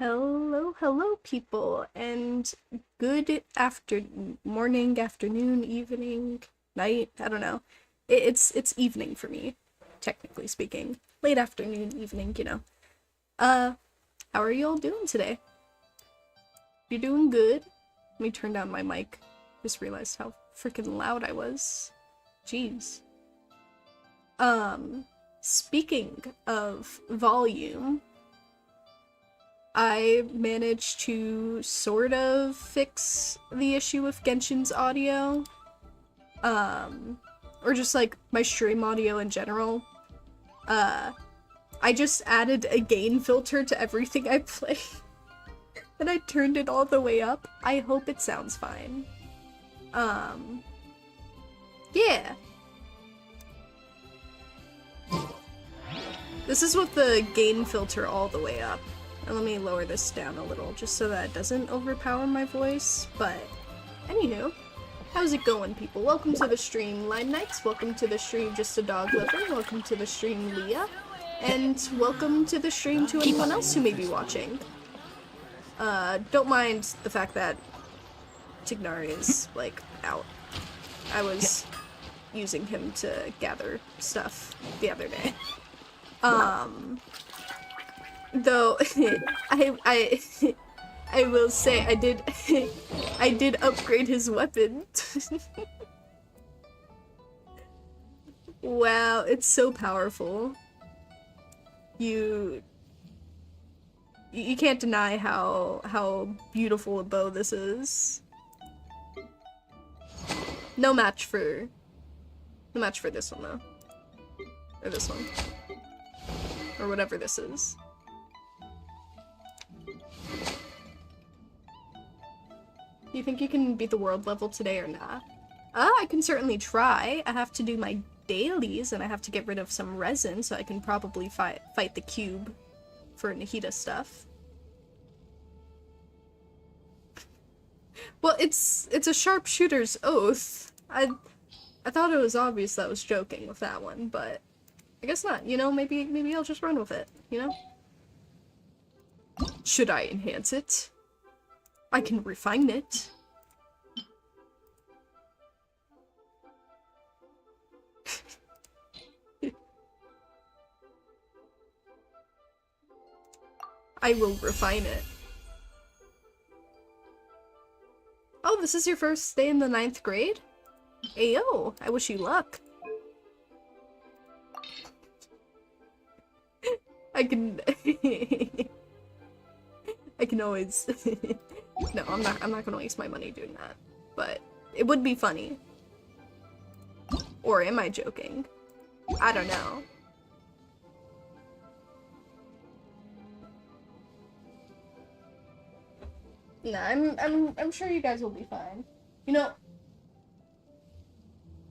Hello, hello, people, and good morning, afternoon, evening, night. I don't know. It's evening for me, technically speaking. Late afternoon, evening, you know. Uh, how are you all doing today? You doing good? Let me turn down my mic. Just realized how freaking loud I was. Jeez. Speaking of volume, I managed to sort of fix the issue with Genshin's audio. Or just like my stream audio in general. I just added a gain filter to everything I play. And I turned it all the way up. I hope it sounds fine. Yeah. This is with the gain filter all the way up. And let me lower this down a little just so that it doesn't overpower my voice. But, anywho, how's it going, people? Welcome to the stream, Line Knights. Welcome to the stream, Just a Dog Living. Welcome to the stream, Leah. And welcome to the stream to anyone else who may be watching. Don't mind the fact that Tignari is, like, out. I was using him to gather stuff the other day. Though I will say I did upgrade his weapon. Wow, it's so powerful. You can't deny how beautiful a bow this is. No match for this one though. Or this one. Or whatever this is. You think you can beat the world level today or not? I can certainly try. I have to do my dailies and I have to get rid of some resin so I can probably fight the cube for Nahida stuff. Well, it's a sharpshooter's oath. I thought it was obvious that I was joking with that one, but I guess not. You know, maybe I'll just run with it, you know? Should I enhance it? I can refine it. I will refine it. Oh, this is your first day in the 9th grade? Ayo, I wish you luck. I can I can always No, I'm not gonna waste my money doing that. But it would be funny. Or am I joking? I don't know. Nah, I'm sure you guys will be fine. You know,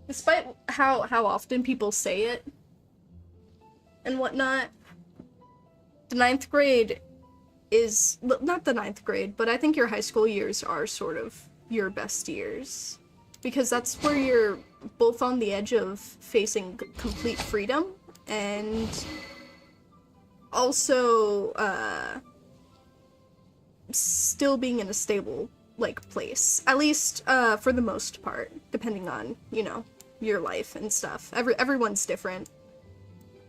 despite how often people say it and whatnot, the 9th grade is not the 9th grade, but I think your high school years are sort of your best years. Because that's where you're both on the edge of facing complete freedom and also still being in a stable like place, at least for the most part, depending on, you know, your life and stuff. Everyone's different.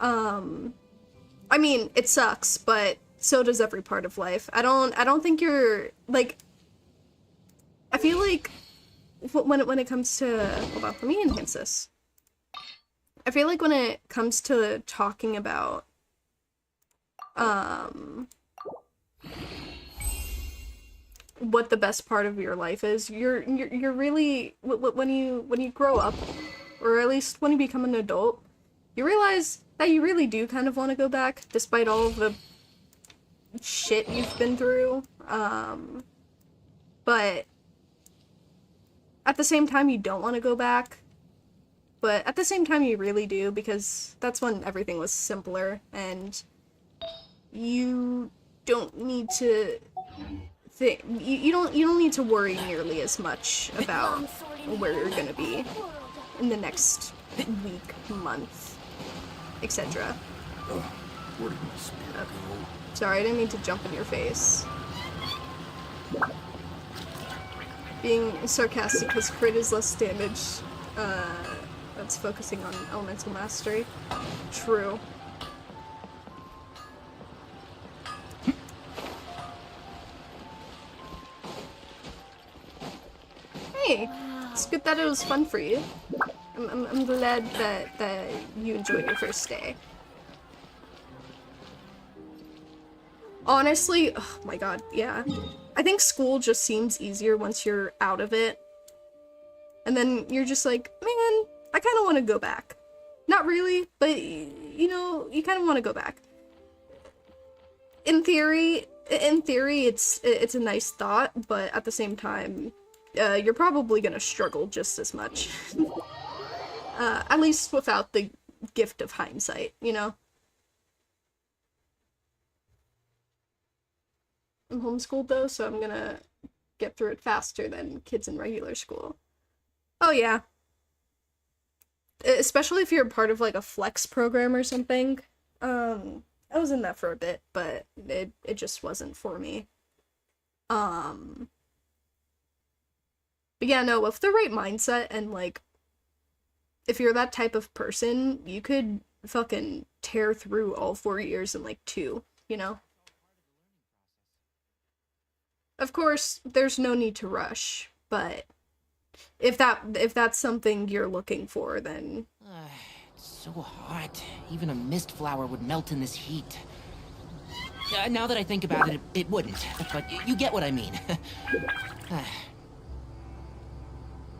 I mean, it sucks, but so does every part of life. I don't think you're like, I feel like when it comes to, hold on, let me enhance this. I feel like when it comes to talking about what the best part of your life is, you're really, when you grow up, or at least when you become an adult, you realize that you really do kind of want to go back, despite all of the shit you've been through. But at the same time, you don't want to go back. But at the same time, you really do, because that's when everything was simpler, and you don't need to you don't need to worry nearly as much about where you're gonna be in the next week, month, etc. Sorry, I didn't mean to jump in your face. Being sarcastic because crit is less damage. That's focusing on elemental mastery. True. Hey, it's good that it was fun for you. I'm glad that you enjoyed your first day. Honestly, oh my god, yeah. I think school just seems easier once you're out of it. And then you're just like, man, I kind of want to go back. Not really, but you know, you kind of want to go back. In theory, it's a nice thought, but at the same time, you're probably gonna struggle just as much. At least without the gift of hindsight, you know? I'm homeschooled though, so I'm gonna get through it faster than kids in regular school. Oh yeah. Especially if you're a part of like a flex program or something. I was in that for a bit, but it just wasn't for me. But yeah, no, with the right mindset and like, if you're that type of person, you could fucking tear through all 4 years in like 2, you know? Of course, there's no need to rush, but if that's something you're looking for, then... It's so hot. Even a mist flower would melt in this heat. Now that I think about it, it wouldn't, but you get what I mean.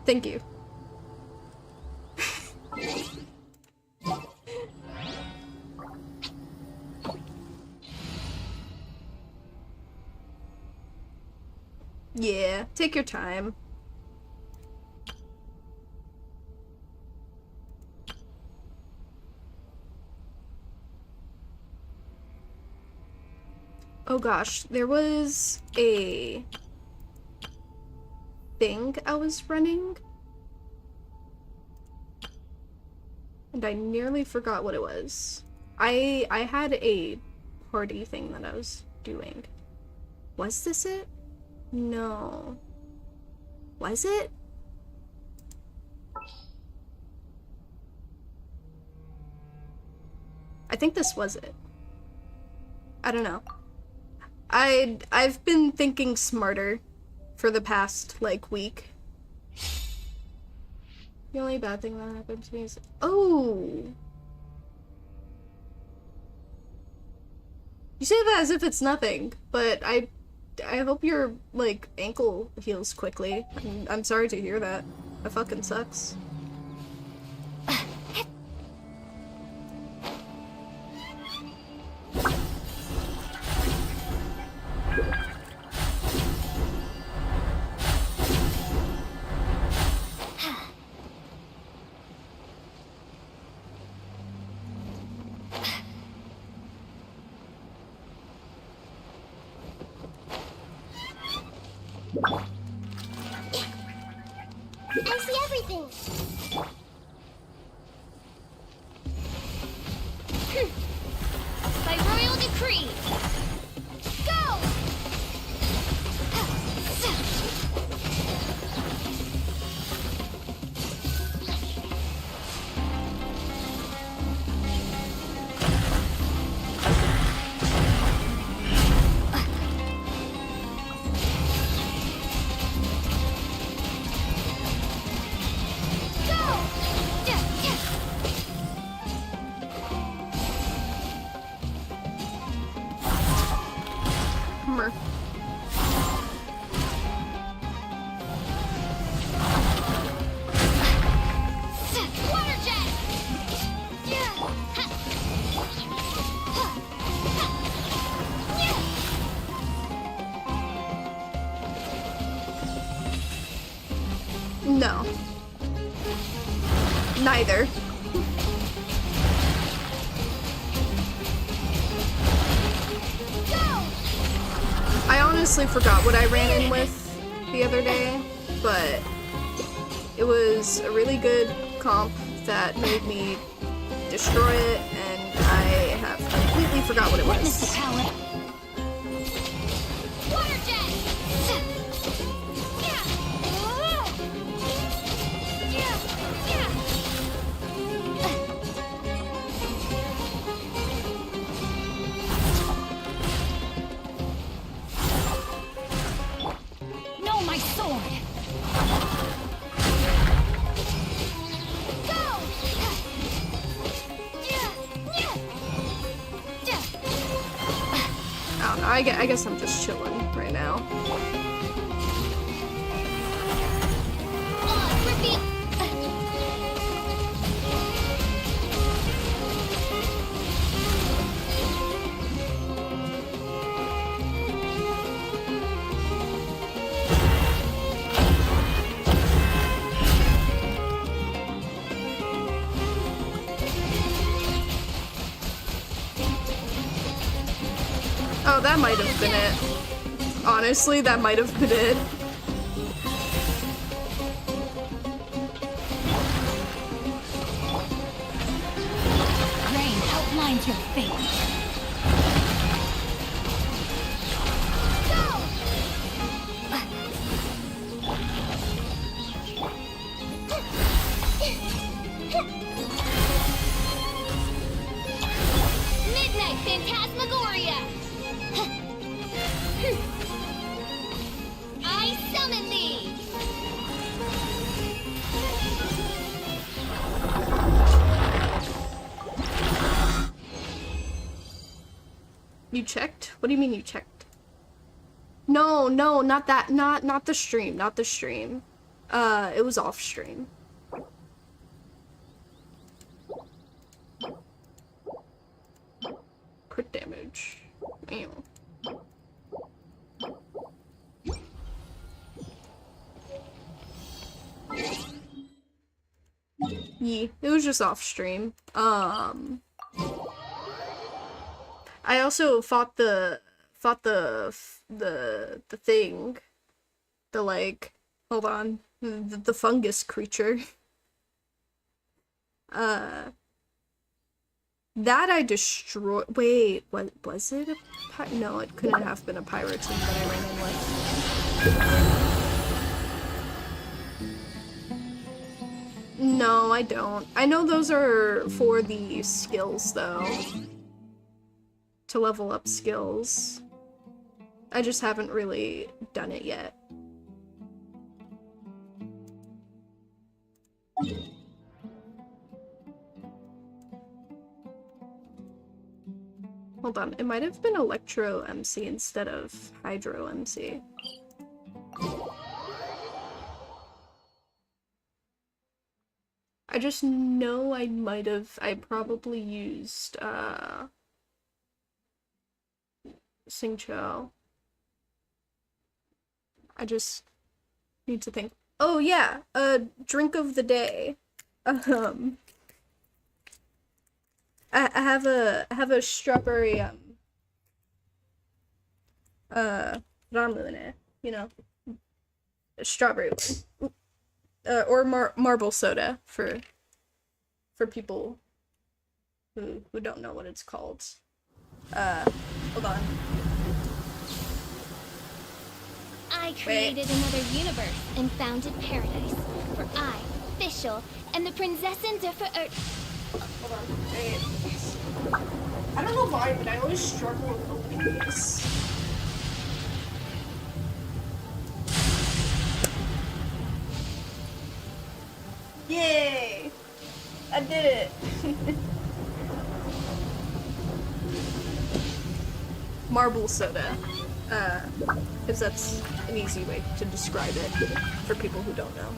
Thank you. Yeah, take your time. Oh gosh, there was a thing I was running, and I nearly forgot what it was. I had a party thing that I was doing. Was this it? No. Was it? I think this was it. I don't know. I've been thinking smarter for the past, like, week. The only bad thing that happened to me is... Oh! You say that as if it's nothing, but I hope your, like, ankle heals quickly. I'm sorry to hear that. That fucking sucks. I see everything. By royal decree. Go! No. Neither. I honestly forgot what I ran in with the other day, but it was a really good comp that made me destroy it, and I have completely forgot what it Witness the was. power. Water jet. No, my sword. Go. I don't know, I guess I'm just chilling right now. Repeat. Oh, that might have been it. Honestly, that might have been it. Rain outlines your fate. Midnight Phantasmagoria! I summon thee! You checked? What do you mean you checked? No, not that, not the stream, not the stream. It was off stream. Crit damage. Ew. Yeah, it was just off stream. I also fought the thing, the like, hold on, the fungus creature. That I destroyed. Wait, what was it? No, it couldn't have been a pirate team that I ran in with. No, I don't. I know those are for the skills though. To level up skills. I just haven't really done it yet. Hold on, it might have been Electro MC instead of Hydro MC. I just know I probably used, Singcho. I just need to think. Oh yeah, drink of the day. I have a strawberry ramune, you know, a strawberry one, or marble soda for people who don't know what it's called. Hold on. I created another universe and founded paradise. For I, Fischl, and the Prinzessin de Hold on. I don't know why, but I always struggle with opening these. Yay! I did it! Marble soda. Because that's an easy way to describe it for people who don't know.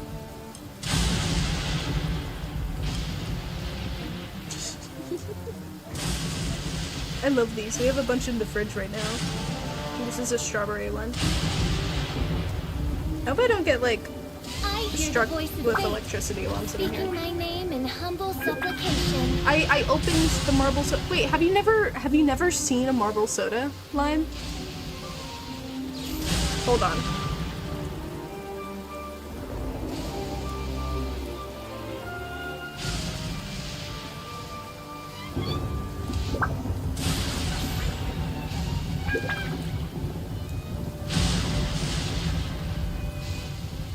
I love these. We have a bunch in the fridge right now. This is a strawberry one. I hope I don't get, like, struck with electricity while I'm sitting here. Speaking my name in humble supplication. I opened the marble soda. Wait, have you never seen a marble soda, Lime? Hold on.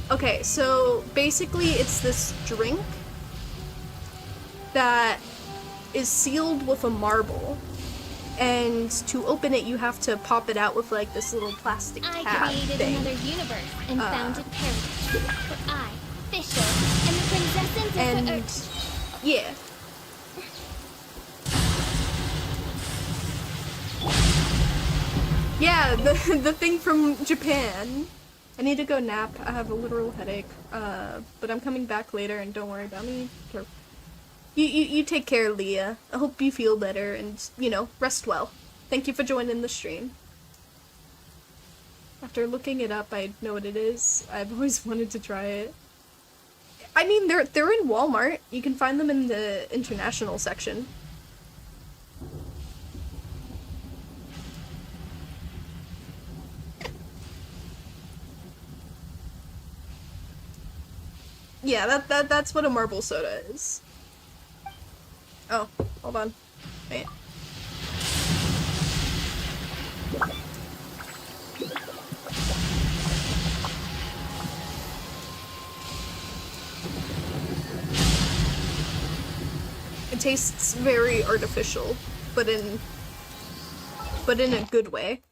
Okay, so basically it's this drink that is sealed with a marble, and to open it you have to pop it out with like this little plastic I tab created thing. another universe and founded paradise. For I, Fischl, and the princesses And of the yeah. Yeah, the thing from Japan. I need to go nap. I have a literal headache. But I'm coming back later, and don't worry about me. You take care, Leah. I hope you feel better and, you know, rest well. Thank you for joining the stream. After looking it up, I know what it is. I've always wanted to try it. I mean, they're in Walmart. You can find them in the international section. Yeah, that's what a marble soda is. Oh, hold on. Wait. It tastes very artificial, but in a good way.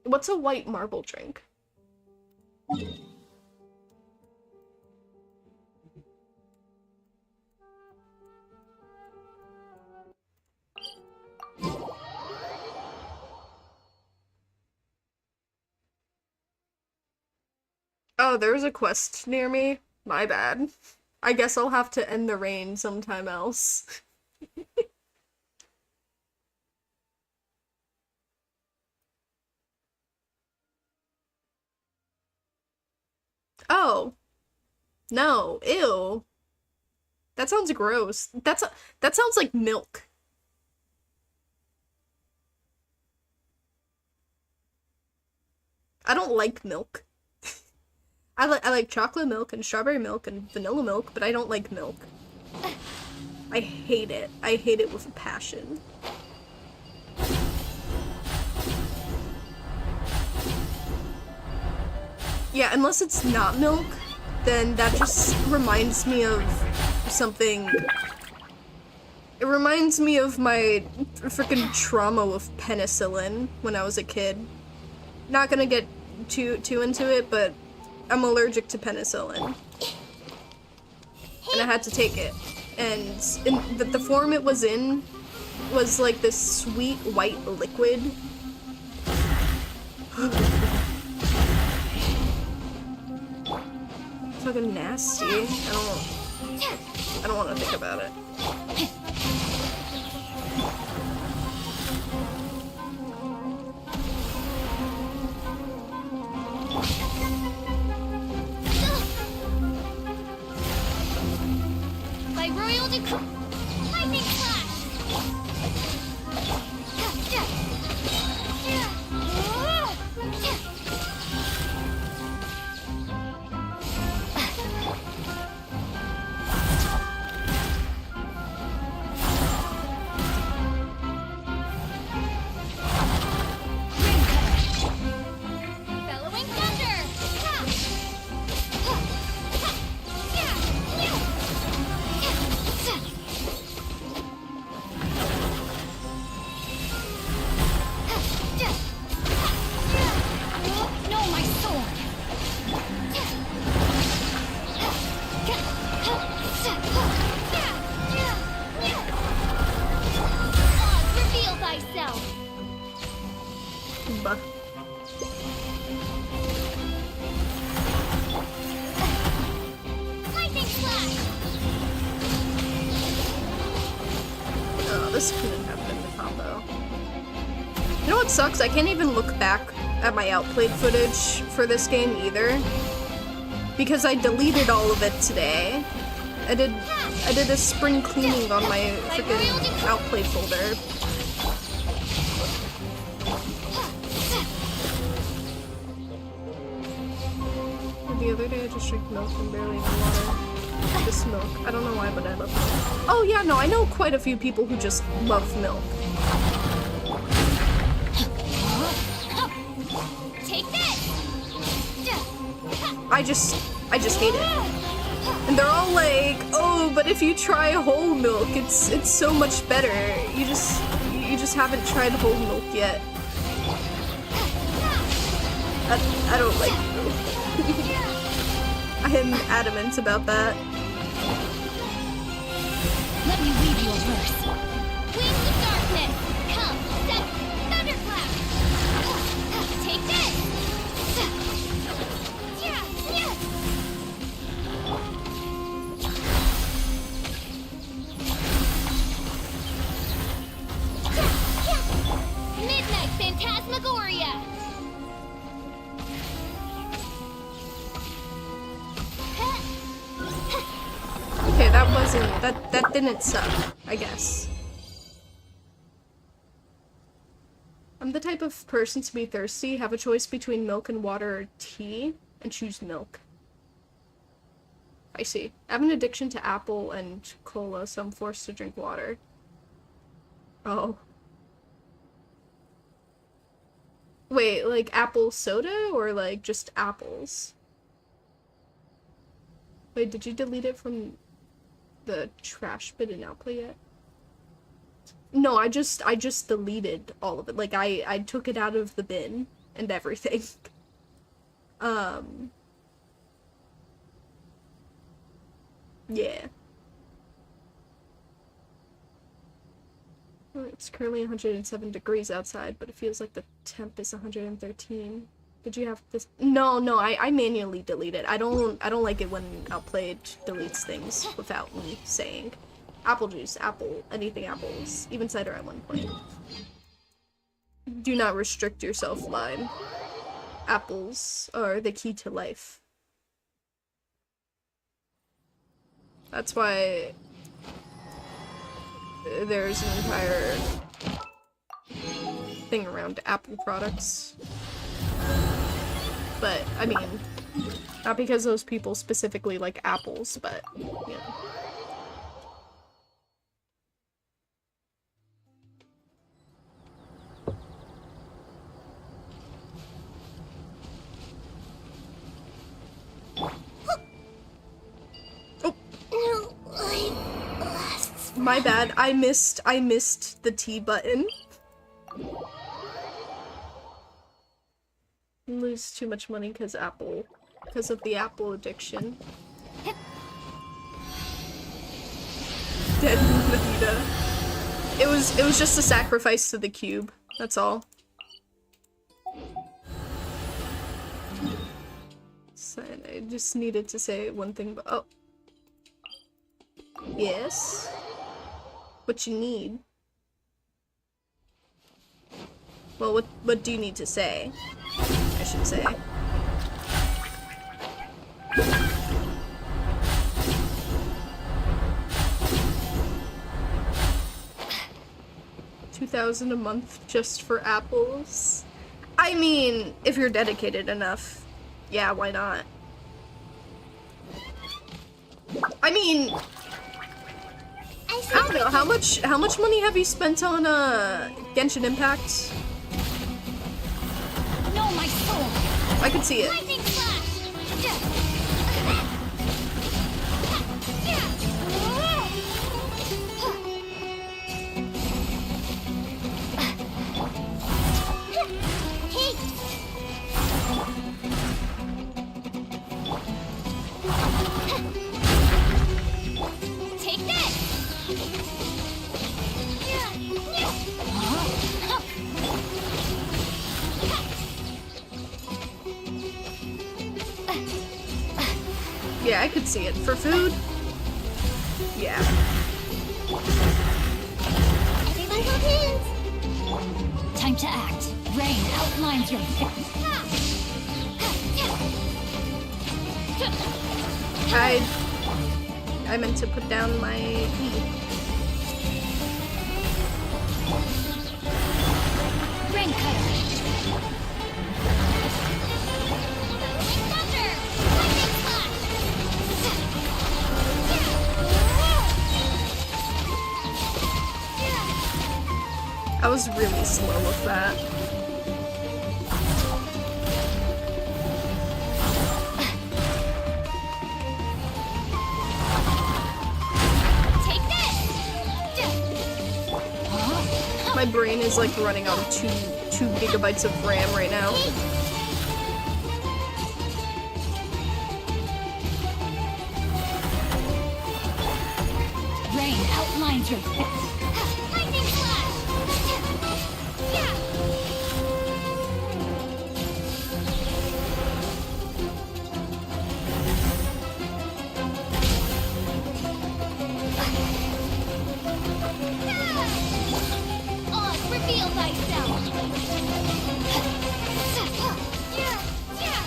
What's a white marble drink? Oh, there's a quest near me. My bad. I guess I'll have to end the rain sometime else. Oh. No. Ew. That sounds gross. That sounds like milk. I don't like milk. I like chocolate milk and strawberry milk and vanilla milk, but I don't like milk. I hate it. I hate it with a passion. Yeah, unless it's not milk, then that just reminds me of something. It reminds me of my freaking trauma with penicillin when I was a kid. Not gonna get too into it, but I'm allergic to penicillin. And I had to take it. And the form it was in was like this sweet white liquid. Fucking nasty. I don't want to think about it. By royal decree, lightning flash. Bellowing thunder. No, my sword. Oz, reveal thyself. Bah. Lightning flash. Oh, this couldn't have been the combo. You know what sucks? I can't even look back at my outplayed footage for this game either. Because I deleted all of it today. I did a spring cleaning on my freaking outplayed folder. The other day I just drank milk and barely any water. Just milk. I don't know why, but I love milk. Oh yeah, no, I know quite a few people who just love milk. Take this. I just hate it. And they're all like, oh, but if you try whole milk, it's so much better. You just haven't tried whole milk yet. I don't like milk. I am adamant about that. Let me read you a verse. Wings of darkness, come, step, thunderclap. Take this. Midnight Phantasmagoria. Okay, that wasn't that didn't suck, I guess. I'm the type of person to be thirsty, have a choice between milk and water or tea, and choose milk. I see. I have an addiction to apple and cola, so I'm forced to drink water. Oh. Wait, like apple soda or like just apples? Wait, did you delete it from the trash bin and outplay yet? No, I just deleted all of it. Like I took it out of the bin and everything. Yeah. Well, it's currently 107 degrees outside, but it feels like the temp is 113. Did you have this? No, I manually delete it. I don't like it when Outplayed deletes things without me saying. Apple juice, apple, anything apples, even cider at one point. Do not restrict yourself, Lime. Apples are the key to life. That's why there's an entire thing around Apple products. But, I mean, not because those people specifically like apples, but, you know. My bad. I missed the T button. Lose too much money because of the Apple addiction. Dead Vegeta. It was just a sacrifice to the cube. That's all. So I just needed to say one thing, but oh. Yes. What you need? Well, what do you need to say? I should say. $2,000 a month just for apples? I mean, if you're dedicated enough, yeah, why not? I mean, I don't know, how much money have you spent on Genshin Impact? No, my soul. I could see it. Lightning flash. Take this. Yeah, I could see it. For food? Yeah. Everyone hold hands. Time to act. Rain outlines your I meant to put down my E. Rain cutter. Thunder. Lightning flash. was really slow with that. My brain is like running on 2 gigabytes of RAM right now. Rain outlines your Lightning flash! Yeah! Oz, reveal thyself! Yeah! Yeah!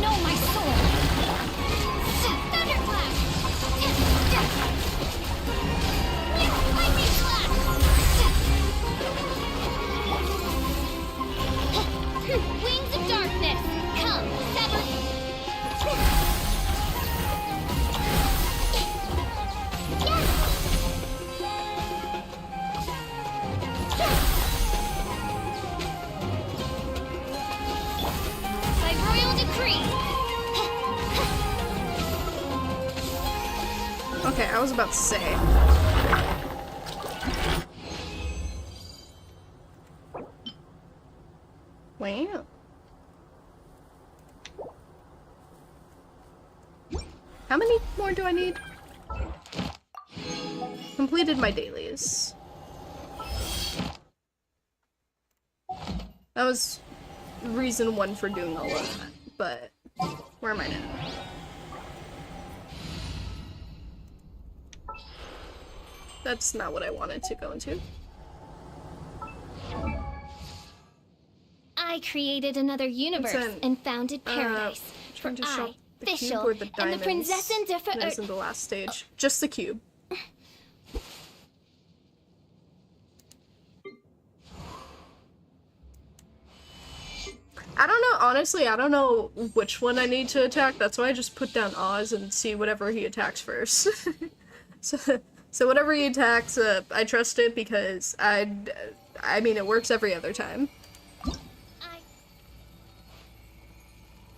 No, my sword! Thunderclap! Lightning flash! Wings of darkness! Come, sever! By royal decree! Okay, I was about to say. Wow. How many more do I need? Completed my dailies. That was reason 1 for doing all of that, but where am I now? That's not what I wanted to go into. I created another universe an- and founded paradise. Trying to For shop I, the cube Fischl, or the and diamonds. the Prinzessin That was in the last stage. Just the cube. I don't know, honestly, I don't know which one I need to attack. That's why I just put down Oz and see whatever he attacks first. So whatever he attacks, I trust it because I mean, it works every other time.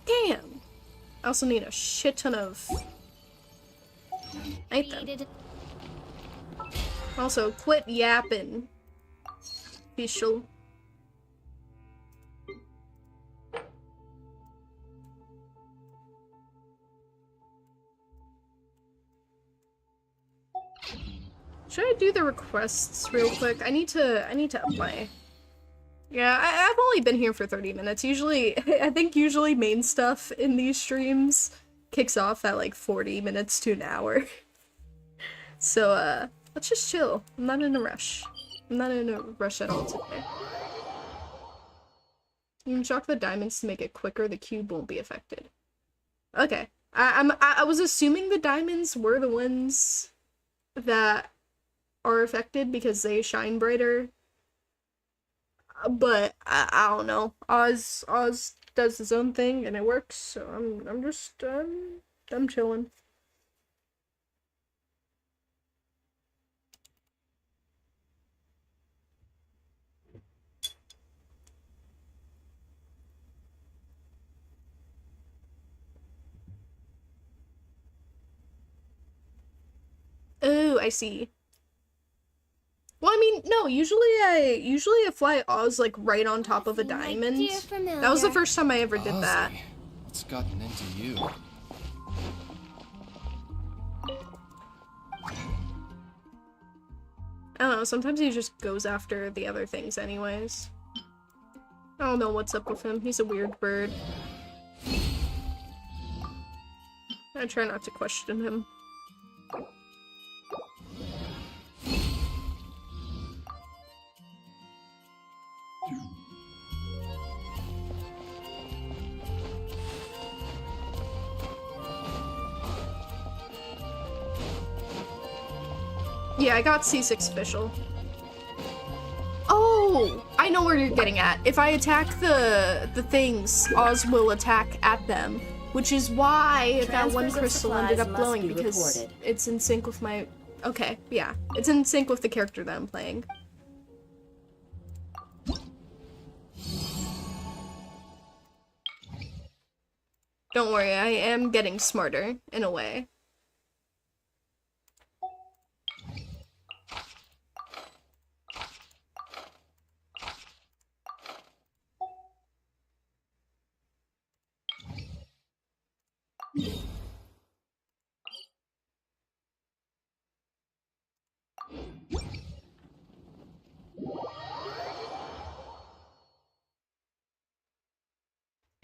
Damn! I also need a shit ton of... Ain't them. created Also, quit yapping. Fischl. Should I do the requests real quick? I need to up my... Yeah, I've only been here for 30 minutes. Usually, I think usually main stuff in these streams kicks off at like 40 minutes to an hour. So, let's just chill. I'm not in a rush. I'm not in a rush at all today. You can shock the diamonds to make it quicker. The cube won't be affected. Okay. I was assuming the diamonds were the ones that are affected because they shine brighter. But I don't know. Oz does his own thing and it works, so I'm just I'm chilling. Oh, I see. Well, I mean, no, usually I fly Oz like right on top of a diamond. dear familiar. That was the first time I ever did that. Ozzy, what's gotten into you? I don't know, sometimes he just goes after the other things anyways. I don't know what's up with him. He's a weird bird. I try not to question him. Yeah, I got C6 official. Oh! I know where you're getting at. If I attack the things, Oz will attack at them, which is why that one Transfers of crystal ended up supplies must glowing be because reported. it's in sync with my. Okay, yeah, it's in sync with the character that I'm playing. Don't worry, I am getting smarter in a way.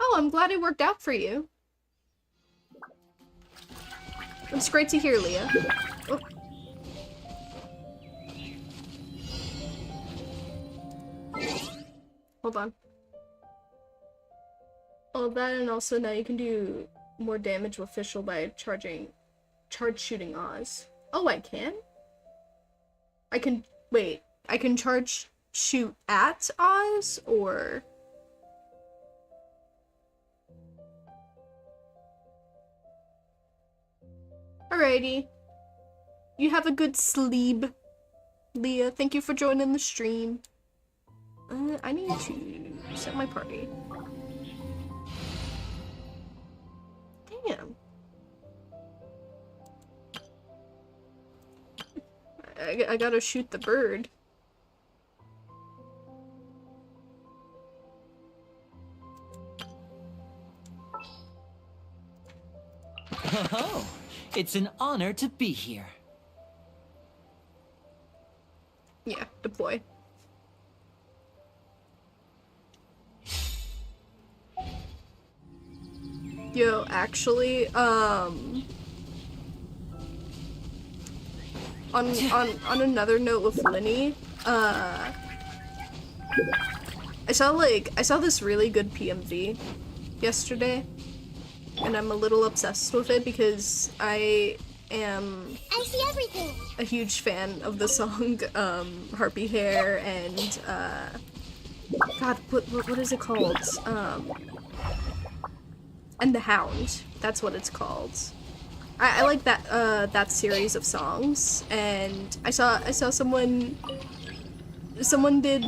Oh, I'm glad it worked out for you. It's great to hear, Leah. Oh. Hold on. Oh, that, and also now you can do more damage with Fischl by charge shooting Oz. Oh, I can? I can, wait, I can charge shoot at Oz, or? Alrighty. You have a good sleep, Leah. Thank you for joining the stream. I need to set my party. Damn. I gotta shoot the bird. Oh, it's an honor to be here. Yeah, deploy. Yo, actually, on another note with Linny, I saw this really good PMV yesterday, and I'm a little obsessed with it because I am I see everything. a huge fan of the song Harpy Hair and God, what is it called? And the Hound. That's what it's called. I like that that series of songs, and I saw someone did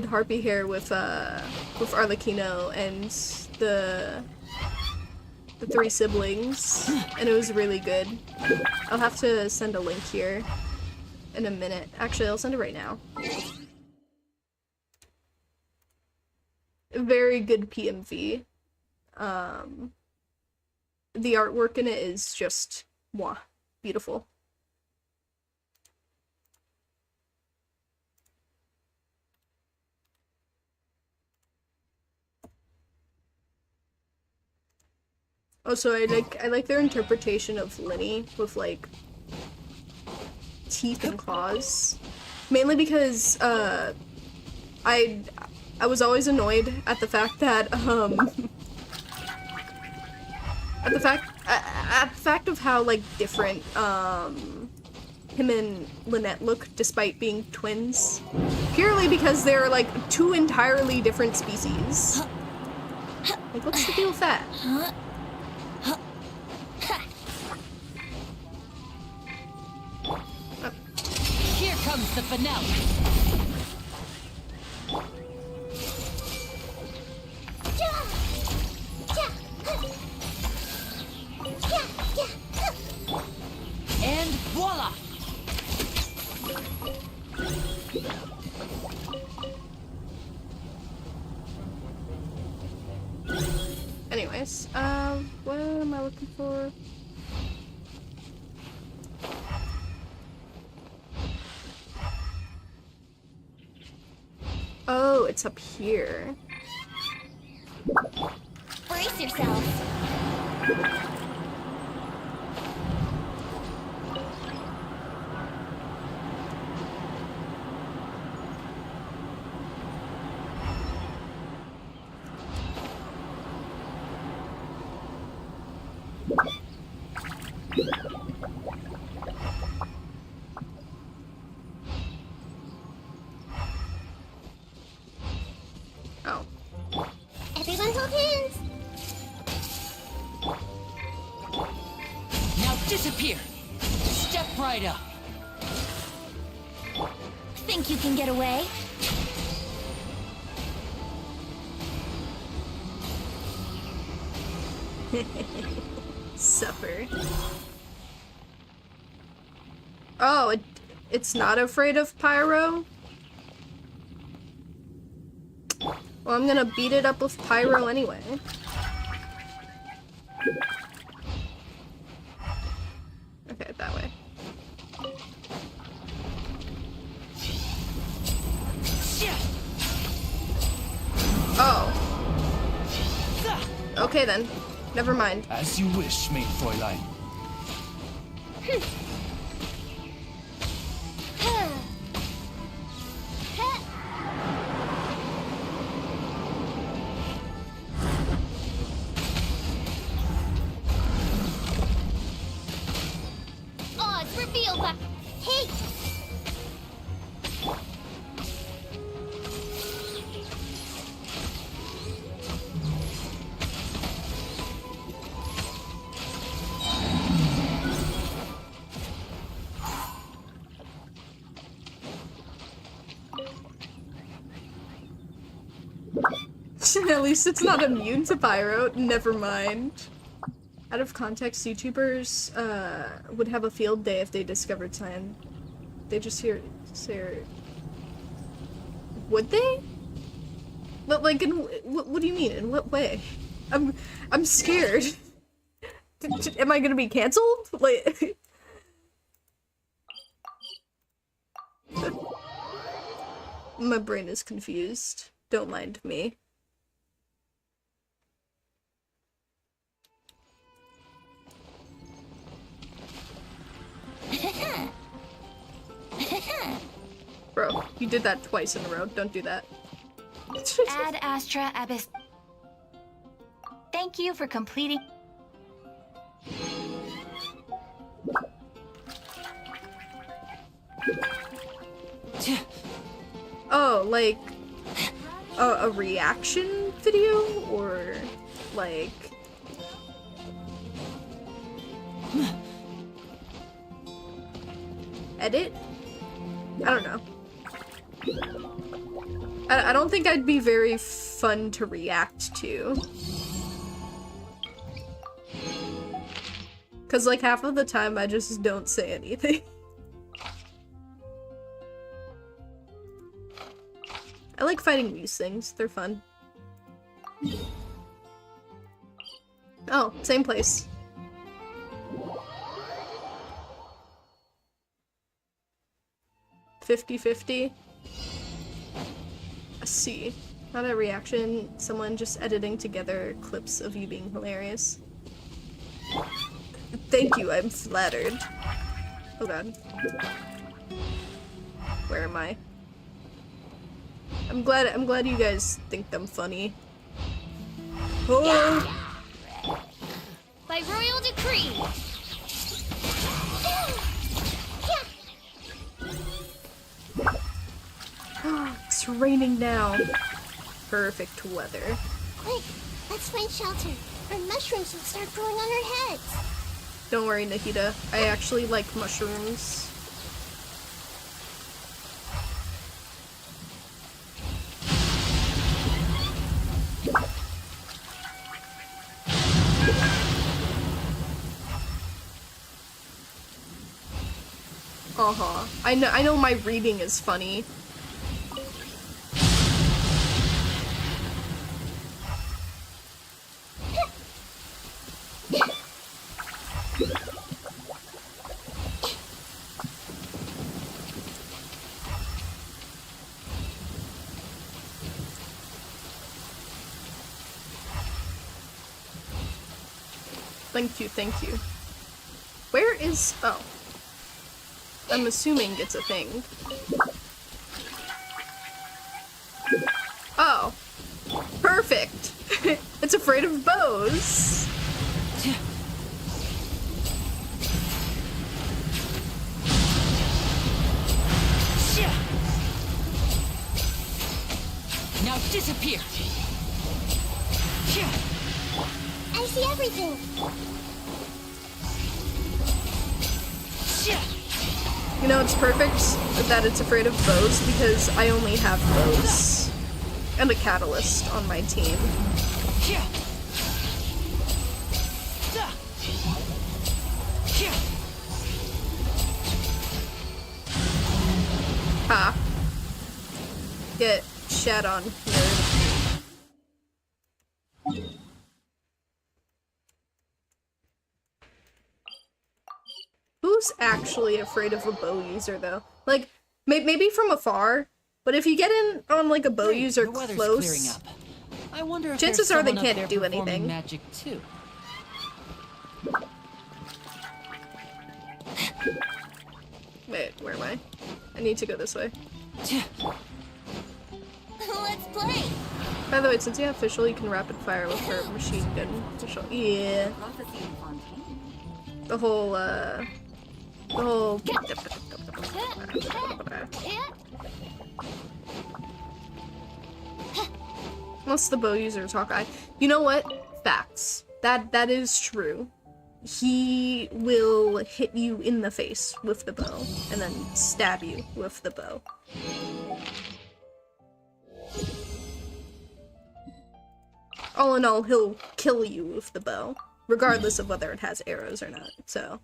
Harpy Hair with Arlecchino and the three siblings, and it was really good. I'll have to send a link here in a minute. Actually, I'll send it right now. Very good PMV. The artwork in it is just mwah, beautiful. Also, I like their interpretation of Linny with like teeth and claws, mainly because I was always annoyed at the fact that at the fact of how like different him and Lynette look despite being twins, purely because they're like two entirely different species. Like, what's the deal with that? Here comes the finale. And voila! Anyways, what am I looking for? Oh, it's up here. Brace yourself. disappear. Step right up. Think you can get away? Suffer. Oh, it's not afraid of pyro? Well, I'm gonna beat it up with pyro anyway. Okay, that way. Oh. Okay then. Never mind. As you wish, main Fräulein. Oh, it's revealed by... Hey! At least it's not immune to pyro. Never mind. Out of context, YouTubers would have a field day if they discovered cyan. They just hear. Would they? But like, what do you mean? In what way? I'm scared. Am I gonna be canceled? Like. My brain is confused. Don't mind me. Bro, you did that twice in a row. Don't do that. Ad Astra Abyss. Thank you for completing. Oh, like a reaction video or like edit? I don't know. I don't think I'd be very fun to react to. Cause like half of the time I just don't say anything. I like fighting these things, they're fun. Oh, same place. $50-50. A C. Not a reaction, someone just editing together clips of you being hilarious. Thank you, I'm flattered. Oh god. Where am I? I'm glad you guys think I'm funny. Oh. By royal decree! It's raining now. Perfect weather. Quick, let's find shelter, or mushrooms will start growing on our heads. Don't worry, Nahida. I actually like mushrooms. Uh-huh. I know my reading is funny. Thank you. Where is... oh. I'm assuming it's a thing. Oh. Perfect! It's afraid of bows! Now disappear! I see everything. You know, it's perfect that it's afraid of bows because I only have bows and a catalyst on my team. Ha. Get shat on, nerd. Who's actually afraid of a bow user, though? Like, maybe from afar, but if you get in on, like, a bow user clearing close, up. I wonder if chances there's are they someone up can't there do performing anything. Magic too. Wait, where am I? I need to go this way. Let's play. By the way, since you have official, you can rapid fire with her machine gun. Official. Yeah. The whole, Unless the bow user is Hawkeye. You know what? Facts. That is true. He will hit you in the face with the bow, and then stab you with the bow. All in all, he'll kill you with the bow, regardless of whether it has arrows or not, so.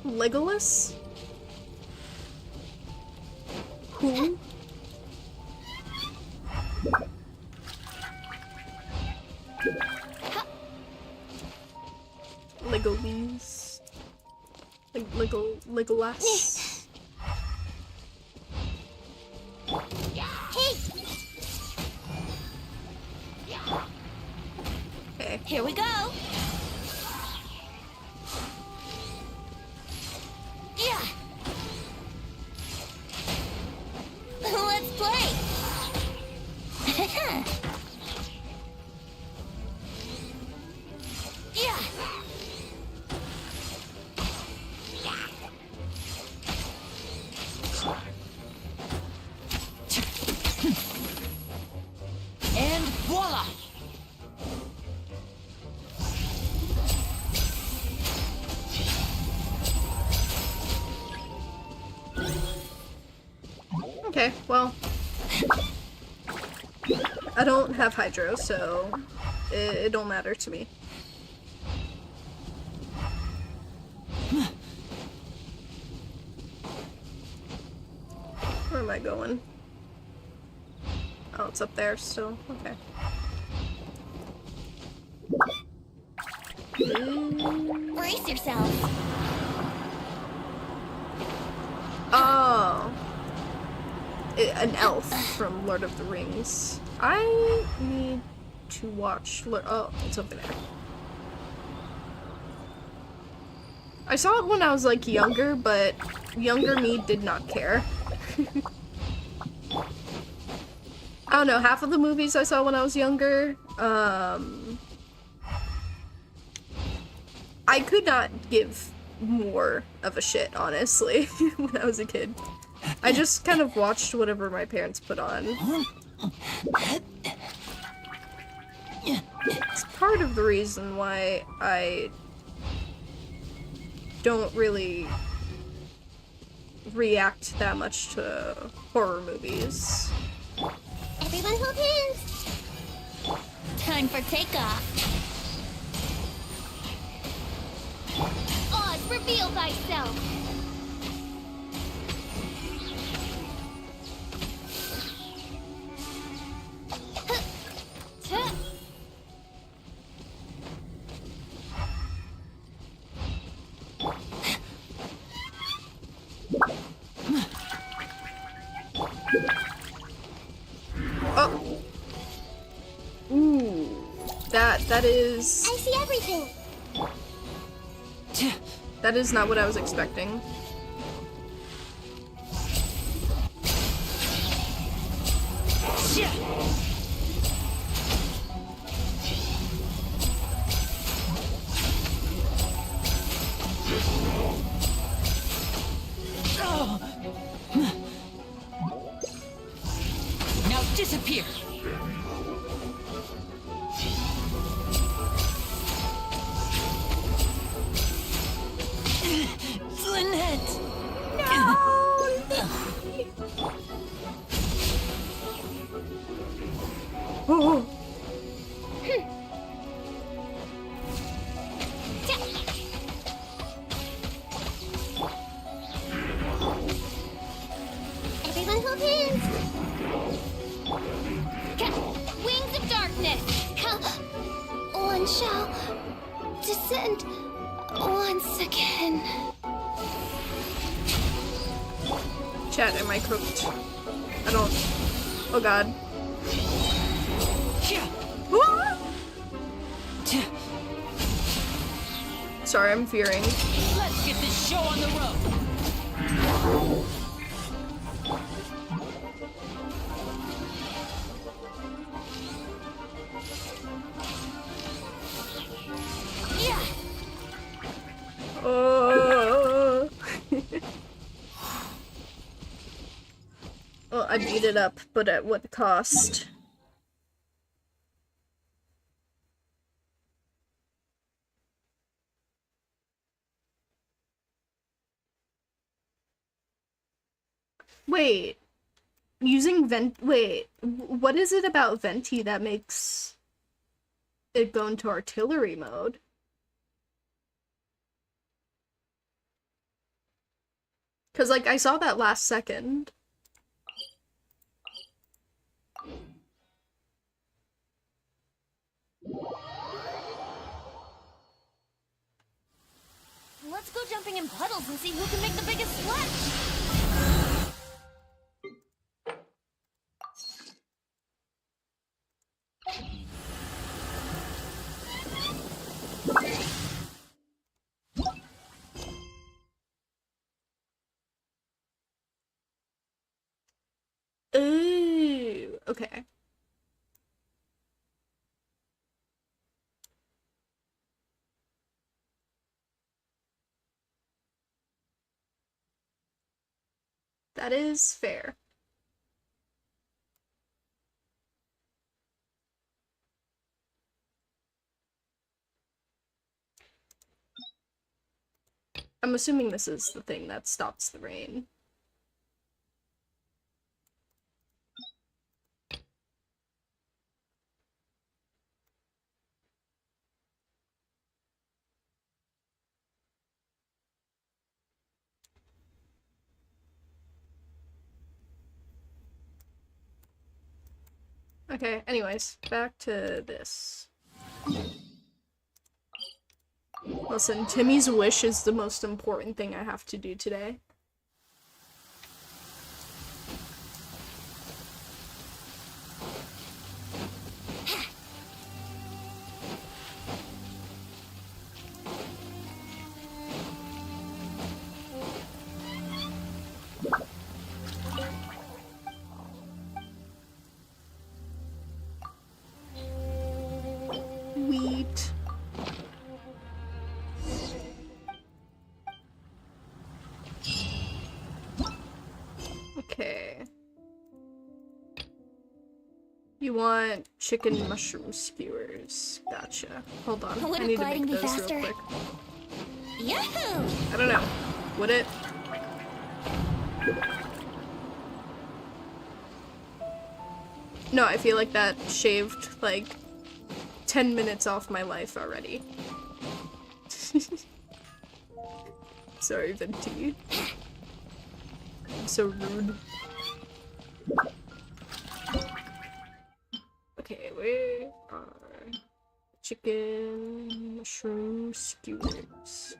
Legolas? Who? Legolas? Legolas? Okay. Here we go. Yeah. Let's play. Yeah. And voila! Okay, well. I don't have Hydro, so it don't matter to me. Where am I going? Oh, it's up there still. Okay. Brace yourself. Oh. An elf from Lord of the Rings. I need to watch. Oh, it's over there. I saw it when I was like younger, but younger me did not care. I don't know, half of the movies I saw when I was younger, I could not give more of a shit, honestly, when I was a kid. I just kind of watched whatever my parents put on. It's part of the reason why I don't really react that much to horror movies. Everyone hold hands. Time for takeoff. Oz, reveal thyself. Oh. Ooh. That is... I see everything. That is not what I was expecting. Now disappear. Lynette! Oh. Everyone hold hands. Wings of darkness, come. One shall descend once again. Chat, am I cooked? I don't. Oh god. Sorry, I'm fearing. Let's get this show on the road. Yeah. Oh. Well, I beat it up, but at what cost? Wait. Using wait, what is it about Venti that makes it go into artillery mode? Cause like I saw that last second. Let's go jumping in puddles and see who can make the biggest splash. Ooh, okay. That is fair. I'm assuming this is the thing that stops the rain. Okay, anyways, back to this. Listen, Timmy's wish is the most important thing I have to do today. Wheat. Okay. You want chicken mushroom skewers. Gotcha. Hold on. I Wouldn't need to gliding make be those faster? real quick. Yahoo! I don't know. Would it? No, I feel like that shaved like 10 minutes off my life already. Sorry, Venti. I'm so rude. Okay, where are chicken mushroom skewers?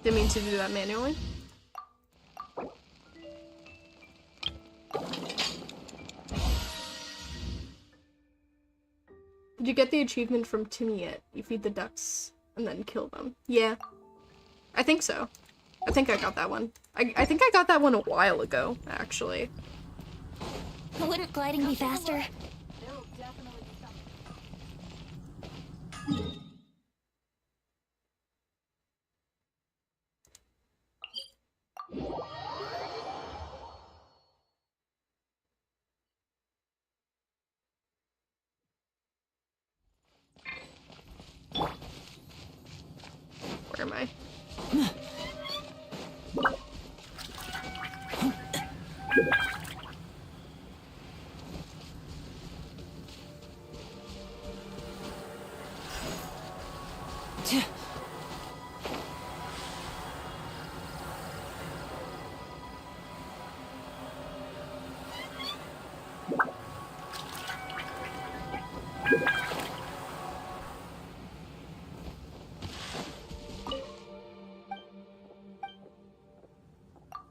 Didn't mean to do that manually. Did you get the achievement from Timmy yet? You feed the ducks and then kill them. Yeah. I think so. I think I got that one. I think I got that one a while ago, actually. Wouldn't gliding be faster? Where am I?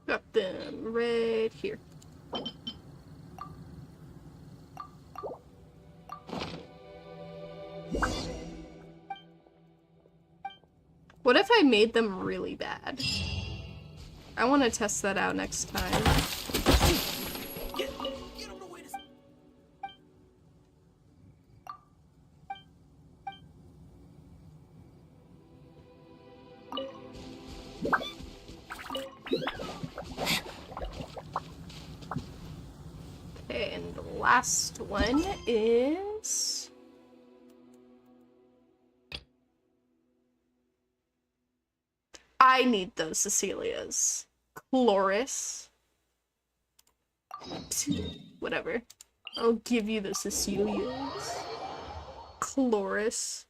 Got them right here. What if I made them really bad? I want to test that out next time. Okay, and the last one is... I need those Cecilias. Chloris. Whatever. I'll give you the Cecilias. Chloris.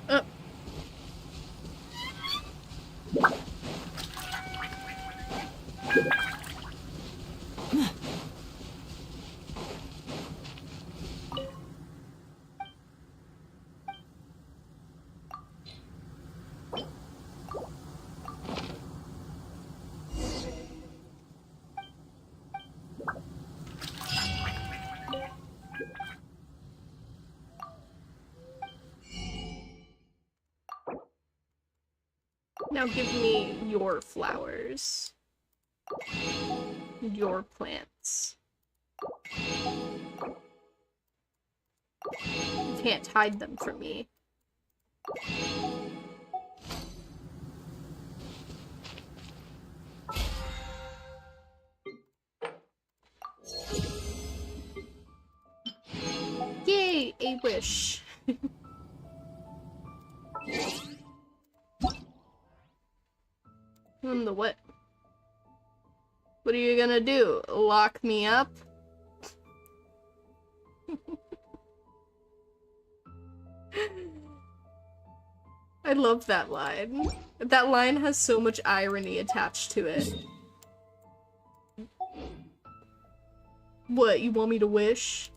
Oh. Now give me your flowers. Your plants. You can't hide them from me. Yay, a wish. The what? What are you gonna do? Lock me up? I love that line. That line has so much irony attached to it. What, you want me to wish?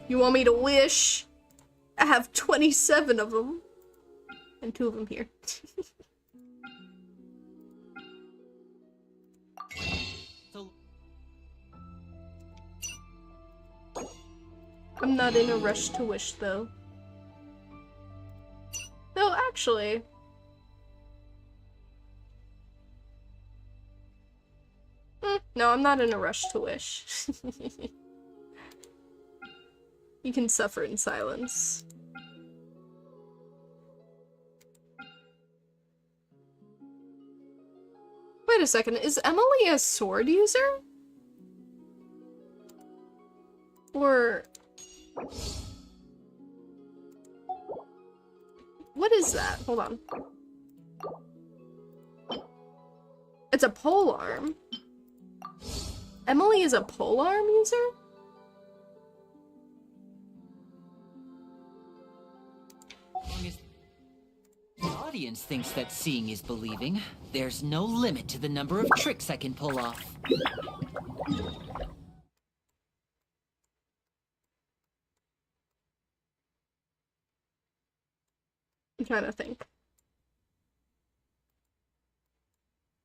You want me to wish? I have 27 of them. And 2 of them here. I'm not in a rush to wish, though. No, actually. No, I'm not in a rush to wish. You can suffer in silence. Wait a second, is Emily a sword user? Or... what is that? Hold on. It's a polearm. Emily is a polearm user? The audience thinks that seeing is believing. There's no limit to the number of tricks I can pull off. I'm trying to think.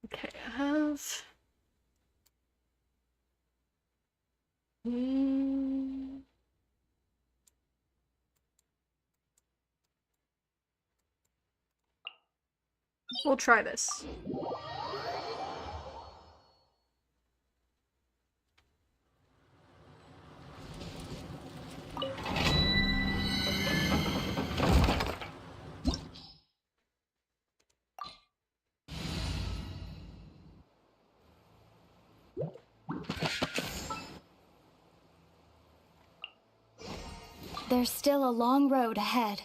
Okay, I have... We'll try this. There's still a long road ahead.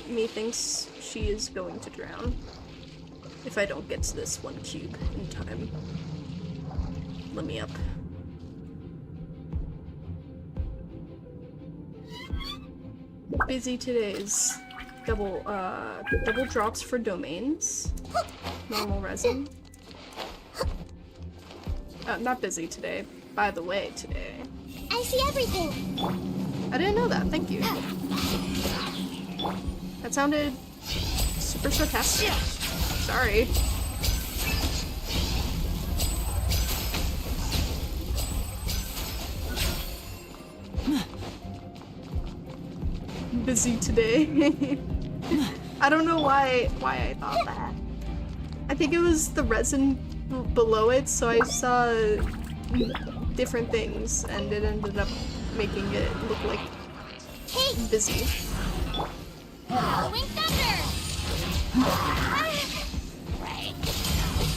Methinks she is going to drown if I don't get to this one cube in time. Let me up. Busy today's double drops for domains. Normal resin. Not busy today. By the way, today. I see everything. I didn't know that. Thank you. That sounded super sarcastic. Sorry. Busy today. I don't know why I thought that. I think it was the resin below it, so I saw different things and it ended up making it look like busy. Halloween thunder! Right.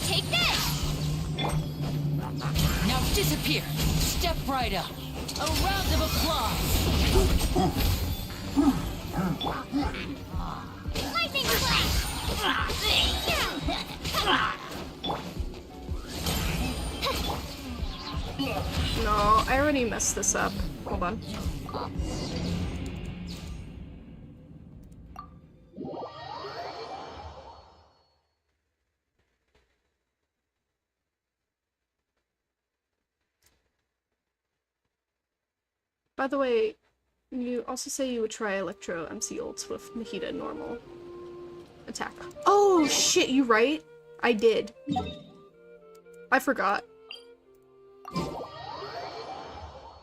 Take this! Now disappear. Step right up. A round of applause. Lightning No, I already messed this up. Hold on. By the way, you also say you would try Electro MC ults with Mahita normal attack. Oh shit, you right? I did. I forgot.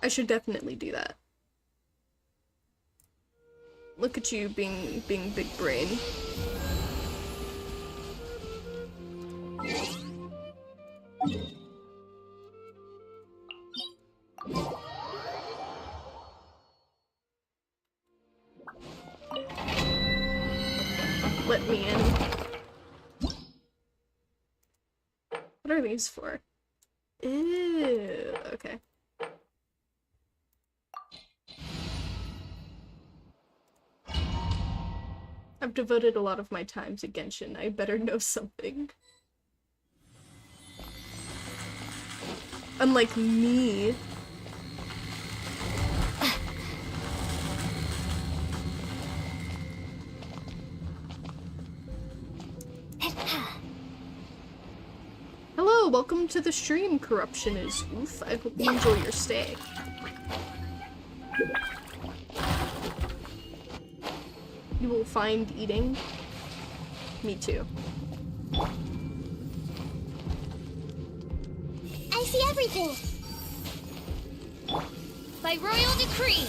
I should definitely do that. Look at you being big brain. Let me in. What are these for? Ew, okay. I've devoted a lot of my time to Genshin. I better know something. Unlike me. Hello, welcome to the stream. Corruption is oof. I hope you enjoy your stay. You will find eating. Me too. I see everything. By royal decree.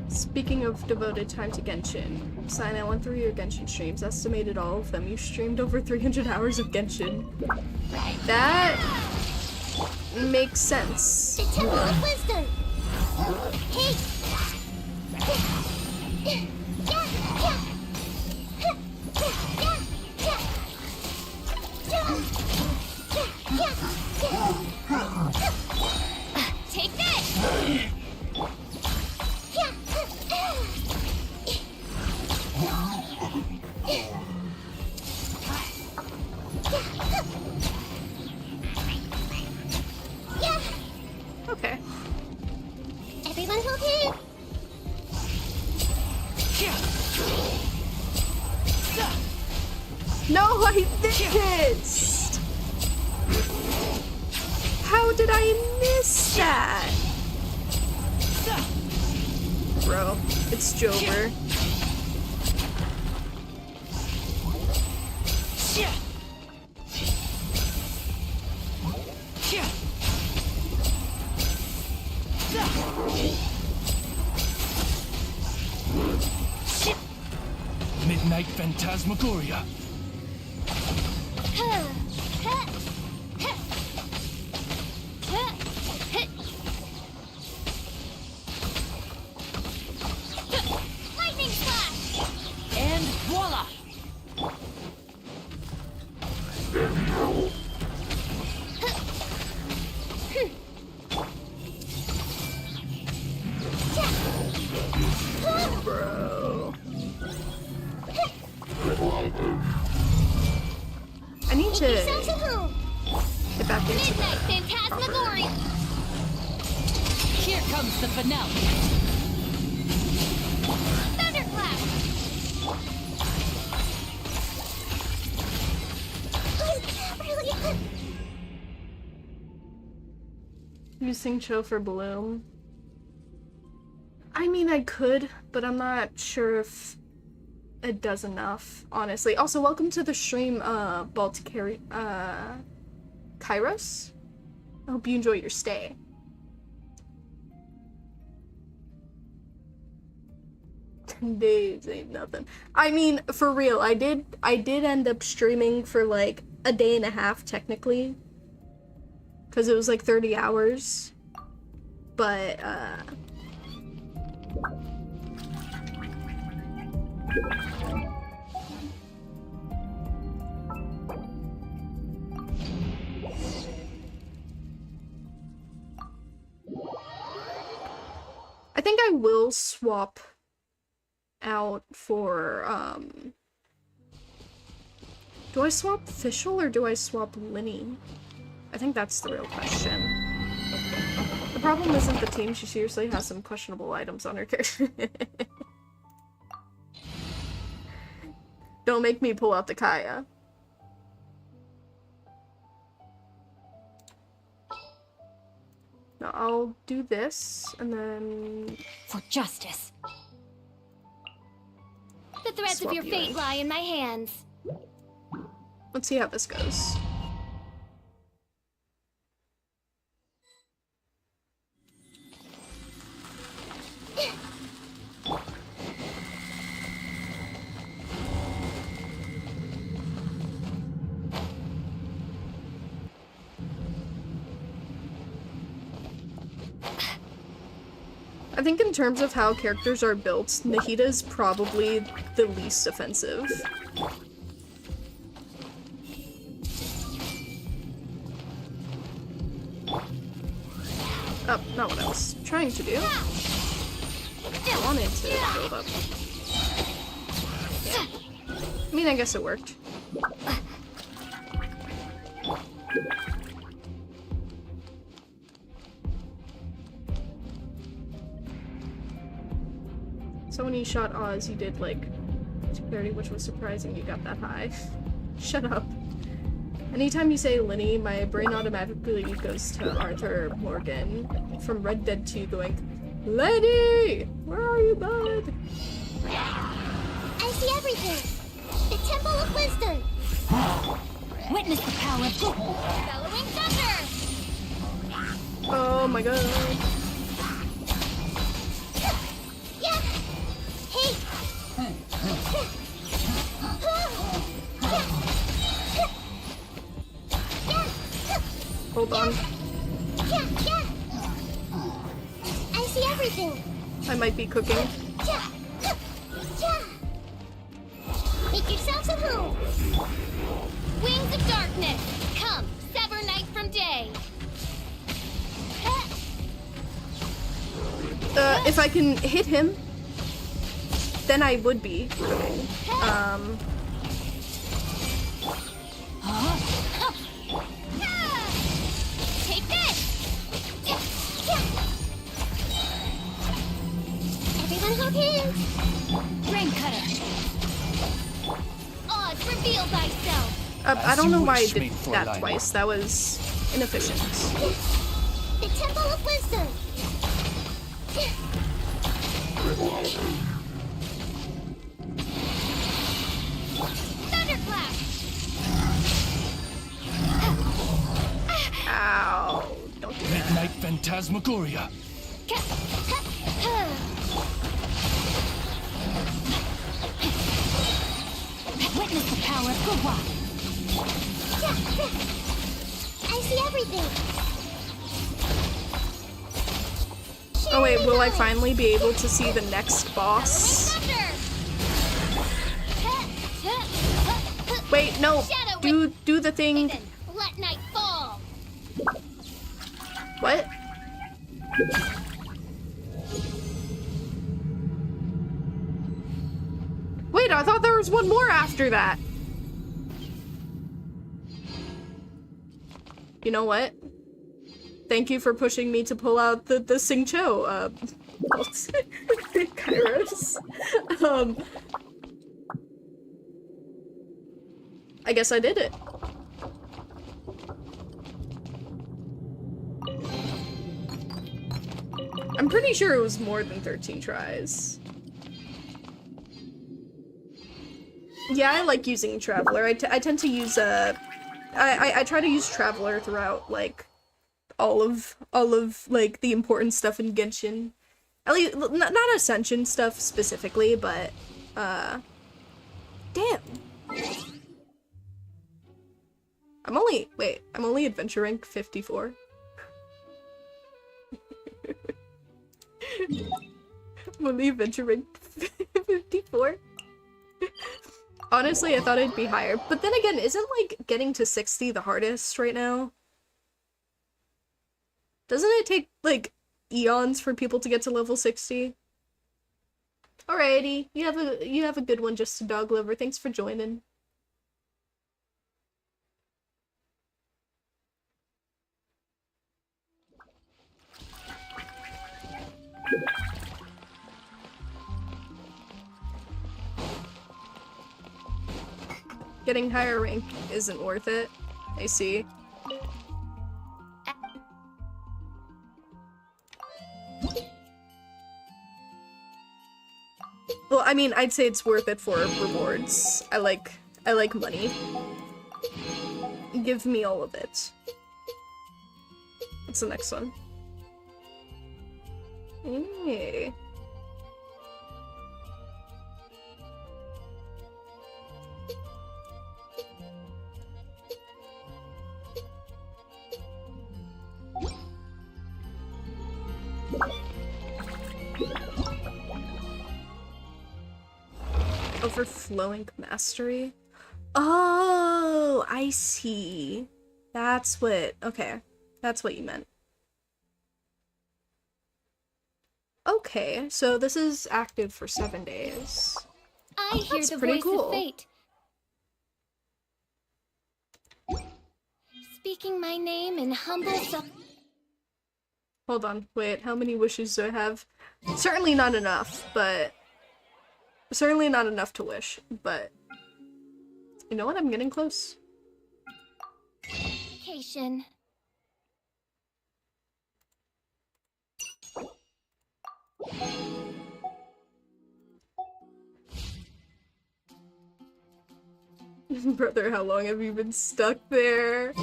Speaking of devoted time to Genshin, Sign, I went through your Genshin streams, estimated all of them. You streamed over 300 hours of Genshin. That makes sense. The Temple of Wisdom. Hey. Okay. Everyone's okay? No, I missed! How did I miss that? Bro, it's Jover. Midnight Phantasmagoria. Lightning slash! And voila! Bro. I need to Yourselves at home! get back into Midnight that. Phantasmagoria! Here comes the finale. Thunderclap! Really? Using Cho for Bloom. I mean, I could, but I'm not sure if it does enough, honestly. Also, welcome to the stream, Kairos. I hope you enjoy your stay. Days ain't nothing. I mean, for real, I did end up streaming for like a day and a half, technically. Because it was like 30 hours. But, I think I will swap out for, do I swap Fischl or do I swap Linny? I think that's the real question. The problem isn't the team, she seriously has some questionable items on her character. Don't make me pull out the Kaya. Now I'll do this, and then... For justice. The threads Swap of your you fate in. lie in my hands. Let's see how this goes. I think in terms of how characters are built, Nahita's probably the least offensive. Oh, not what I was trying to do. I wanted to build up. Yeah. I mean, I guess it worked. So when you shot Oz, you did like 230, which was surprising you got that high. Shut up. Anytime you say Linny, my brain automatically goes to Arthur Morgan from Red Dead 2 going, Lenny! Where are you, bud? I see everything! The Temple of Wisdom! Witness the power of Bellowing Thunder! Oh my god. Yeah! Hey! Hold on. Yeah! I see everything! I might be cooking. Make yourselves at home! Wings of darkness! Come, sever night from day! If I can hit him, then I would be cooking. I don't know why I did maid that Fräulein. twice. That was inefficient. The Temple of Wisdom. Thunderclap. Ow. Don't do that. Midnight Phantasmagoria. Witness the power of Gua. I see everything. Oh wait, will I finally be able to see the next boss? Wait, no. Do the thing. Let night fall. What? Wait, I thought there was one more after that. You know what? Thank you for pushing me to pull out the Singcho, Kairos. I guess I did it. I'm pretty sure it was more than 13 tries. Yeah, I like using Traveler. I tend to use, I try to use Traveler throughout, like, all of, like, the important stuff in Genshin. At least, not Ascension stuff specifically, but, damn. I'm only adventure rank 54. I'm only adventure rank 54. Honestly, I thought it'd be higher. But then again, isn't, like, getting to 60 the hardest right now? Doesn't it take, like, eons for people to get to level 60? Alrighty, you have a good one, Just a Dog Lover. Thanks for joining. Getting higher rank isn't worth it. I see. Well, I mean, I'd say it's worth it for rewards. I like money. Give me all of it. What's the next one? Hey. Overflowing mastery? Oh, I see. That's what, okay. That's what you meant. Okay, so this is active for 7 days. I hear That's the pretty voice cool. of fate. Speaking my name in humble self. Hold on, wait, how many wishes do I have? Certainly not enough, but... Certainly not enough to wish, but... You know what? I'm getting close. Vacation. Brother, how long have you been stuck there?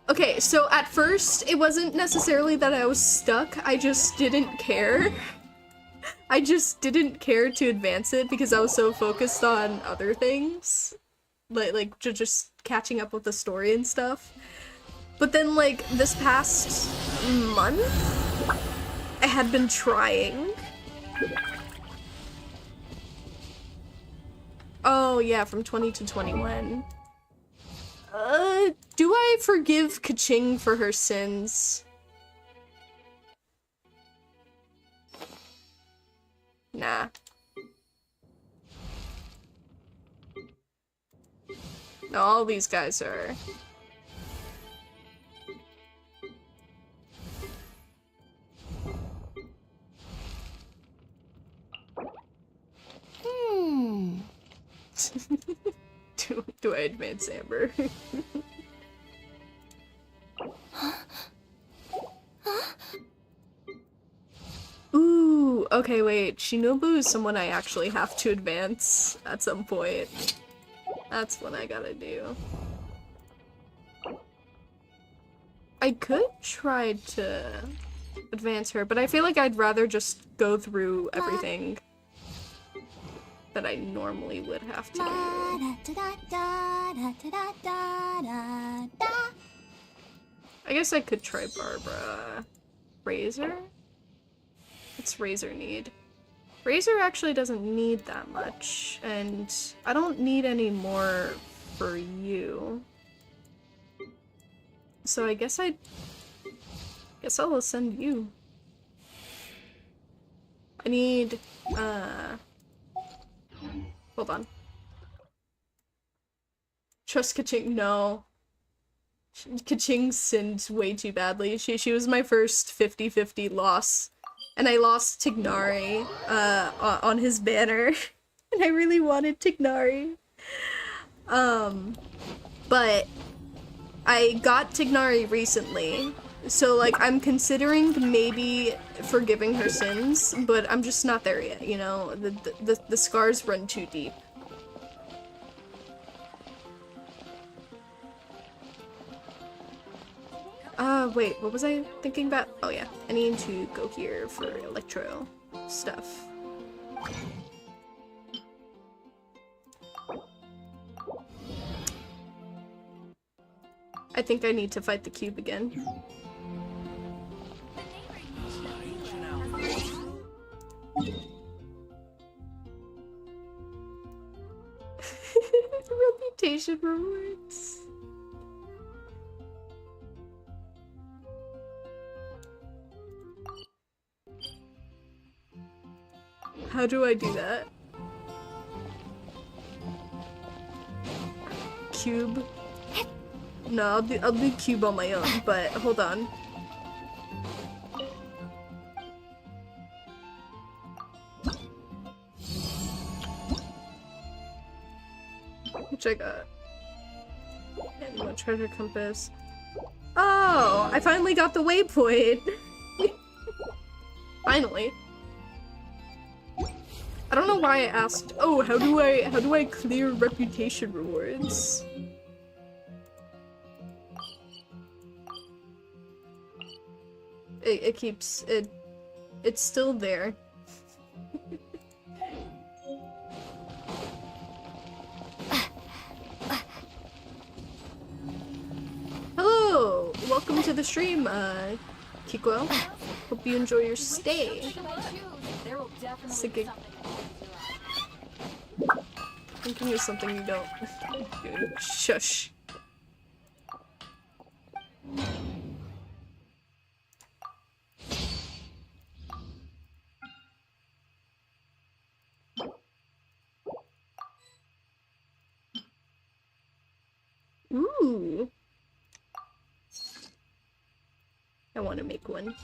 Okay, so at first, it wasn't necessarily that I was stuck, I just didn't care. I just didn't care to advance it because I was so focused on other things. Like just catching up with the story and stuff. But then, like, this past month, I had been trying. Oh, yeah, from 20 to 21. Do I forgive Kaching for her sins? Nah. No, all these guys are... do do I advance Amber? Ooh, okay, wait. Shinobu is someone I actually have to advance at some point. That's what I gotta do. I could try to advance her, but I feel like I'd rather just go through everything that I normally would have to do. I guess I could try Barbara. Razor? What's Razor need? Razor actually doesn't need that much, and I don't need any more for you. So I guess I'll send you. I need, hold on. Trust Kaching, no. Kaching sinned way too badly. She was my first 50-50 loss. And I lost Tignari, on his banner. And I really wanted Tignari. But I got Tignari recently. So, like, I'm considering maybe forgiving her sins, but I'm just not there yet, you know? The scars run too deep. Wait, what was I thinking about? Oh yeah, I need to go here for electro stuff. I think I need to fight the cube again. Reputation rewards. How do I do that? Cube? No, I'll do cube on my own, but hold on. Which I got. And what treasure compass? Oh, I finally got the waypoint. Finally. I don't know why I asked, oh, how do I clear reputation rewards? It keeps, it's still there. Hello! Welcome to the stream, Kiko. Hope you enjoy your stay. Thinking of something you don't. Shush. Ooh. I want to make one.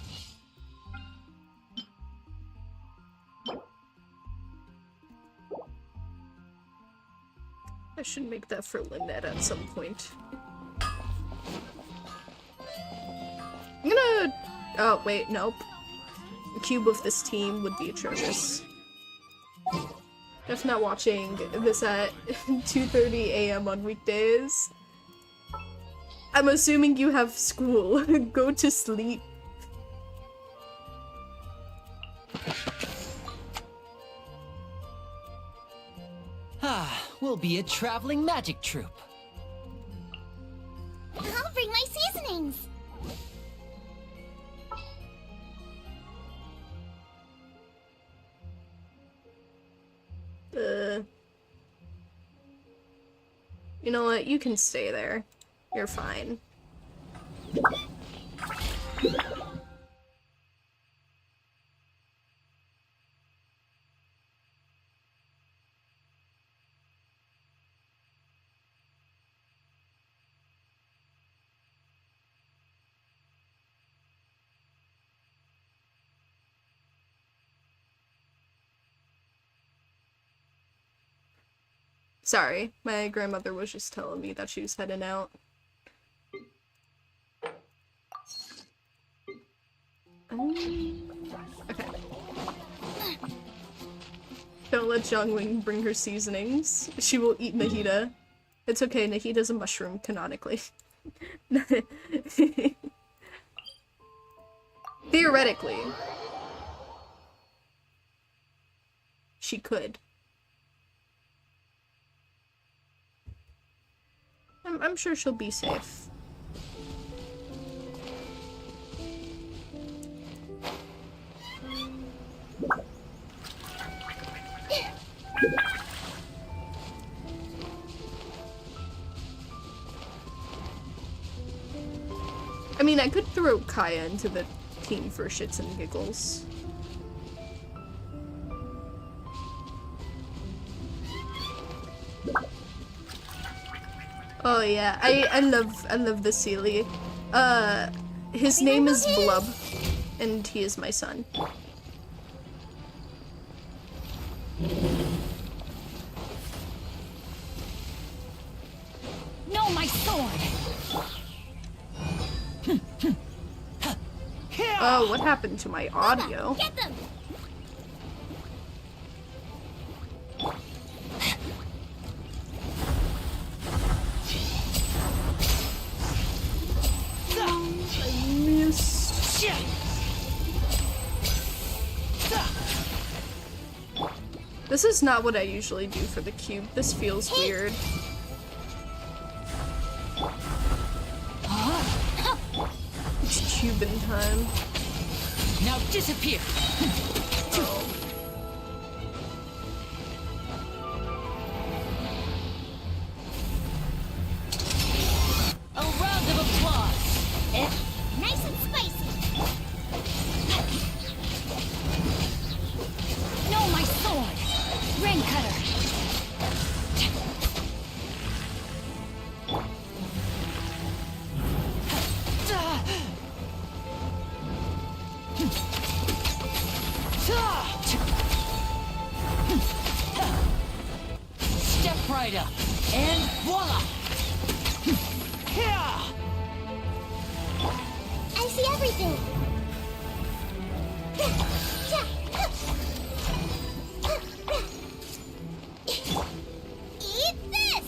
I should make that for Lynette at some point. I'm gonna... Oh, wait, nope. The cube of this team would be atrocious. If not watching this at 2:30 a.m. on weekdays. I'm assuming you have school. Go to sleep. Ah, we'll be a traveling magic troupe. I'll bring my seasonings. You know what? You can stay there. You're fine. Sorry, my grandmother was just telling me that she was heading out. Okay. Don't let Jiangling bring her seasonings. She will eat Nahida. It's okay, Nahida's a mushroom, canonically. Theoretically. She could. I'm sure she'll be safe. I mean, I could throw Kaya into the team for shits and giggles. Oh yeah, I love the Sealy. His name is Blub, and he is my son. No, my sword! Oh, what happened to my audio? Get them! This is not what I usually do for the cube. This feels weird. It's Cuban time. Now disappear! Oh. A round of applause! Nice and spicy! No, my sword! Rain cutter! Step right up, and voila! I see everything! Eat this!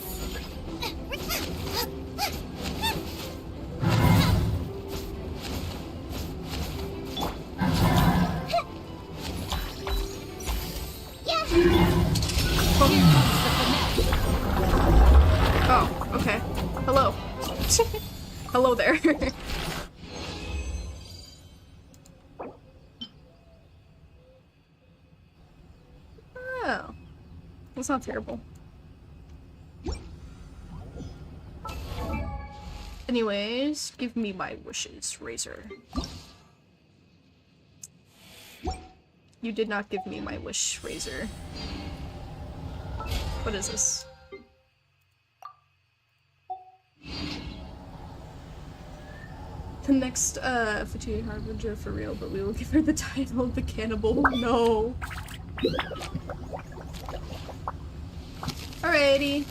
Oh, okay. Hello. Hello there. Oh. That's not terrible. Anyways, give me my wishes, Razor. You did not give me my wish, Razor. What is this? The next Fatui Harbinger for real, but we will give her the title of the cannibal. No. Alrighty.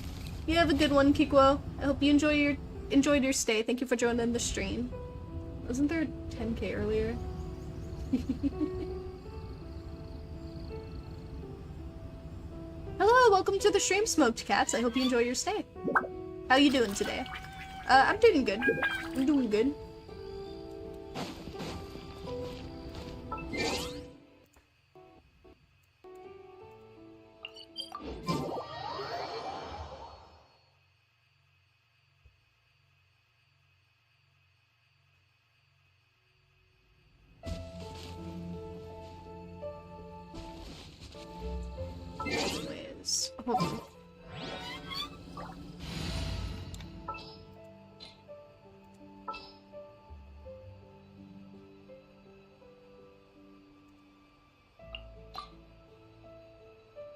You have a good one, Kikwo. I hope you enjoyed your stay. Thank you for joining the stream. Wasn't there 10k earlier? Hello, welcome to the stream, Smoked Cats. I hope you enjoy your stay. How you doing today? I'm doing good. I'm doing good. Anyways, oh.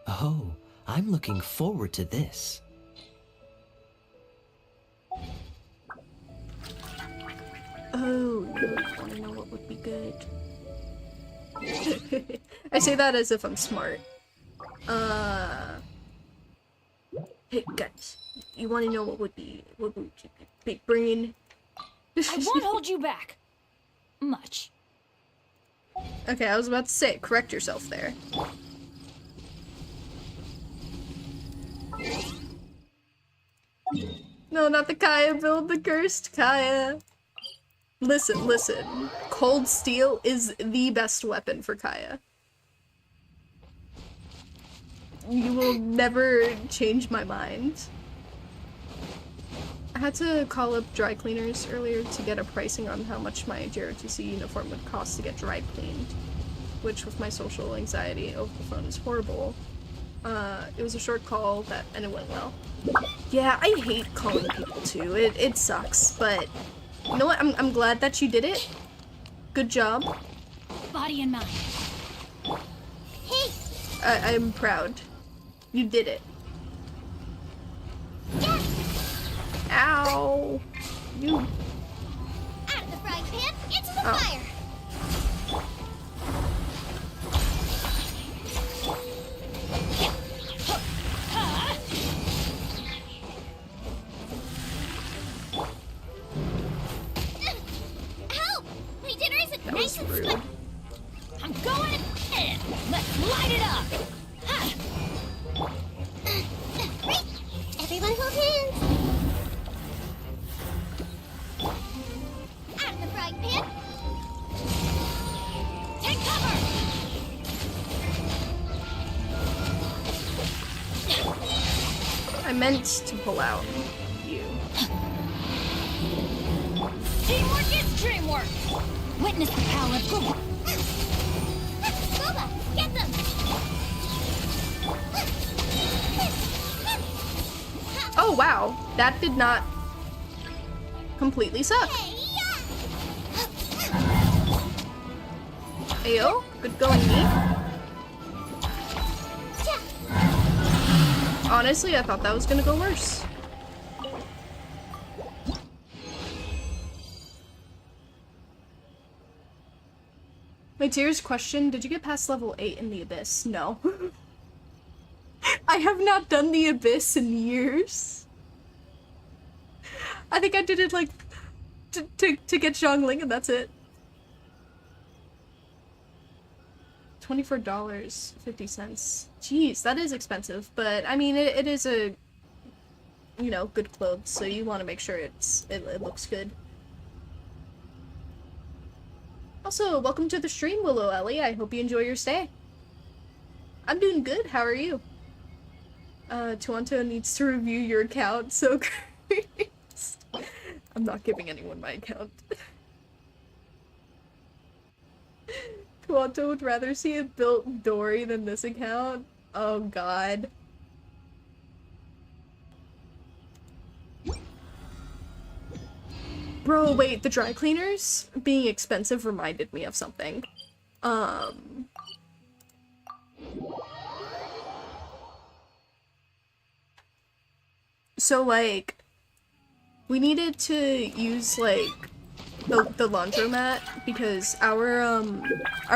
Oh, I'm looking forward to this. Oh, no, I wanna know what would be good. I say that as if I'm smart. Hey guys, you want to know what would be big brain? I won't hold you back. Much. Okay, I was about to say, correct yourself there. No, not the Kaya build, the cursed Kaya. Listen, listen. Cold steel is the best weapon for Kaya. You will never change my mind. I had to call up dry cleaners earlier to get a pricing on how much my JROTC uniform would cost to get dry cleaned, which with my social anxiety over the phone is horrible. It was a short call and it went well. Yeah, I hate calling people too. It sucks, but you know what? I'm glad that you did it. Good job. Body and mind. Hey! I'm proud. You did it. Yes! Ow! You. Out of the frying pan, into the Oh. fire! Help! My dinner isn't That nice was and rude. split. I'm going in. Let's light it up. Ha! Right! Everyone hold hands! Out of the frying pan! Take cover. I meant to pull out you. Teamwork is dreamwork. Witness the power of Google. Boba, get them! Oh wow, that did not completely suck. Ayo, good going me. Honestly, I thought that was gonna go worse. My tears question, did you get past level 8 in the Abyss? No. I have not done the Abyss in years. I think I did it like to get Zhongling and that's it. $24.50. Jeez, that is expensive, but I mean it is a, you know, good clothes, so you want to make sure it looks good. Also, welcome to the stream, Willow Ellie. I hope you enjoy your stay. I'm doing good. How are you? Tuanto needs to review your account, so great. I'm not giving anyone my account. Tuanto would rather see a built Dory than this account. Oh god. Bro, wait, the dry cleaners being expensive reminded me of something. So like, we needed to use like the laundromat because our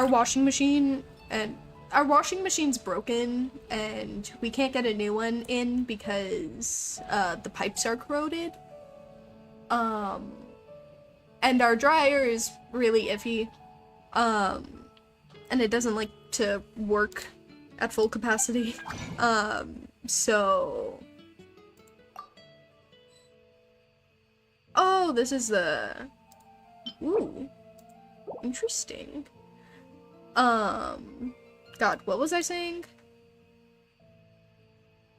washing machine and our washing machine's broken and we can't get a new one in because the pipes are corroded. And our dryer is really iffy. And it doesn't like to work at full capacity. So oh, this is the... Ooh. Interesting. God, what was I saying?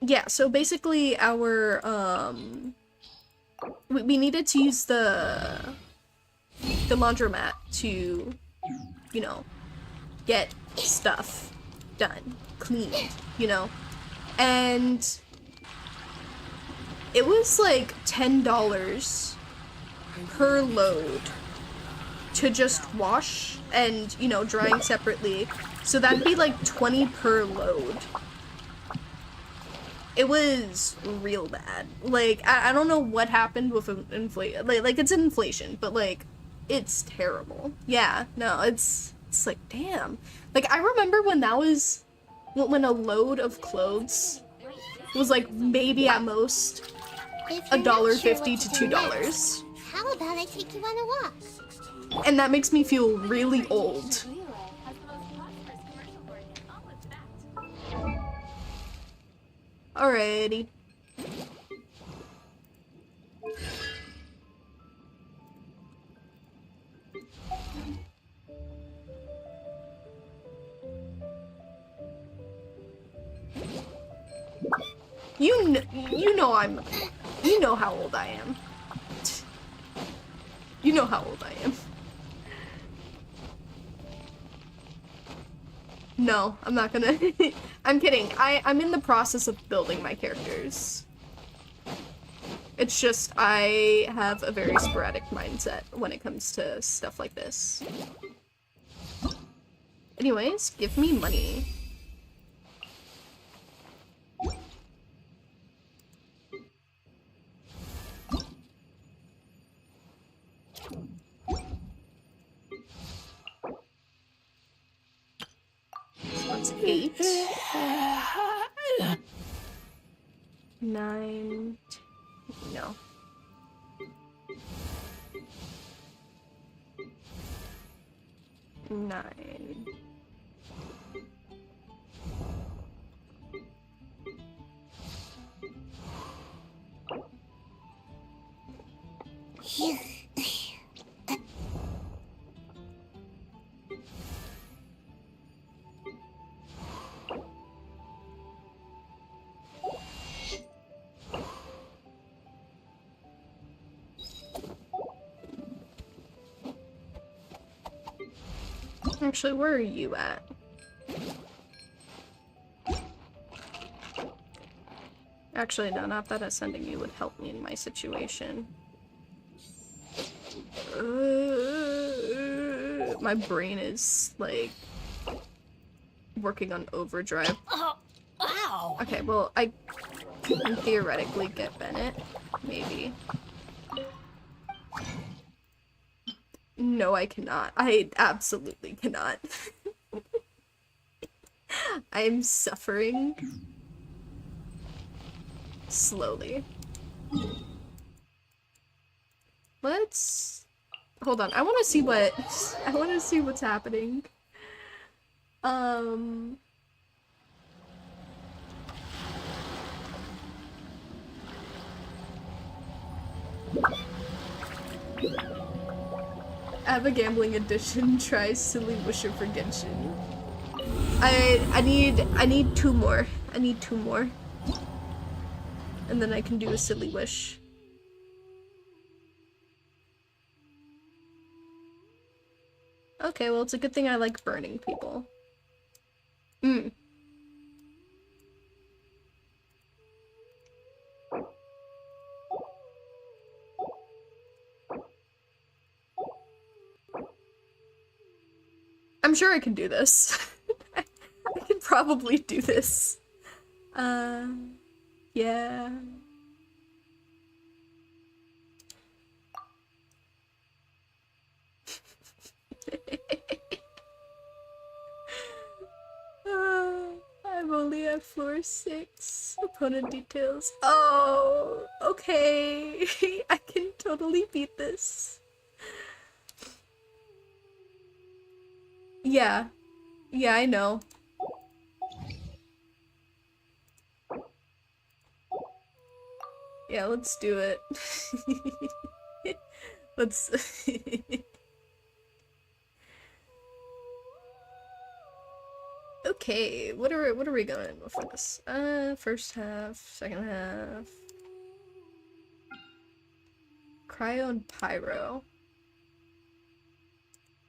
Yeah, so basically our, we needed to use the laundromat to, you know, get stuff done, cleaned, you know? And it was like $10 per load to just wash and, you know, drying separately. So that'd be like 20 per load. It was real bad. Like, I don't know what happened with inflation. Like, it's inflation, but like, it's terrible. Yeah, no, it's like, damn. Like, I remember when that was, when a load of clothes was like maybe at most If you're not sure $1.50 what to do $2. next, how about I take you on a walk? And that makes me feel really old. Alrighty. You know how old I am. You know how old I am. No, I'm not gonna. I'm kidding. I'm in the process of building my characters. It's just I have a very sporadic mindset when it comes to stuff like this. Anyways, give me money. That's 8. 9. No. Nine. Actually, where are you at? Actually, no, not that ascending you would help me in my situation. My brain is, like, working on overdrive. Oh, ow! Okay, well, I can theoretically get Bennett. Maybe. No, I cannot. I absolutely cannot. I am suffering slowly. Let's hold on. I want to see what's happening. I have a gambling addiction. Try Silly Wisher for Genshin. I need 2 more. I need 2 more. And then I can do a Silly Wish. Okay, well, it's a good thing I like burning people. I'm sure I can do this. I can probably do this. Yeah. I'm only at floor 6. Opponent details. Oh, okay. I can totally beat this. Yeah. Yeah, I know. Yeah, let's do it. Let's... Okay, what are we going with this? First half, second half. Cryo and Pyro.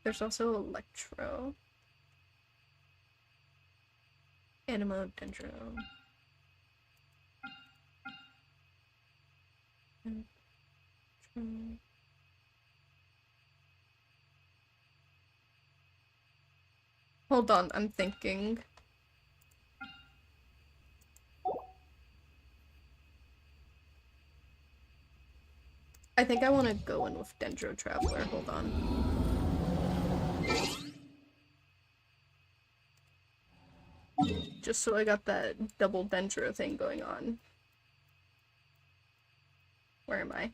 There's also Electro. Animo, Dendro. Hold on, I'm thinking. I think I want to go in with Dendro Traveler. Hold on. just so I got that double dendro thing going on. Where am I?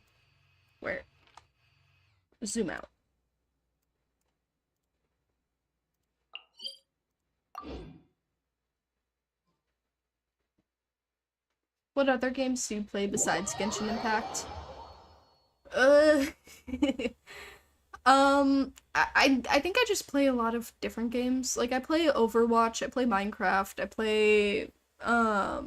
Where? Zoom out. What other games do you play besides Genshin Impact? I think I just play a lot of different games. Like, I play Overwatch, I play Minecraft, I play, I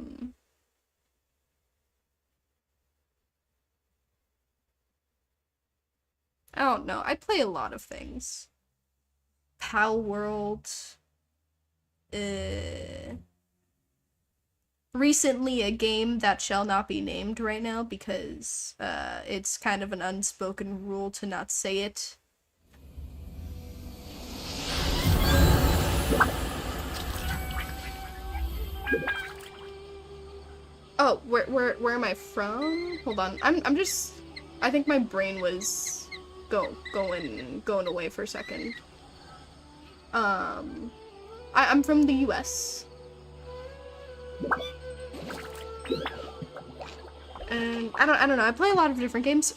don't know, I play a lot of things. Pal World, recently a game that shall not be named right now because, it's kind of an unspoken rule to not say it. Oh, where am I from? Hold on. I'm just, I think my brain was going away for a second. I'm from the US. And I don't know, I play a lot of different games.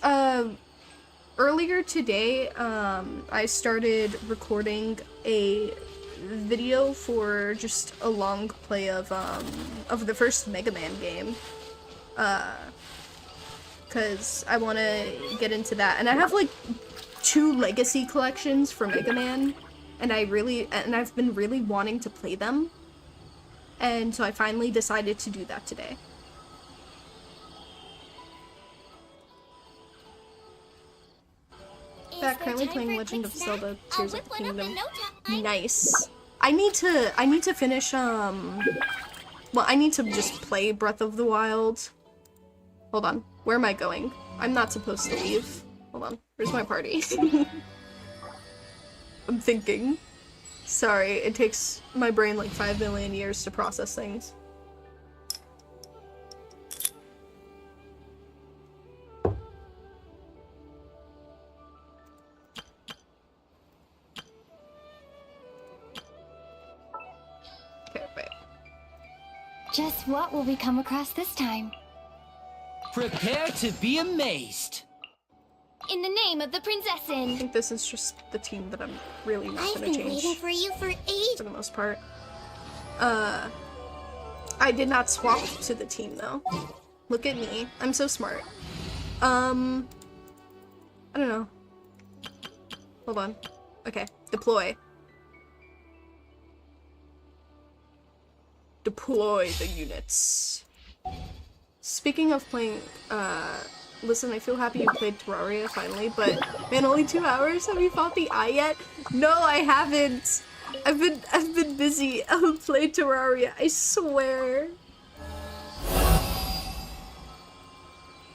Earlier today, I started recording a video for just a long play of the first Mega Man game. Cause I want to get into that. And I have like 2 legacy collections for Mega Man, and I've been really wanting to play them. And so I finally decided to do that today. Currently playing Legend of Zelda Tears of the Kingdom. Nice. I need to finish, well, I need to just play Breath of the Wild. Hold on. Where am I going? I'm not supposed to leave. Hold on. Where's my party? I'm thinking. Sorry, it takes my brain like 5 million years to process things. Okay, wait. Just what will we come across this time? Prepare to be amazed. In the name of the I Prinzessin. think this is just the team that I'm really not I've gonna been change waiting for you for ages. for the most part. I did not swap to the team though. Look at me. I'm so smart. I don't know. Hold on. Okay. Deploy. Deploy the units. Speaking of playing, listen, I feel happy you played Terraria finally, but man, only 2 hours? Have you fought the eye yet? No, I haven't. I've been busy. I'll play Terraria, I swear.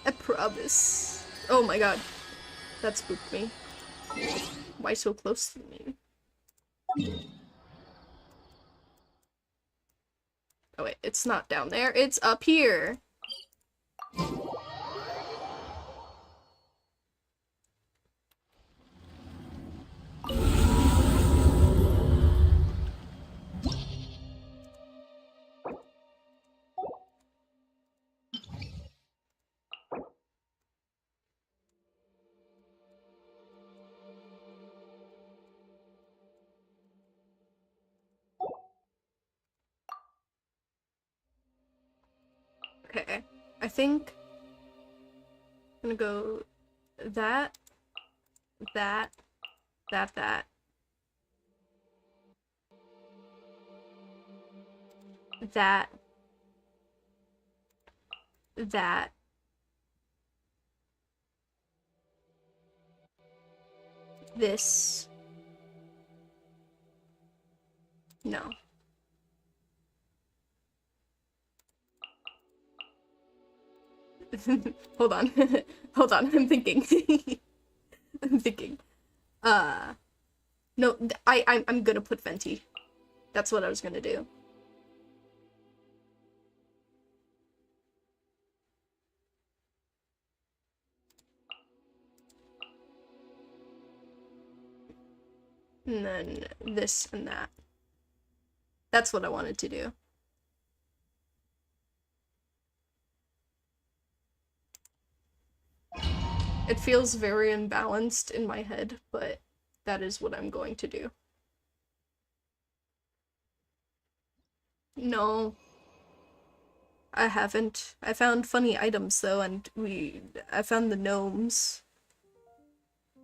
I promise. Oh my god. That spooked me. Why so close to me? Oh wait, it's not down there, it's up here. Okay, I think I'm gonna go that, that, that, this, no. Hold on. Hold on, I'm thinking. I'm thinking. No, I'm gonna put Venti. That's what I was gonna do. And then this and that. That's what I wanted to do. It feels very imbalanced in my head, but that is what I'm going to do. No. I haven't. I found funny items though, and I found the gnomes.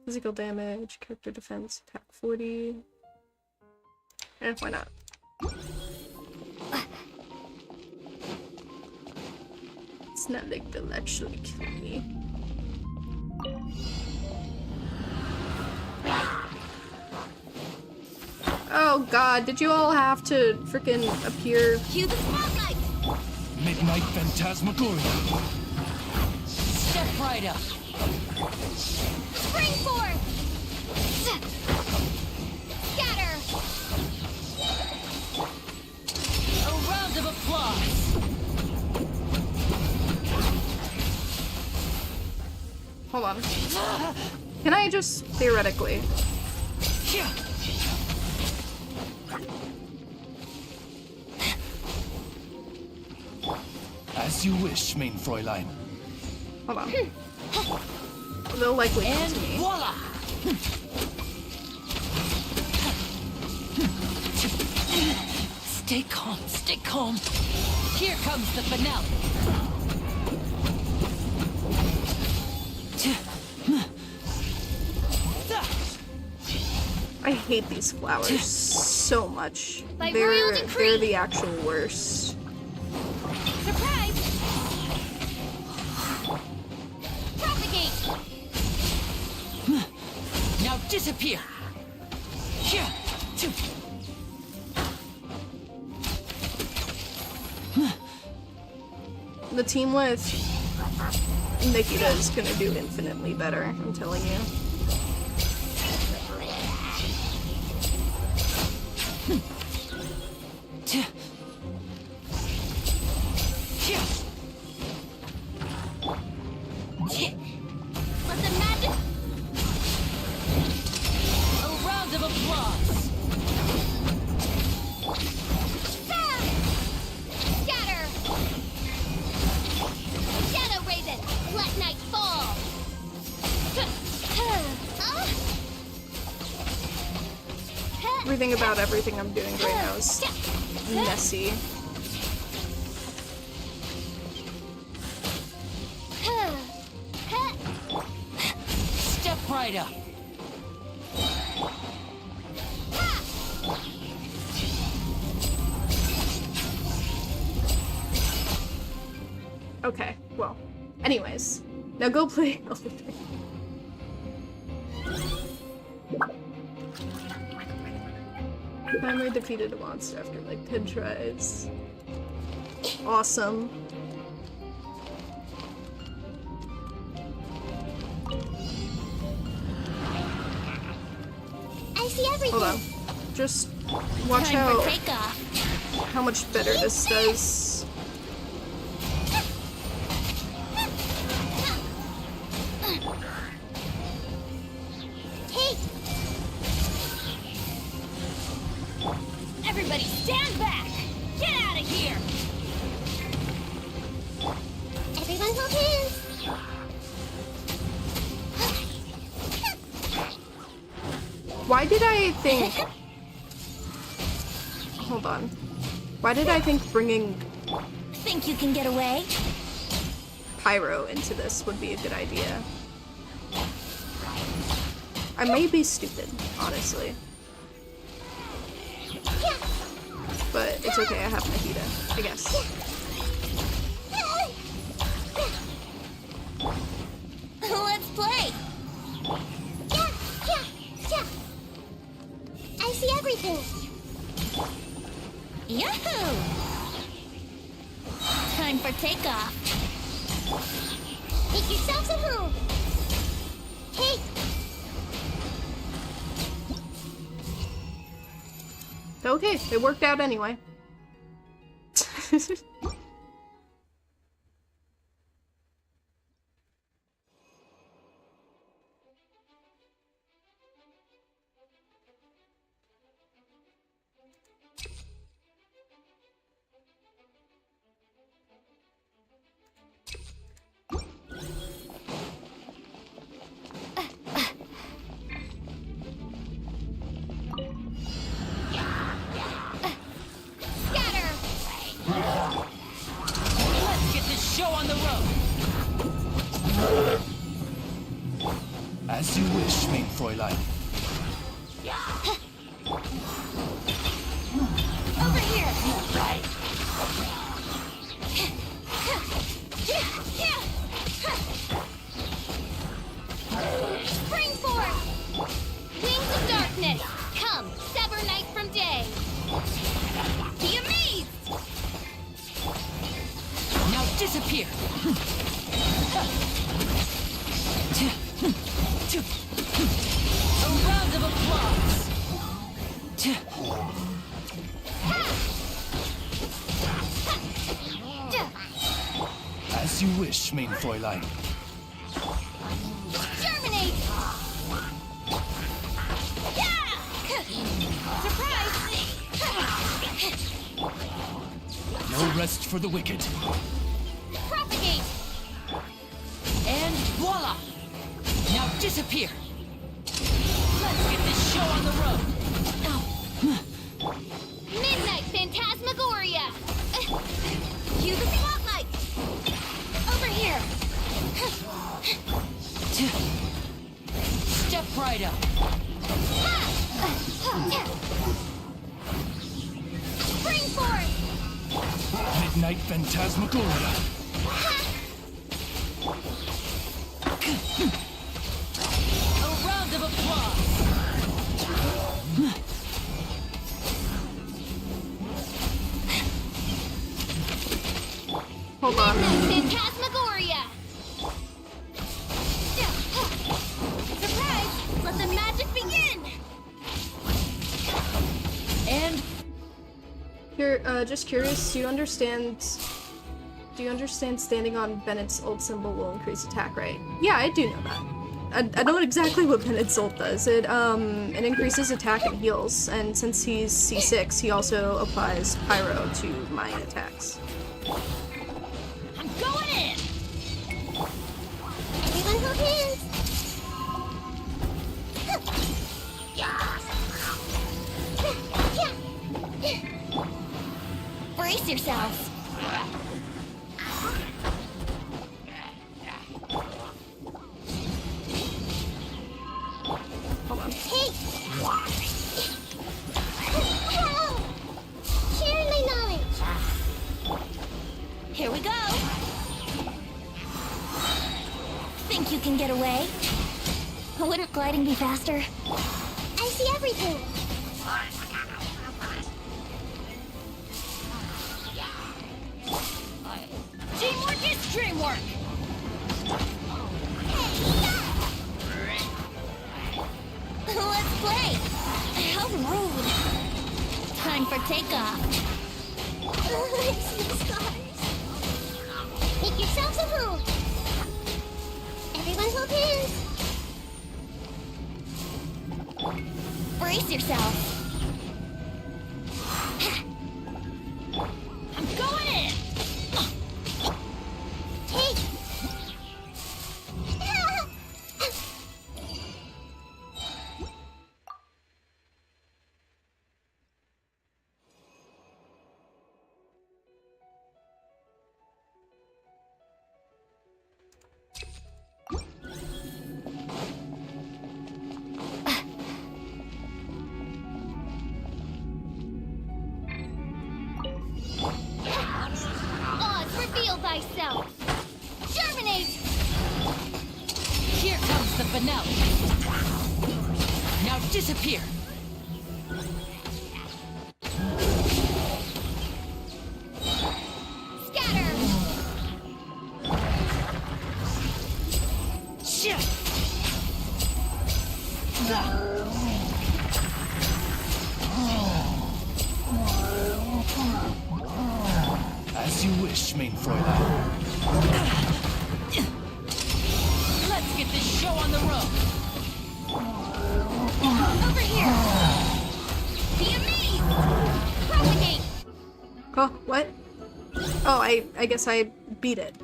Physical damage, character defense, attack 40. And why not? It's not like they'll actually kill me. Oh god, did you all have to freaking appear? Cue the spotlight! Midnight Phantasmagoria. Step right up. Spring forth! Scatter! A round of applause! Hold on. Can I just theoretically? As you wish, main Fräulein. Hold on. They'll likely come And to me. voila! Stay calm, stay calm. Here comes the finale! I hate these flowers so much. By royal decree. They're the actual worst. Surprise! Propagate! Now disappear! The team with Nikita is gonna do infinitely better, I'm telling you. Let the magic... A round of applause! Scatter! Shadow Raven! Let night fall! Everything about everything I'm doing right now is messy. Step right up. Okay, well. Anyways, now go play Elden Ring. Finally defeated a monster after like 10 tries. Awesome. I see everything. Hold on. Just watch Time for out takeoff. how much better this does. Hey, Everybody stand back! Get out of here! everyone hold hands. Why did I think... Hold on. Why did I think bringing Think you can get away? Pyro into this would be a good idea? I may be stupid, honestly. But it's okay, I have Nikita, I guess. Let's play! I see everything. Yahoo! Time for takeoff. Make yourselves at home. Hey, Okay, it worked out anyway. wish, mein Fräulein. Over here! Spring forth! Wings of darkness! Come, sever night from day! Be amazed! Now disappear! A round of applause! As you wish, mein Fräulein. Germinate! Yeah! Surprise! No rest for the wicked. Propagate! And voila! Now disappear! Let's get this show on the road! Midnight Phantasmagoria! Cue the spotlight! Over here! Step right up! Spring forth! Midnight Phantasmagoria. A round of applause! Hold on. Phantasmagoria! Surprise! Let the magic begin! And Here, just curious, do you understand standing on Bennett's ult symbol will increase attack rate? Yeah, I do know that. I know exactly what Bennett's ult does. It increases attack and heals, and since he's C6, he also applies pyro to my attacks. I'm going in! Everyone hold hands. Brace yourselves! Hold on. Hey! Sharing my knowledge. Here we go! Think you can get away? Wouldn't gliding be faster? I see everything. Teamwork is dreamwork! Let's play! How rude! Time for takeoff! I see the stars. Make yourselves at home. Everyone hold hands. Brace yourself! I'm going in! Hey! Oz, reveal thyself! Germinate! Here comes the finale! now disappear! Scatter! Shit! As you wish, mein Fräulein. Let's get this show on the road! Over here! Be amazed! Propagate! Oh, what? Oh, I guess I beat it.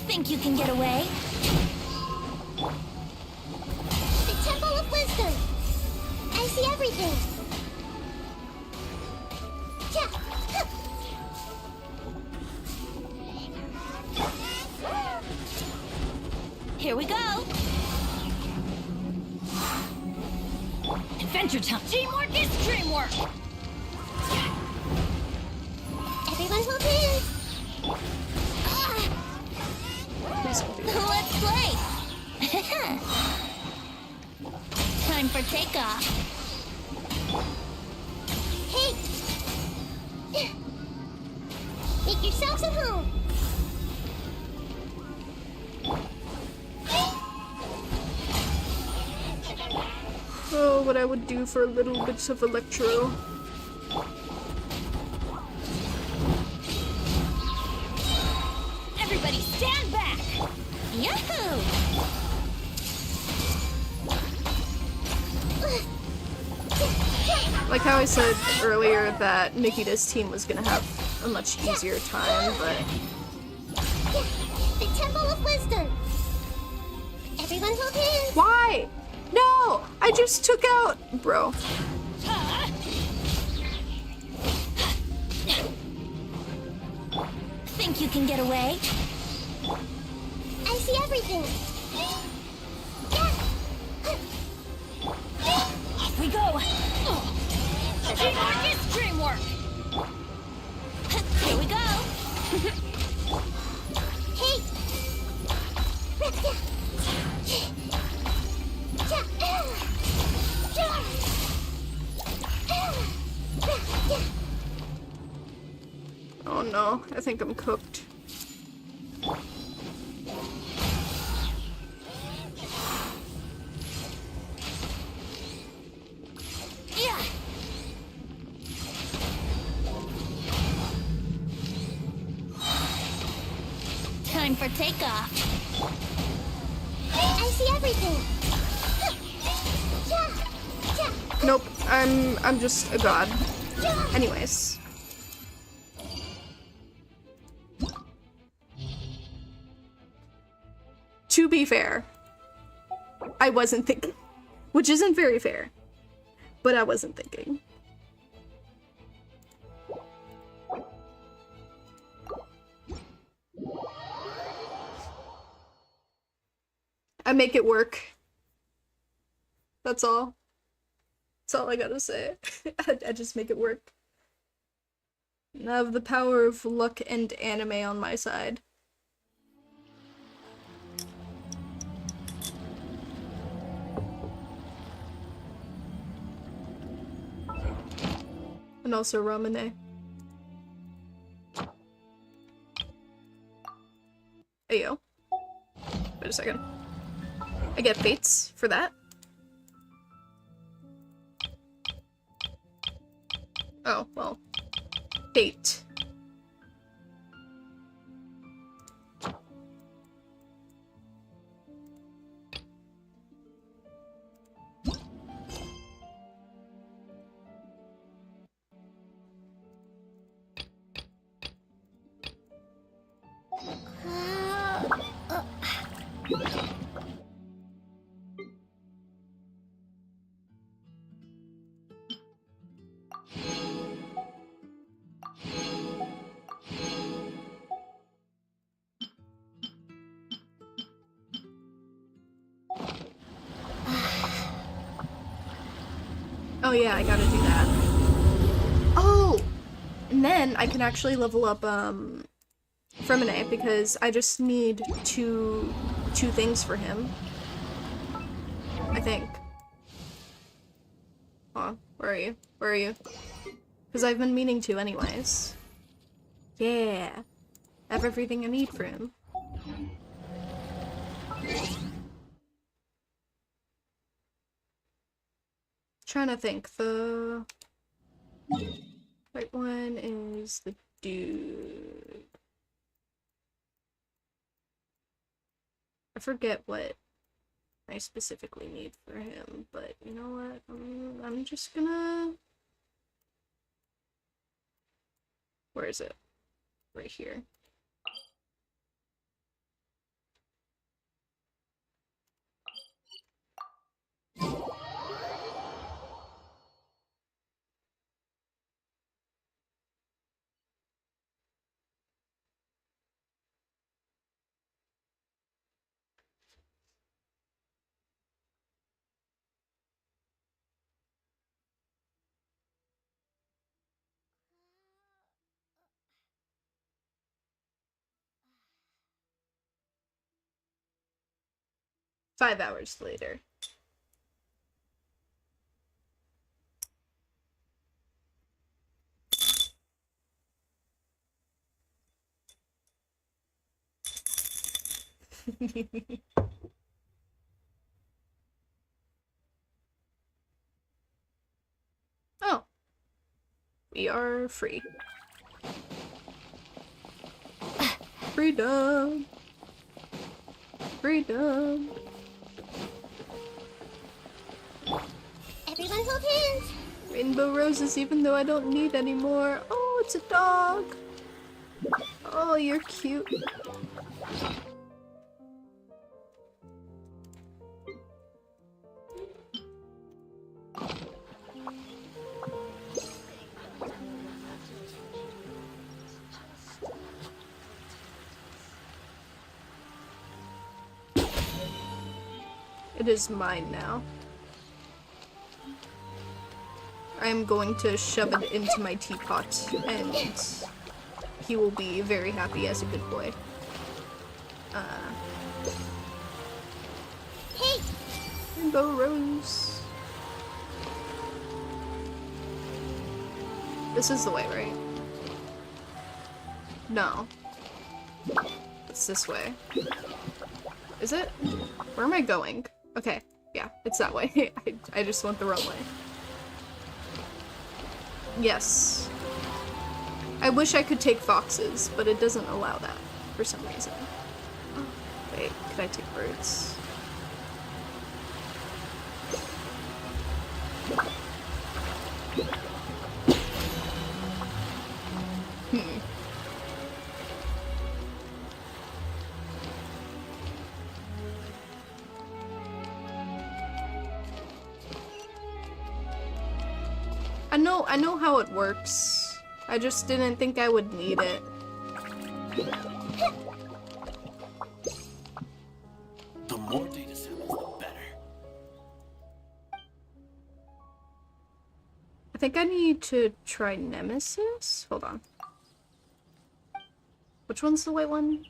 Think you can get away? The Temple of Wisdom. I see everything. Here we go. Adventure time. Teamwork is dreamwork. Everyone hold hands. Please don't do that. Let's play. Time for takeoff. Hey! Make yourselves at home. Oh, what I would do for little bits of electro. Everybody stand back. Yahoo! Like how I said earlier that Nikita's team was gonna have a much easier time, but The Temple of Wisdom. Everyone hold hands. why? No! I just took out... Bro. Think you can get away? I see everything. Off we go. Teamwork is dreamwork. Here we go. Hey! Oh no, I think I'm cooked. Yeah. Time for takeoff. I see everything. Nope, I'm just a god. Anyways. To be fair, I wasn't thinking. Which isn't very fair. But I wasn't thinking. I make it work. That's all. That's all I gotta say. I just make it work. I have the power of luck and anime on my side. And also Ramune. Hey yo. Wait a second. I get fates for that? Oh, well. Fate. Oh yeah, I gotta do that. Oh! And then I can actually level up, Fremine, because I just need two things for him. I think. Aw, where are you? Where are you? Because I've been meaning to anyways. Yeah. I have everything I need for him. Trying to think. The right one is the dude. I forget what I specifically need for him, but you know what? I'm just gonna... Where is it? Right here. 5 hours later. Oh. We are free. Freedom. Freedom. Everyone hold hands. Rainbow roses even though I don't need any more. Oh, it's a dog. Oh, you're cute. It is mine now. I'm going to shove it into my teapot, and he will be very happy as a good boy. Hey! Rainbow rose. This is the way, right? No. It's this way. Is it? Where am I going? Okay, yeah, it's that way. I just went the wrong way. Yes. I wish I could take foxes, but it doesn't allow that for some reason. Oh, wait, could I take birds? I know how it works. I just didn't think I would need it. The more data samples, the better. I think I need to try Nemesis? Hold on. Which one's the white one?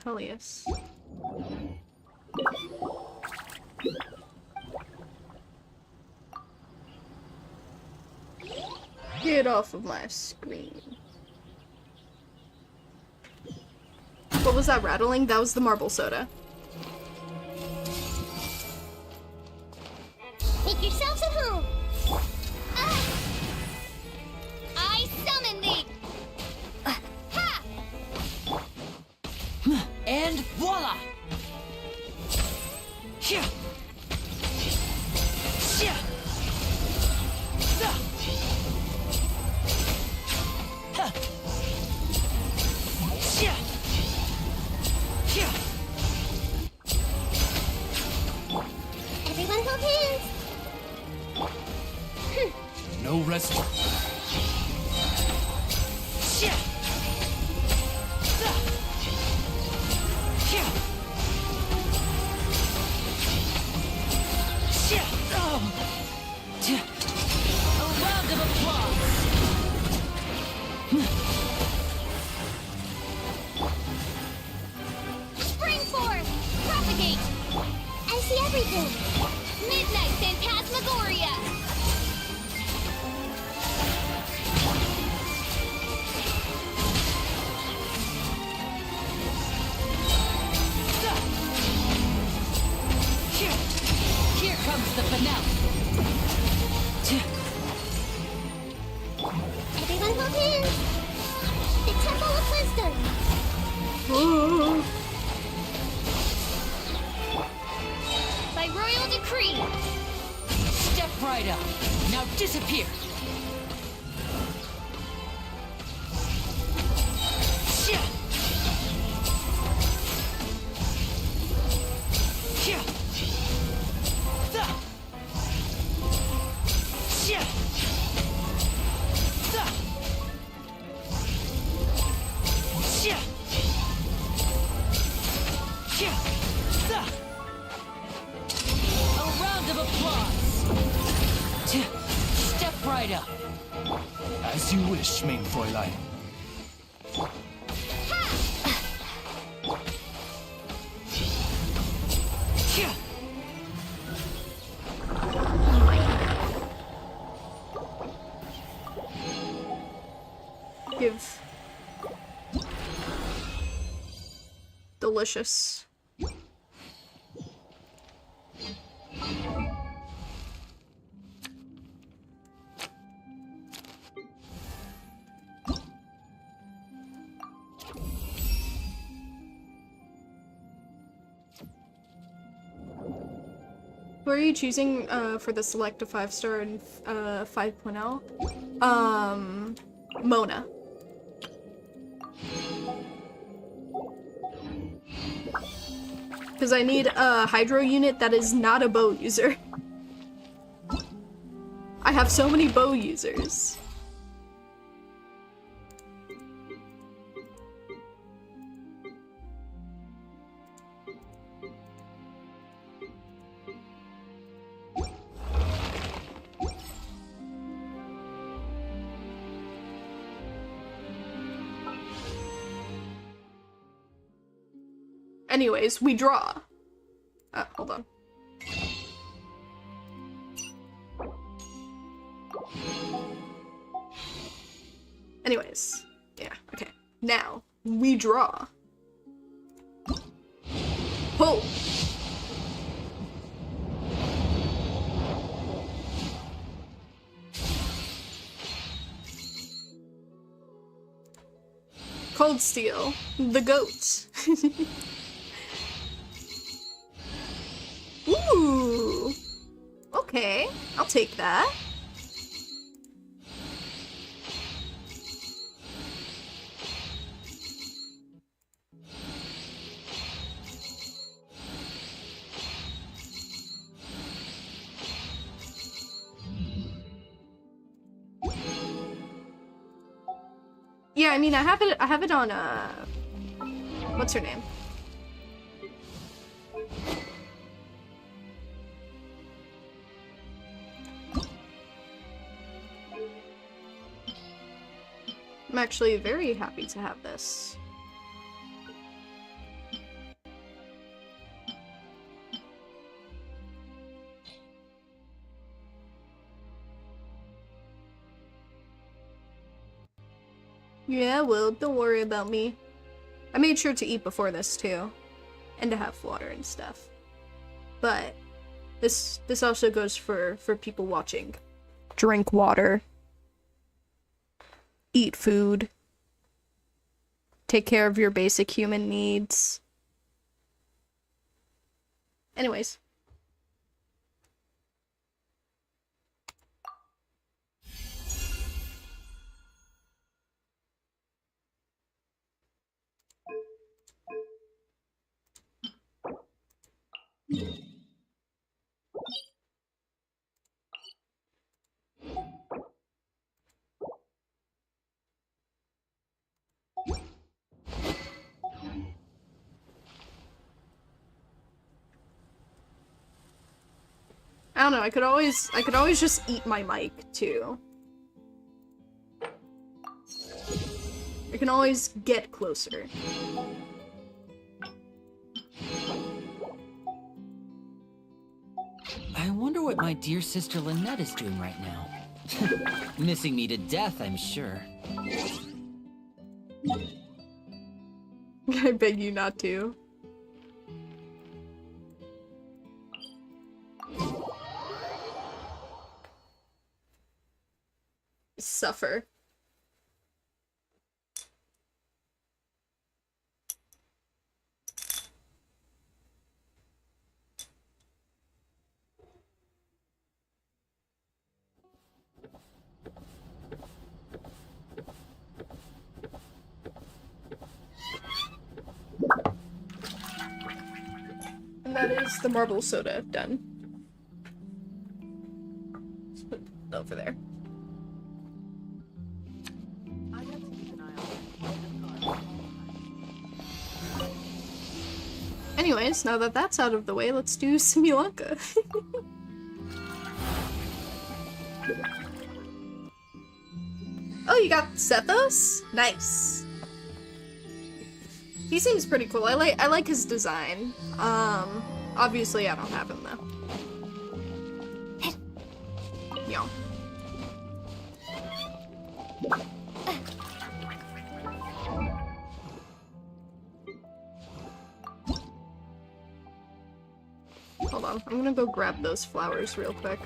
Peleus. Get off of my screen. What was that rattling? That was the marble soda. Make yourselves at home. I summon thee! Ha! And voila! Here. Here. Everyone hold hands. No rest. A round of applause. Spring forth! Propagate! I see everything. Midnight Phantasmagoria! Here comes the finale. Everyone hold hands. The Temple of Wisdom. By royal decree! Step right up. Now disappear. A round of applause. wish, mein Fräulein. Give. Delicious. Who are you choosing for the select a 5-star and 5.0? Mona. Because I need a hydro unit that is not a bow user. I have so many bow users. Anyways, we draw. Hold on. Anyways, yeah, okay. Now, we draw. Pull! Cold Steel, the goat. Ooh! Okay, I'll take that. Yeah, I mean, I have it on, what's her name? I'm actually very happy to have this. Yeah, well, don't worry about me. I made sure to eat before this too, and to have water and stuff. But this also goes for people watching. Drink water. Eat food. Take care of your basic human needs. Anyways. I don't know, I could always just eat my mic too. I can always get closer. I wonder what my dear sister Lynette is doing right now. Missing me to death, I'm sure. I beg you not to. Suffer. And that is the marble soda done. Let's put it over there. Anyways, now that that's out of the way, let's do Simulanka. Oh, you got Sethos? Nice. He seems pretty cool. I like his design. Obviously I don't have him though. Yeah. Hold on, I'm gonna go grab those flowers real quick.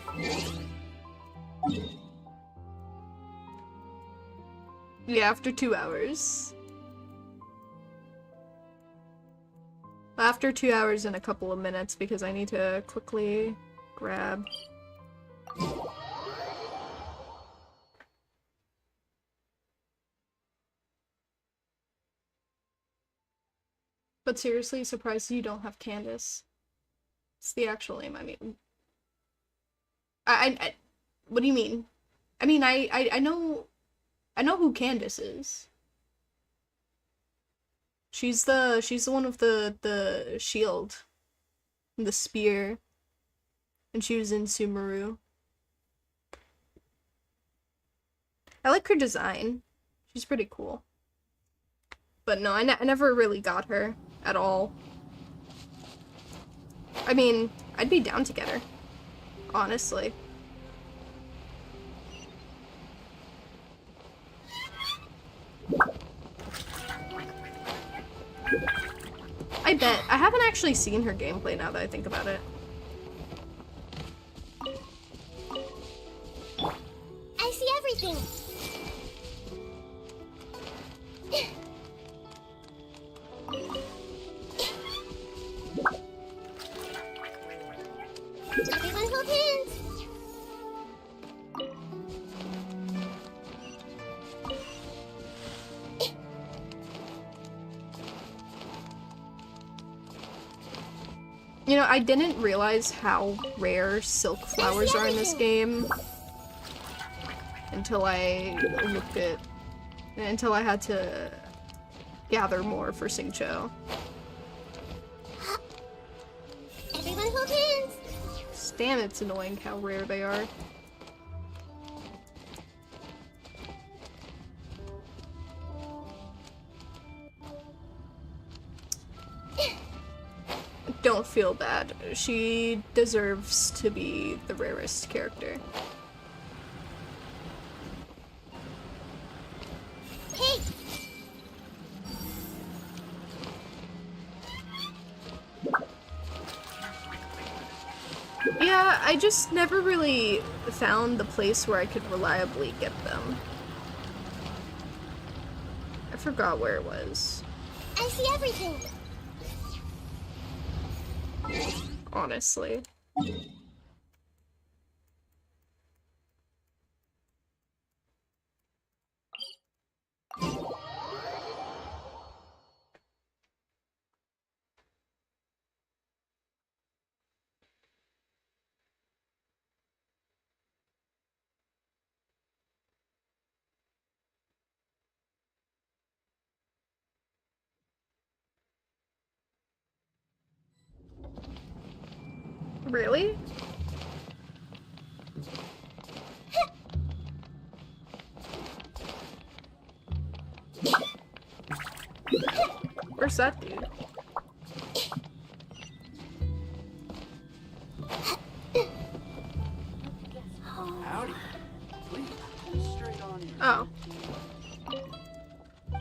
Yeah, after 2 hours. After 2 hours and a couple of minutes because I need to quickly grab. But seriously, surprised you don't have Candace. It's the actual name, I mean. I what do you mean? I mean, I know who Candace is. She's the one with the shield, and the spear, and she was in Sumeru. I like her design. She's pretty cool. But no, I never really got her at all. I mean, I'd be down to get her, honestly. I bet. I haven't actually seen her gameplay now that I think about it. I see everything. Everyone hold hands. You know, I didn't realize how rare silk flowers are in this game until I looked at, until I had to gather more for Singcho. Everyone hold hands. Damn, it's annoying how rare they are. Don't feel bad. She deserves to be the rarest character. Hey. Yeah, I just never really found the place where I could reliably get them. I forgot where it was. I see everything. Honestly. Really? Where's that dude? Howdy. Please, straight on in. Oh.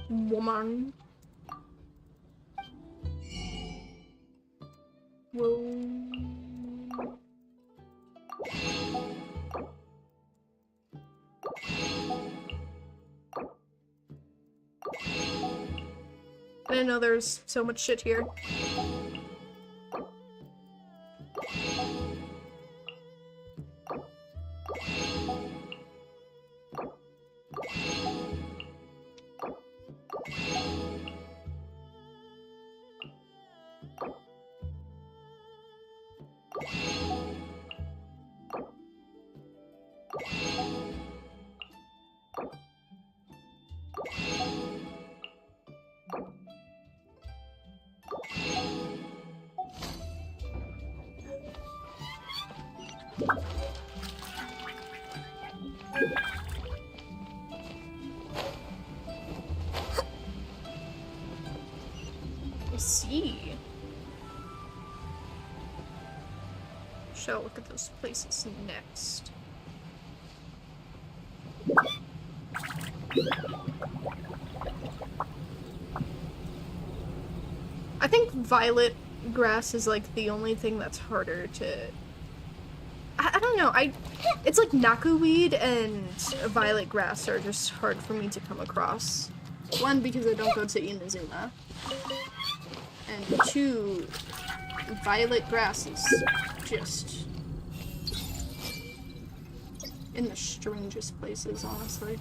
Woman. Whoa. I didn't know there was so much shit here. see. Shall look at those places next. I think violet grass is like the only thing that's harder to... I don't know, it's like knackeweed and violet grass are just hard for me to come across. One, because I don't go to Inazuma. And two, violet grass is just in the strangest places, honestly.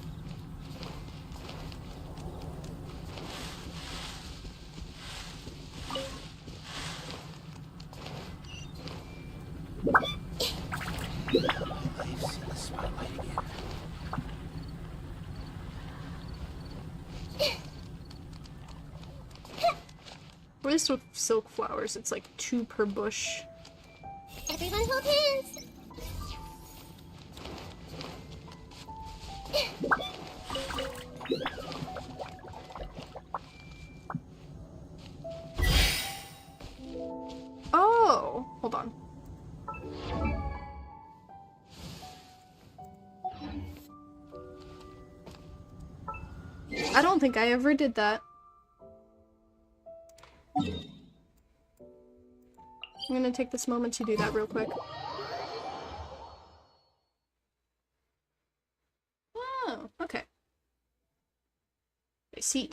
At least with silk flowers, it's like 2 per bush. Everyone hold hands. Oh, hold on. I don't think I ever did that. I'm gonna take this moment to do that real quick. Oh, okay. I see.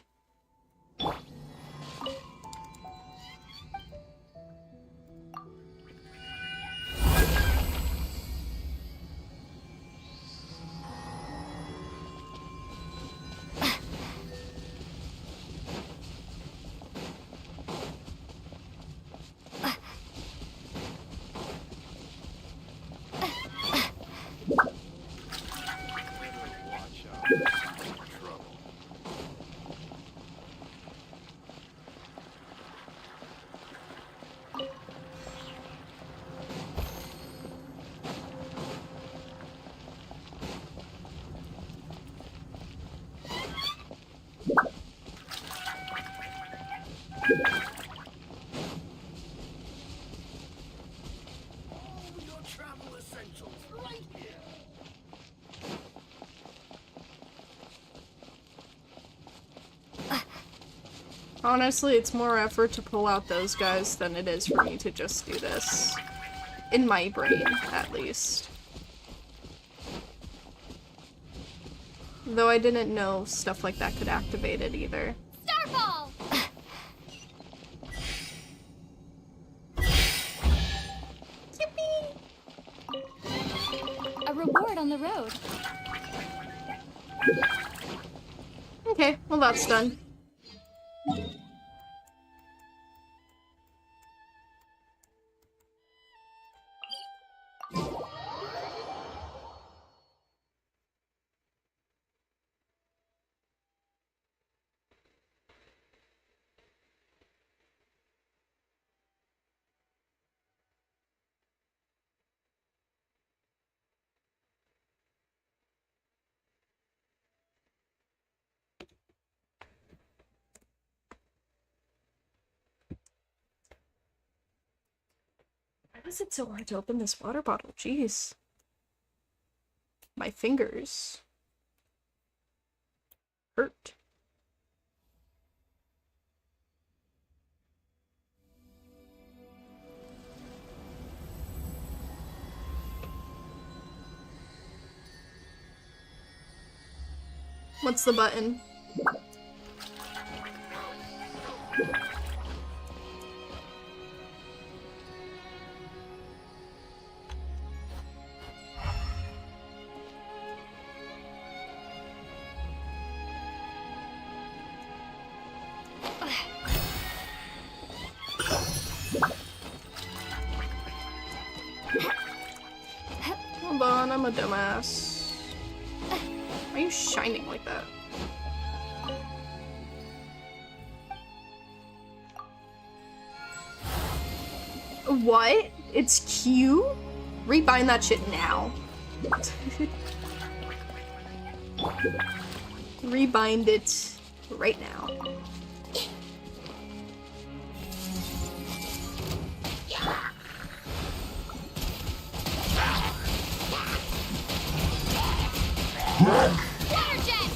Honestly, it's more effort to pull out those guys than it is for me to just do this. In my brain, at least. Though I didn't know stuff like that could activate it either. Starfall! A reward on the road. Okay, well that's done. Why is it so hard to open this water bottle? Jeez. My fingers hurt. What's the button? Hold on, I'm a dumbass. Why are you shining like that? What? It's Q? Rebind that shit now. Rebind it right now. Water jet!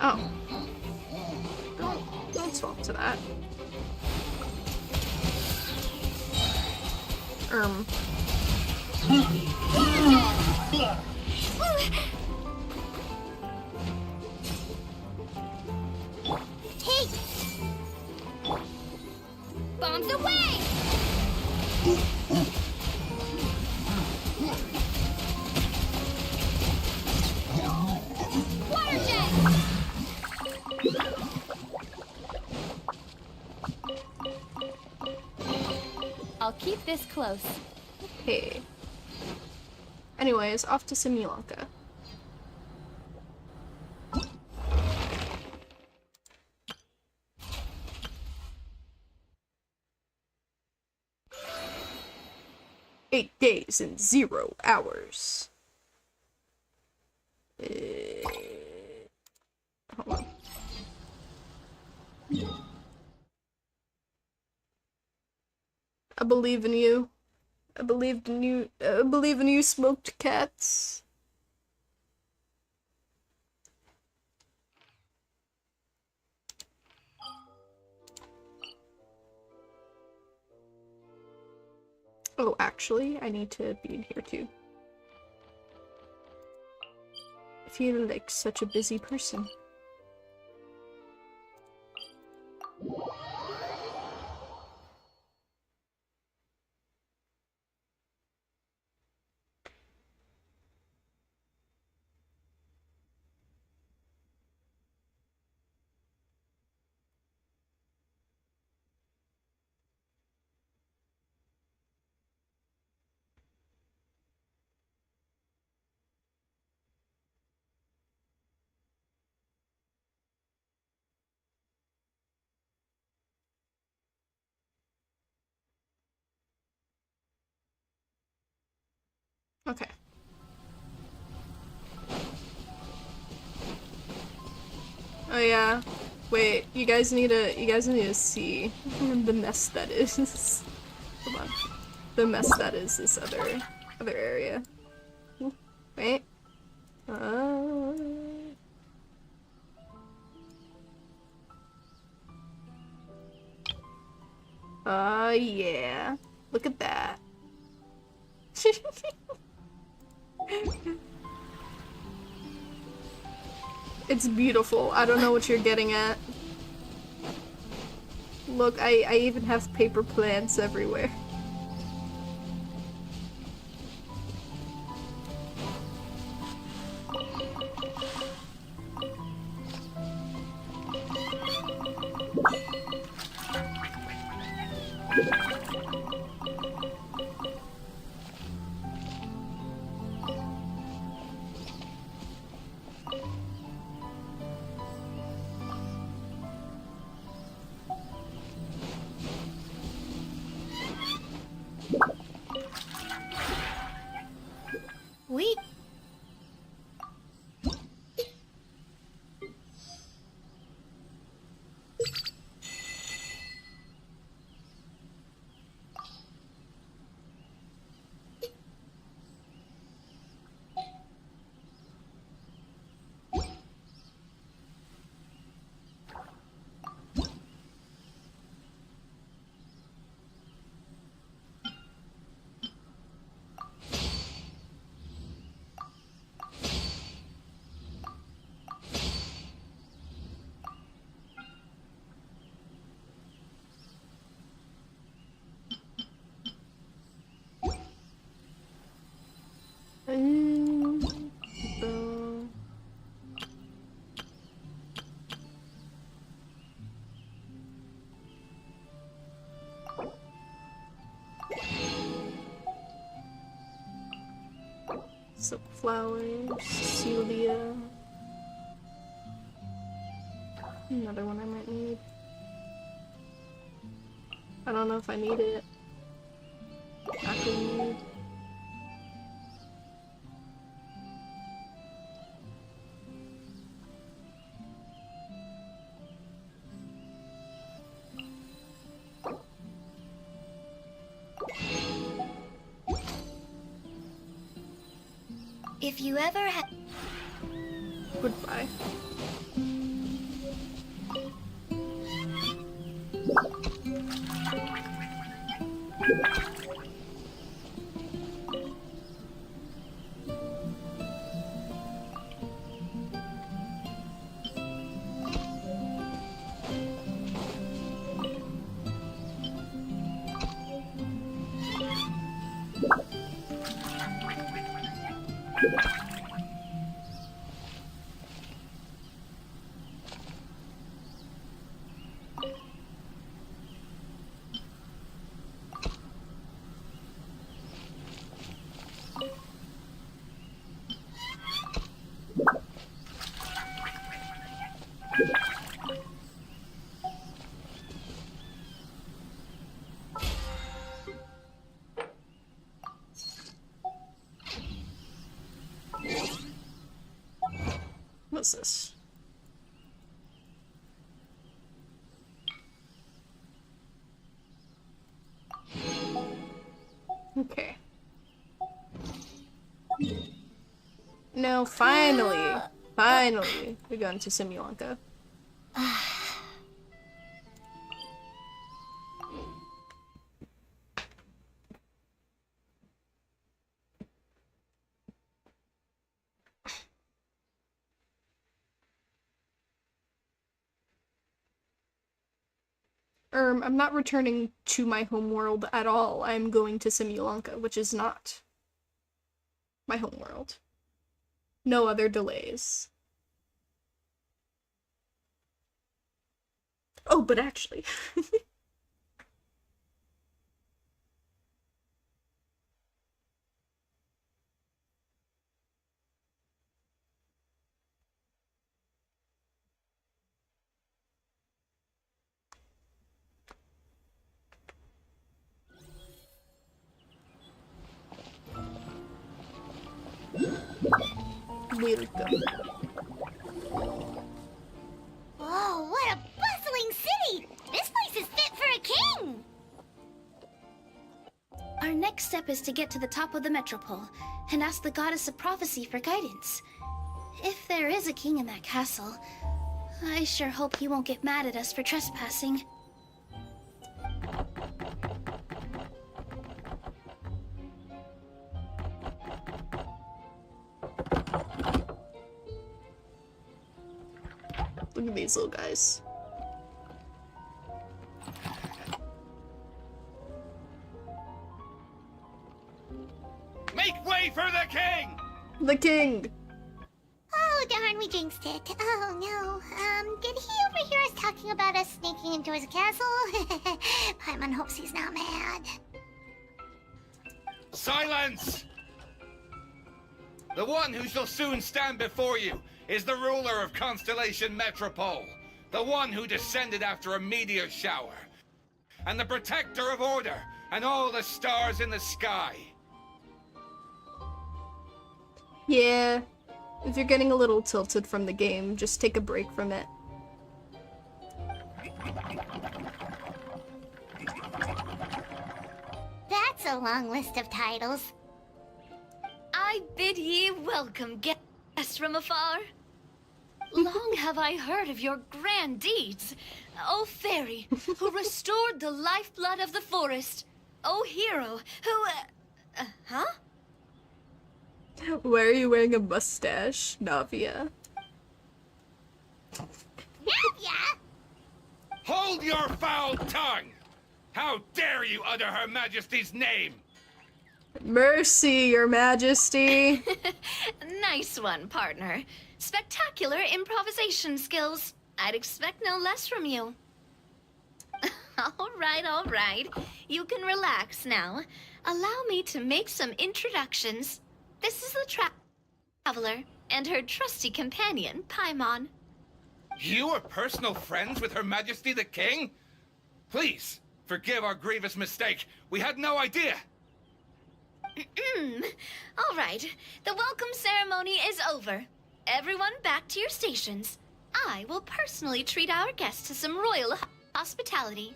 Oh. Don't swap to that. Hey! Bombs away! Water jet! I'll keep this close. Hey. Anyways, off to Simulanka. "8 days and 0 hours. Hold on. I believe in you. I believed in you. I believe in you, smoked cats. Oh, actually, I need to be in here too. I feel like such a busy person. Okay. Oh yeah. Wait, you guys need to see the mess that is. Hold on. The mess that is this other area. Wait. Yeah. Look at that. It's beautiful. I don't know what you're getting at. Look, I even have paper plants everywhere. We... Silk flowers, Celia. Another one I might need. I don't know if I need it. Not gonna need. If you ever have... Goodbye. What's this? Okay. No, finally! Finally! We're going to Simulanka. I'm not returning to my homeworld at all. I'm going to Simulanka, which is not my homeworld. No other delays. Oh, but actually. Welcome. Whoa, what a bustling city! This place is fit for a king! Our next step is to get to the top of the metropole and ask the goddess of prophecy for guidance. If there is a king in that castle, I sure hope he won't get mad at us for trespassing. Look at these little guys. Make way for the king! The king! Oh, darn, we jinxed it. Oh, no. Did he overhear us talking about us sneaking into his castle? Paimon hopes he's not mad. Silence! The one who shall soon stand before you is the ruler of Constellation Metropole, the one who descended after a meteor shower, and the protector of order and all the stars in the sky. Yeah. If you're getting a little tilted from the game, just take a break from it. That's a long list of titles. I bid ye welcome, guests from afar. Long have I heard of your grand deeds, O fairy, who restored the lifeblood of the forest. O hero, who, huh? Why are you wearing a mustache, Navia? Navia? Hold your foul tongue! How dare you utter Her Majesty's name? Mercy, Your Majesty! Nice one, partner. Spectacular improvisation skills. I'd expect no less from you. All right. You can relax now. Allow me to make some introductions. This is the traveler and her trusty companion, Paimon. You are personal friends with Her Majesty the King? Please, forgive our grievous mistake. We had no idea. All right. The welcome ceremony is over. Everyone back to your stations. I will personally treat our guests to some royal hospitality.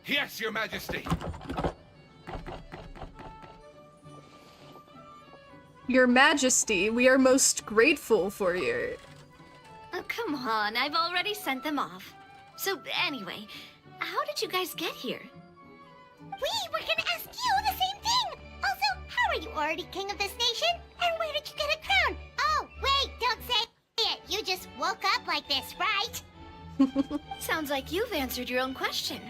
Yes, Your Majesty. Your Majesty, we are most grateful for your... Oh, come on, I've already sent them off. So, anyway, how did you guys get here? We were gonna ask you the same thing! Also, how are you already king of this nation? And where did you get a crown? Oh, wait, don't say it! You just woke up like this, right? Sounds like you've answered your own question.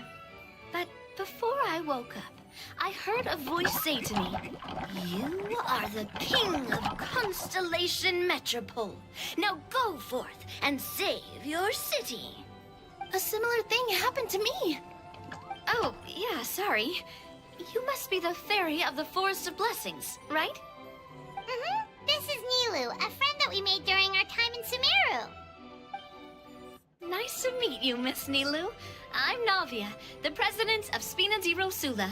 But before I woke up, I heard a voice say to me, "You are the king of Constellation Metropole. Now go forth and save your city." A similar thing happened to me. Oh, yeah, sorry. You must be the fairy of the Forest of Blessings, right? Mm-hmm. This is Nilu, a friend that we made during our time in Sumeru. Nice to meet you, Miss Nilu. I'm Navia, the president of Spina di Rosula.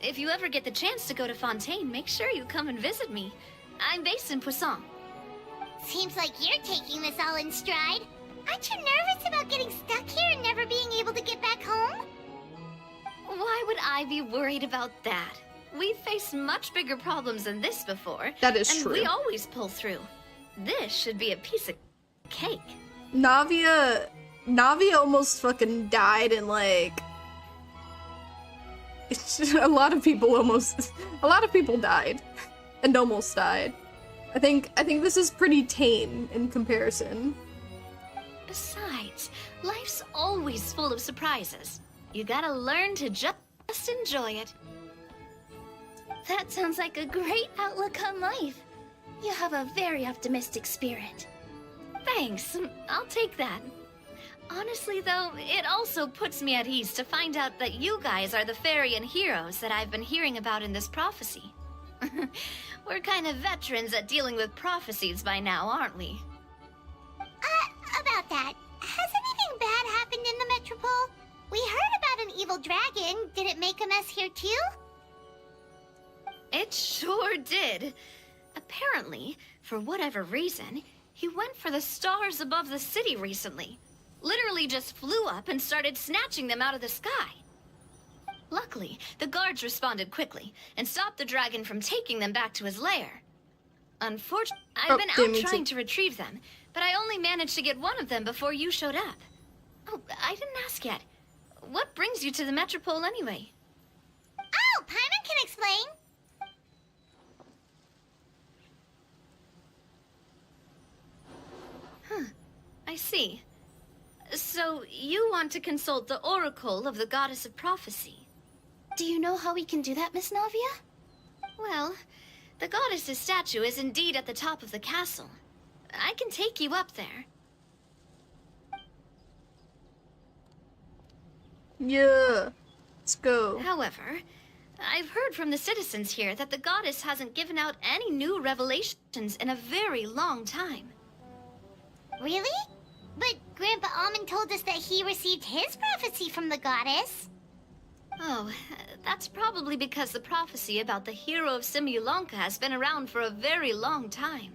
If you ever get the chance to go to Fontaine, make sure you come and visit me. I'm based in Poisson. Seems like you're taking this all in stride. Aren't you nervous about getting stuck here and never being able to get back home? Why would I be worried about that? We've faced much bigger problems than this before. That is and true. We always pull through. This should be a piece of cake. Navia almost fucking died in like... a lot of people died. And almost died. I think this is pretty tame in comparison. Besides, life's always full of surprises. You gotta learn to just enjoy it. That sounds like a great outlook on life. You have a very optimistic spirit. Thanks, I'll take that. Honestly though, it also puts me at ease to find out that you guys are the fairy and heroes that I've been hearing about in this prophecy. We're kind of veterans at dealing with prophecies by now, aren't we? About that, has anything bad happened in the Metropole? We heard about an evil dragon. Did it make a mess here too? It sure did. Apparently, for whatever reason, he went for the stars above the city recently. Literally just flew up and started snatching them out of the sky. Luckily, the guards responded quickly and stopped the dragon from taking them back to his lair. Unfortunately, I've been out trying to retrieve them, but I only managed to get one of them before you showed up. Oh, I didn't ask yet. What brings you to the Metropole anyway? Oh, Paimon can explain. Huh, I see. So, you want to consult the Oracle of the Goddess of Prophecy? Do you know how we can do that, Miss Navia? Well, the goddess's statue is indeed at the top of the castle. I can take you up there. Yeah, let's go. However, I've heard from the citizens here that the goddess hasn't given out any new revelations in a very long time. Really? But Grandpa Almond told us that he received his prophecy from the goddess. Oh, that's probably because the prophecy about the hero of Simulanka has been around for a very long time.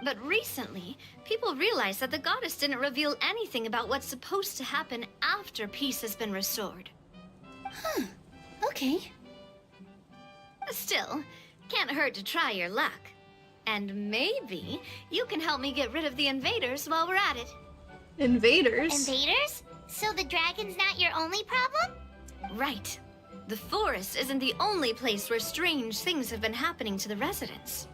But recently, people realized that the goddess didn't reveal anything about what's supposed to happen after peace has been restored. Huh. Okay. Still, can't hurt to try your luck. And maybe you can help me get rid of the invaders while we're at it. Invaders? Invaders? So the dragon's not your only problem? Right. The forest isn't the only place where strange things have been happening to the residents.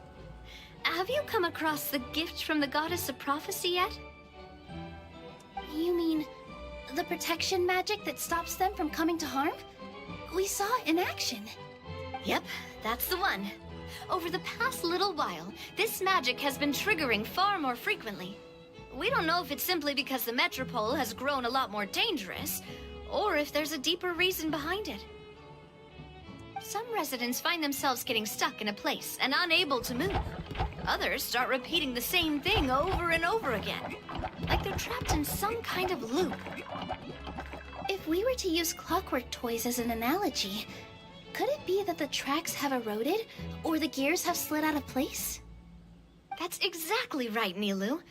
Have you come across the gift from the Goddess of Prophecy yet? You mean the protection magic that stops them from coming to harm? We saw it in action. Yep, that's the one. Over the past little while, this magic has been triggering far more frequently. We don't know if it's simply because the Metropole has grown a lot more dangerous, or if there's a deeper reason behind it. Some residents find themselves getting stuck in a place and unable to move. Others start repeating the same thing over and over again, like they're trapped in some kind of loop. If we were to use clockwork toys as an analogy, could it be that the tracks have eroded, or the gears have slid out of place? That's exactly right, Nilu.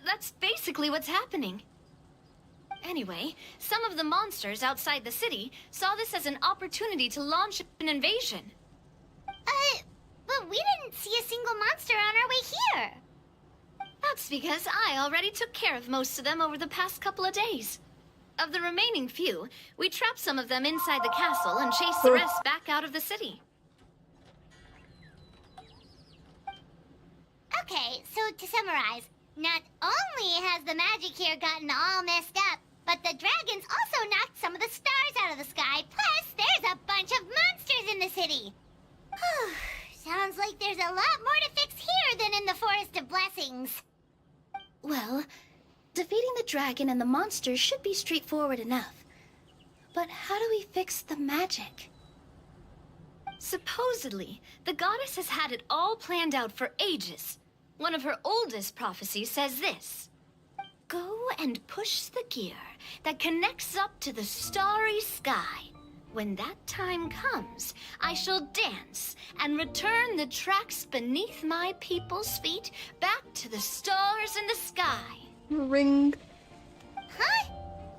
That's basically what's happening. Anyway, some of the monsters outside the city saw this as an opportunity to launch an invasion. But but we didn't see a single monster on our way here. That's because I already took care of most of them over the past couple of days. Of the remaining few, we trapped some of them inside the castle and chased the rest back out of the city. Okay, so to summarize, not only has the magic here gotten all messed up, but the dragons also knocked some of the stars out of the sky, plus there's a bunch of monsters in the city. Sounds like there's a lot more to fix here than in the Forest of Blessings. Well, defeating the dragon and the monsters should be straightforward enough. But how do we fix the magic? Supposedly, the goddess has had it all planned out for ages. One of her oldest prophecies says this: "Go and push the gear that connects up to the starry sky. When that time comes, I shall dance and return the tracks beneath my people's feet back to the stars in the sky." Ring. Huh?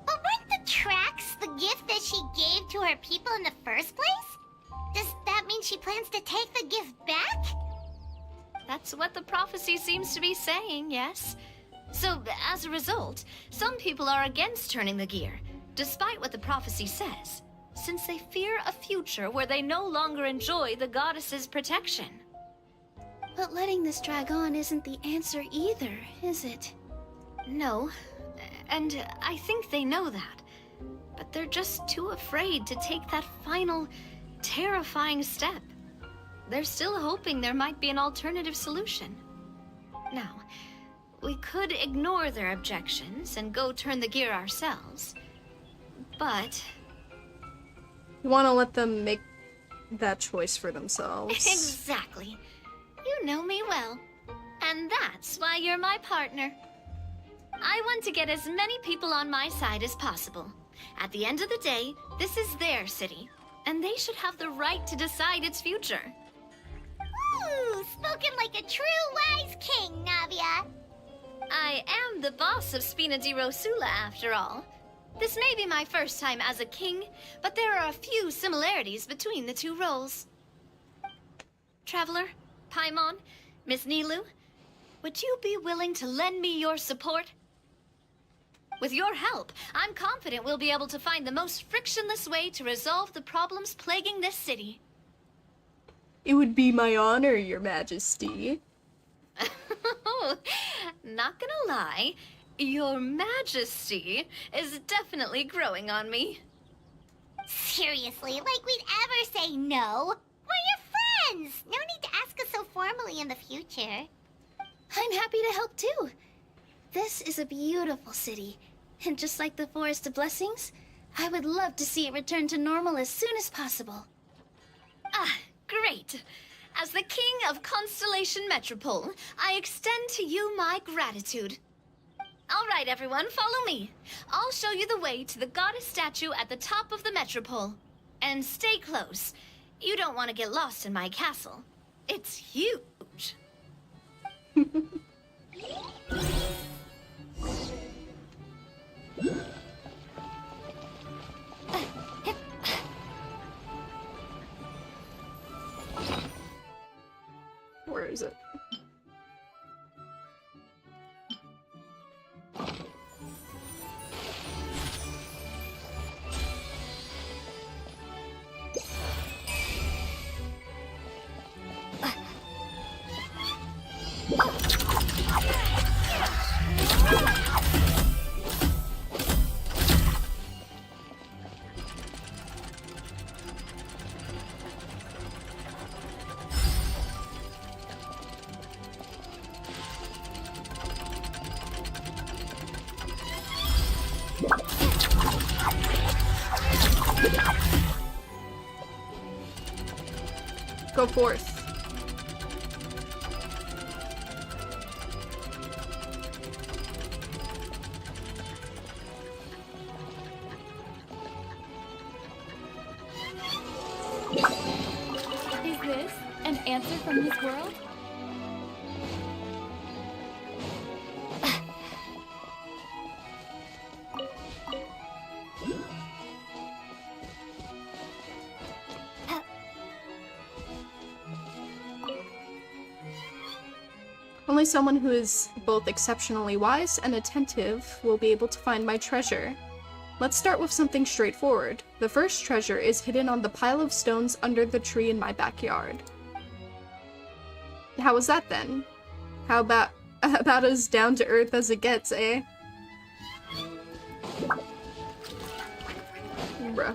But weren't the tracks the gift that she gave to her people in the first place? Does that mean she plans to take the gift back? That's what the prophecy seems to be saying, yes. So, as a result, some people are against turning the gear, despite what the prophecy says, since they fear a future where they no longer enjoy the goddess's protection. But letting this drag on isn't the answer either, is it? No, and I think they know that. But they're just too afraid to take that final, terrifying step. They're still hoping there might be an alternative solution. Now, we could ignore their objections and go turn the gear ourselves. But... You want to let them make that choice for themselves. Exactly. You know me well. And that's why you're my partner. I want to get as many people on my side as possible. At the end of the day, this is their city, and they should have the right to decide its future. Ooh, spoken like a true wise king, Navia. I am the boss of Spina di Rosula, after all. This may be my first time as a king, but there are a few similarities between the two roles. Traveler, Paimon, Miss Nilu, would you be willing to lend me your support? With your help, I'm confident we'll be able to find the most frictionless way to resolve the problems plaguing this city. It would be my honor, Your Majesty. Not gonna lie, Your Majesty is definitely growing on me. Seriously, like we'd ever say no. We're your friends. No need to ask us so formally in the future. I'm happy to help too. This is a beautiful city, and just like the Forest of Blessings, I would love to see it return to normal as soon as possible. Ah, great. As the King of Constellation Metropole, I extend to you my gratitude. All right, everyone, follow me. I'll show you the way to the goddess statue at the top of the Metropole. And stay close. You don't want to get lost in my castle. It's huge. Where is it? Go forth. Is this an answer from this world? Only someone who is both exceptionally wise and attentive will be able to find my treasure. Let's start with something straightforward. The first treasure is hidden on the pile of stones under the tree in my backyard. How was that then? How about as down to earth as it gets, eh? Bruh.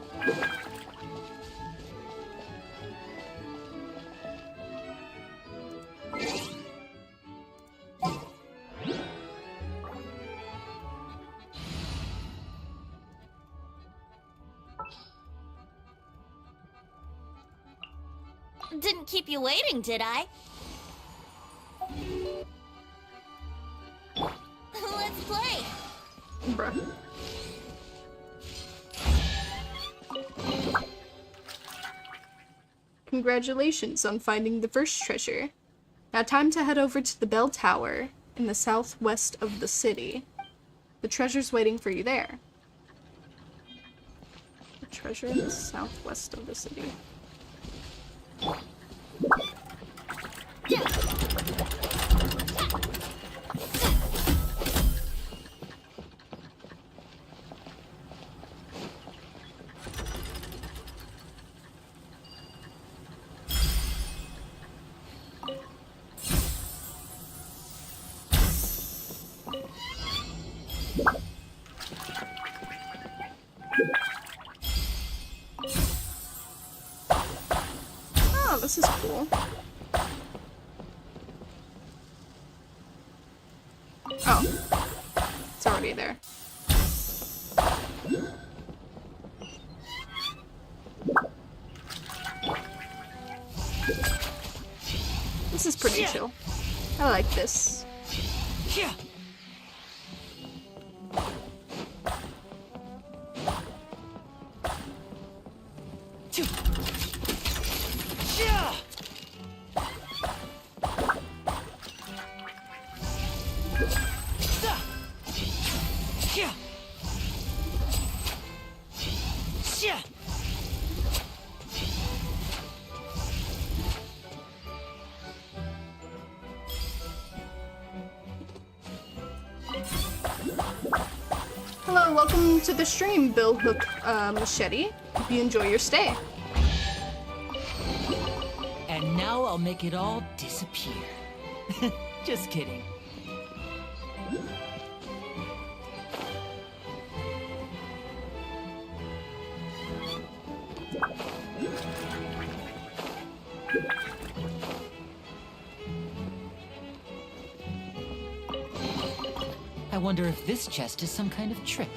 Didn't keep you waiting, did I? Let's play! Bruh. Congratulations on finding the first treasure. Now time to head over to the bell tower in the southwest of the city. The treasure's waiting for you there. The treasure in the southwest of the city. Oh, this is cool. Oh, it's already there. This is pretty chill. I like this. Hello, welcome to the stream, Bill Hook Machete. Hope you enjoy your stay. And now I'll make it all disappear. Just kidding. I wonder if this chest is some kind of trick.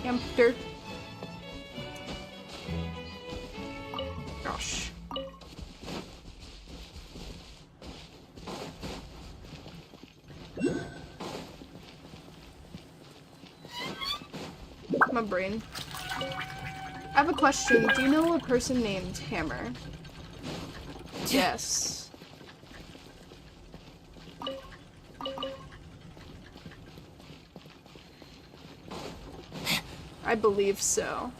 Hamster. Gosh. My brain. I have a question. Do you know a person named Hammer? Yes. I believe so.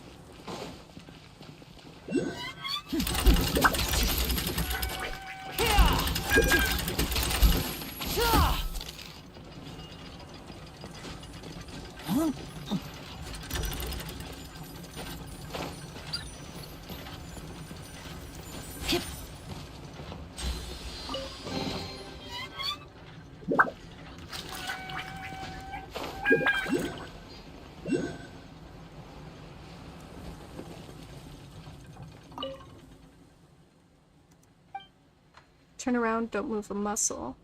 Turn around, don't move a muscle.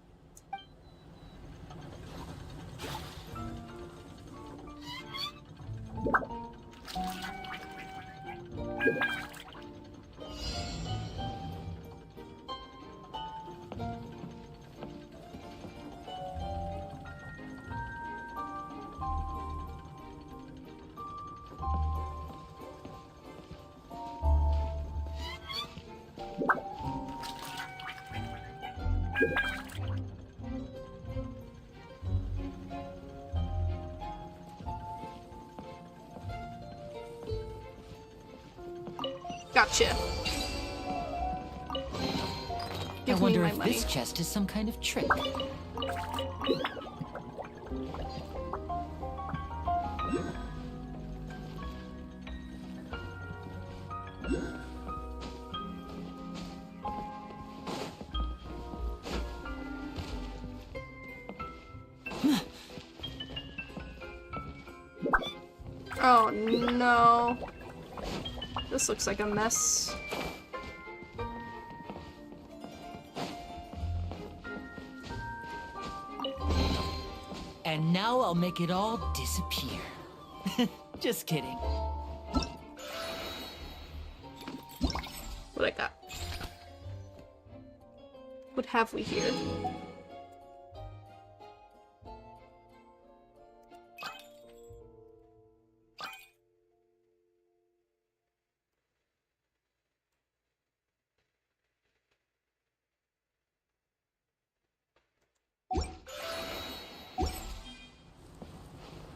Give me wonder my if money. this chest is some kind of trick. Oh no. This looks like a mess. And now I'll make it all disappear. Just kidding. What I got? What have we here?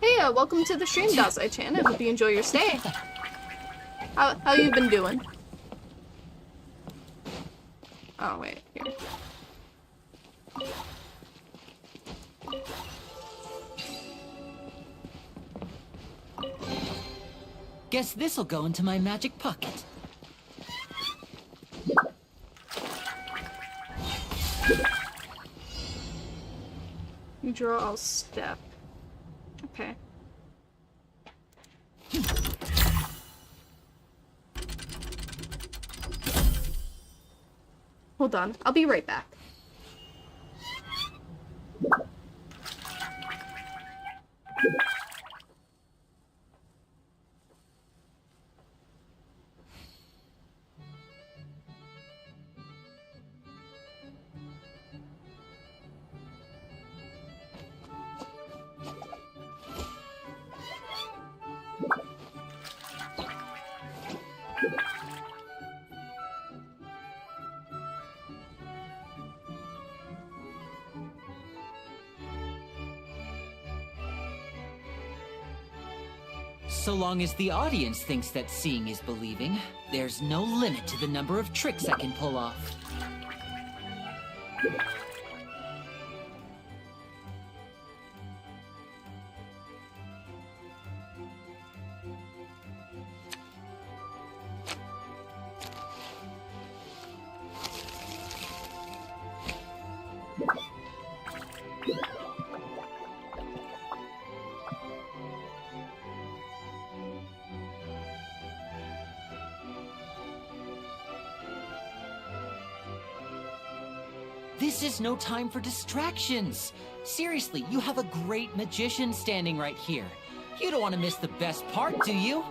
Hey, welcome to the stream, Dazai-chan. I hope you enjoy your stay. How you been doing? Oh, wait, here. Guess this'll go into my magic pocket. You draw, I'll step. Okay. Hold on, I'll be right back. So long as the audience thinks that seeing is believing, there's no limit to the number of tricks I can pull off. This is no time for distractions. Seriously, you have a great magician standing right here. You don't want to miss the best part, do you?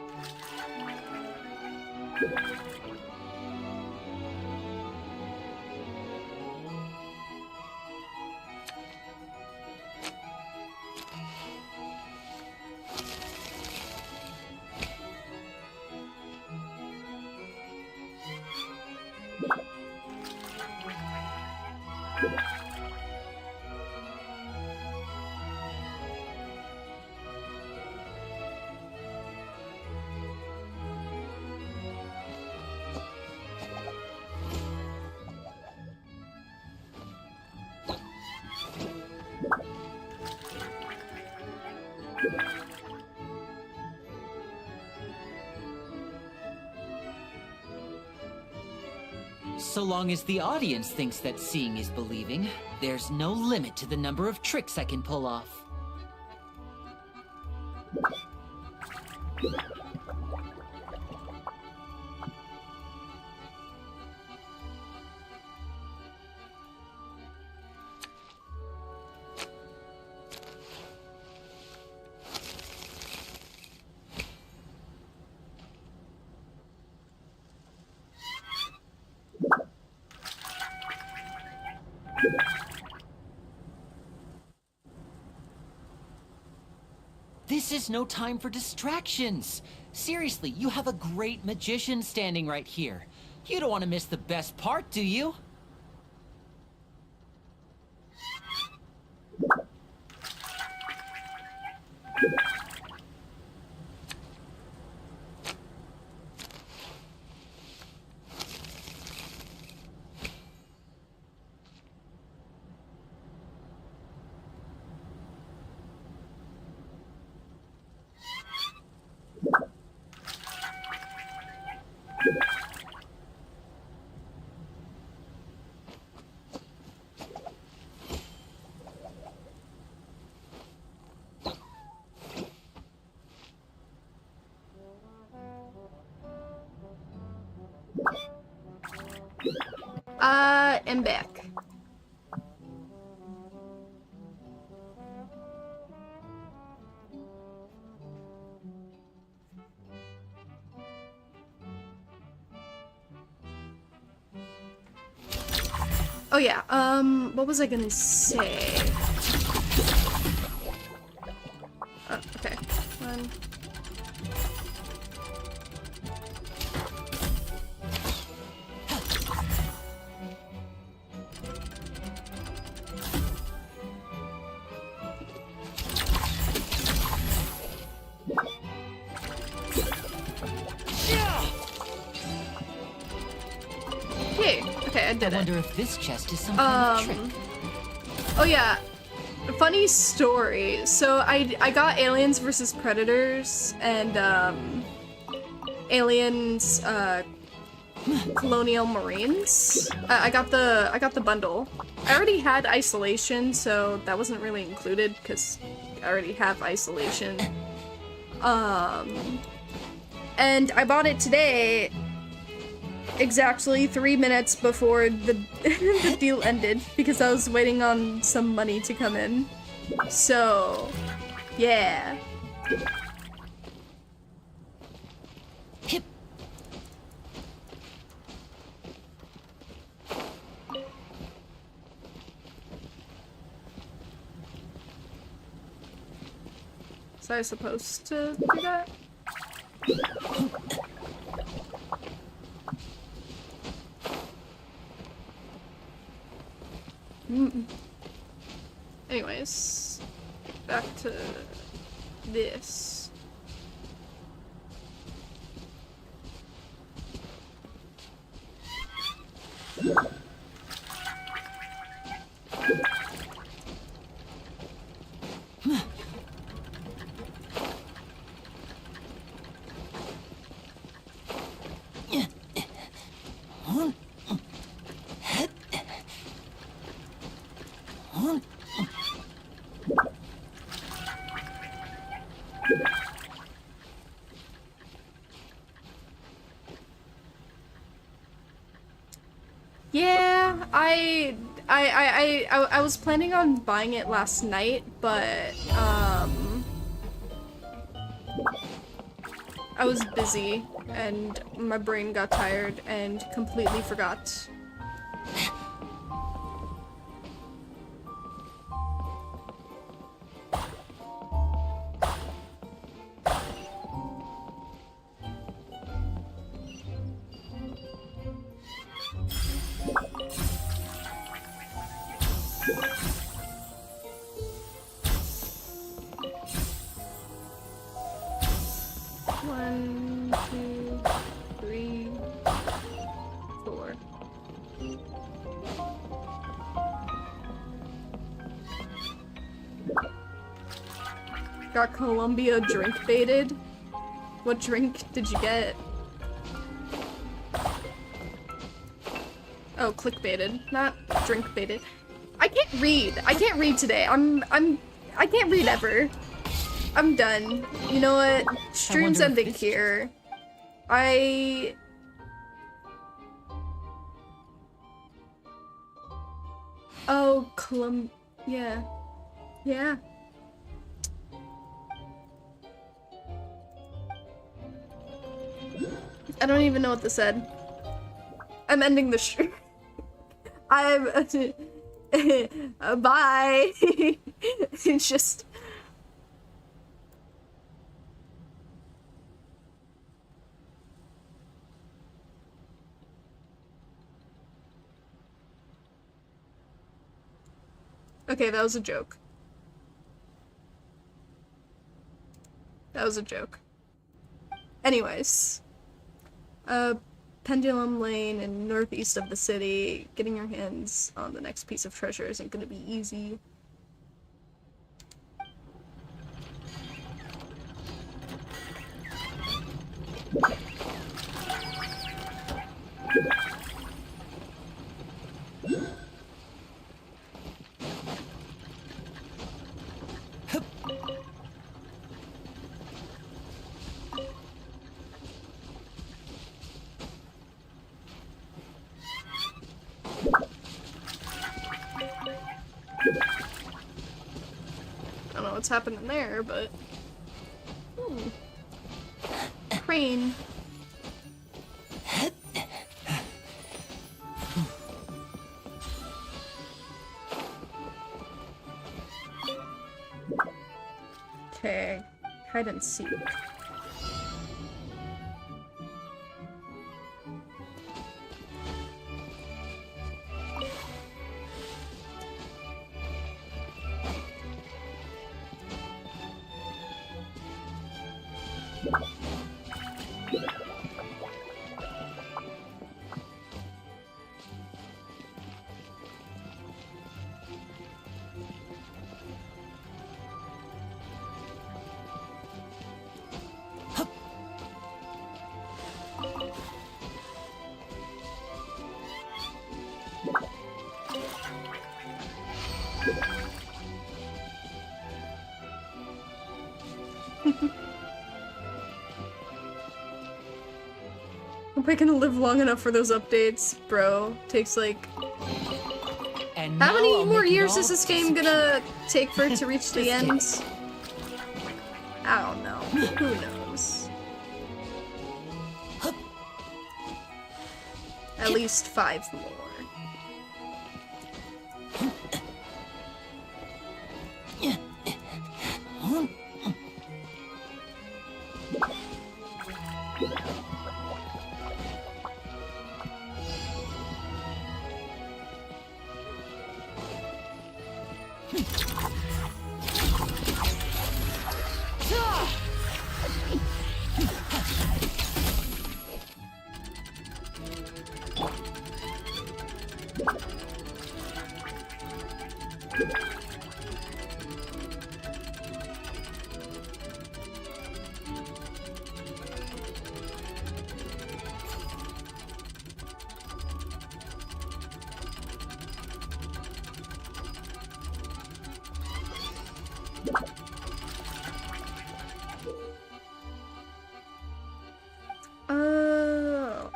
So long as the audience thinks that seeing is believing, there's no limit to the number of tricks I can pull off. This is no time for distractions. Seriously, you have a great magician standing right here. You don't want to miss the best part, do you? am back. Oh yeah, what was I gonna say? Okay. Okay, I did it. I wonder if this chest is some kind of trick. Oh yeah, funny story. So I got Aliens versus Predators and Aliens Colonial Marines. I got the bundle. I already had Isolation, so that wasn't really included because I already have Isolation. And I bought it today. Exactly 3 minutes before the the deal ended because I was waiting on some money to come in. So, yeah. Hip. Was I supposed to do that? Anyways, back to this. Yeah, I was planning on buying it last night, but I was busy and my brain got tired and completely forgot. Got Columbia drink baited. What drink did you get? Oh, clickbaited, not drink baited. I can't read. I can't read today. I can't read ever. I'm done. You know what? Stream's ending here. Oh, yeah. Yeah. I don't even know what this said. I'm ending the stream. I'm bye. It's just okay, that was a joke. That was a joke. Anyways. Pendulum Lane and northeast of the city. Getting your hands on the next piece of treasure isn't gonna be easy. what's happening there, but... Crane. Okay, hide and seek. Hope I can live long enough for those updates, bro. Takes like... And how now many I'll more make it years all is this game gonna take for it to reach the end? I don't know. Who knows? At least 5 more.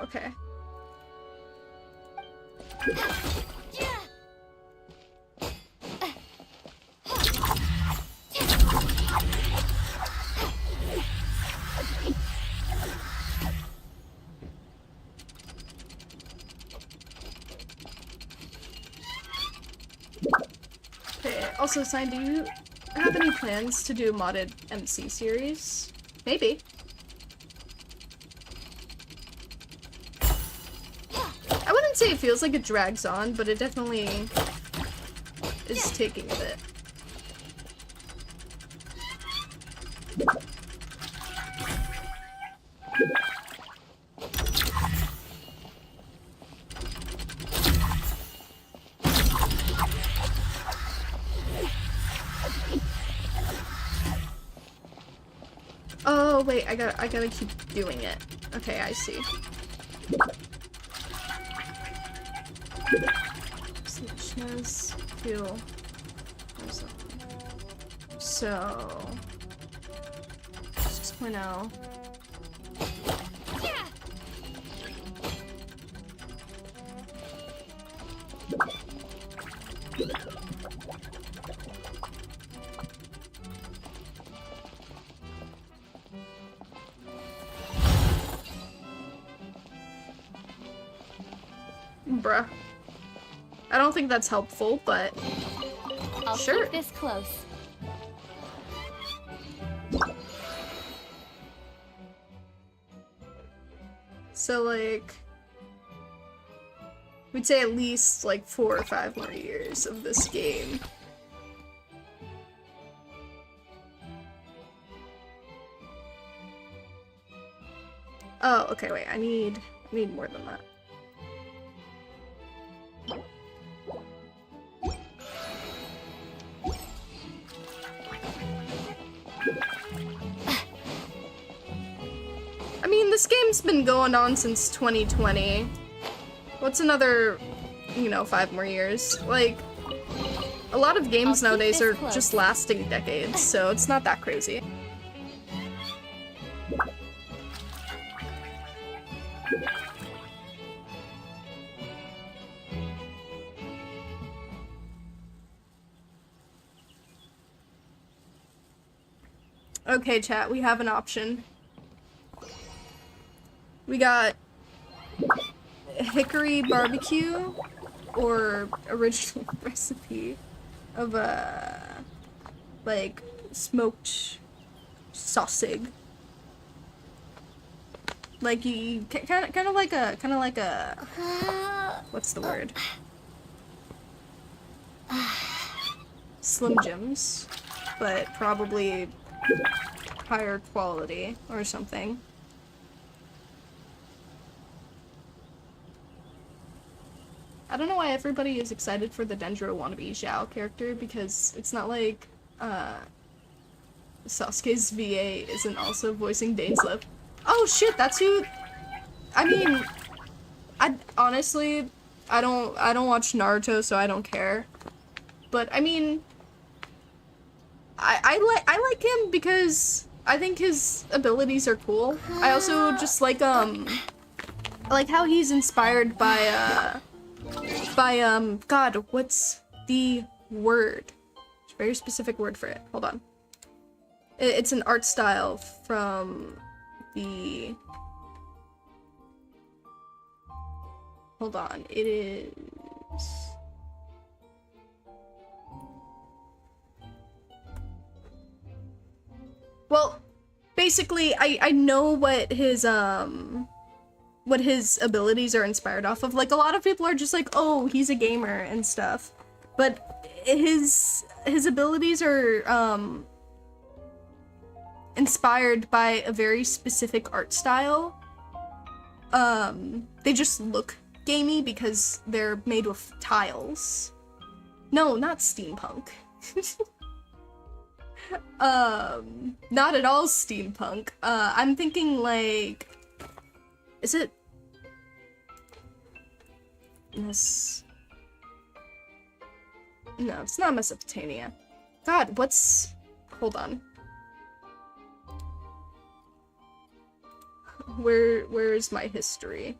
Okay. Okay, also, Sign, do you have any plans to do a modded MC series? Maybe. I wouldn't say it feels like it drags on, but it definitely is taking a bit. Oh wait, I gotta keep doing it. Okay, I see. Snitchness, fuel, or something. So 6.0. Bruh. I don't think that's helpful, but I'll sure. keep this close. So like, we'd say at least like 4 or 5 more years of this game. Oh, okay, wait, I need more than that. I mean, this game's been going on since 2020. What's another, 5 more years? Like, a lot of games nowadays are just lasting decades, so it's not that crazy. Okay, chat, we have an option. We got hickory barbecue or original recipe of like smoked sausage. Like you kind of like a what's the word? Slim Jims, but probably higher quality or something. I don't know why everybody is excited for the Dendro wannabe Zhao character, because it's not like Sasuke's VA isn't also voicing Dainsleif. Oh shit, that's who. I mean, I honestly, I don't watch Naruto, so I don't care. But I mean, I like him because I think his abilities are cool. I also just like how he's inspired by God, what's the word? There's a very specific word for it. Hold on. It's an art style from the. Hold on. It is. Well, basically, I know what his abilities are inspired off of. Like, a lot of people are just like, oh, he's a gamer and stuff. But his abilities are inspired by a very specific art style. They just look gamey because they're made with tiles. No, not steampunk. Not at all steampunk. I'm thinking like, is it No, it's not Mesopotamia. God, what's, hold on. Where's my history?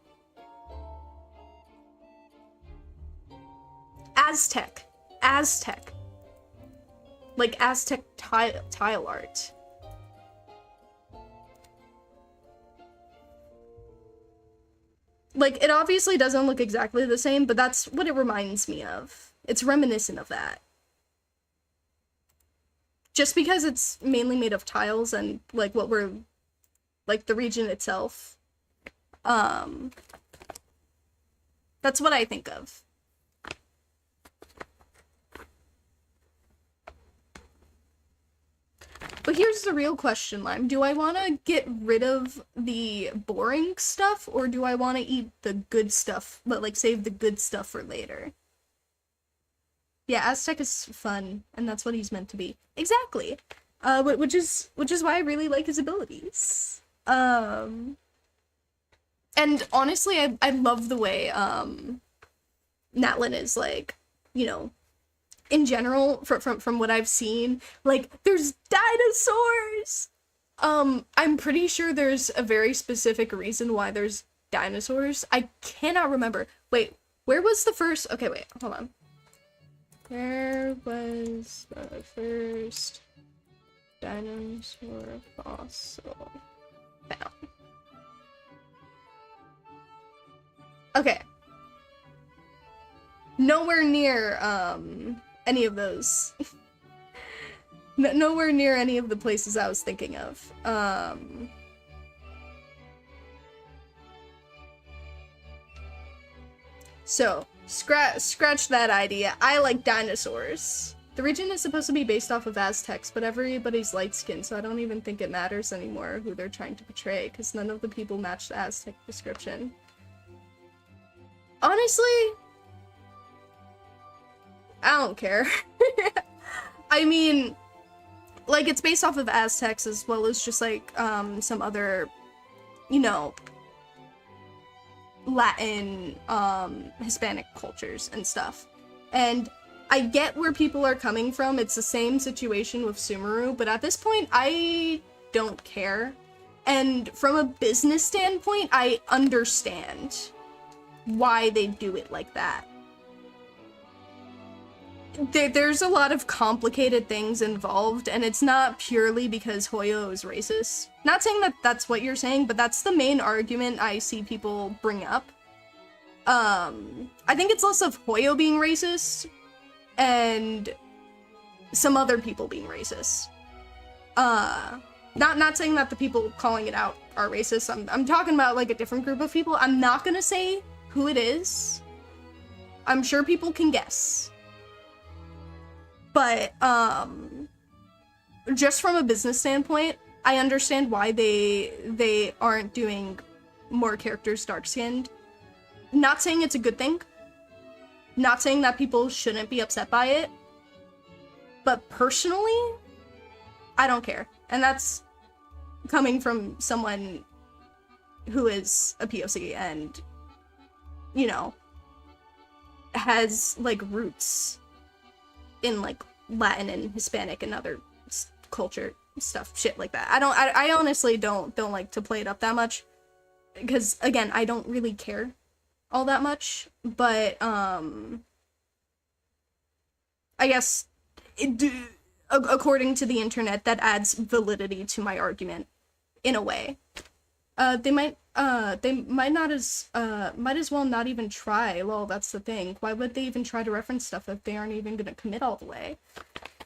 Aztec. Like Aztec tile art. Like, it obviously doesn't look exactly the same, but that's what it reminds me of. It's reminiscent of that. Just because it's mainly made of tiles and, like, what we're, like, the region itself. That's what I think of. But here's the real question, Lime. Do I want to get rid of the boring stuff, or do I want to eat the good stuff, but, like, save the good stuff for later? Yeah, Aztec is fun, and that's what he's meant to be. Exactly. Which is why I really like his abilities. And honestly, I love the way, Natlin is, like, you know, in general, from what I've seen, like, there's dinosaurs! I'm pretty sure there's a very specific reason why there's dinosaurs. I cannot remember. Wait, where was the first... Okay, wait, hold on. Where was the first dinosaur fossil found? Okay. Nowhere near, any of those. Nowhere near any of the places I was thinking of. So, scratch that idea. I like dinosaurs. The region is supposed to be based off of Aztecs, but everybody's light-skinned, so I don't even think it matters anymore who they're trying to portray, because none of the people match the Aztec description. Honestly, I don't care. I mean, like, it's based off of Aztecs as well as just, like, some other, you know, Latin, Hispanic cultures and stuff. And I get where people are coming from. It's the same situation with Sumeru, but at this point, I don't care. And from a business standpoint, I understand why they do it like that. there's a lot of complicated things involved, and it's not purely because Hoyo is racist. Not saying that that's what you're saying, but that's the main argument I see people bring up. I think it's less of Hoyo being racist and some other people being racist. Not saying that the people calling it out are racist. I'm talking about like a different group of people. I'm not gonna say who it is. I'm sure people can guess. But, just from a business standpoint, I understand why they aren't doing more characters dark-skinned. Not saying it's a good thing. Not saying that people shouldn't be upset by it. But personally, I don't care. And that's coming from someone who is a POC and, you know, has, like, roots in like Latin and Hispanic and other culture stuff, shit like that. I honestly don't like to play it up that much because again, I don't really care all that much, but I guess according to the internet, that adds validity to my argument in a way. They might might as well not even try. Well, that's the thing. Why would they even try to reference stuff if they aren't even gonna commit all the way?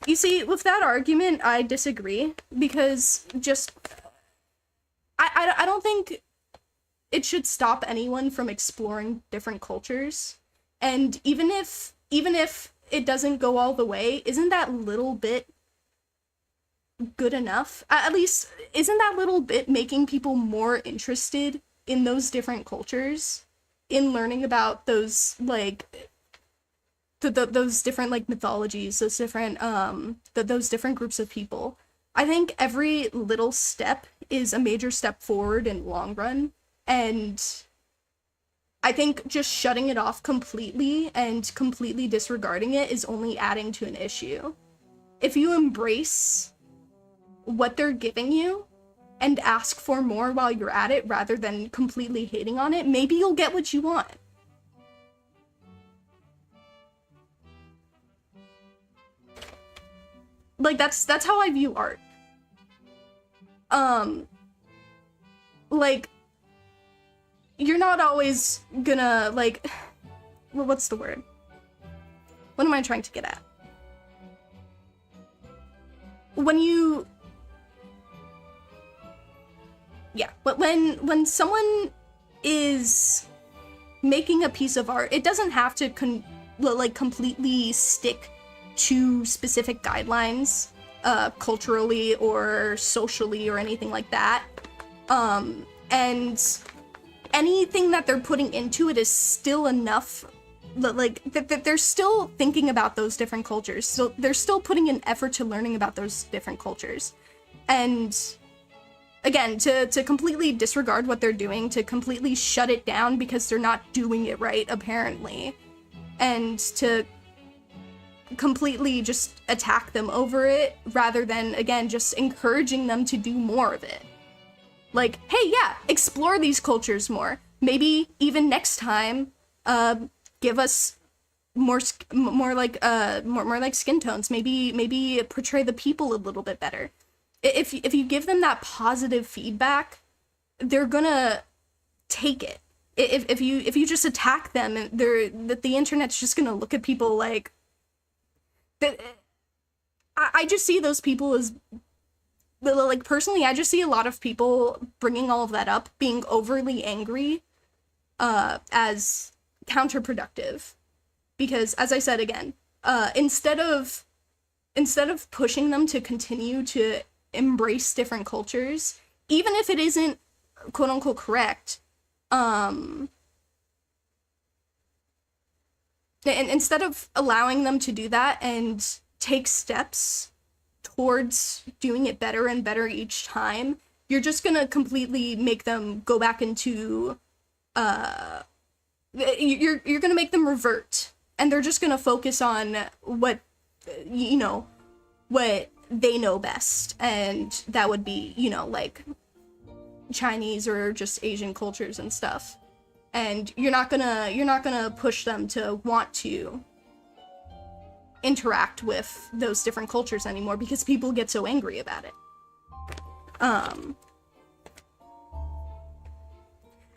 You see, with that argument, I disagree, because just I don't think it should stop anyone from exploring different cultures. And even if it doesn't go all the way, isn't that little bit good enough? At least, isn't that little bit making people more interested in those different cultures, in learning about those like those different like mythologies, those different those different groups of people? I think every little step is a major step forward in the long run, and I think just shutting it off completely and completely disregarding it is only adding to an issue. If you embrace what they're giving you and ask for more while you're at it rather than completely hating on it, maybe you'll get what you want. Like, that's how I view art. Like, you're not always gonna, like, well, what's the word? What am I trying to get at? When someone is making a piece of art, it doesn't have to completely stick to specific guidelines, culturally or socially or anything like that. And anything that they're putting into it is still enough, like, that they're still thinking about those different cultures. So they're still putting an effort to learning about those different cultures. And again, to completely disregard what they're doing, to completely shut it down because they're not doing it right, apparently, and to completely just attack them over it, rather than, again, just encouraging them to do more of it. Like, hey, yeah, explore these cultures more. Maybe even next time, give us more like skin tones. Maybe portray the people a little bit better. If you give them that positive feedback, they're gonna take it. If you just attack them, the internet's just gonna look at people like that. I just see those people as, like, personally, I just see a lot of people bringing all of that up, being overly angry, as counterproductive. Because, as I said again, instead of pushing them to continue to embrace different cultures, even if it isn't quote-unquote correct, and instead of allowing them to do that and take steps towards doing it better and better each time, you're just gonna completely make them go back into, you're gonna make them revert, and they're just gonna focus on what, you know, what they know best, and that would be, you know, like Chinese or just Asian cultures and stuff. And you're not gonna push them to want to interact with those different cultures anymore because people get so angry about it. I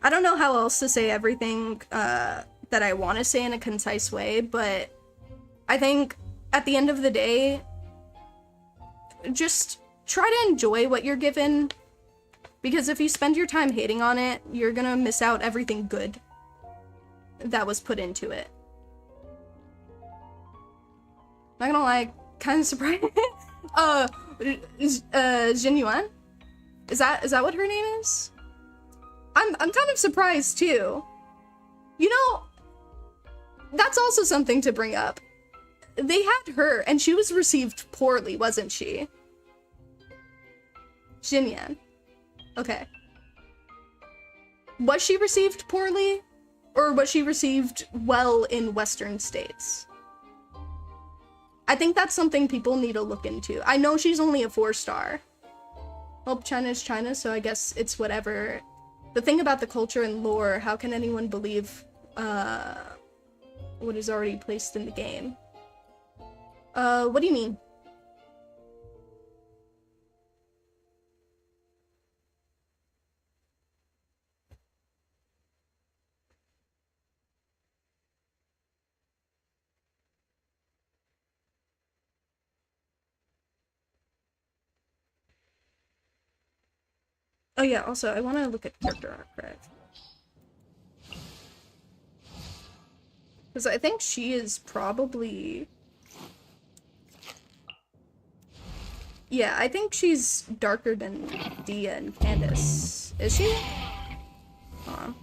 don't know how else to say everything that I want to say in a concise way, but I think at the end of the day, just try to enjoy what you're given, because if you spend your time hating on it, you're gonna miss out everything good that was put into it. Not gonna lie, kind of surprised. Genuine? Is that what her name is? I'm kind of surprised too. You know, that's also something to bring up. They had her, and she was received poorly, wasn't she? Xinyan. Okay. Was she received poorly? Or was she received well in Western states? I think that's something people need to look into. I know she's only a 4-star. Well, China's China, so I guess it's whatever. The thing about the culture and lore, how can anyone believe what is already placed in the game? What do you mean? Oh yeah, also, I want to look at character archive. Because I think she is probably... Yeah, I think she's darker than Dia and Candace. Is she? Hold on.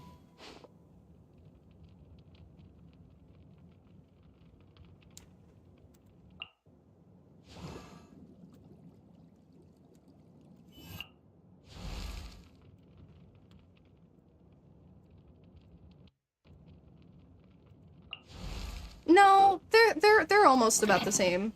No, they're almost about the same.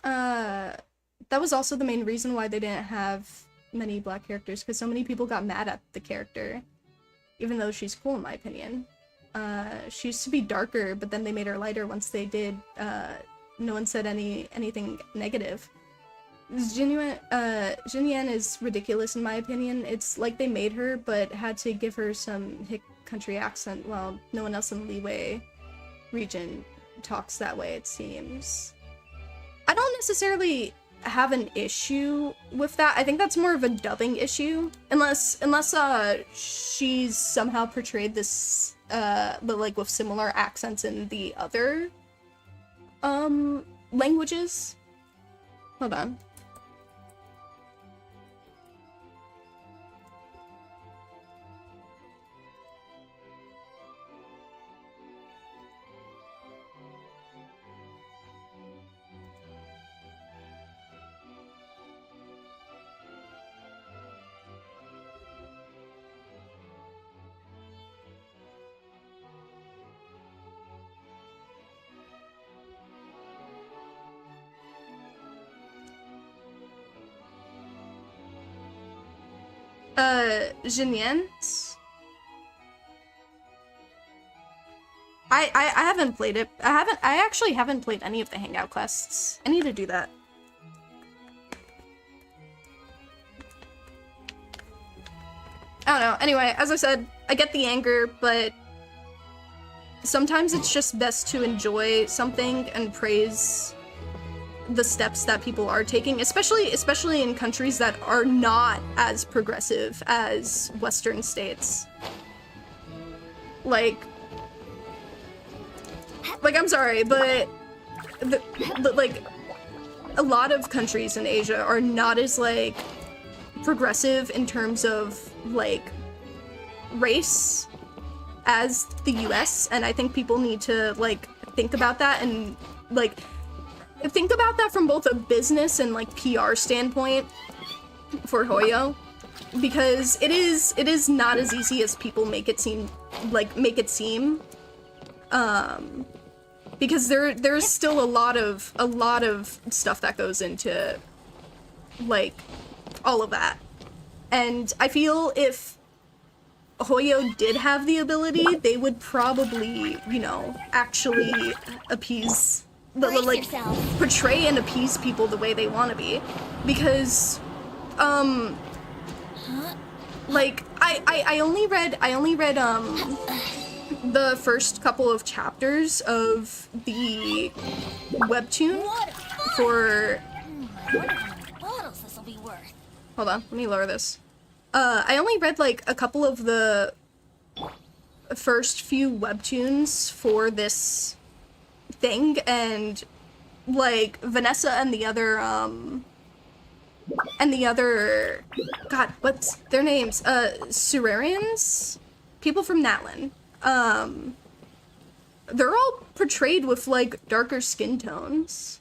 That was also the main reason why they didn't have many black characters, because so many people got mad at the character, even though she's cool in my opinion. She used to be darker, but then they made her lighter once they did. No one said anything negative. Xinyan is ridiculous in my opinion. It's like they made her, but had to give her some hick country accent while no one else in the Liyue region talks that way, it seems. I don't necessarily have an issue with that. I think that's more of a dubbing issue. Unless she's somehow portrayed this, but like with similar accents in the other, languages. Hold on. Xinyan? I haven't played it. I actually haven't played any of the hangout quests. I need to do that. I don't know. Anyway, as I said, I get the anger, but sometimes it's just best to enjoy something and praise the steps that people are taking, especially in countries that are not as progressive as Western states. Like I'm sorry, but like a lot of countries in Asia are not as like progressive in terms of like race as the US, and I think people need to like think about that and like think about that from both a business and like PR standpoint for Hoyo, because it is not as easy as people make it seem. Because there's still a lot of stuff that goes into like all of that, and I feel if Hoyo did have the ability, they would probably, you know, actually appease, like, portray and appease people the way they want to be. Because, like, I only read, the first couple of chapters of the webtoon for... Hold on, let me lower this. I only read, like, a couple of the first few webtoons for this thing, and, like, Vanessa and the other, God, what's their names? Surarians? People from Natlin. They're all portrayed with, like, darker skin tones.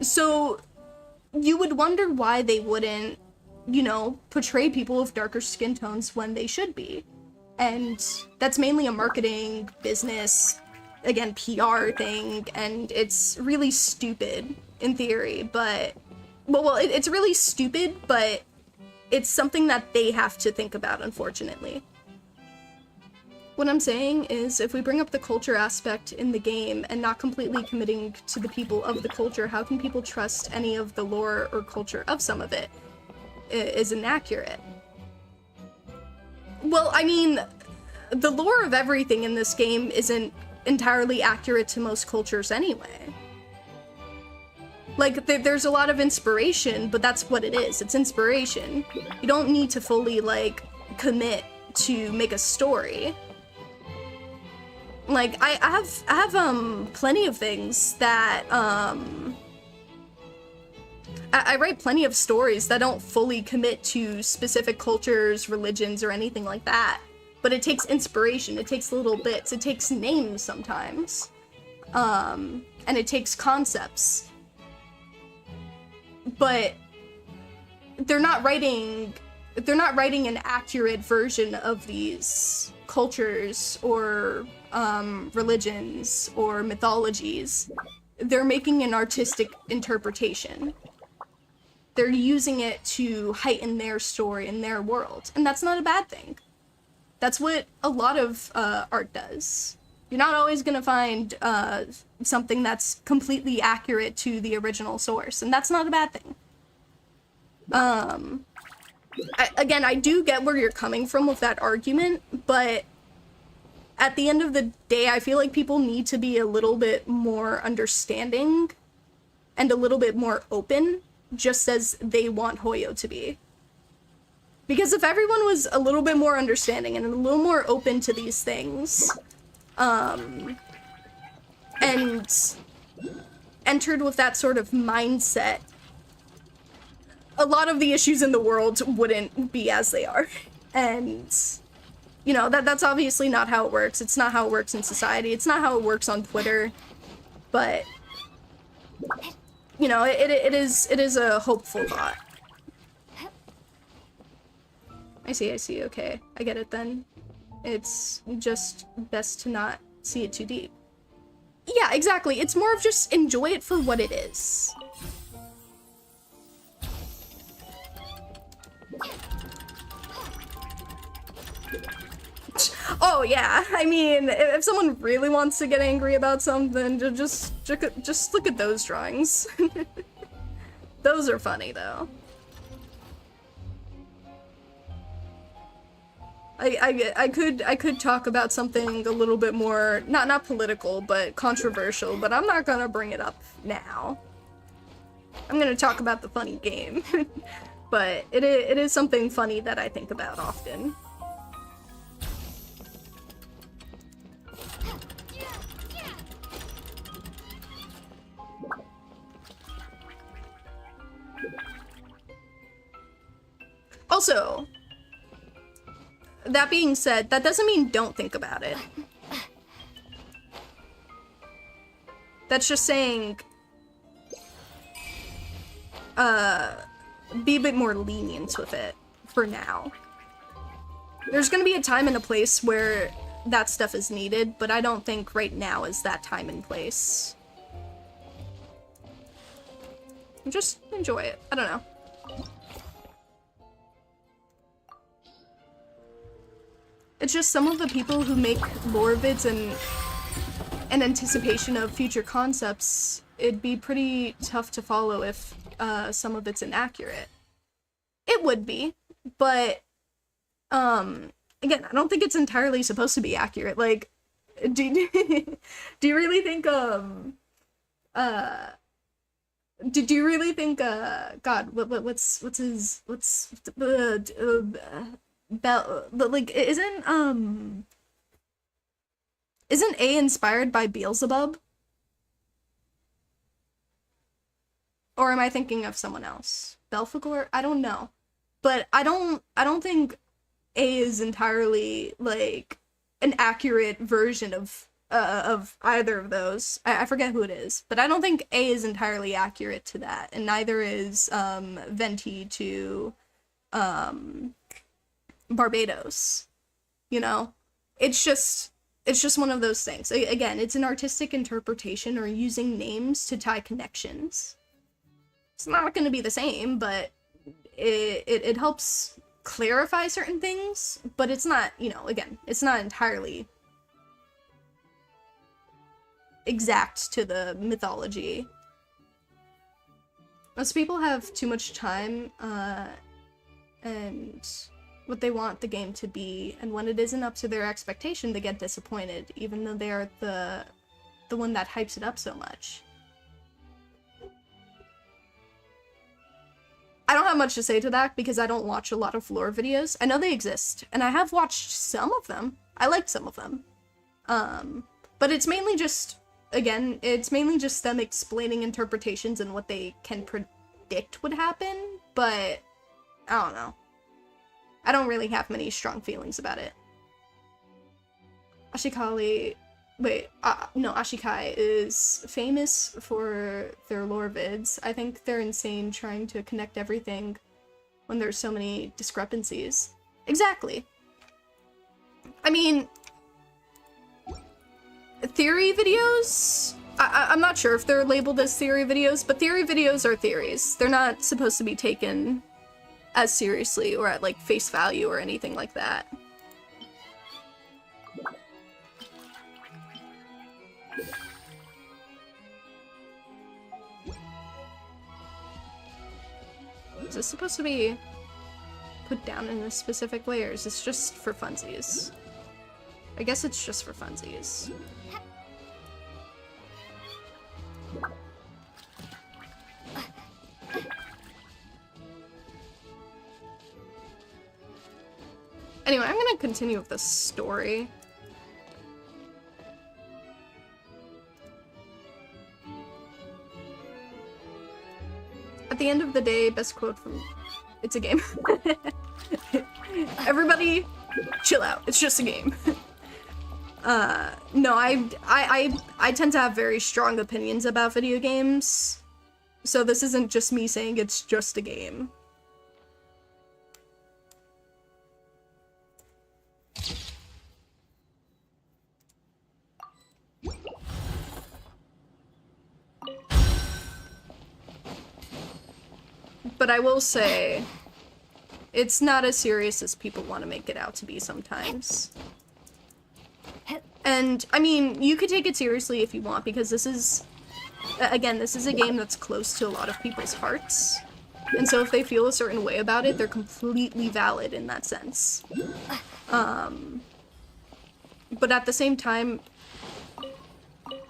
So, you would wonder why they wouldn't, you know, portray people with darker skin tones when they should be. And that's mainly a marketing, business, again, PR thing, and it's really stupid in theory, but... Well, it's really stupid, but it's something that they have to think about, unfortunately. What I'm saying is, if we bring up the culture aspect in the game and not completely committing to the people of the culture, how can people trust any of the lore or culture of some of it is inaccurate? Well, I mean, the lore of everything in this game isn't entirely accurate to most cultures anyway. Like, there's a lot of inspiration, but that's what it is. It's inspiration. You don't need to fully, like, commit to make a story. Like, I have plenty of things that, I write plenty of stories that don't fully commit to specific cultures, religions, or anything like that. But it takes inspiration, it takes little bits, it takes names sometimes. And it takes concepts. But they're not writing an accurate version of these cultures or religions or mythologies. They're making an artistic interpretation. They're using it to heighten their story and their world, and that's not a bad thing. That's what a lot of art does. You're not always gonna find something that's completely accurate to the original source, and that's not a bad thing. Again, I do get where you're coming from with that argument, but at the end of the day, I feel like people need to be a little bit more understanding and a little bit more open, just as they want Hoyo to be. Because if everyone was a little bit more understanding and a little more open to these things, and entered with that sort of mindset, a lot of the issues in the world wouldn't be as they are. And, you know, that's obviously not how it works. It's not how it works in society. It's not how it works on Twitter. But, you know, it is a hopeful thought. I see, okay. I get it then. It's just best to not see it too deep. Yeah, exactly. It's more of just enjoy it for what it is. Oh yeah, I mean, if someone really wants to get angry about something, just look at those drawings. Those are funny though. I could talk about something a little bit more, not political, but controversial, but I'm not gonna bring it up now. I'm gonna talk about the funny game. But it is something funny that I think about often. Also, that being said, that doesn't mean don't think about it. That's just saying, be a bit more lenient with it for now. There's gonna be a time and a place where that stuff is needed, but I don't think right now is that time and place. Just enjoy it. I don't know. It's just some of the people who make lore vids and in anticipation of future concepts, it'd be pretty tough to follow if some of it's inaccurate. It would be, but again, I don't think it's entirely supposed to be accurate. Like, do you really think did you really think God, what's Bell, like, isn't A inspired by Beelzebub? Or am I thinking of someone else? Belphegor? I don't know. But I don't think A is entirely, like, an accurate version of either of those. I forget who it is. But I don't think A is entirely accurate to that. And neither is Venti to Barbados. You know? It's just one of those things. Again, it's an artistic interpretation or using names to tie connections. It's not going to be the same, but it helps clarify certain things, but it's not, you know, again, it's not entirely exact to the mythology. Most people have too much time, and what they want the game to be, and when it isn't up to their expectation, they get disappointed, even though they are the one that hypes it up so much. I don't have much to say to that because I don't watch a lot of lore videos. I know they exist, and I have watched some of them. I liked some of them. But it's mainly just, again, it's mainly just them explaining interpretations and what they can predict would happen, but I don't know. I don't really have many strong feelings about it. Ashikai is famous for their lore vids. I think they're insane trying to connect everything when there's so many discrepancies. Exactly. I mean, theory videos? I'm not sure if they're labeled as theory videos, but theory videos are theories. They're not supposed to be taken as seriously or at, like, face value or anything like that. Is this supposed to be put down in a specific way, or is this just for funsies? I guess it's just for funsies. Anyway, I'm gonna continue with the story. At the end of the day, best quote from... It's a game. Everybody, chill out. It's just a game. No, I tend to have very strong opinions about video games. So this isn't just me saying it's just a game. But I will say, it's not as serious as people want to make it out to be sometimes. And, I mean, you could take it seriously if you want, because this is, again, this is a game that's close to a lot of people's hearts. And so if they feel a certain way about it, they're completely valid in that sense. But at the same time,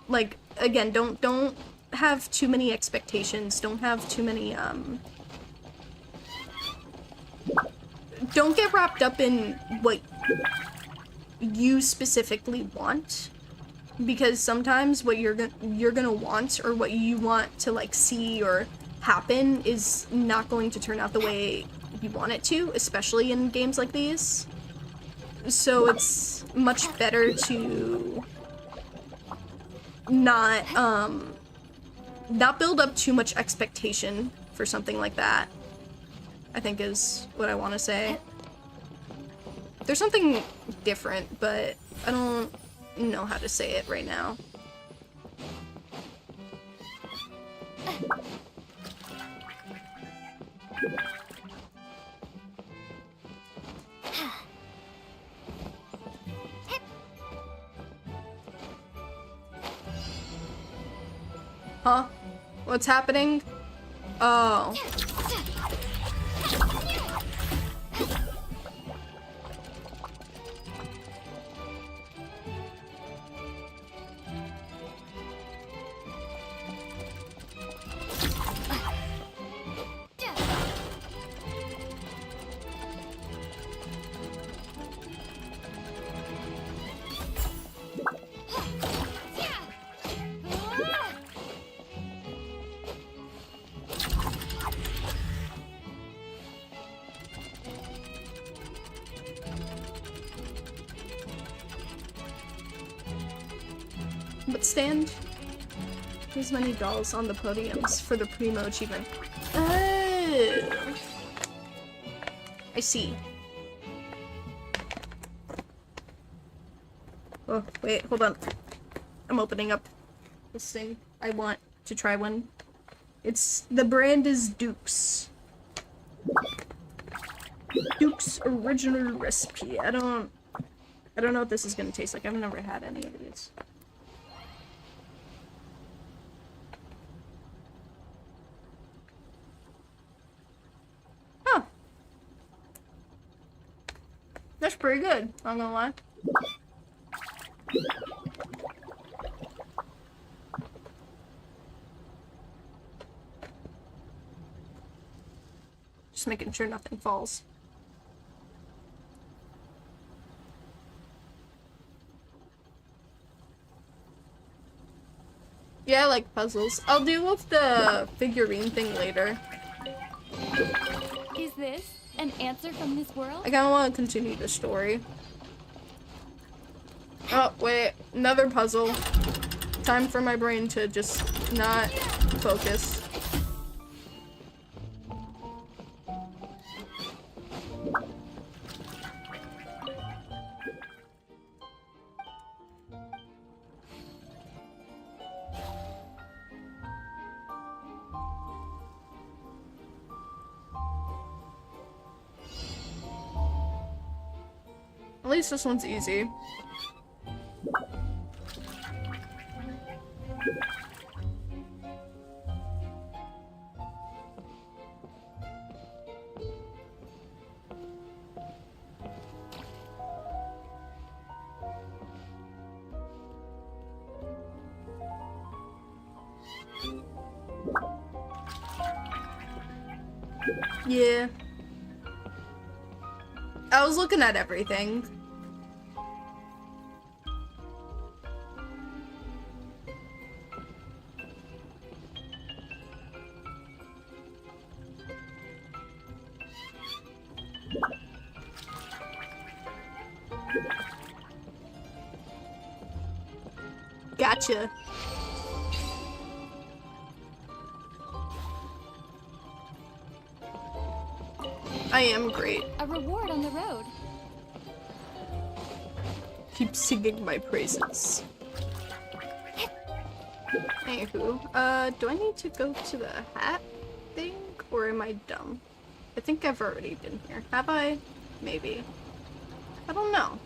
like, again, don't have too many expectations, don't have too many, don't get wrapped up in what you specifically want, because sometimes what you're gonna want, or what you want to, like, see or happen is not going to turn out the way you want it to, especially in games like these. So it's much better to not build up too much expectation for something like that, I think is what I want to say. There's something different, but I don't know how to say it right now. Huh? What's happening? Oh. But stand. There's many dolls on the podiums for the Primo achievement. Oh. I see. Oh, wait, hold on. I'm opening up this thing. I want to try one. The brand is Duke's. Duke's original recipe. I don't know what this is gonna taste like. I've never had any of these. Huh. That's pretty good, not gonna lie. Just making sure nothing falls. Yeah, I like puzzles. I'll deal with the figurine thing later. Is this an answer from this world? I kinda wanna continue the story. Oh, wait. Another puzzle. Time for my brain to just not focus. At least this one's easy. Yeah. I was looking at everything. Gotcha. I am great. A reward on the road. Keep singing my praises. Anywho, do I need to go to the hat thing, or am I dumb? I think I've already been here. Have I? Maybe. I don't know.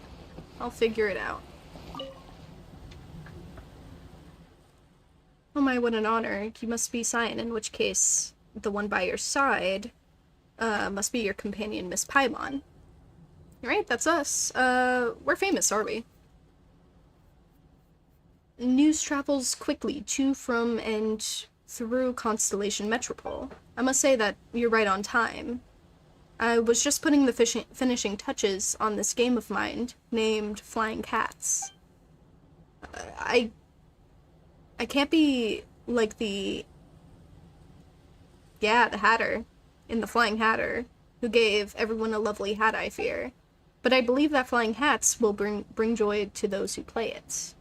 I'll figure it out. Oh my, what an honor. You must be Cyan, in which case, the one by your side, must be your companion, Miss Paimon. Right, that's us. We're famous, are we? News travels quickly to, from, and through Constellation Metropole. I must say that you're right on time. I was just putting the finishing touches on this game of mine named Flying Cats. I can't be like the Hatter in the Flying Hatter, who gave everyone a lovely hat, I fear. But I believe that flying hats will bring joy to those who play it.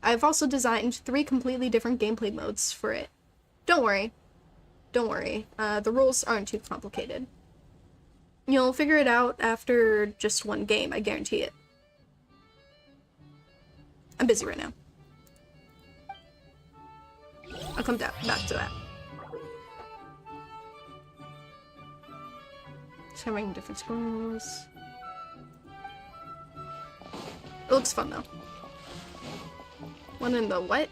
I've also designed 3 completely different gameplay modes for it. Don't worry. Don't worry. The rules aren't too complicated. You'll figure it out after just one game, I guarantee it. I'm busy right now. I'll come back to that. Just having different scrolls. It looks fun though. One in the what?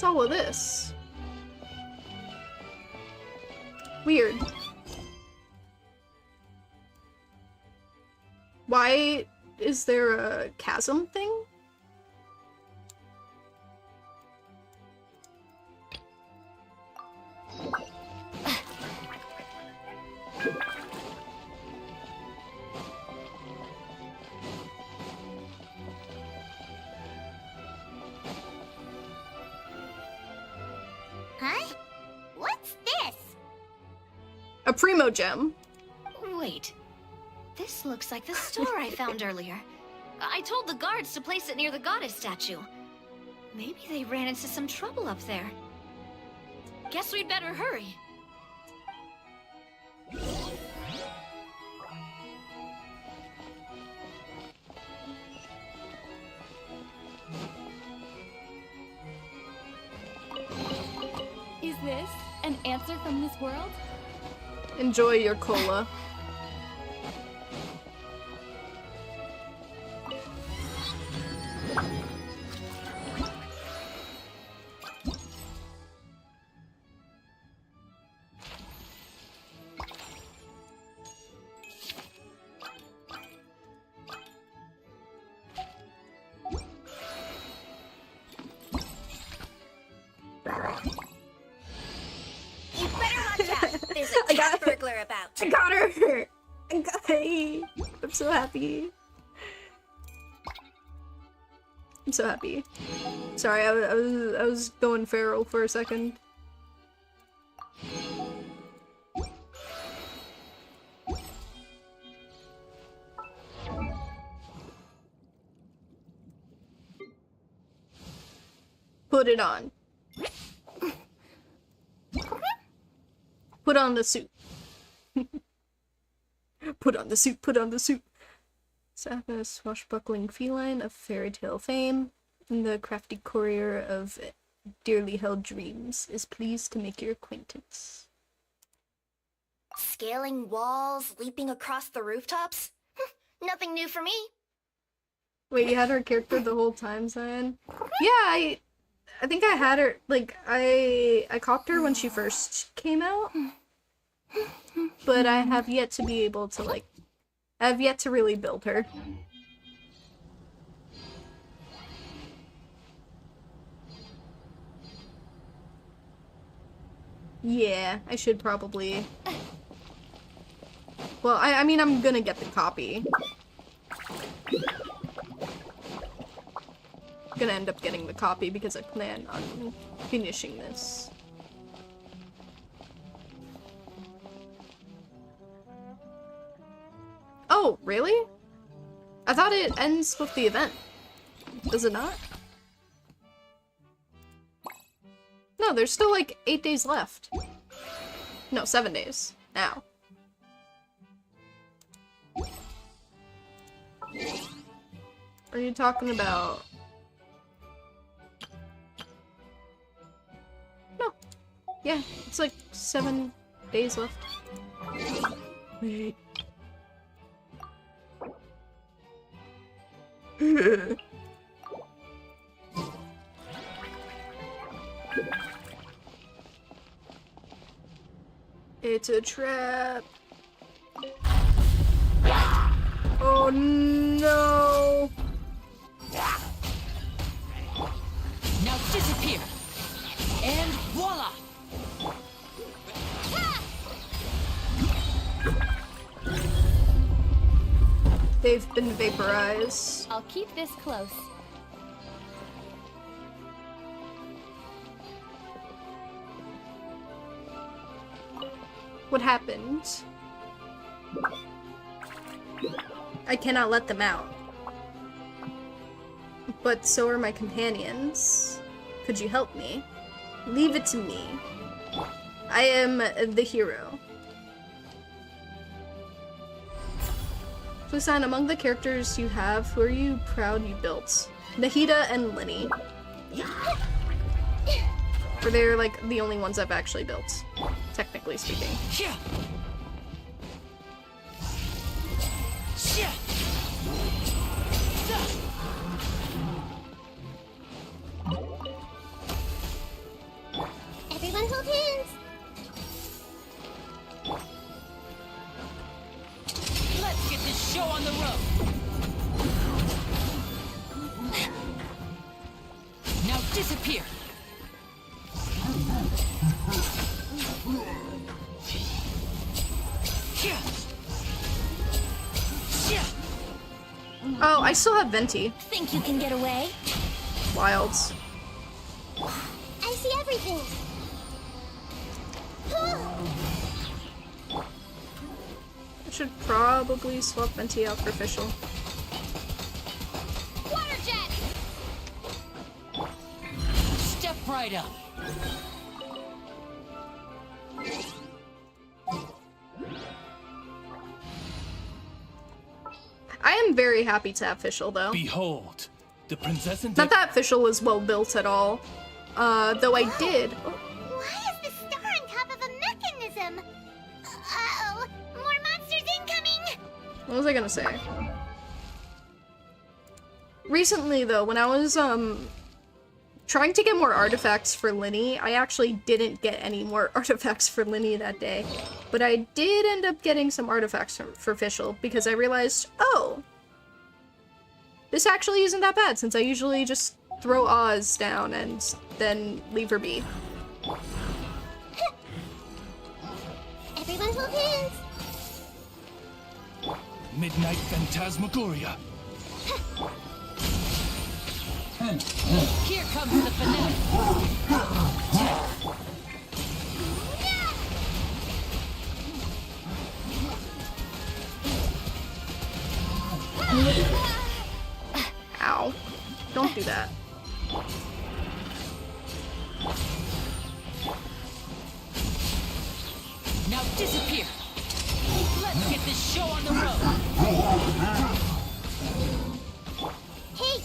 What's all of this? Weird. Why is there a chasm thing? Huh? What's this? A primo gem. Wait. This looks like the star I found earlier. I told the guards to place it near the goddess statue. Maybe they ran into some trouble up there. Guess we'd better hurry. Is this an answer from this world? Enjoy your cola. You better watch out. There's a cat burglar about. I got her! I got her! I'm so happy. I'm so happy. Sorry, I was going feral for a second. Put it on. Put on the suit. Put on the suit, put on the suit. A swashbuckling feline of fairy tale fame, and the crafty courier of dearly held dreams is pleased to make your acquaintance. Scaling walls, leaping across the rooftops? Nothing new for me. Wait, you had her character the whole time, Zion? Yeah, I think I had her, like, I copped her when she first came out. But I have yet to be able to, like, I have yet to really build her. Yeah, I should probably... Well, I mean, I'm gonna get the copy. I'm gonna end up getting the copy because I plan on finishing this. Oh, really? I thought it ends with the event. Does it not? No, there's still like 8 days left. No, 7 days. Now. Are you talking about... No. Yeah, it's like 7 days left. Wait. It's a trap. Oh no. Now disappear. And voila. They've been vaporized. I'll keep this close. What happened? I cannot let them out. But so are my companions. Could you help me? Leave it to me. I am the hero. Flusan, among the characters you have, who are you proud you built? Nahida and Lenny. Or they're like the only ones I've actually built, technically speaking. show on the road. Now disappear. Oh, I still have Venti. Think you can get away? Wilds. I see everything. I should probably swap Venti out for Fischl. Water jet! Step right up. I am very happy to have Fischl, though. Behold, the princess and Not that Fischl is well built at all. Though I did. Why is the star on top of a mechanism? Uh-oh, more monsters incoming! What was I gonna say? Recently, though, when I was, trying to get more artifacts for Linny, I actually didn't get any more artifacts for Linny that day. But I did end up getting some artifacts for Fischl, because I realized, oh, this actually isn't that bad, since I usually just throw Oz down and then leave her be. Everyone hold hands! Midnight Phantasmagoria. Here comes the finale. Ow. Don't do that. Now disappear. Let's get this show on the road. Hey!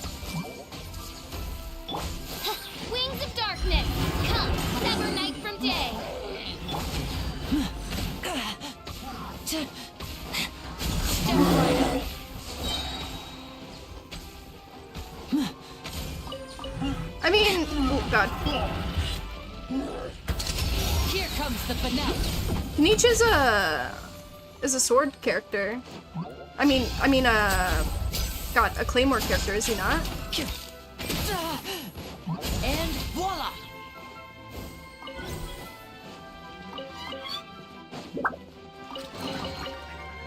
Wings of darkness! Come, sever night from day! Step right up. I mean, oh god. Here comes the finale. Nietzsche is a sword character. I mean, God, a claymore character, is he not? And voila!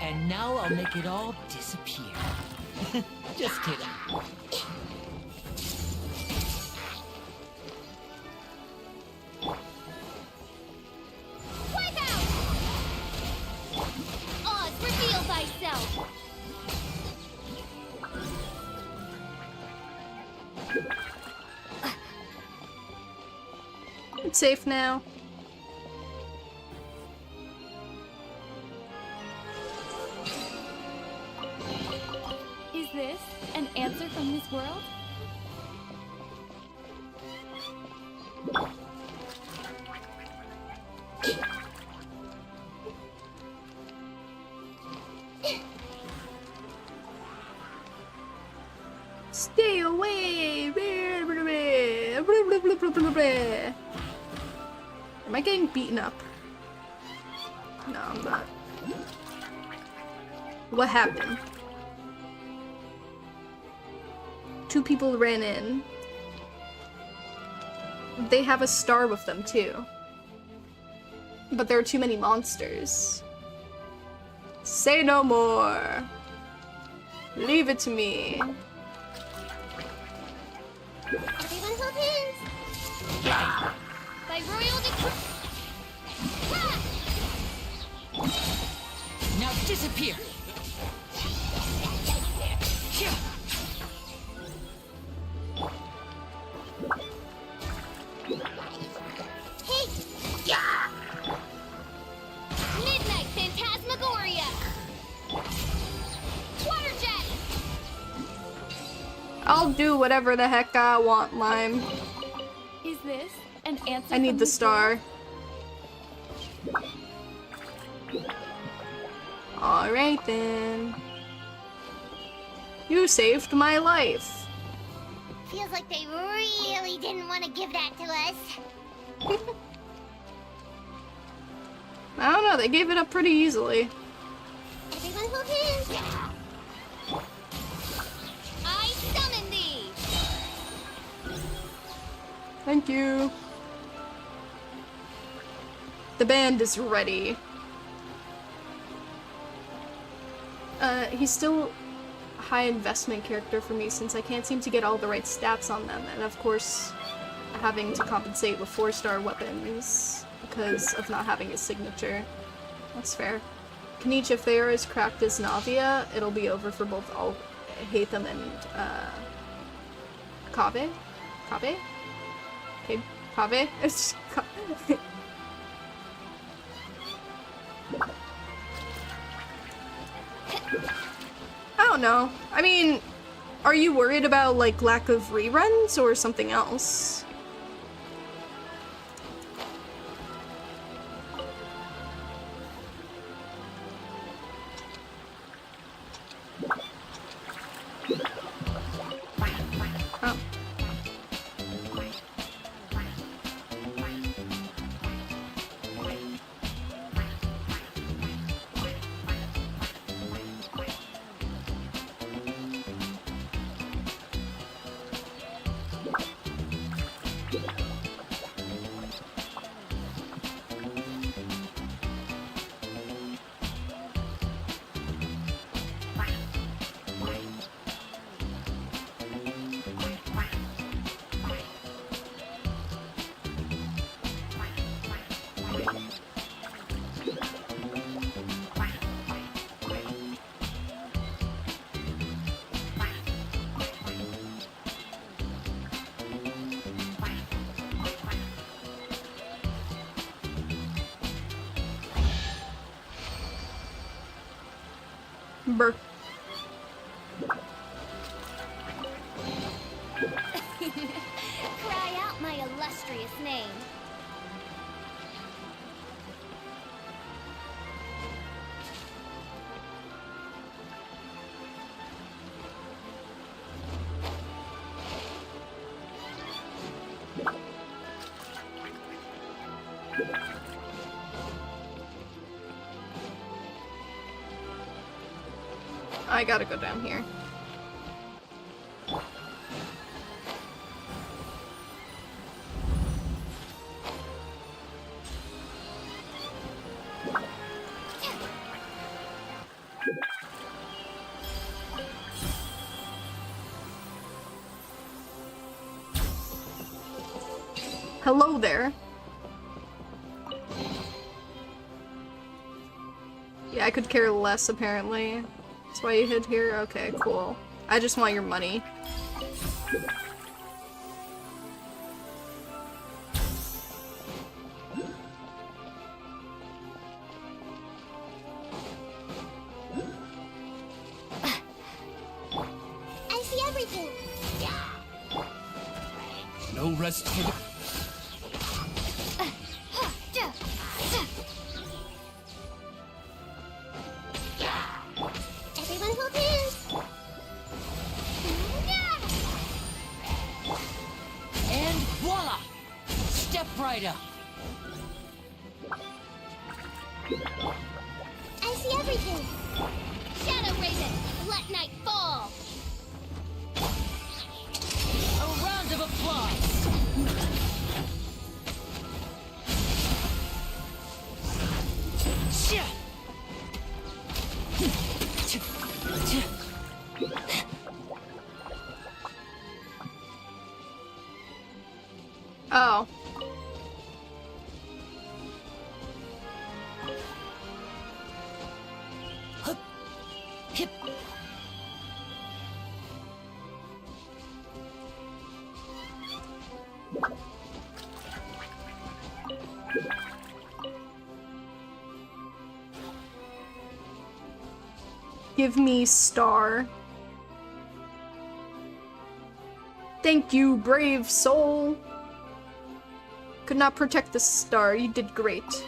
And now I'll make it all disappear. Just kidding. Wipe out! Oz, reveal thyself! It's safe now. Is this an answer from this world? Stay away! Am I getting beaten up? No, I'm not. What happened? Two people ran in. They have a star with them too. But there are too many monsters. Say no more. Leave it to me. Everyone hold hands! By royal decree... Now disappear. Hey! Midnight Phantasmagoria! Water jet! I'll do whatever the heck I want, Lime. Is this an answer I need from the this star. Alright then. You saved my life. Feels like they really didn't want to give that to us. I don't know, they gave it up pretty easily. Everyone hold hands! Thank you. The band is ready. He's still a high investment character for me since I can't seem to get all the right stats on them, and of course having to compensate with 4-star weapons because of not having his signature. That's fair. Kanichi, if they are as cracked as Navia, it'll be over for both Hatham and Kaveh? Kaveh? Okay, Kaveh? It's I don't know. I mean, are you worried about, like, lack of reruns or something else? Oh. Brr. Cry out my illustrious name. I gotta go down here. Hello there. Yeah, I could care less apparently. That's why you hid here? Okay, cool. I just want your money. I see everything. No rest for the... Everyone hold hands. And voila! Step right up. I see everything. Shadow Raven, let night fall. A round of applause. Oh. Give me star. Thank you, brave soul. Could not protect the star. You did great.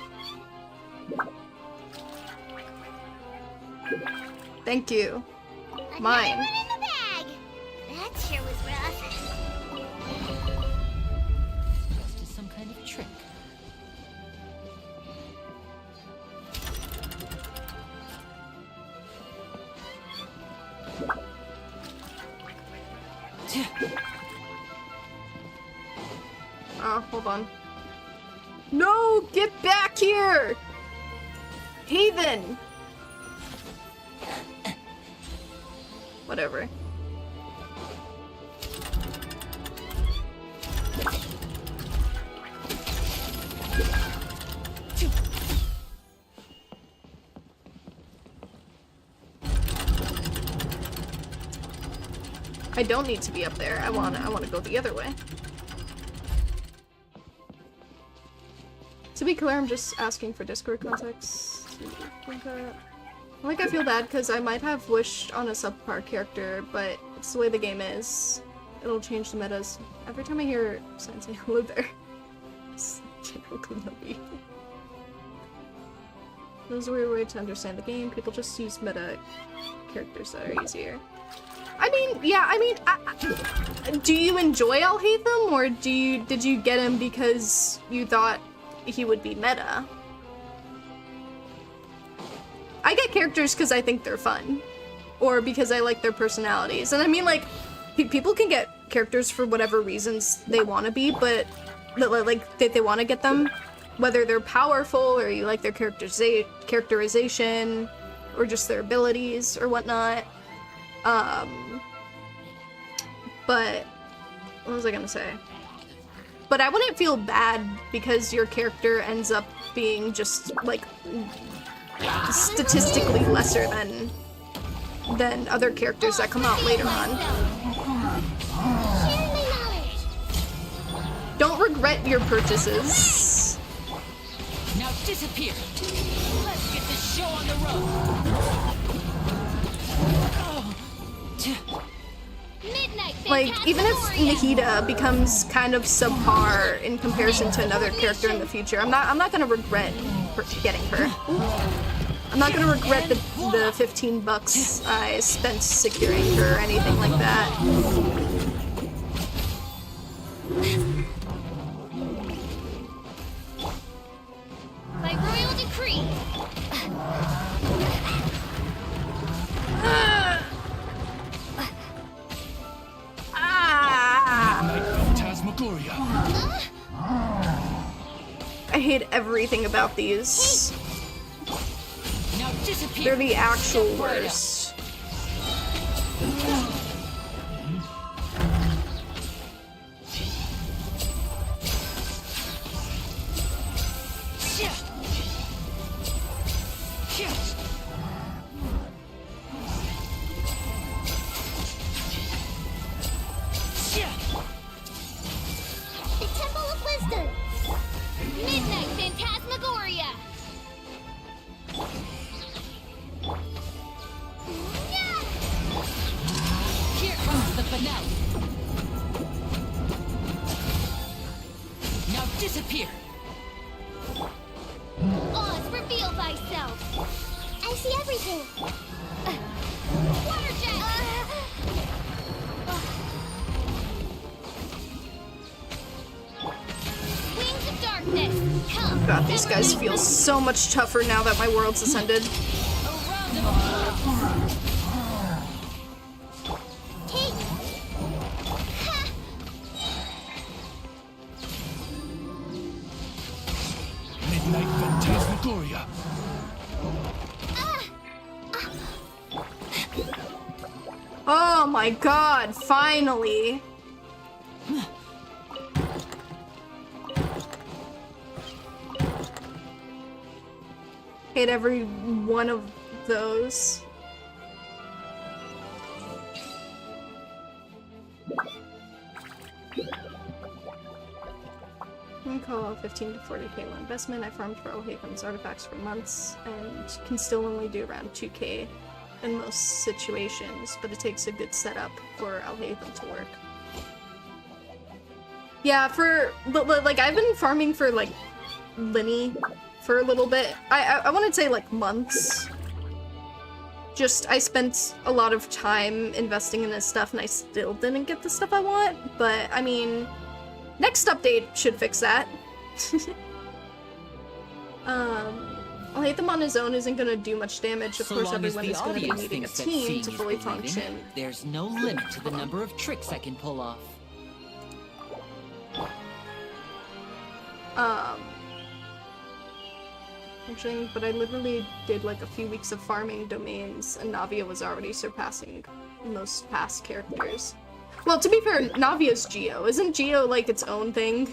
Thank you. Mine. Another one in the bag. That sure was rough. Just some kind of trick. Hold on. No, get back here! Heathen! Whatever. I don't need to be up there. I wanna go the other way. To be clear, I'm just asking for Discord context. Like, I feel bad because I might have wished on a subpar character, but it's the way the game is. It'll change the metas. Every time I hear someone say hello there, it's generally. There's a weird way to understand the game. People just use meta characters that are easier. I mean, yeah, I mean, do you enjoy Alhaitham, or did you get him because you thought he would be meta? I get characters because I think they're fun, or because I like their personalities. And I mean, like, people can get characters for whatever reasons they want to be, but like they want to get them, whether they're powerful or you like their characterization or just their abilities or whatnot. But what was I gonna say? But I wouldn't feel bad because your character ends up being just like statistically lesser than other characters that come out later on. Don't regret your purchases. Now disappear. Let's get this show on the road. Like, even if Nahida becomes kind of subpar in comparison to another character in the future, I'm not gonna regret getting her. I'm not gonna regret the $15 I spent securing her or anything like that. By royal decree. Phantasmagoria. I hate everything about these. Now disappear. They're the actual worst. The Temple of Wisdom. Midnight Phantasmagoria. Here comes the finale. Now disappear. Oz, reveal thyself. I see everything. Water jet. Wings of darkness. Come. God, these guys feel so much tougher now that my world's ascended. A round of applause. Take. Ha. Midnight Phantasmagoria. Oh my god, finally! Hate every one of those. I'm gonna call 15 to 40k low investment. I farmed for Alhaitham's artifacts for months and can still only do around 2k in most situations, but it takes a good setup for Alhaitham to work. Yeah, like I've been farming for like Linny for a little bit. I wouldn't say like months. Just I spent a lot of time investing in this stuff and I still didn't get the stuff I want, but I mean, next update should fix that. Alhaitham on his own isn't gonna do much damage. Of course, everyone is gonna be needing a team to fully function. There's no limit to the number of tricks I can pull off. Actually, but I literally did like a few weeks of farming domains, and Navia was already surpassing most past characters. Well, to be fair, Navia's Geo. Isn't Geo like its own thing?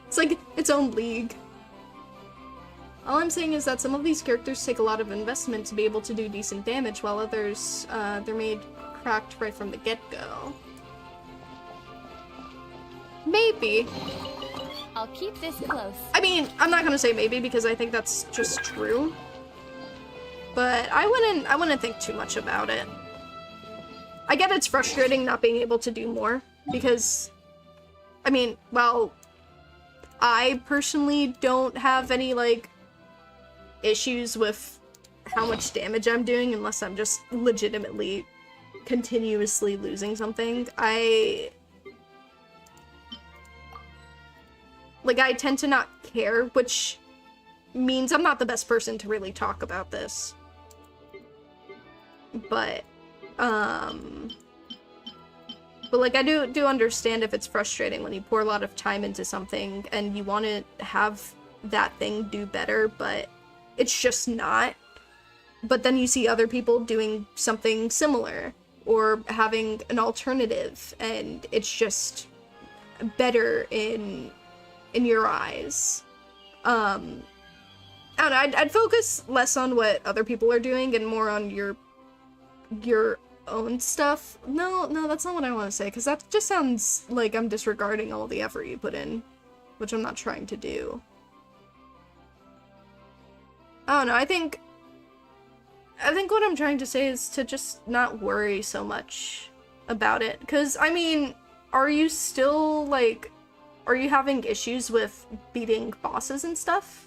It's like its own league. All I'm saying is that some of these characters take a lot of investment to be able to do decent damage, while others, they're made cracked right from the get-go. Maybe. I'll keep this close. I mean, I'm not gonna say maybe because I think that's just true. But I wouldn't think too much about it. I get it's frustrating not being able to do more because, I mean, well, I personally don't have any, like, issues with how much damage I'm doing unless I'm just legitimately continuously losing something. I tend to not care, which means I'm not the best person to really talk about this. But like, I do understand if it's frustrating when you pour a lot of time into something and you want to have that thing do better, but it's just not. But then you see other people doing something similar or having an alternative, and it's just better in your eyes. I don't know, I'd focus less on what other people are doing and more on your own stuff. No, that's not what I want to say, because that just sounds like I'm disregarding all the effort you put in, which I'm not trying to do. I don't know, I think what I'm trying to say is to just not worry so much about it, because, I mean, are you still, like, are you having issues with beating bosses and stuff?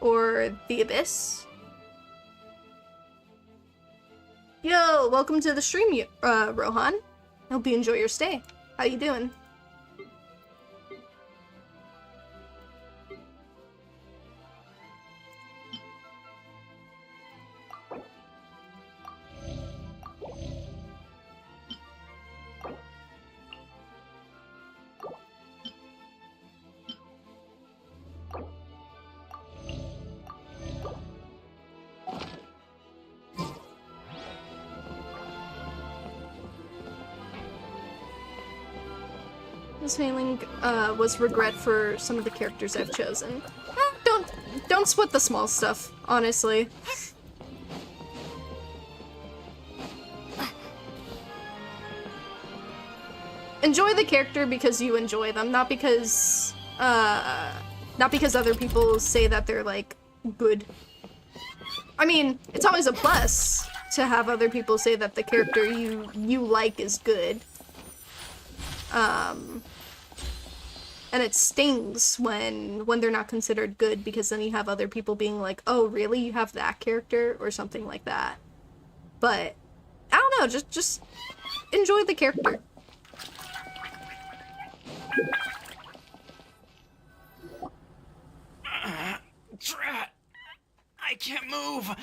Or the Abyss? Yo, welcome to the stream, Rohan. Hope you enjoy your stay. How you doing? This feeling was regret for some of the characters I've chosen. Don't split the small stuff, honestly. Enjoy the character because you enjoy them, not because other people say that they're, like, good. I mean, it's always a plus to have other people say that the character you like is good. And it stings when they're not considered good, because then you have other people being like, oh, really? You have that character? Or something like that. But, I don't know, just enjoy the character. Drat! I can't move!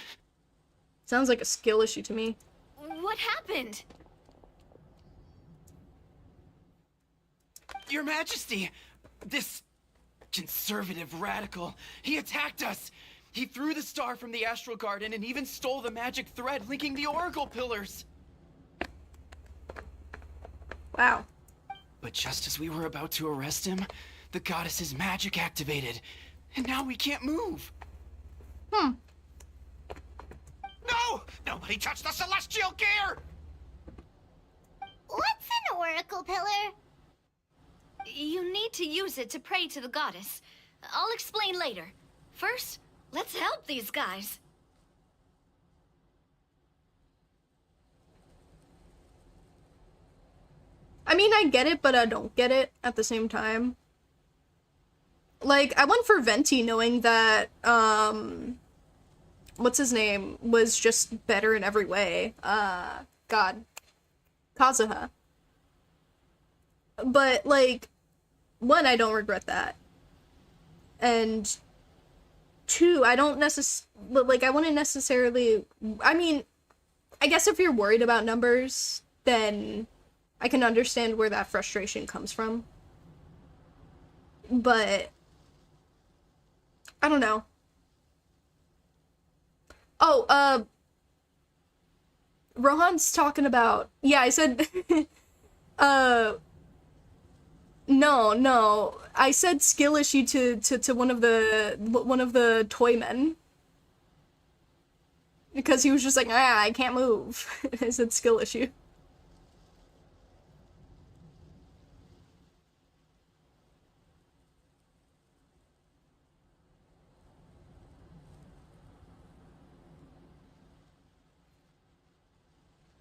Sounds like a skill issue to me. What happened? Your Majesty! This conservative radical, he attacked us! He threw the star from the Astral Garden and even stole the magic thread linking the Oracle Pillars! Wow. But just as we were about to arrest him, the goddess's magic activated, and now we can't move! Hmm. No! Nobody touched the celestial gear! What's an oracle pillar? You need to use it to pray to the goddess. I'll explain later. First, let's help these guys. I mean, I get it, but I don't get it at the same time. Like, I went for Venti knowing that, what's his name, was just better in every way. God. Kazuha. But, like, one, I don't regret that. And two, I don't necessarily, I wouldn't necessarily, I mean, I guess if you're worried about numbers, then I can understand where that frustration comes from. But I don't know. Oh, Rohan's talking about, yeah, I said no. I said skill issue to one of the toy men. Because he was just like, I can't move. I said skill issue.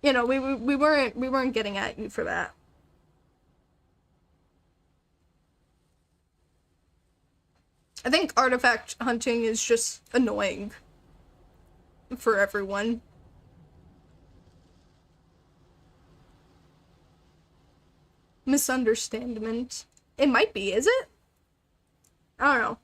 You know, we weren't getting at you for that. I think artifact hunting is just annoying for everyone. Misunderstandment. It might be, is it? I don't know.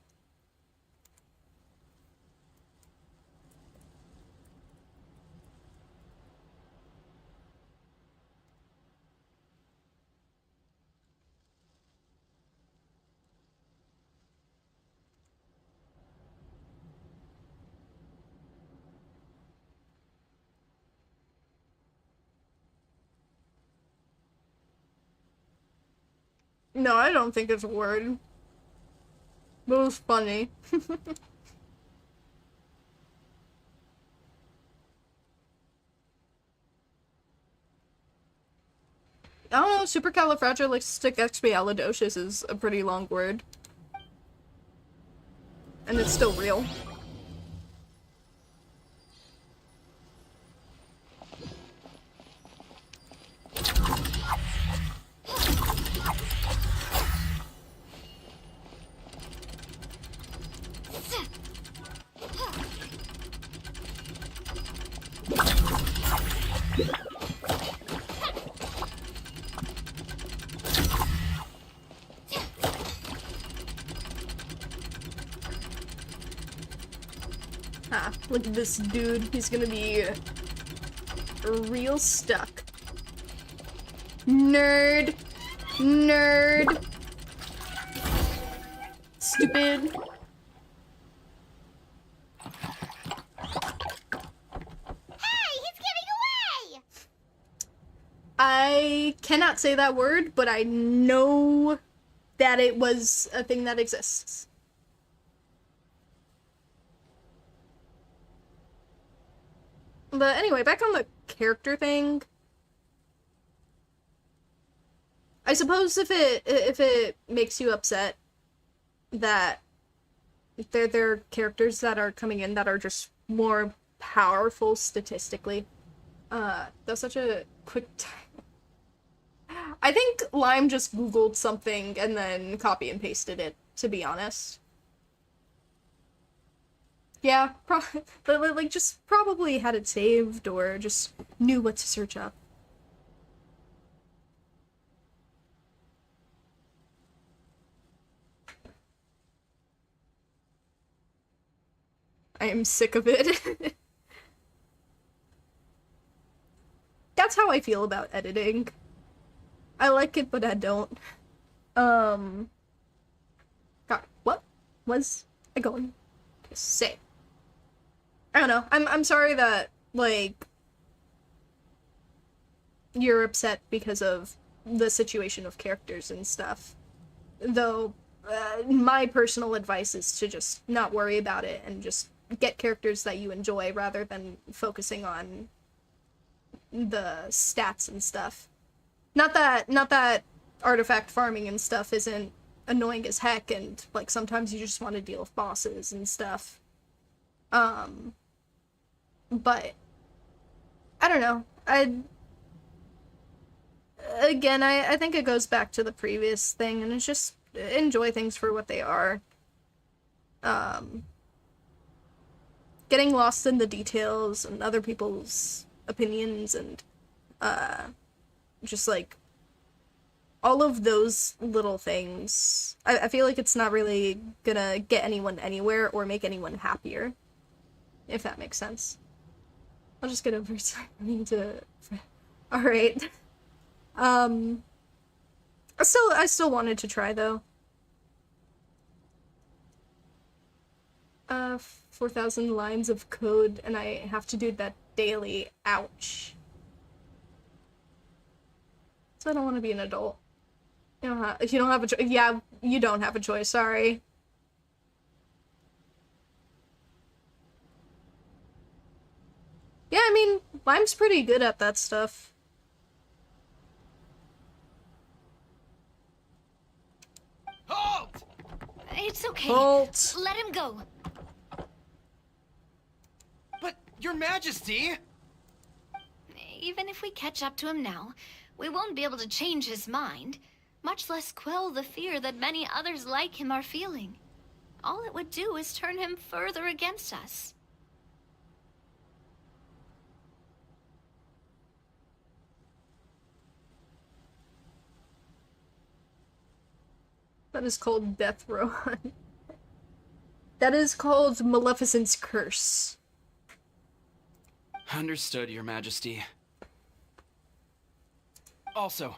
No, I don't think it's a word. But it was funny. I don't know, supercalifragilisticexpialidocious is a pretty long word. And it's still real. Ah, look at this dude. He's gonna be real stuck. Nerd. Nerd. Stupid. I cannot say that word, but I know that it was a thing that exists. But anyway, back on the character thing. I suppose if it makes you upset that there are characters that are coming in that are just more powerful statistically. That's such a quick time. I think Lime just Googled something and then copy and pasted it, to be honest. Yeah, like just probably had it saved or just knew what to search up. I am sick of it. That's how I feel about editing. I like it, but I don't. God, what was I going to say? I don't know. I'm sorry that, like, you're upset because of the situation of characters and stuff. Though, my personal advice is to just not worry about it and just get characters that you enjoy rather than focusing on the stats and stuff. Not that artifact farming and stuff isn't annoying as heck, and, like, sometimes you just want to deal with bosses and stuff. But I don't know. I think it goes back to the previous thing, and it's just enjoy things for what they are. Getting lost in the details and other people's opinions and just like all of those little things, I feel like it's not really gonna get anyone anywhere or make anyone happier, if that makes sense. I'll just get over to... Alright. I still wanted to try though. 4,000 lines of code, and I have to do that daily. Ouch. So I don't want to be an adult. You don't have, if you don't have a choice, yeah, you don't have a choice, sorry. Yeah, I mean, Lime's pretty good at that stuff. Halt! It's okay. Halt! Let him go. But, Your Majesty! Even if we catch up to him now, we won't be able to change his mind, much less quell the fear that many others like him are feeling. All it would do is turn him further against us. That is called Death Row. That is called Maleficent's Curse. Understood, Your Majesty. Also,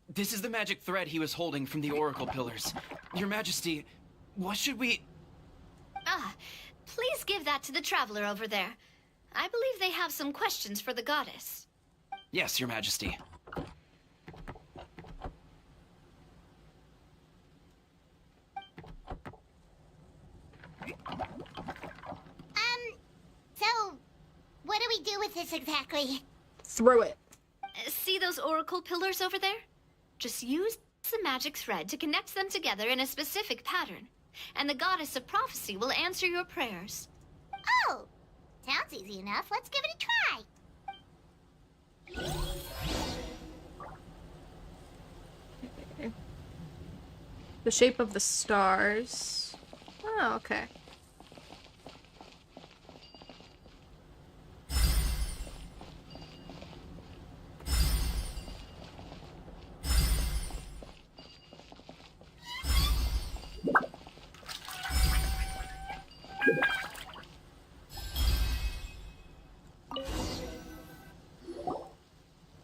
this is the magic thread he was holding from the Oracle Pillars. Your Majesty, what should we... Please give that to the traveler over there. I believe they have some questions for the goddess. Yes, Your Majesty. So, what do we do with this exactly? Throw it. See those oracle pillars over there? Just use the magic thread to connect them together in a specific pattern, and the goddess of prophecy will answer your prayers. Oh, sounds easy enough. Let's give it a try. Okay. The shape of the stars. Oh, okay.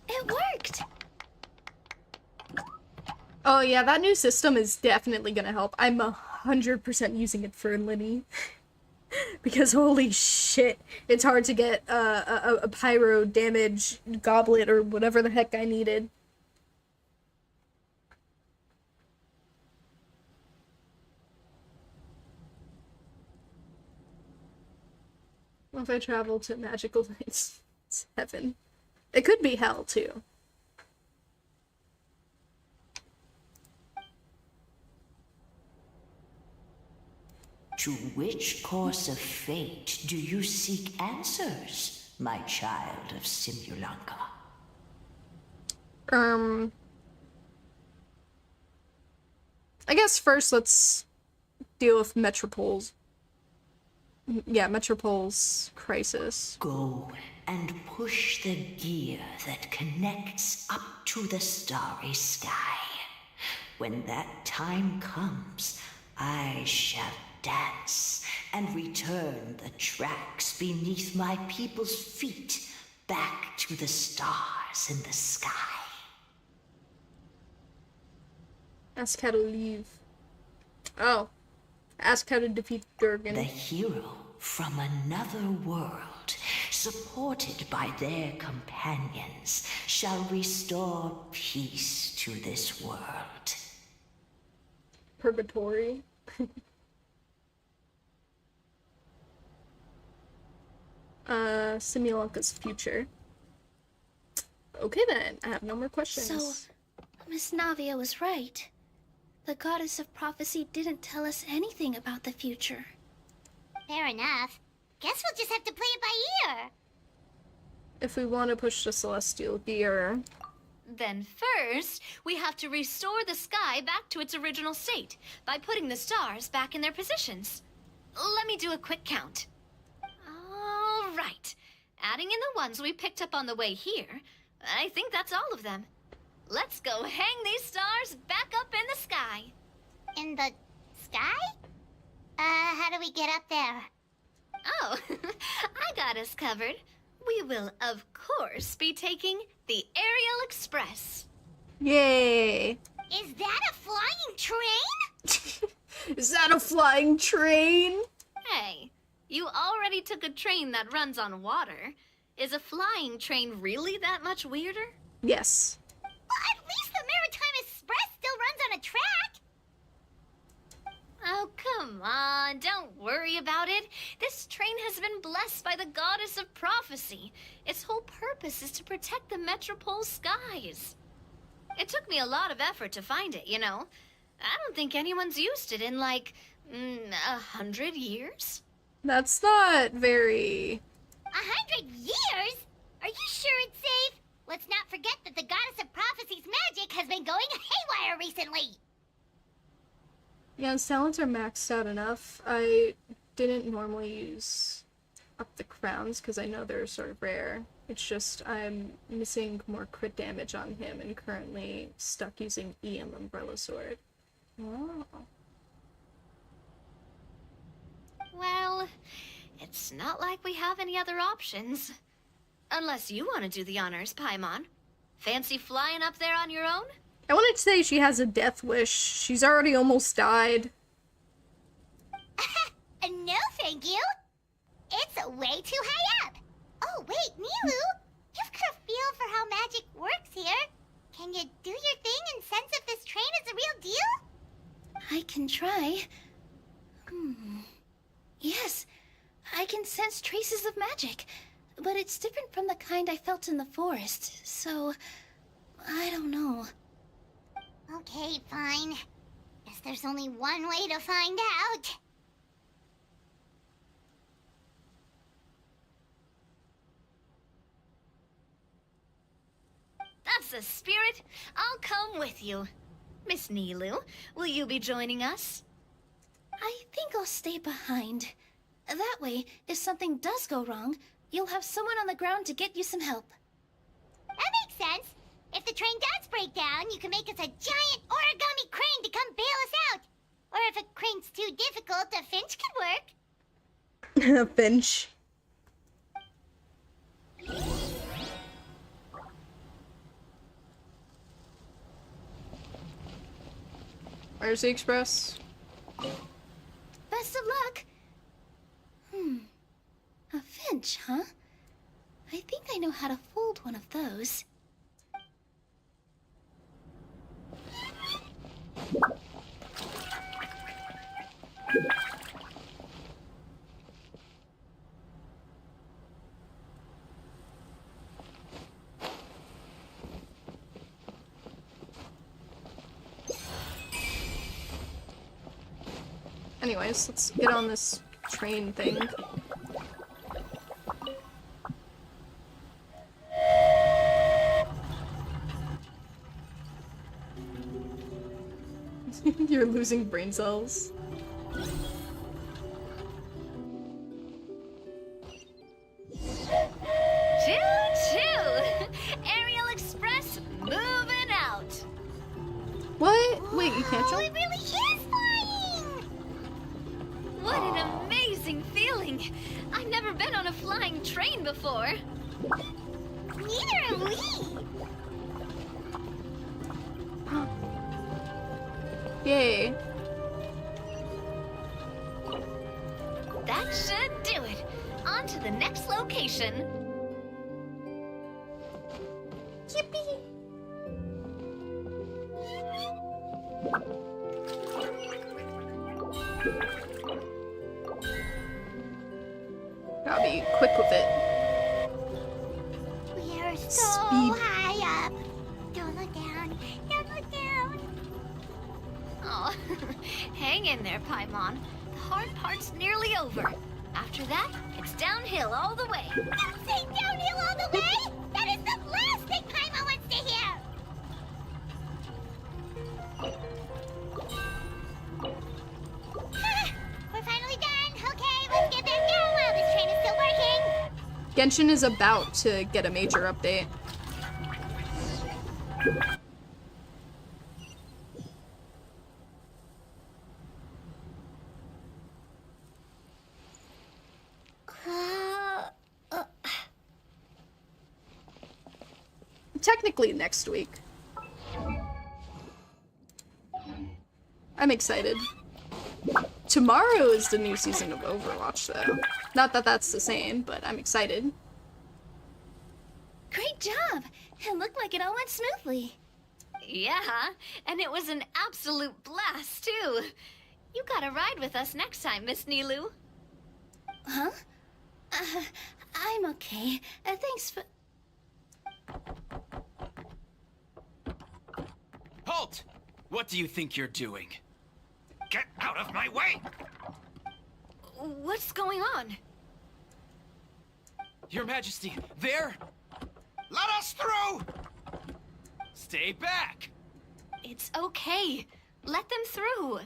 It worked! Oh yeah, that new system is definitely gonna help. I'm 100% using it for Linny. Because holy shit, it's hard to get a pyro damage goblet or whatever the heck I needed. What if I travel to magical lands? It's heaven. It could be hell too. To which course of fate do you seek answers, my child of Simulanka? I guess first let's deal with Metropol's. Yeah, Metropol's crisis. Go and push the gear that connects up to the starry sky. When that time comes, I shall dance and return the tracks beneath my people's feet back to the stars in the sky. Ask how to leave. Oh. Ask how to defeat Durgan. The hero from another world, supported by their companions, shall restore peace to this world. Purgatory. Simulanka's future. Okay then, I have no more questions. So, Miss Navia was right. The goddess of prophecy didn't tell us anything about the future. Fair enough. Guess we'll just have to play it by ear. If we want to push the celestial gear... Then first, we have to restore the sky back to its original state by putting the stars back in their positions. Let me do a quick count. All right. Adding in the ones we picked up on the way here, I think that's all of them. Let's go hang these stars back up in the sky. In the sky? How do we get up there? Oh, I got us covered. We will, of course, be taking the Aerial Express. Yay! Is that a flying train? Is that a flying train? Hey, you already took a train that runs on water. Is a flying train really that much weirder? Yes. Well, at least the Maritime Express still runs on a track. Oh, come on, don't worry about it. This train has been blessed by the goddess of prophecy. Its whole purpose is to protect the metropole skies. It took me a lot of effort to find it, you know. I don't think anyone's used it in, like, 100 years? That's not very... 100 years? Are you sure it's safe? Let's not forget that the goddess of prophecy's magic has been going haywire recently. Yeah, talents are maxed out enough. I didn't normally use up the crowns because I know they're sort of rare. It's just I'm missing more crit damage on him and currently stuck using EM Umbrella Sword. Oh. Well, it's not like we have any other options. Unless you want to do the honors, Paimon. Fancy flying up there on your own? I wanted to say she has a death wish. She's already almost died. No, thank you. It's way too high up. Oh, wait, Nilu, you've got a feel for how magic works here. Can you do your thing and sense if this train is a real deal? I can try. Yes, I can sense traces of magic, but it's different from the kind I felt in the forest, so I don't know. Okay, fine. Guess there's only one way to find out. That's the spirit. I'll come with you. Miss Nilu, will you be joining us? I think I'll stay behind. That way, if something does go wrong, you'll have someone on the ground to get you some help. That makes sense. If the train does break down, you can make us a giant origami crane to come bail us out. Or if a crane's too difficult, a finch could work. Finch. Where's the express? Best of luck. A finch, huh? I think I know how to fold one of those. Anyways, let's get on this train thing. You're losing brain cells. Choo-choo! Aerial Express moving out. What? Wait, you can't Oh, jump? it really is flying! What an amazing feeling! I've never been on a flying train before. Neither have we! Yay. That should do it. On to the next location. Yippee! Gotta be quick with it. We are so Speed. high up. Don't look down. Don't look down. Oh, hang in there, Paimon. The hard part's nearly over. After that, it's downhill all the way. Don't say downhill all the way! That is the last thing Paimon wants to hear! We're finally done. Okay, let's get back down while this train is still working. Genshin is about to get a major update. Technically next week. I'm excited. Tomorrow is the new season of Overwatch, though. Not that that's the same, but I'm excited. Great job! It looked like it all went smoothly. Yeah, and it was an absolute blast, too. You gotta ride with us next time, Miss Nilu. Huh? I'm okay. Thanks for... Halt! What do you think you're doing? Get out of my way! What's going on? Your Majesty, there! Let us through! Stay back! It's okay. Let them through.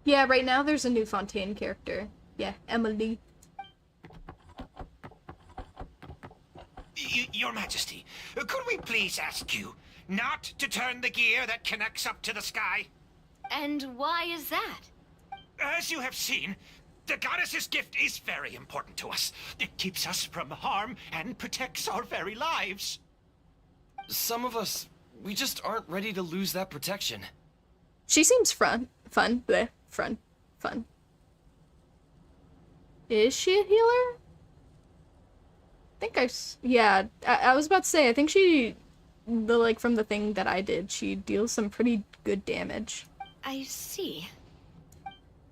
Yeah, right now there's a new Fontaine character. Yeah, Emily. Your Majesty, could we please ask you not to turn the gear that connects up to the sky? And why is that? As you have seen, the goddess's gift is very important to us. It keeps us from harm and protects our very lives. Some of us, we just aren't ready to lose that protection. She seems fun. Is she a healer? I was about to say, I think from the thing that I did, she deals some pretty good damage. I see.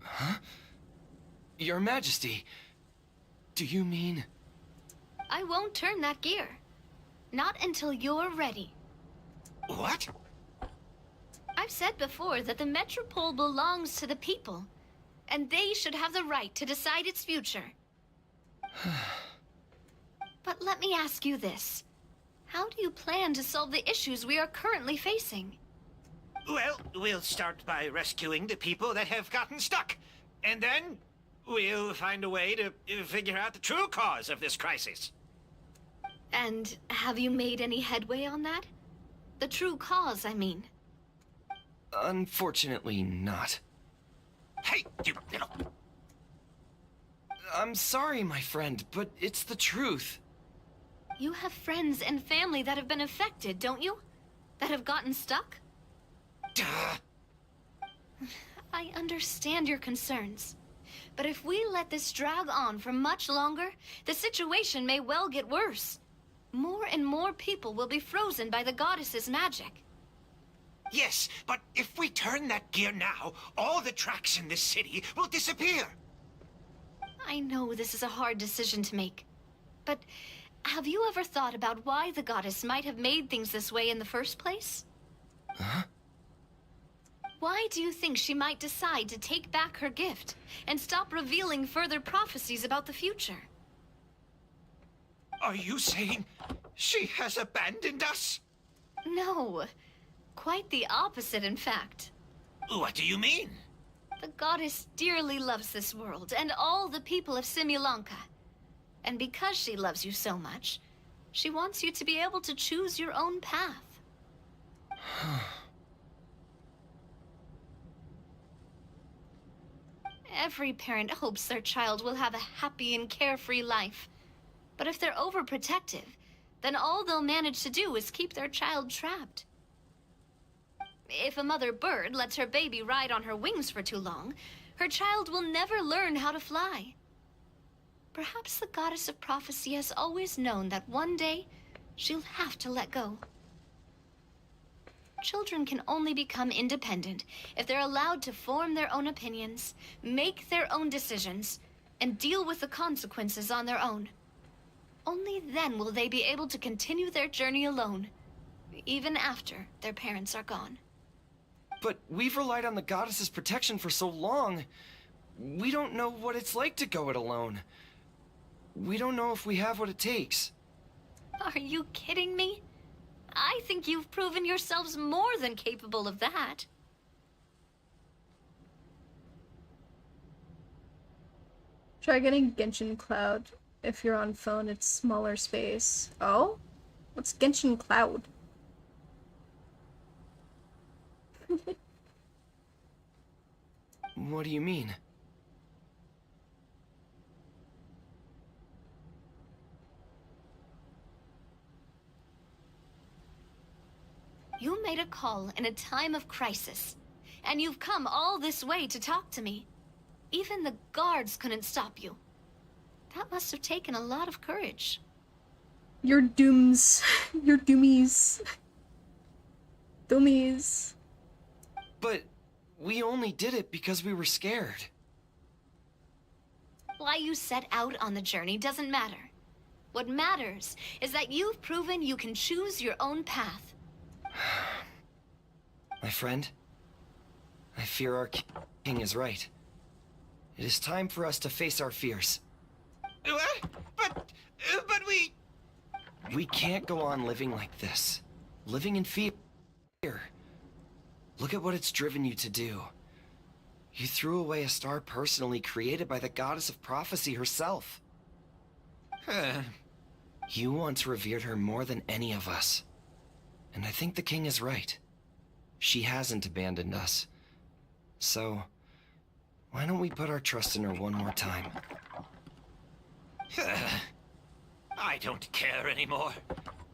Huh? Your Majesty, do you mean... I won't turn that gear. Not until you're ready. What? I've said before that the Metropole belongs to the people, and they should have the right to decide its future. But let me ask you this. How do you plan to solve the issues we are currently facing? Well, we'll start by rescuing the people that have gotten stuck. And then we'll find a way to figure out the true cause of this crisis. And have you made any headway on that? The true cause, I mean. Unfortunately not. Hey, you little... I'm sorry, my friend, but it's the truth. You have friends and family that have been affected, don't you? That have gotten stuck? Duh. I understand your concerns. But if we let this drag on for much longer, the situation may well get worse. More and more people will be frozen by the goddess's magic. Yes, but if we turn that gear now, all the tracks in this city will disappear. I know this is a hard decision to make. But have you ever thought about why the goddess might have made things this way in the first place? Huh? Why do you think she might decide to take back her gift and stop revealing further prophecies about the future? Are you saying she has abandoned us? No. Quite the opposite, in fact. What do you mean? The goddess dearly loves this world and all the people of Simulanka. And because she loves you so much, she wants you to be able to choose your own path. Every parent hopes their child will have a happy and carefree life. But if they're overprotective, then all they'll manage to do is keep their child trapped. If a mother bird lets her baby ride on her wings for too long, her child will never learn how to fly. Perhaps the goddess of prophecy has always known that one day she'll have to let go. Children can only become independent if they're allowed to form their own opinions, make their own decisions, and deal with the consequences on their own. Only then will they be able to continue their journey alone, even after their parents are gone. But we've relied on the goddess's protection for so long. We don't know what it's like to go it alone. We don't know if we have what it takes. Are you kidding me? I think you've proven yourselves more than capable of that. Try getting Genshin Cloud. If you're on phone, it's smaller space. Oh? What's Genshin Cloud? What do you mean? You made a call in a time of crisis, and you've come all this way to talk to me. Even the guards couldn't stop you. That must have taken a lot of courage. Your dooms. Your doomies. Doomies. But we only did it because we were scared. Why you set out on the journey doesn't matter. What matters is that you've proven you can choose your own path. My friend, I fear our king is right. It is time for us to face our fears. But we... We can't go on living like this. Living in fear. Look at what it's driven you to do. You threw away a star personally created by the goddess of prophecy herself. You once revered her more than any of us. And I think the king is right. She hasn't abandoned us. So, why don't we put our trust in her one more time? I don't care anymore.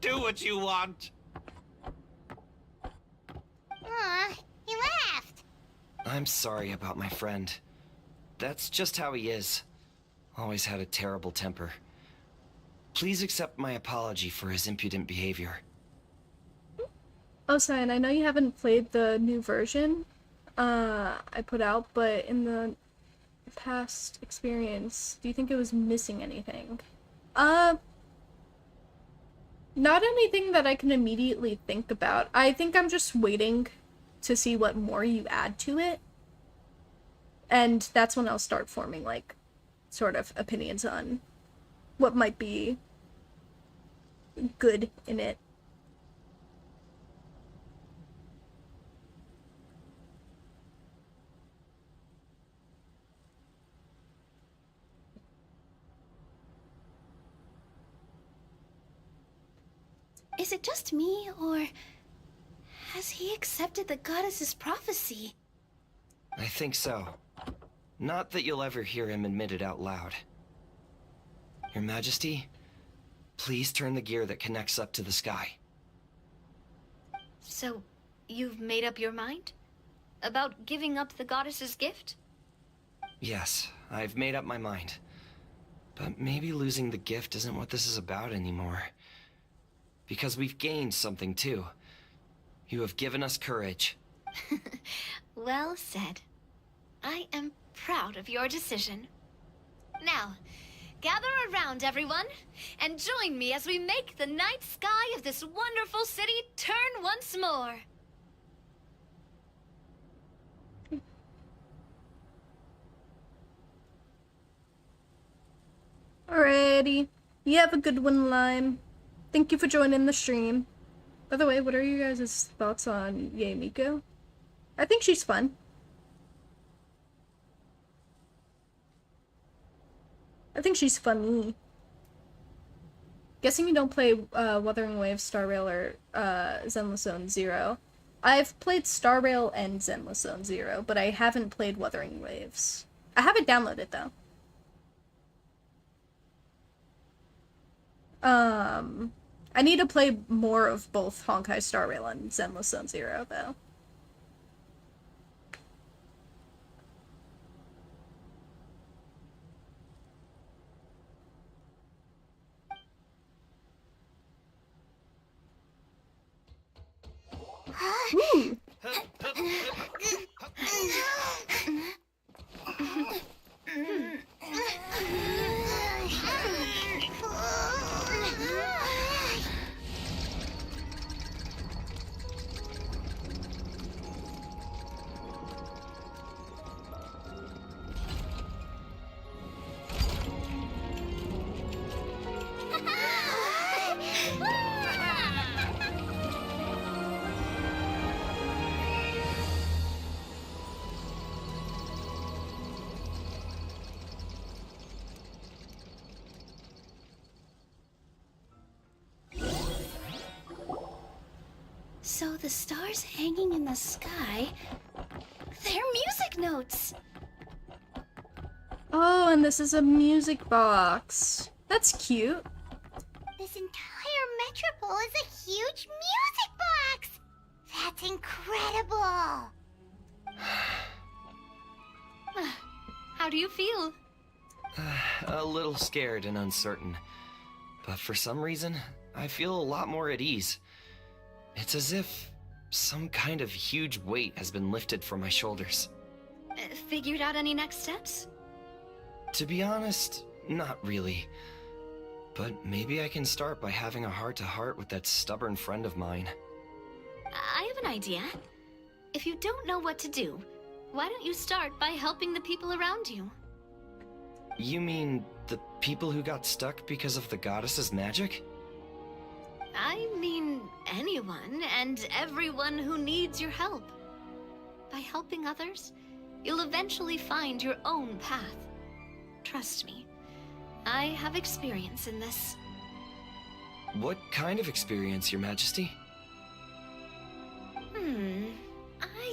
Do what you want. Aw, he laughed. I'm sorry about my friend. That's just how he is. Always had a terrible temper. Please accept my apology for his impudent behavior. Oh, Cyan, I know you haven't played the new version I put out, but in the past experience, do you think it was missing anything? Not anything that I can immediately think about. I think I'm just waiting to see what more you add to it. And that's when I'll start forming, like, sort of opinions on what might be good in it. Is it just me, or has he accepted the goddess's prophecy? I think so. Not that you'll ever hear him admit it out loud. Your Majesty, please turn the gear that connects up to the sky. So, you've made up your mind? About giving up the goddess's gift? Yes, I've made up my mind. But maybe losing the gift isn't what this is about anymore. Because we've gained something too. You have given us courage. Well said. I am proud of your decision. Now, gather around, everyone, and join me as we make the night sky of this wonderful city turn once more. Alrighty. You have a good one, Lime. Thank you for joining the stream. By the way, what are you guys' thoughts on Yae Miko? I think she's fun. I think she's funny. Guessing you don't play Wuthering Waves, Star Rail, or Zenless Zone Zero. I've played Star Rail and Zenless Zone Zero, but I haven't played Wuthering Waves. I have it downloaded, though. I need to play more of both Honkai Star Rail and Zenless Zone Zero, though. Ooh. So the stars hanging in the sky, they're music notes! Oh, and this is a music box. That's cute. This entire metropole is a huge music box! That's incredible! How do you feel? A little scared and uncertain. But for some reason, I feel a lot more at ease. It's as if some kind of huge weight has been lifted from my shoulders. Figured out any next steps? To be honest, not really. But maybe I can start by having a heart-to-heart with that stubborn friend of mine. I have an idea. If you don't know what to do, why don't you start by helping the people around you? You mean the people who got stuck because of the goddess's magic? I mean anyone and everyone who needs your help. By helping others, you'll eventually find your own path. Trust me, I have experience in this. What kind of experience, Your Majesty?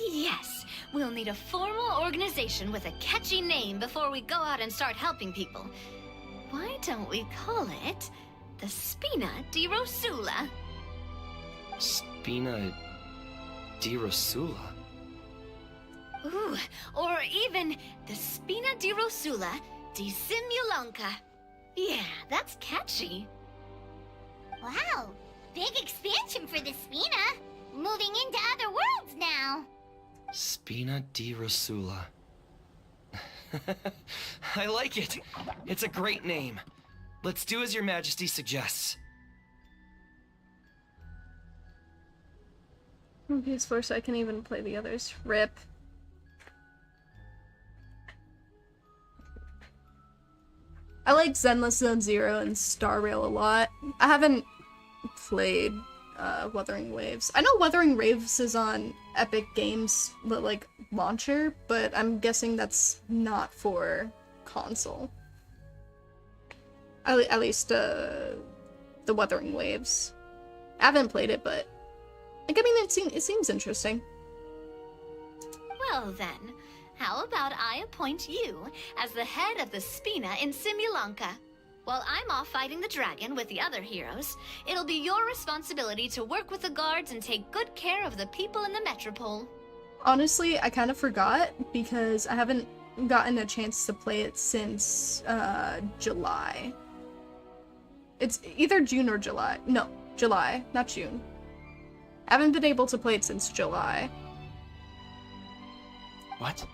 Yes. We'll need a formal organization with a catchy name before we go out and start helping people. Why don't we call it the Spina di Rosula? Spina di Rosula? Ooh, or even the Spina di Rosula di Simulanka. Yeah, that's catchy. Wow, big expansion for the Spina. Moving into other worlds now. Spina di Rosula. I like it. It's a great name. Let's do as Your Majesty suggests. PS4 so I can even play the others. RIP. I like Zenless Zone Zero and Star Rail a lot. I haven't played Wuthering Waves. I know Wuthering Waves is on Epic Games, like, launcher, but I'm guessing that's not for console. At least, the Wuthering Waves. I haven't played it, but, like, I mean, it seems interesting. Well then, how about I appoint you as the head of the Spina in Simulanka? While I'm off fighting the dragon with the other heroes, it'll be your responsibility to work with the guards and take good care of the people in the metropole. Honestly, I kind of forgot because I haven't gotten a chance to play it since July. It's either June or July. No, July, not June. I haven't been able to play it since July. What?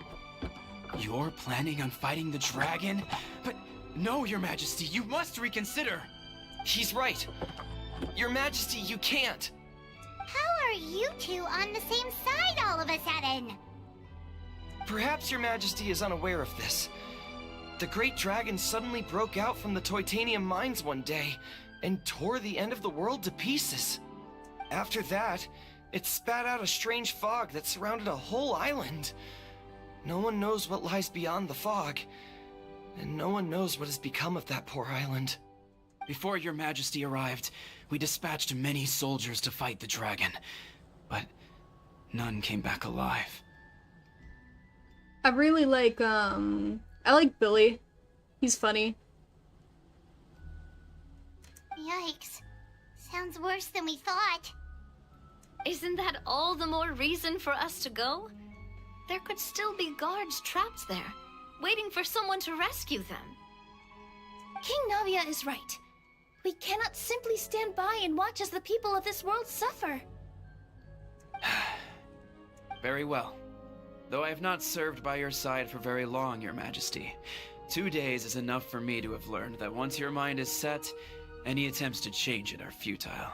You're planning on fighting the dragon? But no, Your Majesty, you must reconsider. He's right. Your Majesty, you can't. How are you two on the same side all of a sudden? Perhaps Your Majesty is unaware of this. The Great Dragon suddenly broke out from the Titanium mines one day and tore the end of the world to pieces. After that, it spat out a strange fog that surrounded a whole island. No one knows what lies beyond the fog, and no one knows what has become of that poor island. Before Your Majesty arrived, we dispatched many soldiers to fight the dragon, but none came back alive. I really like, I like Billy. He's funny. Yikes. Sounds worse than we thought. Isn't that all the more reason for us to go? There could still be guards trapped there, waiting for someone to rescue them. King Navia is right. We cannot simply stand by and watch as the people of this world suffer. Very well. Though I have not served by your side for very long, Your Majesty. 2 days is enough for me to have learned that once your mind is set, any attempts to change it are futile.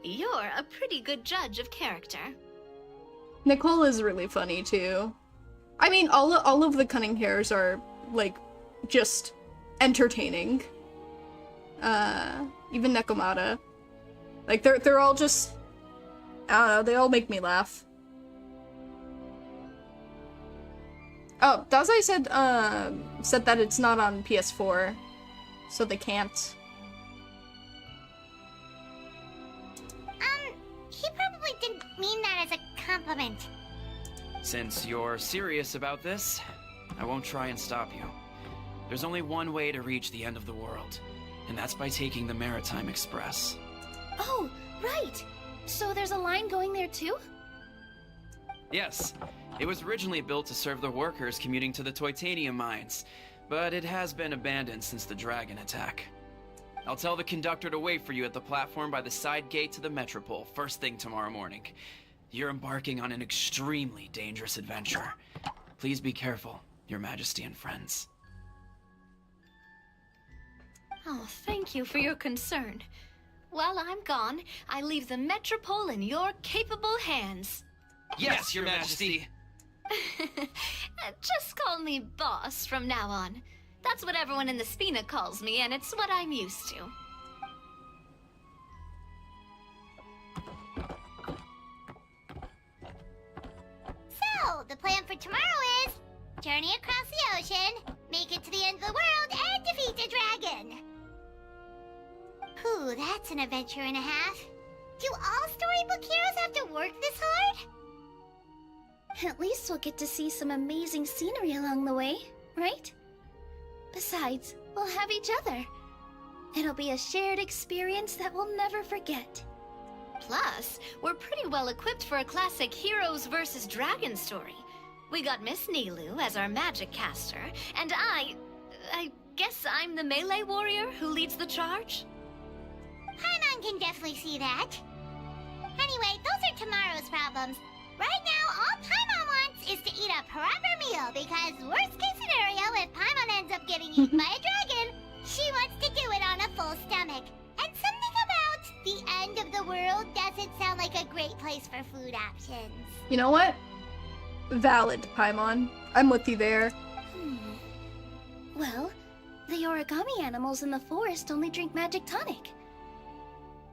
You're a pretty good judge of character. Nicole is really funny too. I mean, all of the Cunning Hares are, like, just entertaining. Even Nekomata. Like, they're all just, I don't know, they all make me laugh. Oh, Dazai said that it's not on PS4, so they can't. He probably didn't mean that as a compliment. Since you're serious about this, I won't try and stop you. There's only one way to reach the end of the world, and that's by taking the Maritime Express. Oh, right! So there's a line going there too? Yes, it was originally built to serve the workers commuting to the Titanium mines, but it has been abandoned since the dragon attack. I'll tell the conductor to wait for you at the platform by the side gate to the Metropole first thing tomorrow morning. You're embarking on an extremely dangerous adventure. Please be careful, Your Majesty and friends. Oh, thank you for your concern. While I'm gone, I leave the Metropole in your capable hands. Yes, Your Majesty! Just call me boss from now on. That's what everyone in the Spina calls me, and it's what I'm used to. So, the plan for tomorrow is journey across the ocean, make it to the end of the world, and defeat a dragon. Ooh, that's an adventure and a half. Do all storybook heroes have to work this hard? At least we'll get to see some amazing scenery along the way, right? Besides, we'll have each other. It'll be a shared experience that we'll never forget. Plus, we're pretty well equipped for a classic heroes versus dragons story. We got Miss Nilu as our magic caster, and I guess I'm the melee warrior who leads the charge? Paimon can definitely see that. Anyway, those are tomorrow's problems. Right now, all Paimon wants is to eat a proper meal, because worst case scenario, if Paimon ends up getting eaten by a dragon, she wants to do it on a full stomach. And something about the end of the world doesn't sound like a great place for food options. You know what? Valid, Paimon. I'm with you there. Well, the origami animals in the forest only drink magic tonic.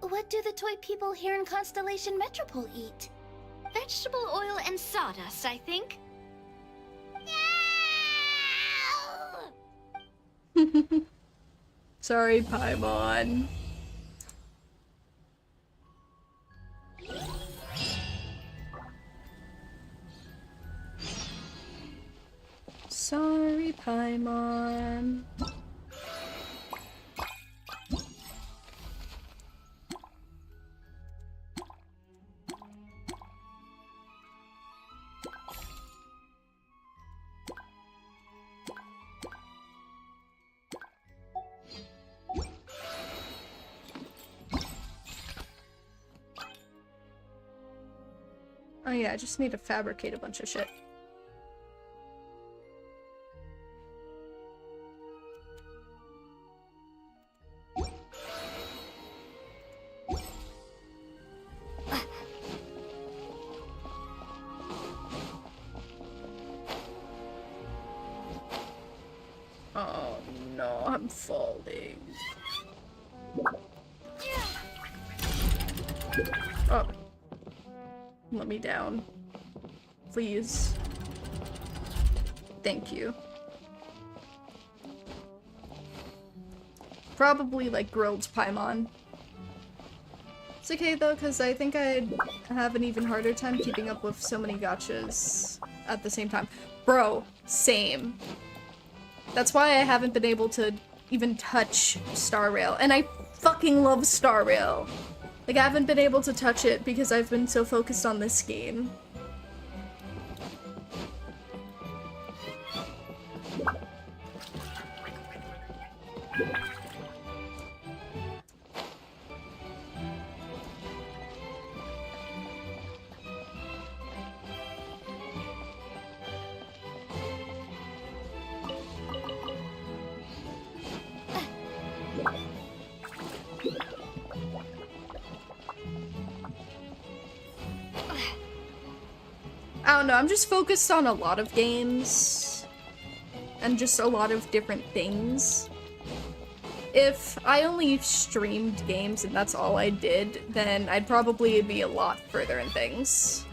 What do the toy people here in Constellation Metropole eat? Vegetable oil and sawdust, I think. No! Sorry, Paimon. Sorry, Paimon. Oh yeah, I just need to fabricate a bunch of shit. Oh no, I'm falling. Oh. Let me down. Please. Thank you. Probably like grilled Paimon. It's okay though, because I think I'd have an even harder time keeping up with so many gachas at the same time. Bro, same. That's why I haven't been able to even touch Star Rail. And I fucking love Star Rail. Like, I haven't been able to touch it because I've been so focused on this game. I don't know, I'm just focused on a lot of games. And just a lot of different things. If I only streamed games and that's all I did, then I'd probably be a lot further in things.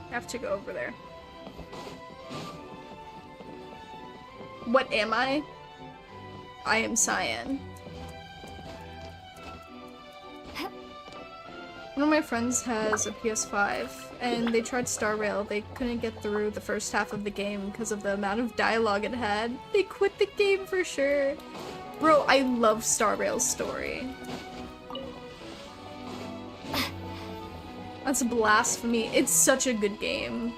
I have to go over there. What am I? I am Cyan. One of my friends has a PS5, and they tried Star Rail. They couldn't get through the first half of the game because of the amount of dialogue it had. They quit the game for sure. Bro, I love Star Rail's story. That's blasphemy. It's such a good game.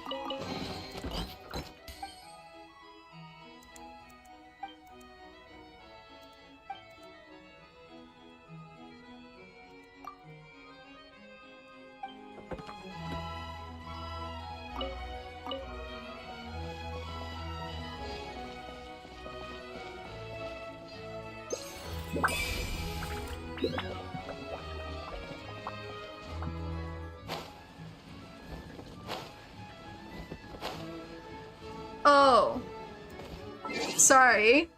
Oh. Sorry.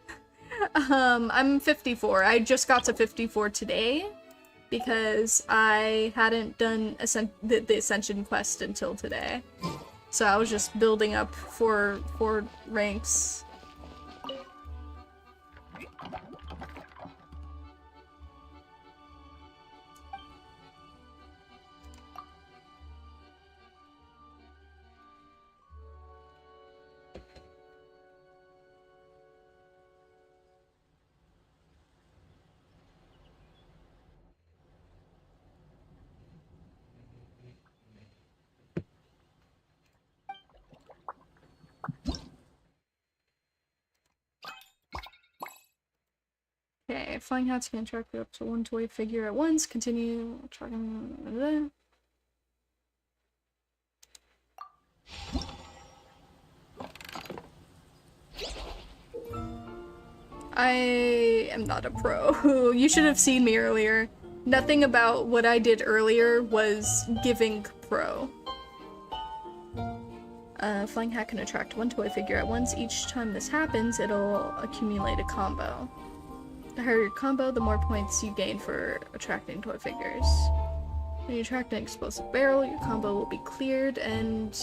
I'm 54. I just got to 54 today because I hadn't done the Ascension quest until today. So I was just building up for ranks. Okay, flying hats can attract up to one toy figure at once. Continue tracking. I am not a pro. You should have seen me earlier. Nothing about what I did earlier was giving pro. Flying hat can attract one toy figure at once. Each time this happens, it'll accumulate a combo. The higher your combo, the more points you gain for attracting toy figures. When you attract an explosive barrel, your combo will be cleared and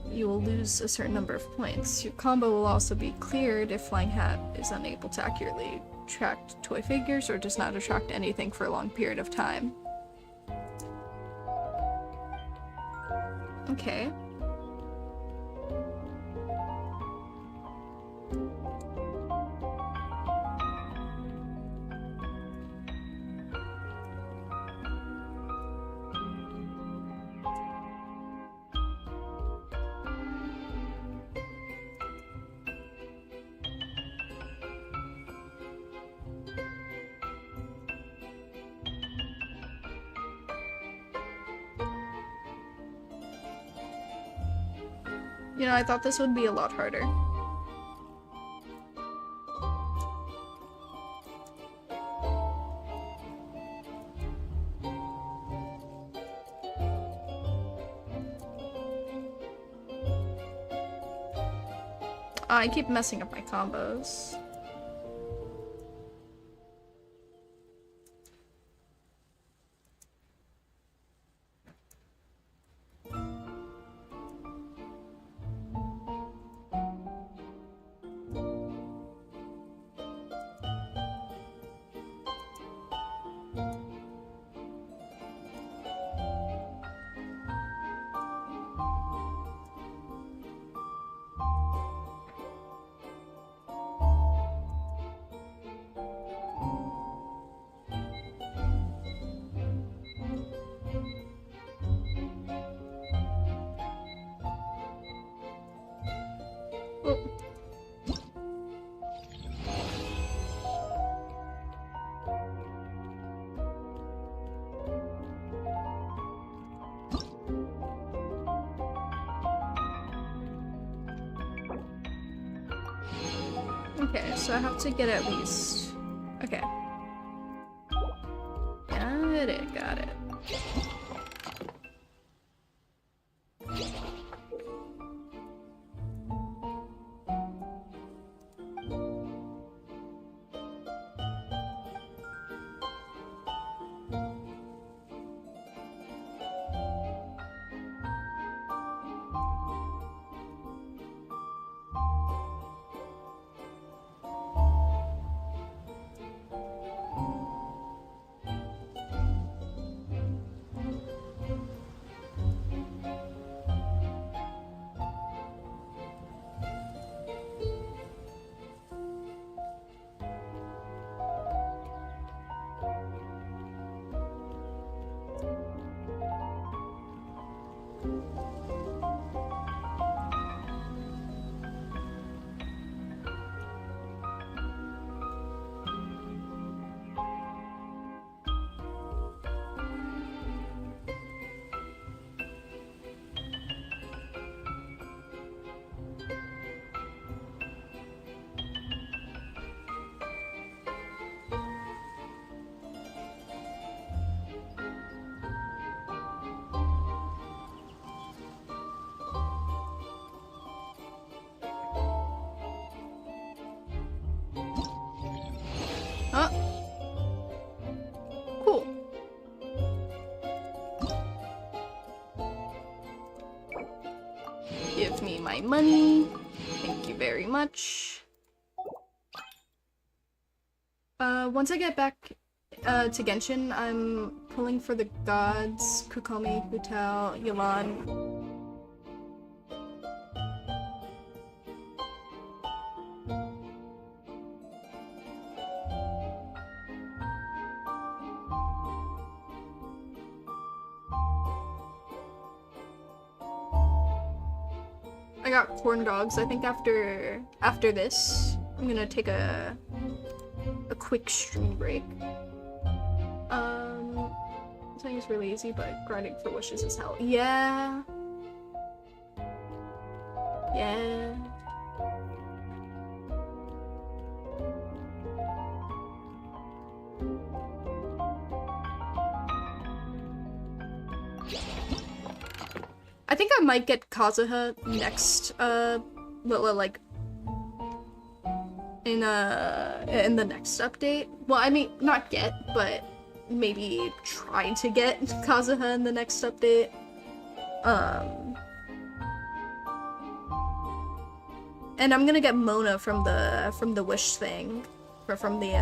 you will lose a certain number of points. Your combo will also be cleared if Flying Hat is unable to accurately attract toy figures or does not attract anything for a long period of time. Okay. You know, I thought this would be a lot harder. I keep messing up my combos. Okay, so I have to get at least... Okay. Got it. give me my money. Thank you very much. Once I get back to Genshin, I'm pulling for the gods, Kukomi, Hutao, Yalan. I got corn dogs. I think after this, I'm gonna take a quick stream break. Saying it's really easy, but grinding for wishes is hell. Yeah. Yeah. I think I might get Kazuha next, like, in the next update. Well, I mean, not get, but maybe try to get Kazuha in the next update. And I'm gonna get Mona from the wish thing, or from the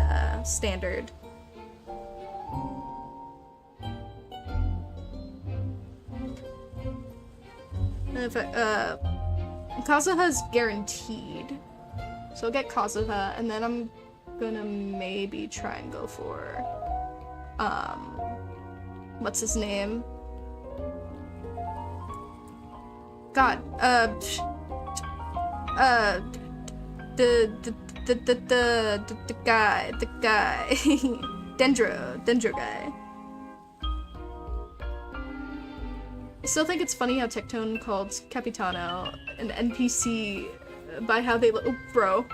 standard. And if Kazuha's guaranteed, so I'll get Kazuha, and then I'm gonna maybe try and go for what's his name? God, the guy, Dendro guy. I still think it's funny how Tectone called Capitano an NPC by how they look. Oh, bro.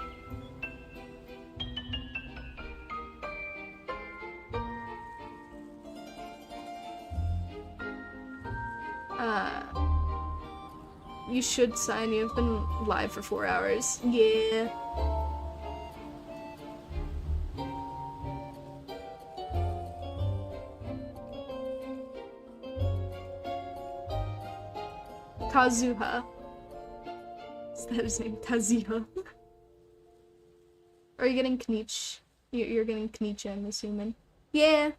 You should sign. You've been live for 4 hours. Yeah. Kazuha. Is that his name? Kazuha. Are you getting Knich? You're getting Knich, I'm assuming. Yeah.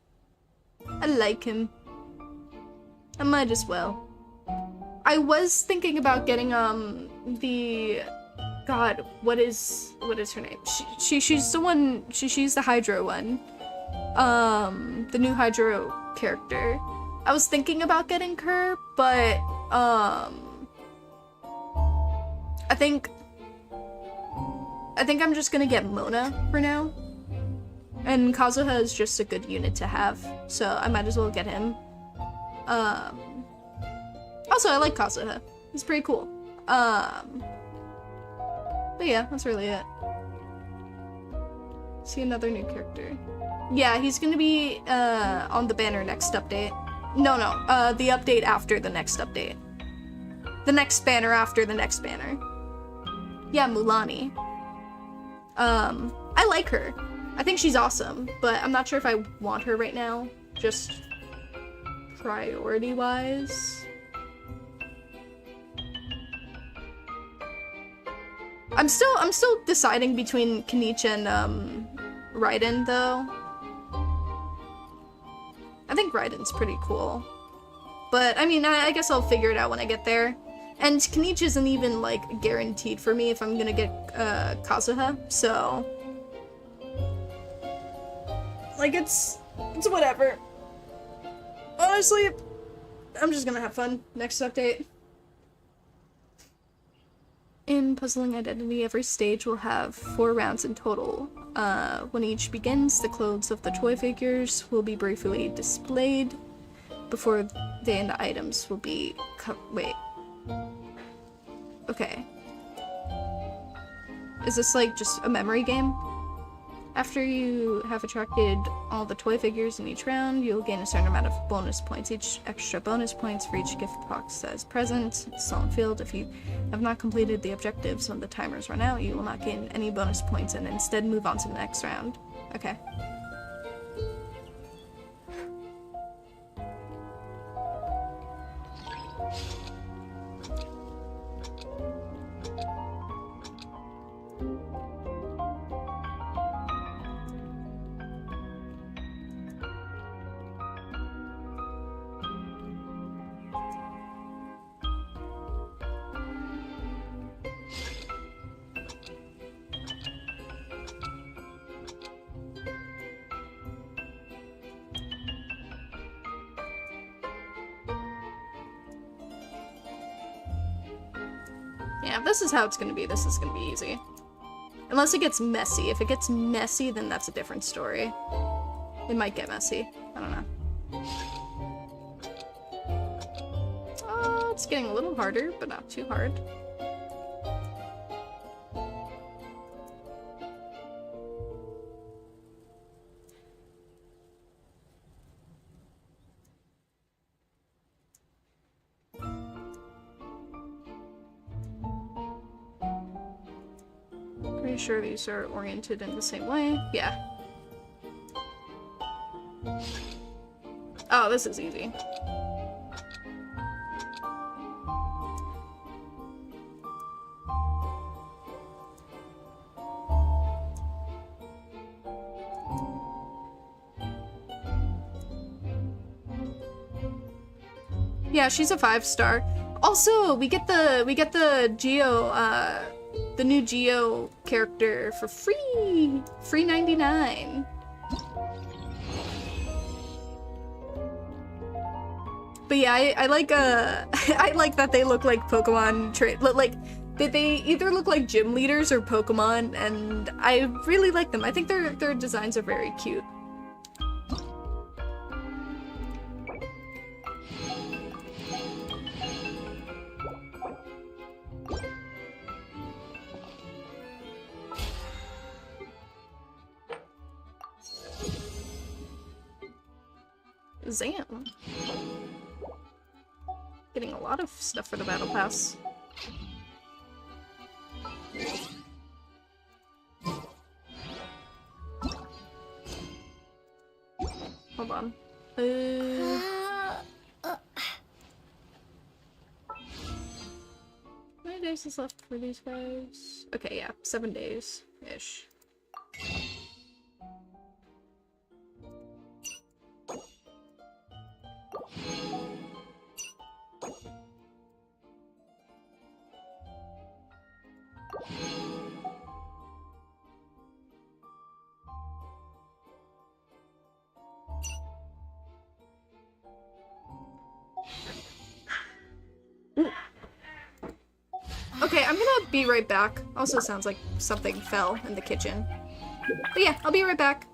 I like him. I might as well. I was thinking about getting the God, what is her name? She's the one, she's the Hydro one. The new Hydro character. I was thinking about getting her, but I think I'm just gonna get Mona for now. And Kazuha is just a good unit to have, so I might as well get him. Also, I like Kazuha. He's pretty cool. But yeah, that's really it. See another new character. Yeah, he's gonna be on the banner next update. No, the update after the next update. The next banner after the next banner. Yeah, Mulani. I like her. I think she's awesome, but I'm not sure if I want her right now. Just priority-wise. I'm still deciding between Knich and Raiden though. I think Raiden's pretty cool. But I mean, I guess I'll figure it out when I get there. And Knich isn't even like guaranteed for me if I'm gonna get Kazuha, so like it's whatever. Honestly, I'm just gonna have fun next update. In Puzzling Identity, every stage will have 4 rounds in total. When each begins, the clothes of the toy figures will be briefly displayed before they and the items will be wait. Okay. Is this like just a memory game? After you have attracted all the toy figures in each round, you'll gain a certain amount of bonus points. Each extra bonus points for each gift box that is present is still filled. If you have not completed the objectives when the timers run out, you will not gain any bonus points and instead move on to the next round. Okay. Yeah, if this is how it's gonna be, this is gonna be easy. Unless it gets messy. If it gets messy, then that's a different story. It might get messy. I don't know. It's getting a little harder, but not too hard. Pretty sure these are oriented in the same way. Yeah. Oh, this is easy. Yeah, she's a 5-star. Also, we get the Geo, the new Geo character for free! Free 99. But yeah, I like, I like that they look like Pokemon like, they either look like gym leaders or Pokemon, and I really like them. I think their designs are very cute. Zam. Getting a lot of stuff for the battle pass. Hold on. How many days is left for these guys? Okay, yeah, 7 days-ish. Okay, I'm gonna be right back. Also sounds like something fell in the kitchen. But yeah, I'll be right back.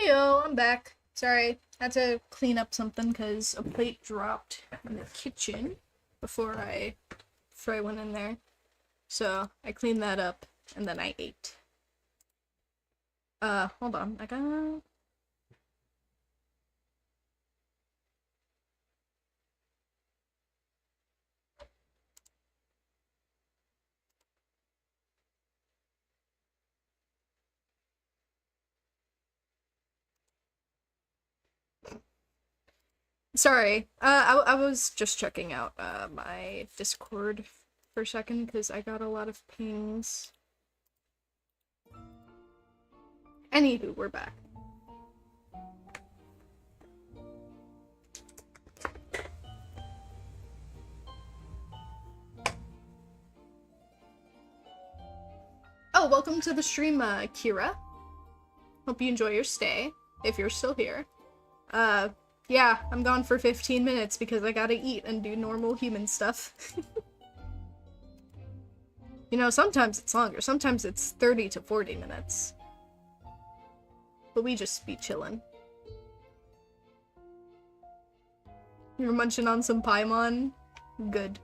Heyo, I'm back. Sorry, had to clean up something because a plate dropped in the kitchen before I went in there. So I cleaned that up and then I ate. Hold on. I got... Sorry, I was just checking out, my Discord for a second, because I got a lot of pings. Anywho, we're back. Oh, welcome to the stream, Kira. Hope you enjoy your stay, if you're still here. Yeah, I'm gone for 15 minutes because I gotta eat and do normal human stuff. You know, sometimes it's longer, sometimes it's 30 to 40 minutes. But we just be chillin'. You're munching on some Paimon? Good.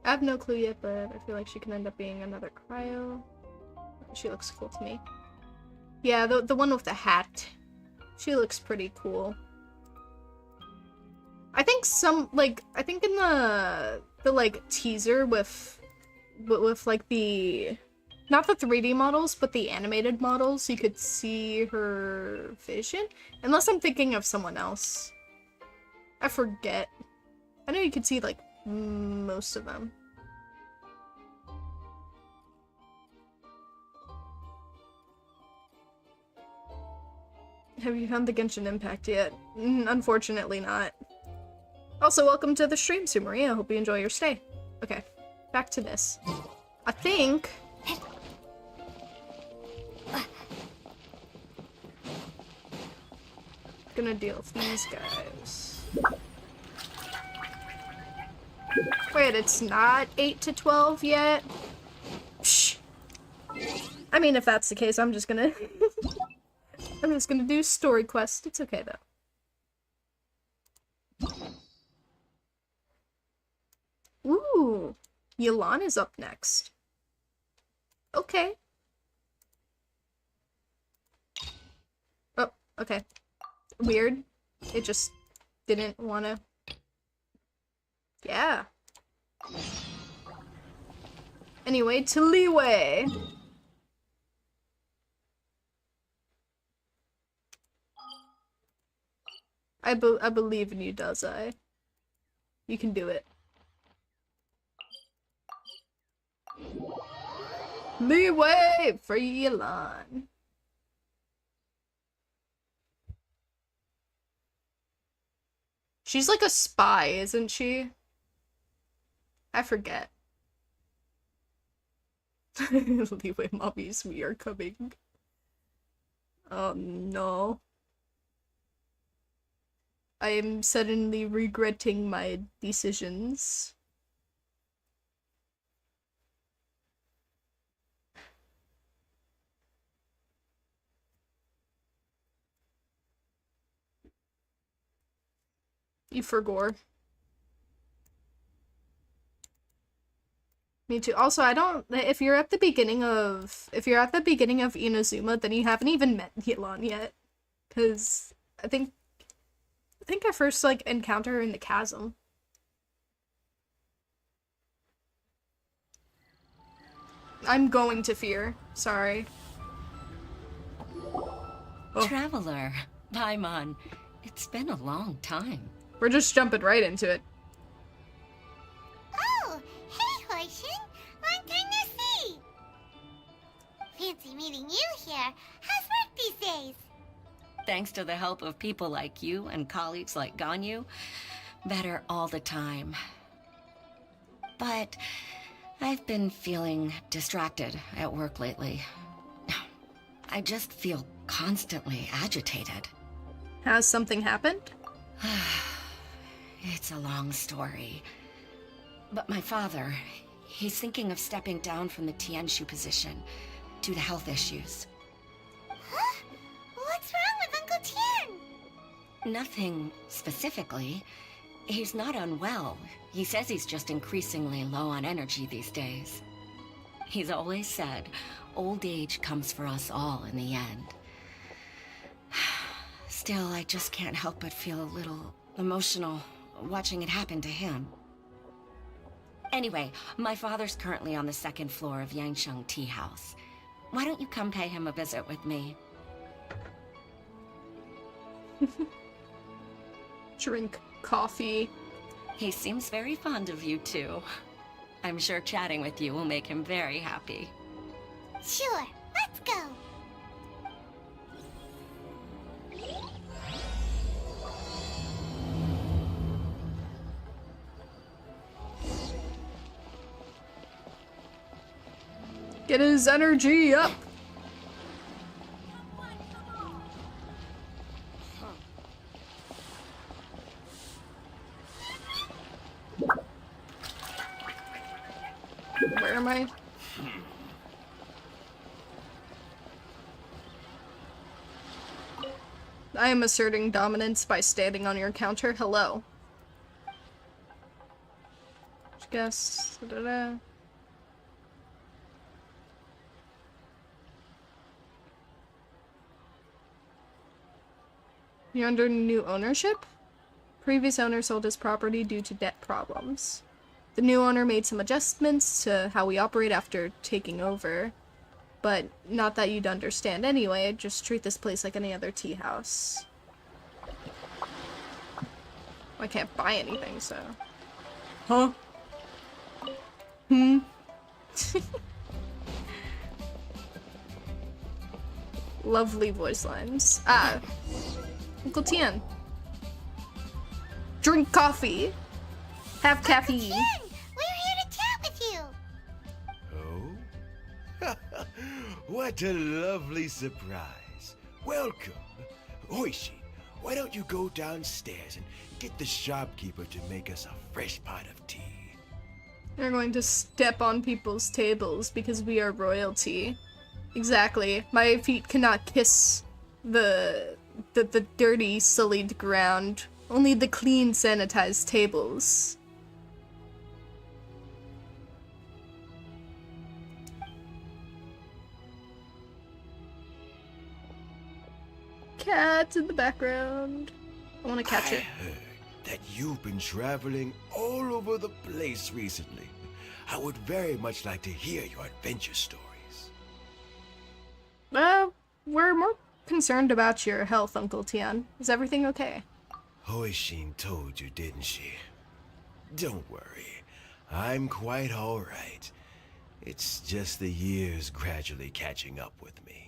I have no clue yet, but I feel like she can end up being another cryo. She looks cool to me. Yeah, the one with the hat. She looks pretty cool. I think I think in the like teaser with like the, not the 3D models, but the animated models, you could see her vision. Unless I'm thinking of someone else. I forget. I know you could see like most of them. Have you found the Genshin Impact yet? Unfortunately not. Also, welcome to the stream, Sumaria. I hope you enjoy your stay. Okay, back to this. I think... gonna deal with these guys. Wait, it's not 8 to 12 yet? Psh. I mean, if that's the case, I'm just gonna... I'm just gonna do story quest. It's okay, though. Ooh! Yelan is up next. Okay. Oh, okay. Weird. It just didn't wanna... Yeah. Anyway, to Leeway. I believe in you, Dazai. You can do it. Leeway for Yelan. She's like a spy, isn't she? I forget. Leeway mommies, we are coming. Oh no. I am suddenly regretting my decisions. You forgore. Me too. Also, I don't, if you're at the beginning of Inazuma, then you haven't even met Yelan yet. Cause I think I first, like, encounter her in the chasm. I'm going to fear. Sorry. Oh. Traveler, Paimon, it's been a long time. We're just jumping right into it. Oh, hey, Hoishin. Long time no see. Fancy meeting you here. How's work these days? Thanks to the help of people like you and colleagues like Ganyu, better all the time. But I've been feeling distracted at work lately. I just feel constantly agitated. Has something happened? It's a long story. But my father, he's thinking of stepping down from the Tianshu position due to health issues. Huh? Nothing specifically. He's not unwell. He says he's just increasingly low on energy these days. He's always said, old age comes for us all in the end. Still, I just can't help but feel a little emotional watching it happen to him. Anyway, my father's currently on the 2nd floor of Yangsheng Tea House. Why don't you come pay him a visit with me? Drink coffee. He seems very fond of you too. I'm sure chatting with you will make him very happy. Sure, let's go. Get his energy up. Where am I? I am asserting dominance by standing on your counter. Hello. Guess. Da-da-da. You're under new ownership? Previous owner sold his property due to debt problems. The new owner made some adjustments to how we operate after taking over. But not that you'd understand anyway, just treat this place like any other tea house. I can't buy anything, so... Huh? Hmm? Lovely voice lines. Ah. Uncle Tian. Drink coffee. Have caffeine. Tian, we're here to chat with you. Oh? What a lovely surprise. Welcome. Oishi, why don't you go downstairs and get the shopkeeper to make us a fresh pot of tea? We're going to step on people's tables because we are royalty. Exactly. My feet cannot kiss the dirty, sullied ground. Only the clean, sanitized tables. Cat in the background. I want to catch it. I heard that you've been traveling all over the place recently. I would very much like to hear your adventure stories. We're more concerned about your health, Uncle Tian. Is everything okay? Hoishin told you, didn't she? Don't worry. I'm quite alright. It's just the years gradually catching up with me.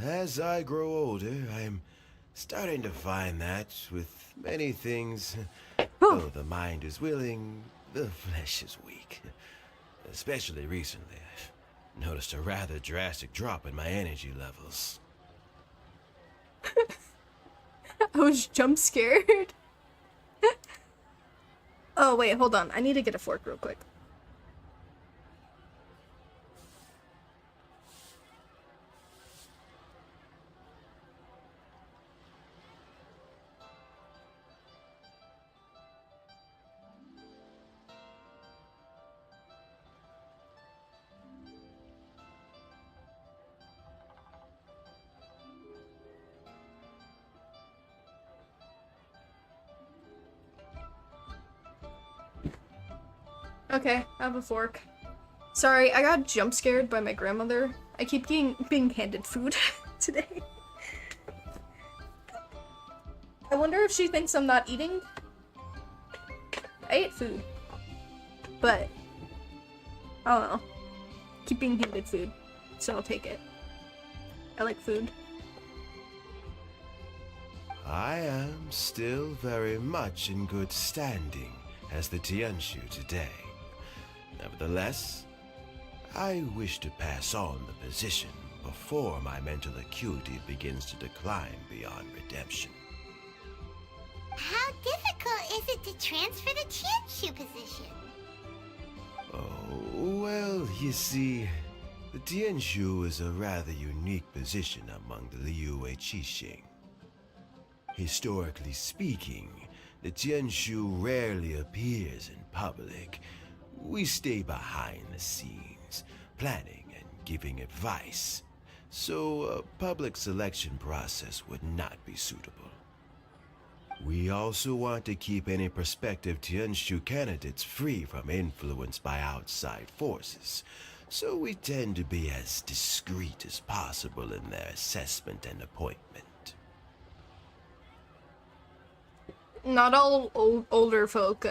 As I grow older, I'm starting to find that with many things, though the mind is willing, the flesh is weak. Especially recently, I've noticed a rather drastic drop in my energy levels. I was jump scared. Oh, wait, hold on. I need to get a fork real quick. Okay, I have a fork. Sorry, I got jump scared by my grandmother. I keep being handed food today. I wonder if she thinks I'm not eating. I ate food. But, I don't know. Keep being handed food, so I'll take it. I like food. I am still very much in good standing as the Tianshu today. Nevertheless, I wish to pass on the position before my mental acuity begins to decline beyond redemption. How difficult is it to transfer the Tianshu position? Oh, well, you see, the Tianshu is a rather unique position among the Liu Qixing. Historically speaking, the Tianshu rarely appears in public. We stay behind the scenes, planning and giving advice, so a public selection process would not be suitable. We also want to keep any prospective Tianshu candidates free from influence by outside forces, so we tend to be as discreet as possible in their assessment and appointment. Not all older folk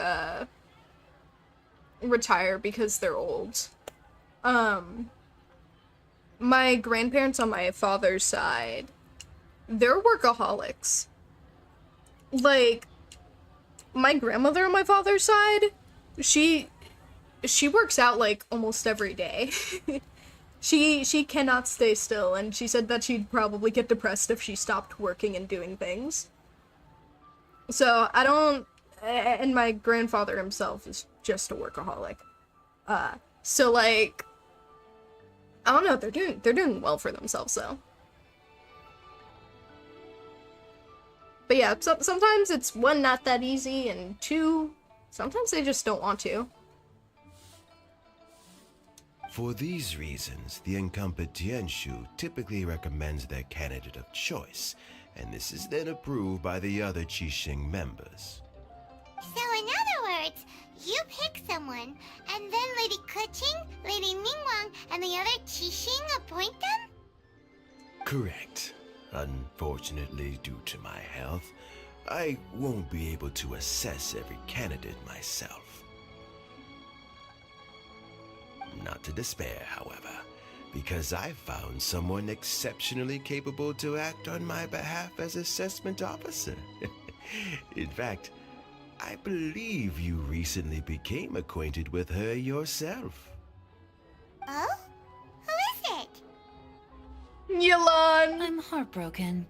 retire because they're old. My grandparents on my father's side, they're workaholics. Like, my grandmother on my father's side, she works out like almost every day. She cannot stay still, and she said that she'd probably get depressed if she stopped working and doing things. So I don't, and my grandfather himself is just a workaholic. So like, I don't know, they're doing well for themselves though. But yeah, sometimes it's one, not that easy, and two, sometimes they just don't want to. For these reasons, the incumbent Tianshu typically recommends their candidate of choice, and this is then approved by the other Qixing members. So in other words, you pick someone, and then Lady Keqing, Lady Ningguang, and the other Qixing appoint them? Correct. Unfortunately, due to my health, I won't be able to assess every candidate myself. Not to despair, however, because I found someone exceptionally capable to act on my behalf as assessment officer. In fact, I believe you recently became acquainted with her yourself. Oh? Who is it? Yelan! I'm heartbroken.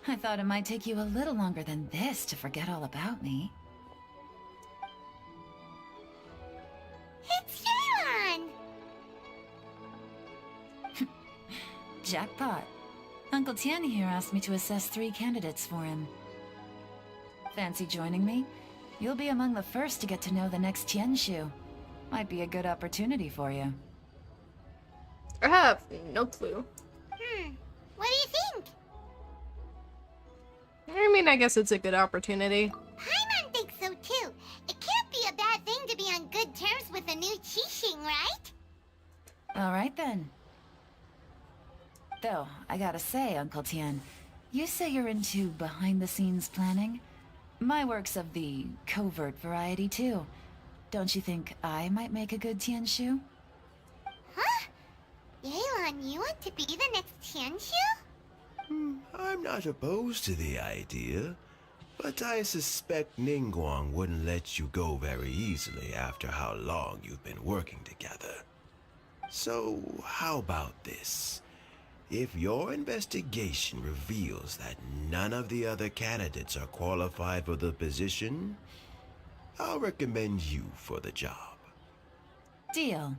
I thought it might take you a little longer than this to forget all about me. It's Yelan! Jackpot. Uncle Tian here asked me to assess 3 candidates for him. Fancy joining me? You'll be among the first to get to know the next Tianshu. Might be a good opportunity for you. I have no clue. What do you think? I mean, I guess it's a good opportunity. Paimon thinks so too. It can't be a bad thing to be on good terms with a new Qixing, right? Alright then. Though, I gotta say, Uncle Tian, you say you're into behind-the-scenes planning? My work's of the covert variety too. Don't you think I might make a good Tianshu? Huh? Yelan, you want to be the next Tianshu? I'm not opposed to the idea, but I suspect Ningguang wouldn't let you go very easily after how long you've been working together. So, how about this? If your investigation reveals that none of the other candidates are qualified for the position, I'll recommend you for the job. Deal.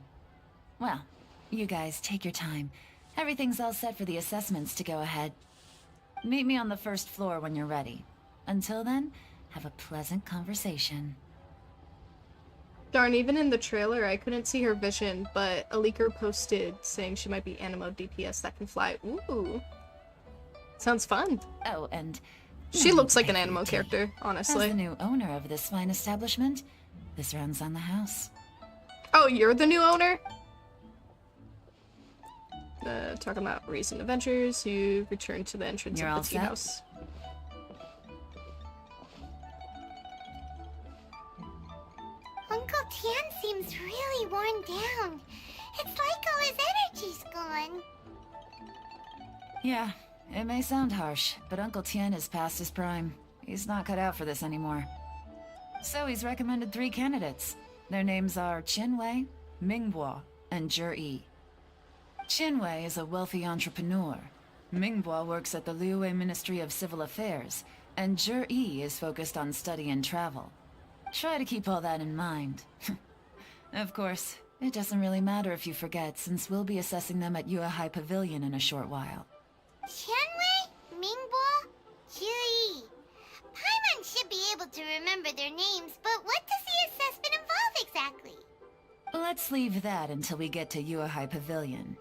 Well, you guys take your time. Everything's all set for the assessments to go ahead. Meet me on the first floor when you're ready. Until then, have a pleasant conversation. Darn, even in the trailer, I couldn't see her vision, but a leaker posted saying she might be Animo DPS that can fly. Ooh. Sounds fun. Oh, and... She looks like an Animo character, honestly. As the new owner of this fine establishment, this runs on the house. Oh, you're the new owner? Talking about recent adventures, you returned to the entrance of the tea house. Uncle Tian seems really worn down. It's like all his energy's gone. Yeah, it may sound harsh, but Uncle Tian is past his prime. He's not cut out for this anymore. So he's recommended 3 candidates. Their names are Qinwei, Mingbo, and Zhi. Qinwei is a wealthy entrepreneur. Mingbo works at the Liyue Ministry of Civil Affairs, and Zhi is focused on study and travel. Try to keep all that in mind. Of course, it doesn't really matter if you forget, since we'll be assessing them at Yuehai Pavilion in a short while. Qianwei, Mingbo, Zhi. to remember their names, but what does the assessment involve exactly? Let's leave that until we get to Yuehai Pavilion.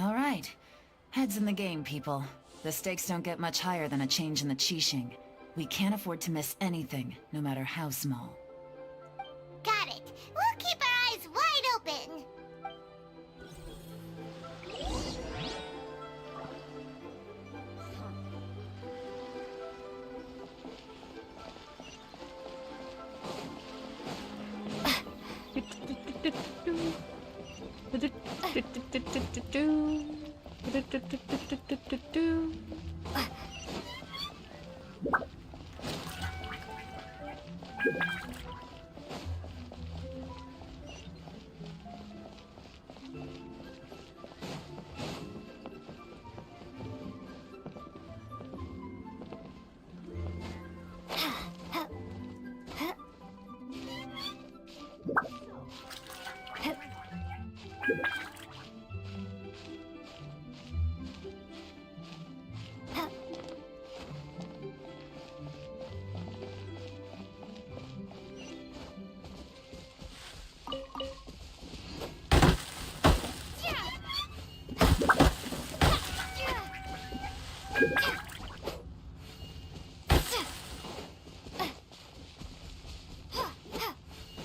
All right. Heads in the game, people. The stakes don't get much higher than a change in the Qixing. We can't afford to miss anything, no matter how small. Got it. We'll keep our eyes wide open.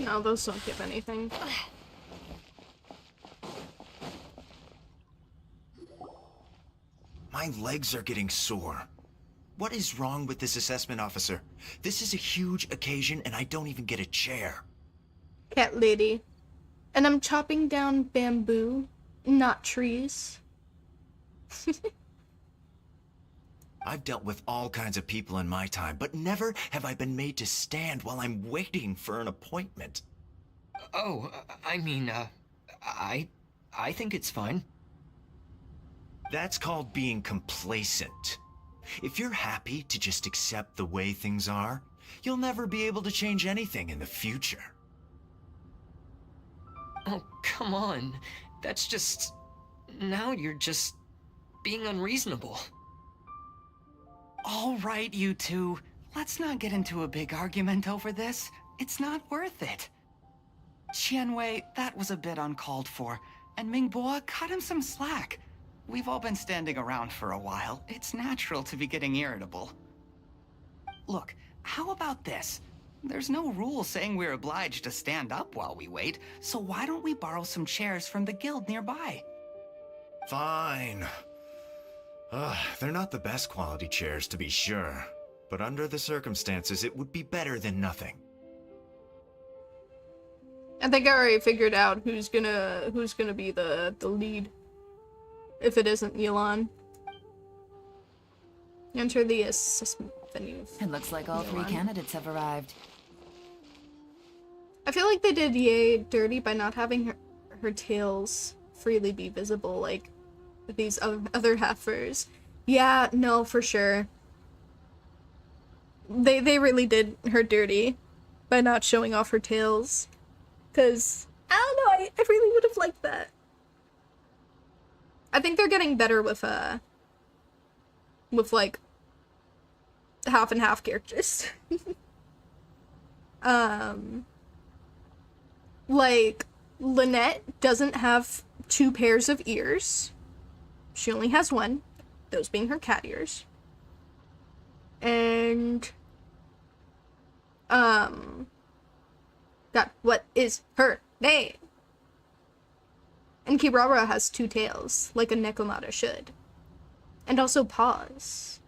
No, those don't give anything. My legs are getting sore. What is wrong with this assessment officer? This is a huge occasion and I don't even get a chair. Cat lady. And I'm chopping down bamboo, not trees. I've dealt with all kinds of people in my time, but never have I been made to stand while I'm waiting for an appointment. Oh, I mean, I think it's fine. That's called being complacent. If you're happy to just accept the way things are, you'll never be able to change anything in the future. Oh, come on. That's just... Now you're just being unreasonable. All right, you two. Let's not get into a big argument over this. It's not worth it. Qianwei, that was a bit uncalled for. And Mingbo, cut him some slack. We've all been standing around for a while. It's natural to be getting irritable. Look, how about this? There's no rule saying we're obliged to stand up while we wait, so why don't we borrow some chairs from the guild nearby? Fine. They're not the best quality chairs, to be sure. But under the circumstances, it would be better than nothing. I think I already figured out who's gonna be the lead. If it isn't Yelan. Enter the assessment venue. It looks like all three candidates have arrived. I feel like they did Ye dirty by not having her tails freely be visible like these other heifers. Yeah, no, for sure. They really did her dirty by not showing off her tails. Cause, I don't know, I really would have liked that. I think they're getting better with like half and half characters. Like Lynette doesn't have 2 pairs of ears. She only has 1, those being her cat ears. And God, what is her name? And Kirara has 2 tails, like a Nekomata should. And also paws.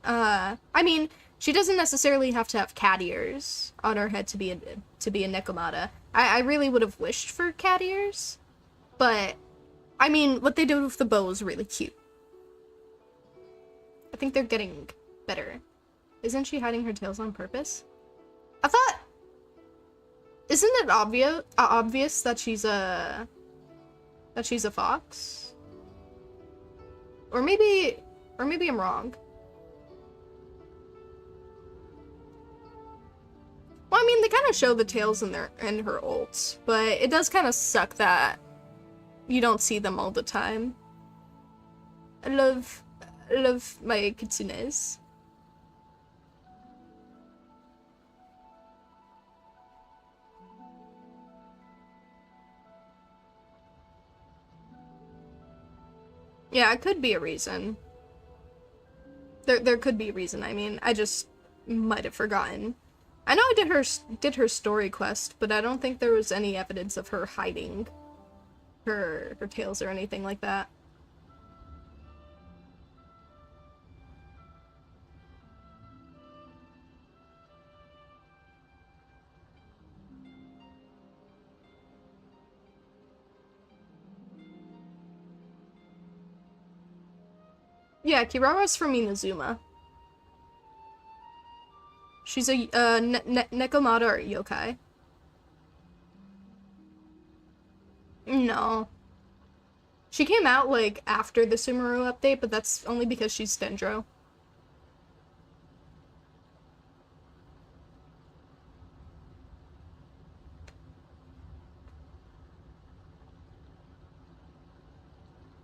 I mean, she doesn't necessarily have to have cat ears on her head to be a Nekomata. I really would have wished for cat ears, but I mean, what they did with the bow is really cute. I think they're getting better. Isn't she hiding her tails on purpose? I thought... Isn't it obvious that she's a fox? Or maybe I'm wrong. Well, I mean, they kind of show the tails in her ults, but it does kind of suck that you don't see them all the time. I love my kitsunes. Yeah, it could be a reason. There could be a reason. I mean, I just might have forgotten. I know I did her story quest, but I don't think there was any evidence of her hiding her tails or anything like that. Yeah, Kirara's from Inazuma. She's a Nekomata or yokai. No. She came out, like, after the Sumeru update, but that's only because she's Dendro.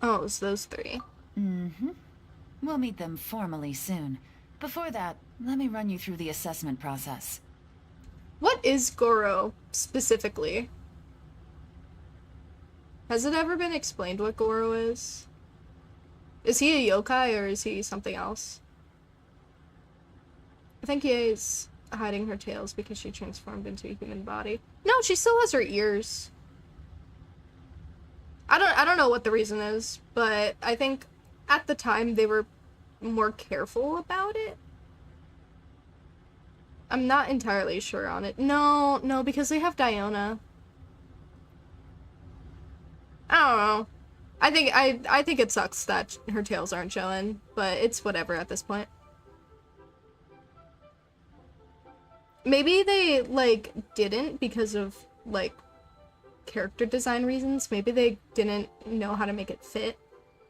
Oh, it's those three. Mm-hmm. We'll meet them formally soon. Before that, let me run you through the assessment process. What is Goro, specifically? Has it ever been explained what Goro is? Is he a yokai, or is he something else? I think Yae's hiding her tails because she transformed into a human body. No, she still has her ears. I don't know what the reason is, but I think at the time they were more careful about it. I'm not entirely sure on it. No, because they have Diona. I don't know. I think it sucks that her tails aren't showing, but it's whatever at this point. Maybe they, like, didn't because of, like, character design reasons. Maybe they didn't know how to make it fit.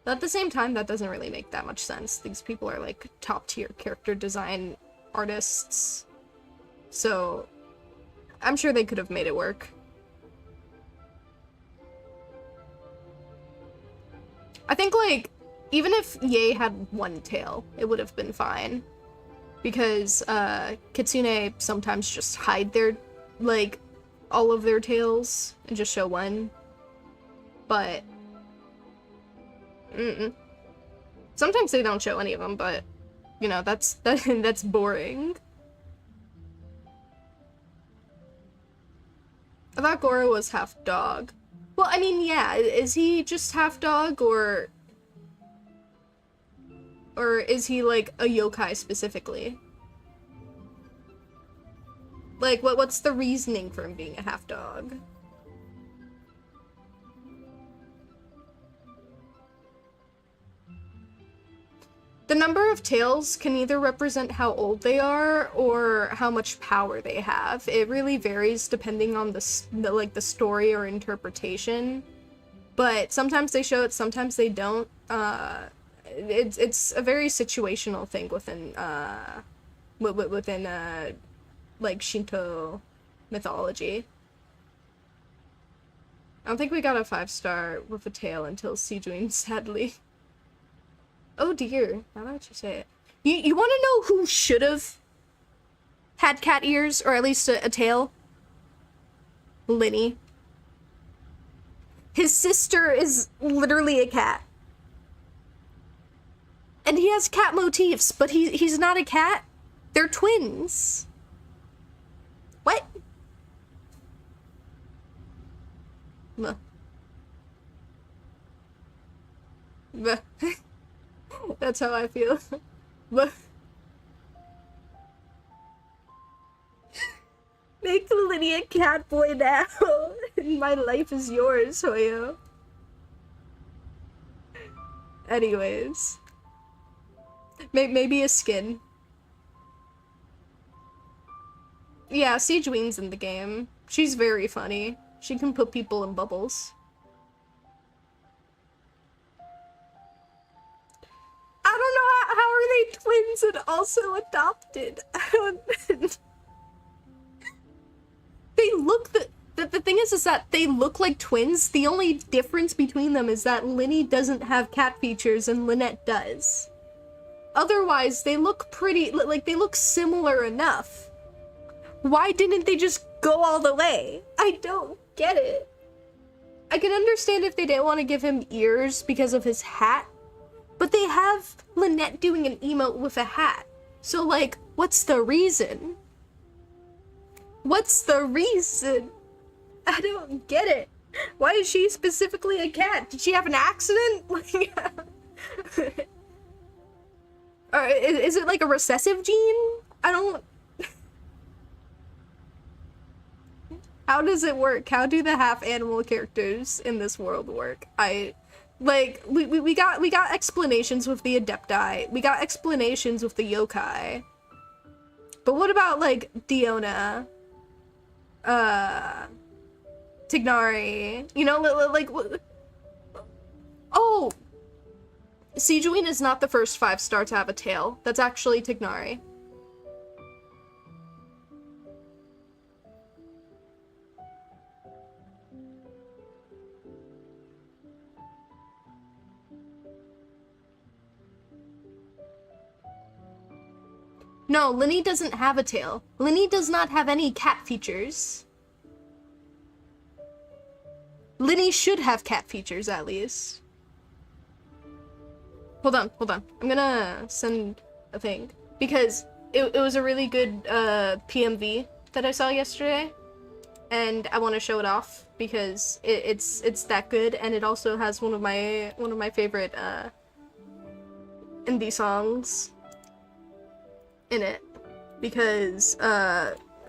But at the same time, that doesn't really make that much sense. These people are, like, top-tier character design artists. So, I'm sure they could have made it work. I think, like, even if Yae had one tail, it would have been fine. Because, Kitsune sometimes just hide their, like, all of their tails and just show one. But... sometimes they don't show any of them, but, you know, that's boring. I thought Goro was half dog. Well, I mean, yeah, is he just half dog, or is he, like, a yokai specifically? Like, what's the reasoning for him being a half dog? The number of tails can either represent how old they are or how much power they have. It really varies depending on the story or interpretation. But sometimes they show it, sometimes they don't. It's a very situational thing within like Shinto mythology. I don't think we got a 5-star with a tail until Sijuin, sadly. Oh dear, now that you say it. You want to know who should have had cat ears, or at least a tail? Linny. His sister is literally a cat. And he has cat motifs, but he's not a cat. They're twins. What? Buh. Buh. That's how I feel. But make Linny a cat boy now. My life is yours, Hoyo. Anyways. Maybe a skin. Yeah, Sijuin's in the game. She's very funny. She can put people in bubbles. I don't know, how are they twins and also adopted? I don't... They look... The thing is that they look like twins. The only difference between them is that Linny doesn't have cat features and Lynette does. Otherwise, they look pretty... Like, they look similar enough. Why didn't they just go all the way? I don't get it. I can understand if they didn't want to give him ears because of his hat, But they have Lynette doing an emote with a hat. So, like, what's the reason? What's the reason? I don't get it. Why is she specifically a cat? Did she have an accident? Or is it like a recessive gene? I don't... How does it work? How do the half-animal characters in this world work? Like, we got explanations with the Adepti. We got explanations with the yokai. But what about, like, Diona? Tignari? You know, like... Oh! Sijuin is not the first 5-star to have a tail. That's actually Tignari. No, Linny doesn't have a tail. Linny does not have any cat features. Linny should have cat features, at least. Hold on. I'm gonna send a thing. Because it was a really good PMV that I saw yesterday. And I want to show it off because it's that good, and it also has one of my favorite indie songs in it, because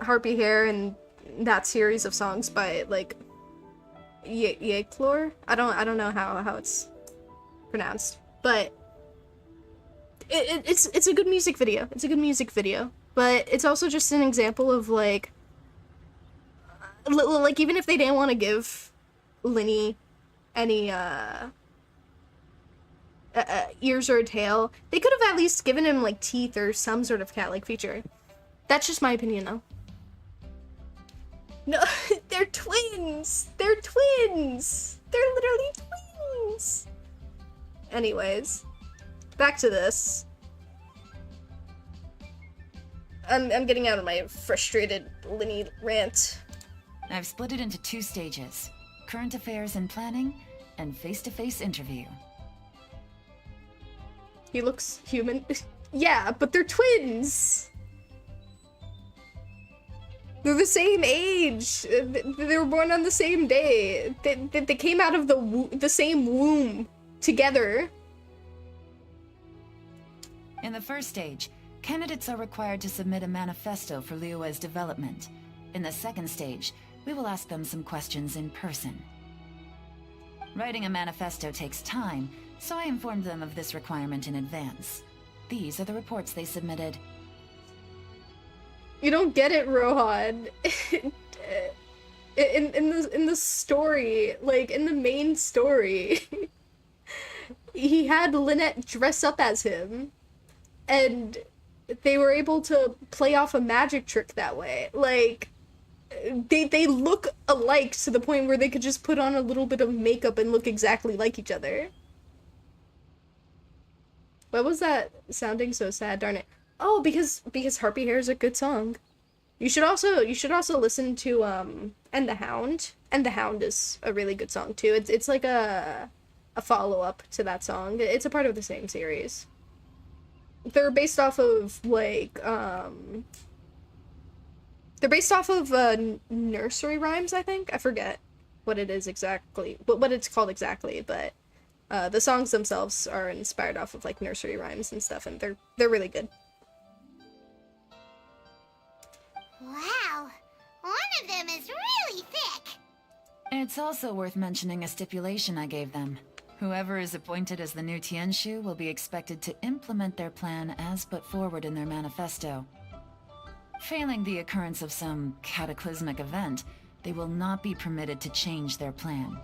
Harpy Hair and that series of songs by like Yaklor. I don't know how it's pronounced, but it's a good music video. It's a good music video, but it's also just an example of like even if they didn't want to give Linny any ears or a tail, they could have at least given him like teeth or some sort of cat-like feature. That's just my opinion, though. No, they're twins! They're twins! They're literally twins! Anyways, back to this. I'm getting out of my frustrated Linny rant. I've split it into 2 stages. Current affairs and planning, and face-to-face interview. He looks human. Yeah, but they're twins! They're the same age! They were born on the same day. They came out of the same womb together. In the first stage, candidates are required to submit a manifesto for Liyue's development. In the second stage, we will ask them some questions in person. Writing a manifesto takes time, so I informed them of this requirement in advance. These are the reports they submitted. You don't get it, Rohan. in the story, like in the main story, he had Lynette dress up as him, and they were able to play off a magic trick that way. Like, they look alike to the point where they could just put on a little bit of makeup and look exactly like each other. Why was that sounding so sad? Darn it. Oh, because Harpy Hair is a good song. You should also listen to And the Hound. And the Hound is a really good song too. It's like a follow-up to that song. It's a part of the same series. They're based off of like they're based off of nursery rhymes, I think. I forget what it is exactly, what it's called exactly, but the songs themselves are inspired off of like nursery rhymes and stuff, and they're really good. Wow, one of them is really thick. It's also worth mentioning a stipulation I gave them. Whoever is appointed as the new Tianshu will be expected to implement their plan as put forward in their manifesto. Failing the occurrence of some cataclysmic event, they will not be permitted to change their plan.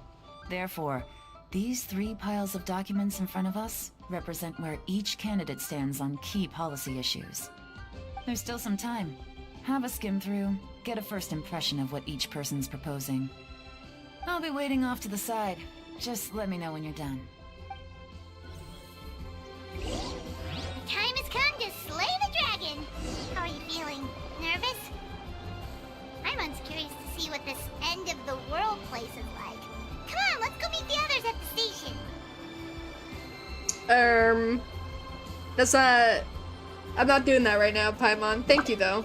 Therefore, these 3 piles of documents in front of us represent where each candidate stands on key policy issues. There's still some time. Have a skim through, get a first impression of what each person's proposing. I'll be waiting off to the side. Just let me know when you're done. The time has come to slay the dragon. How are you feeling? Nervous? I'm curious to see what this end of the world place is like. Come on, let's go meet the others at the station. That's not... I'm not doing that right now, Paimon. Thank you, though.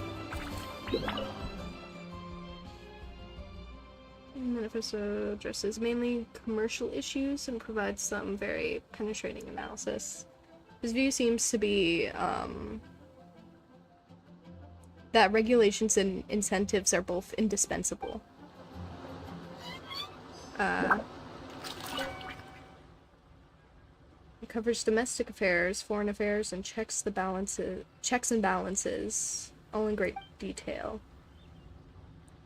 Manifesto addresses mainly commercial issues and provides some very penetrating analysis. His view seems to be, that regulations and incentives are both indispensable. It covers domestic affairs, foreign affairs, and checks and balances, all in great detail.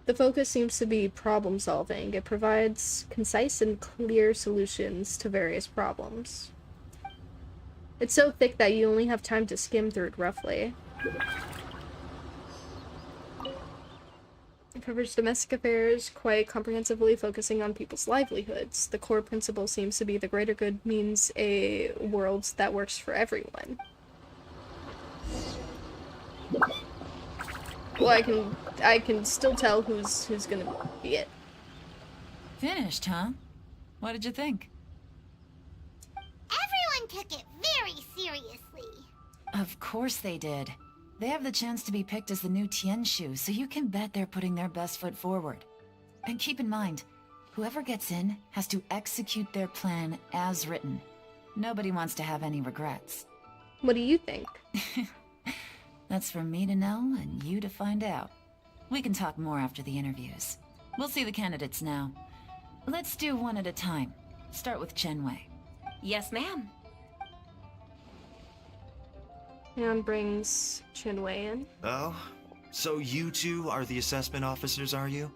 The focus seems to be problem solving. It provides concise and clear solutions to various problems. It's so thick that you only have time to skim through it roughly. It covers domestic affairs quite comprehensively, focusing on people's livelihoods. The core principle seems to be the greater good means a world that works for everyone. Well, I can still tell who's gonna be it. Finished, huh? What did you think? Everyone took it very seriously. Of course they did. They have the chance to be picked as the new Tianshu, so you can bet they're putting their best foot forward. And keep in mind, whoever gets in has to execute their plan as written. Nobody wants to have any regrets. What do you think? That's for me to know and you to find out. We can talk more after the interviews. We'll see the candidates now. Let's do one at a time. Start with Chenwei. Yes, ma'am. Leon brings Chenwei in. Oh? So you two are the assessment officers, are you?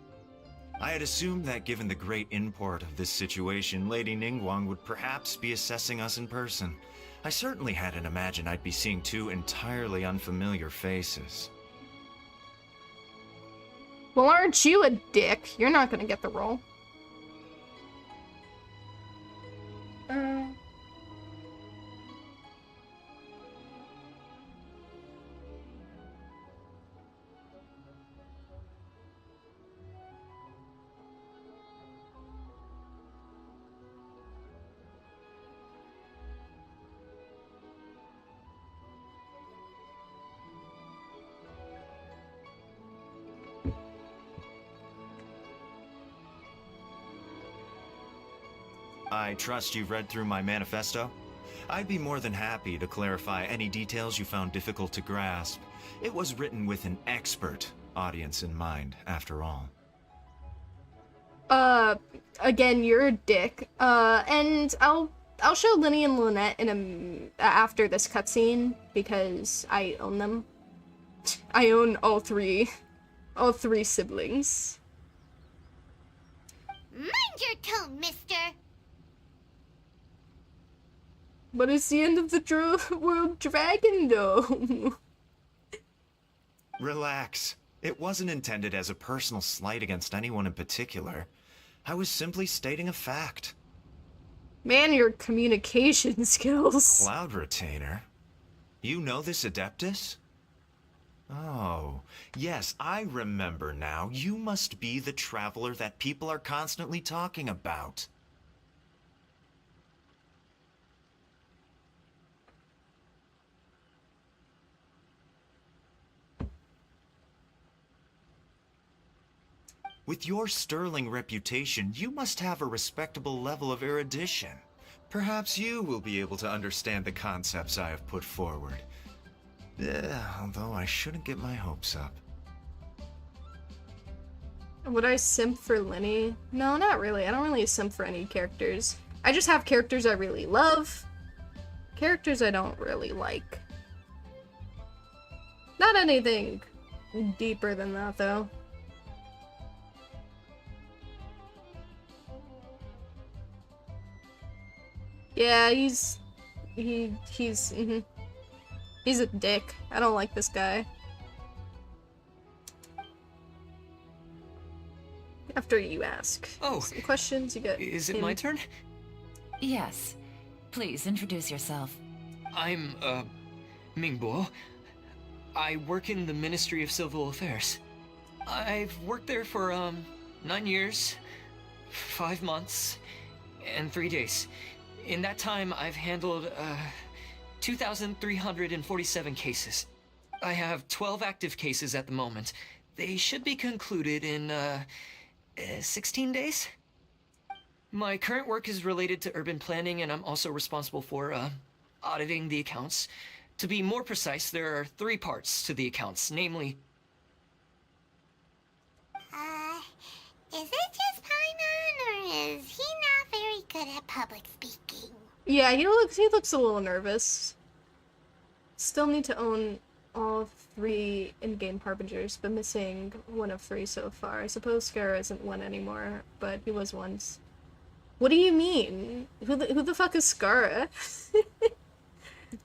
I had assumed that given the great import of this situation, Lady Ningguang would perhaps be assessing us in person. I certainly hadn't imagined I'd be seeing two entirely unfamiliar faces. Well, aren't you a dick? You're not gonna get the role. I trust you've read through my manifesto? I'd be more than happy to clarify any details you found difficult to grasp. It was written with an expert audience in mind, after all. Again, you're a dick. And I'll show Linny and Lynette after this cutscene, because I own them. I own all three siblings. Mind your tone, mister. But it's the end of the World Dragon Dome. Relax. It wasn't intended as a personal slight against anyone in particular. I was simply stating a fact. Man, your communication skills. Cloud Retainer? You know this Adeptus? Oh, yes, I remember now. You must be the traveler that people are constantly talking about. With your sterling reputation, you must have a respectable level of erudition. Perhaps you will be able to understand the concepts I have put forward. Although I shouldn't get my hopes up. Would I simp for Linny? No, not really. I don't really simp for any characters. I just have characters I really love. Characters I don't really like. Not anything deeper than that, though. Yeah, he's a dick. I don't like this guy. After you ask some questions, you get. Is it my turn? Yes. Please introduce yourself. I'm Mingbo. I work in the Ministry of Civil Affairs. I've worked there for 9 years, 5 months, and 3 days. In that time, I've handled 2,347 cases. I have 12 active cases at the moment. They should be concluded in 16 days. My current work is related to urban planning, and I'm also responsible for auditing the accounts. To be more precise, there are 3 parts to the accounts, namely... Is it just Paimon, or is he not very good at public speaking? Yeah, he looks a little nervous. Still need to own all 3 in-game harbingers, but missing 1 of 3 so far. I suppose Scara isn't one anymore, but he was once. What do you mean? Who the fuck is Scara?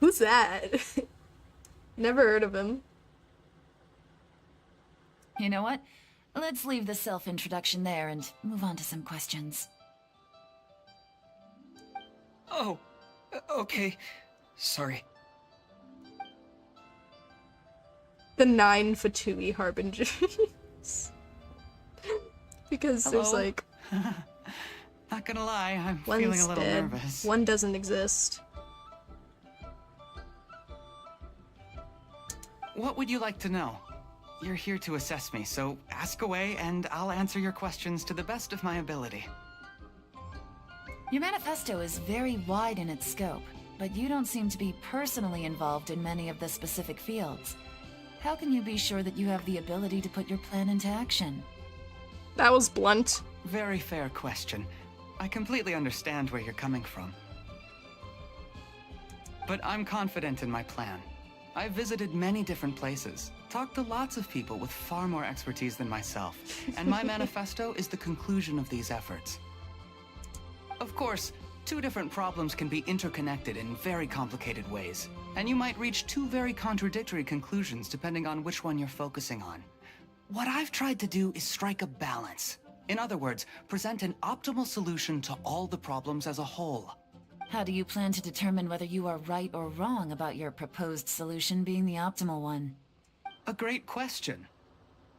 Who's that? Never heard of him. You know what? Let's leave the self-introduction there and move on to some questions. Oh, okay. Sorry. The 9 Fatui harbingers. Because there's Hello? like... Not gonna lie, I'm one's feeling a little dead, nervous. 1 doesn't exist. What would you like to know? You're here to assess me, so ask away and I'll answer your questions to the best of my ability. Your manifesto is very wide in its scope, but you don't seem to be personally involved in many of the specific fields. How can you be sure that you have the ability to put your plan into action? That was blunt. Very fair question. I completely understand where you're coming from. But I'm confident in my plan. I've visited many different places, talked to lots of people with far more expertise than myself, and my manifesto is the conclusion of these efforts. Of course, 2 different problems can be interconnected in very complicated ways, and you might reach 2 very contradictory conclusions depending on which one you're focusing on. What I've tried to do is strike a balance. In other words, present an optimal solution to all the problems as a whole. How do you plan to determine whether you are right or wrong about your proposed solution being the optimal one? A great question.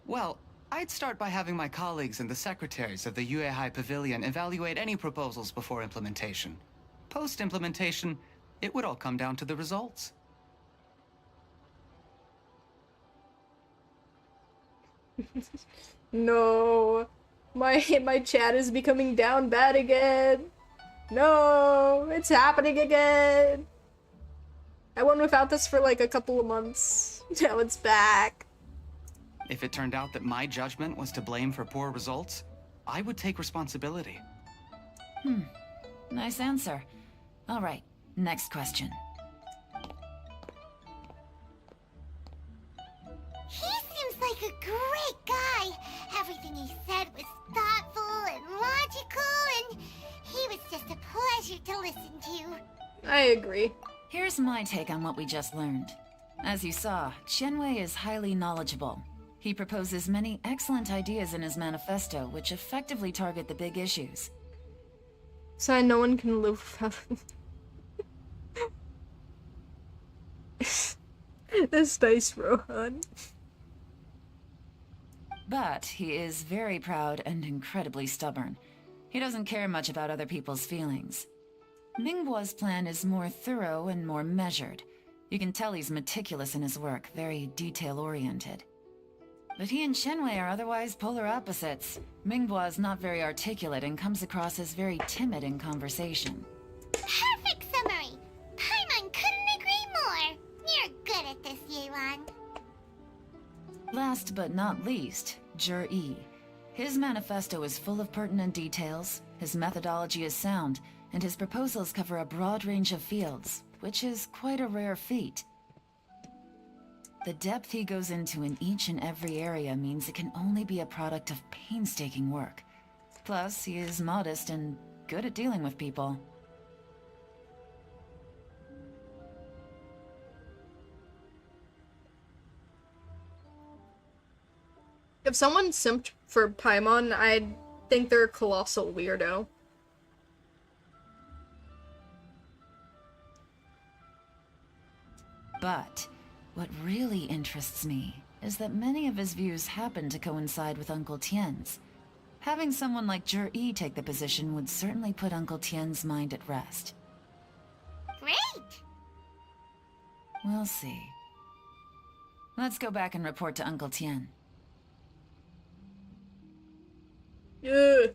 Well, I'd start by having my colleagues and the secretaries of the Yuehai Pavilion evaluate any proposals before implementation. Post-implementation, it would all come down to the results. No. My chat is becoming down bad again. No, it's happening again. I went without this for like a couple of months. Now it's back. If it turned out that my judgment was to blame for poor results, I would take responsibility. Nice answer. All right, next question. He seems like a great guy. Everything he said was thoughtful and logical, and he was just a pleasure to listen to. I agree. Here's my take on what we just learned. As you saw, Qianwei is highly knowledgeable. He proposes many excellent ideas in his manifesto, which effectively target the big issues. So no one can live without... This dice, Rohan. But he is very proud and incredibly stubborn. He doesn't care much about other people's feelings. Mingbo's plan is more thorough and more measured. You can tell he's meticulous in his work, very detail-oriented. But he and Qianwei are otherwise polar opposites. Mingbo is not very articulate and comes across as very timid in conversation. Perfect summary! Paimon couldn't agree more! You're good at this, Yuan. Last but not least, Zhi. His manifesto is full of pertinent details, his methodology is sound, and his proposals cover a broad range of fields, which is quite a rare feat. The depth he goes into in each and every area means it can only be a product of painstaking work. Plus, he is modest and good at dealing with people. If someone simped for Paimon, I'd think they're a colossal weirdo. But what really interests me is that many of his views happen to coincide with Uncle Tien's. Having someone like Zhi take the position would certainly put Uncle Tien's mind at rest. great! We'll see. Let's go back and report to Uncle Tien. Yeah.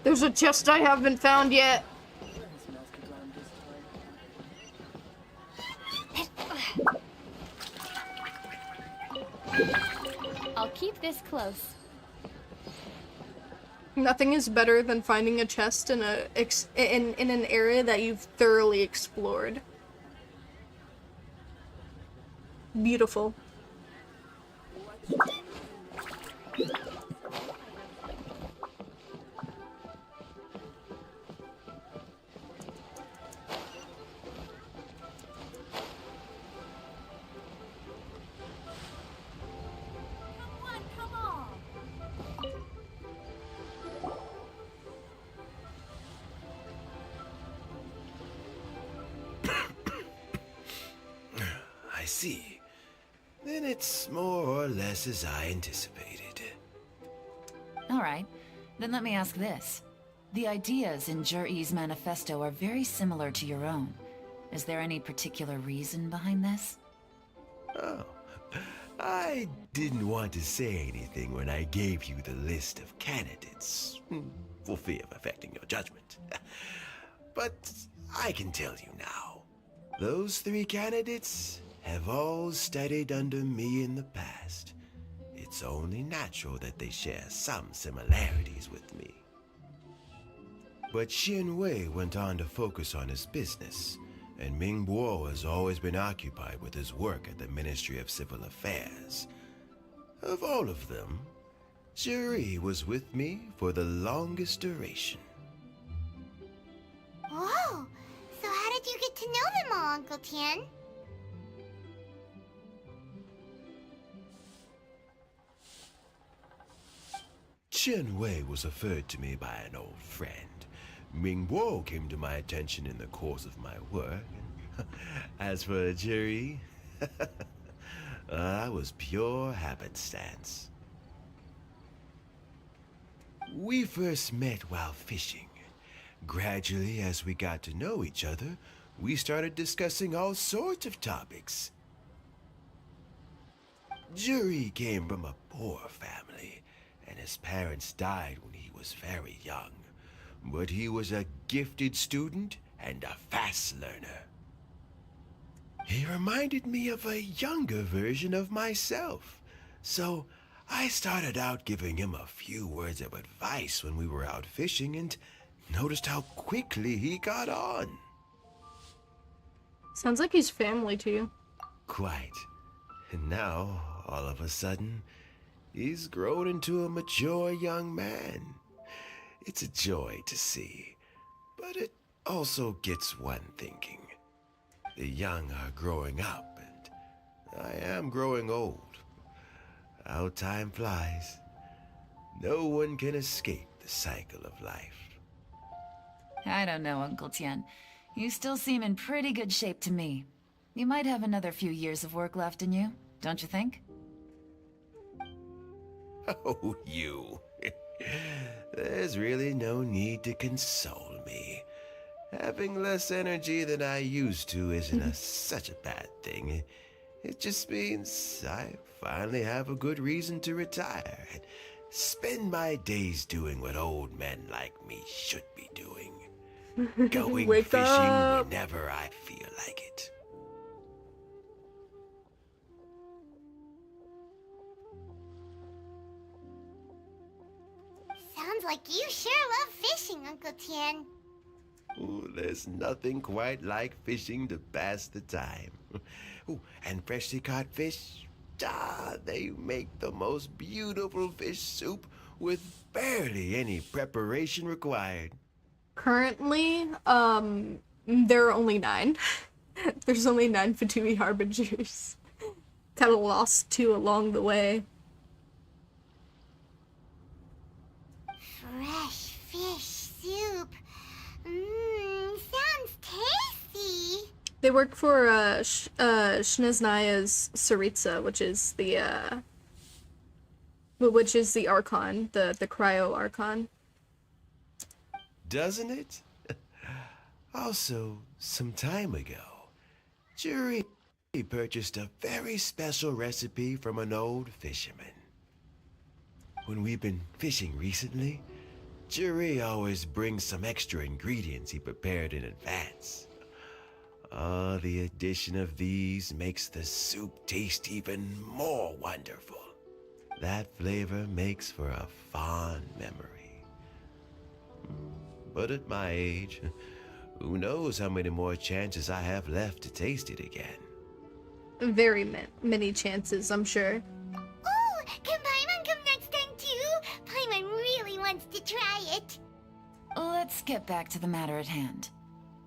There's a chest I haven't found yet. I'll keep this close. Nothing is better than finding a chest in an area that you've thoroughly explored. Beautiful. I see. Then it's more or less as I anticipated. Alright, then let me ask this. The ideas in Jur-E's manifesto are very similar to your own. Is there any particular reason behind this? Oh, I didn't want to say anything when I gave you the list of candidates, for fear of affecting your judgment. But I can tell you now, those 3 candidates have all studied under me in the past. It's only natural that they share some similarities with me. But Xin Wei went on to focus on his business, and Ming Bo has always been occupied with his work at the Ministry of Civil Affairs. Of all of them, Juri was with me for the longest duration. Whoa! So how did you get to know them all, Uncle Tien? Chen Wei was referred to me by an old friend. Ming Bo came to my attention in the course of my work. As for Juri, I was pure happenstance. We first met while fishing. Gradually, as we got to know each other, we started discussing all sorts of topics. Juri came from a poor family, and his parents died when he was very young. But he was a gifted student and a fast learner. He reminded me of a younger version of myself, so I started out giving him a few words of advice when we were out fishing and noticed how quickly he got on. Sounds like he's family to you. Quite. And now, all of a sudden, he's grown into a mature young man. It's a joy to see, but it also gets one thinking. The young are growing up, and I am growing old. How time flies. No one can escape the cycle of life. I don't know, Uncle Tien. You still seem in pretty good shape to me. You might have another few years of work left in you, don't you think? Oh, you. There's really no need to console me. Having less energy than I used to isn't such a bad thing. It just means I finally have a good reason to retire and spend my days doing what old men like me should be doing. Going Wake fishing up. whenever I feel like it. Sounds like you sure love fishing, Uncle Tien. Ooh, there's nothing quite like fishing to pass the time. Ooh, and freshly caught fish, they make the most beautiful fish soup with barely any preparation required. Currently, there are only 9. There's only 9 Fatui Harbingers. Kinda lost 2 along the way. Fresh fish soup. Sounds tasty. They work for Shneznaya's Saritsa, which is the Archon, the Cryo Archon. Doesn't it? Also, some time ago, Jury purchased a very special recipe from an old fisherman. When we've been fishing recently, Jury always brings some extra ingredients he prepared in advance. The addition of these makes the soup taste even more wonderful. That flavor makes for a fond memory. But at my age, who knows how many more chances I have left to taste it again. Very many chances, I'm sure. Oh, can Paimon come next time too? Paimon really wants to try it. Let's get back to the matter at hand.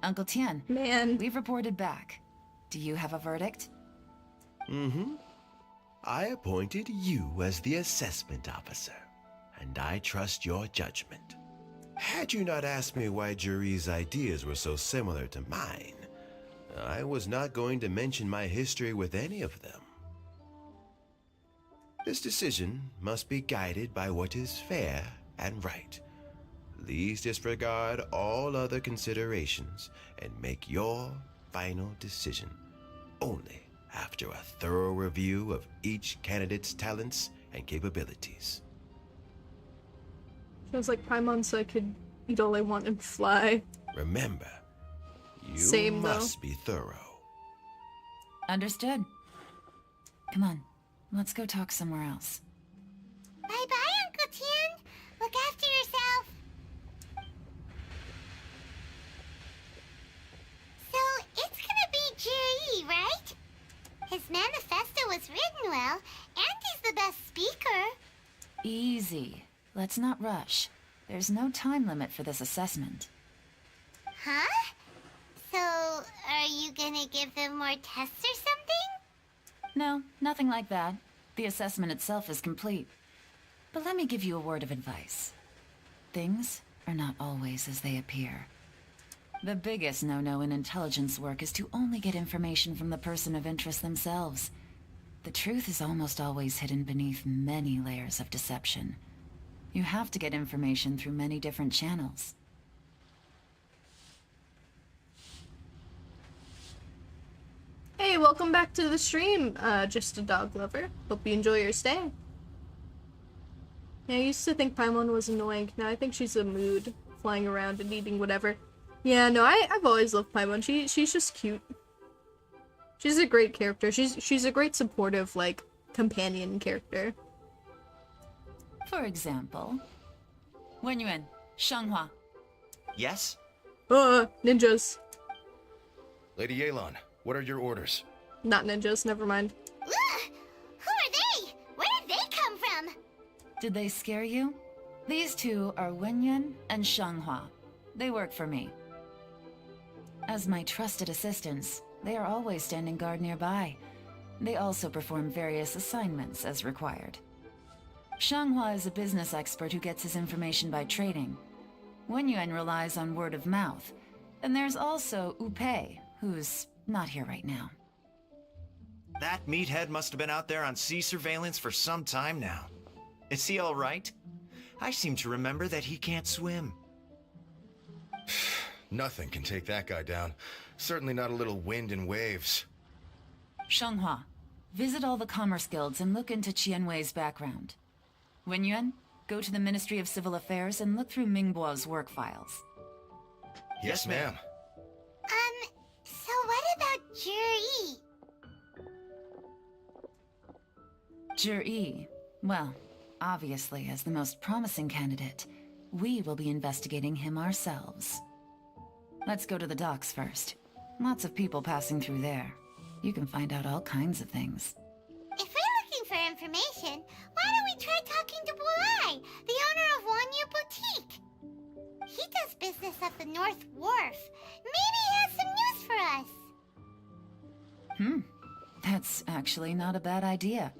Uncle Tian, man, we've reported back. Do you have a verdict? I appointed you as the assessment officer, and I trust your judgment. Had you not asked me why Jury's ideas were so similar to mine, I was not going to mention my history with any of them. This decision must be guided by what is fair and right. Please disregard all other considerations and make your final decision only after a thorough review of each candidate's talents and capabilities. Feels like Paimon so I could eat all I want and fly. Remember, you Same, must be thorough. Understood. Come on, let's go talk somewhere else. Bye-bye, Uncle Tian. Look after yourself. So, it's gonna be Jiri, right? His manifesto was written well, and he's the best speaker. Easy. Let's not rush. There's no time limit for this assessment. Huh? So, are you gonna give them more tests or something? No, nothing like that. The assessment itself is complete. But let me give you a word of advice. Things are not always as they appear. The biggest no-no in intelligence work is to only get information from the person of interest themselves. The truth is almost always hidden beneath many layers of deception. You have to get information through many different channels. Hey, welcome back to the stream, Just a Dog Lover. Hope you enjoy your stay. Yeah, I used to think Paimon was annoying. Now I think she's a mood, flying around and eating whatever. Yeah, no, I've always loved Paimon. She's just cute. She's a great character. She's a great supportive, like, companion character. For example, Wenyuan, Shanghua. Yes? Ninjas. Lady Yelan, what are your orders? Not ninjas, never mind. Ugh! Who are they? Where did they come from? Did they scare you? These two are Wenyuan and Shanghua. They work for me. As my trusted assistants, they are always standing guard nearby. They also perform various assignments as required. Shanghua is a business expert who gets his information by trading. Wenyuan relies on word of mouth. And there's also Upei, who's not here right now. That meathead must have been out there on sea surveillance for some time now. Is he all right? I seem to remember that he can't swim. Nothing can take that guy down. Certainly not a little wind and waves. Shanghua, visit all the commerce guilds and look into Qianwei's background. Wenyuan, go to the Ministry of Civil Affairs and look through Mingbo's work files. Yes, ma'am. So what about Jiri? Jiri, well, obviously as the most promising candidate, we will be investigating him ourselves. Let's go to the docks first. Lots of people passing through there. You can find out all kinds of things. If we're looking for information, why don't we try talking to Bulai, the this business of the North Wharf. Maybe he has some news for us. That's actually not a bad idea.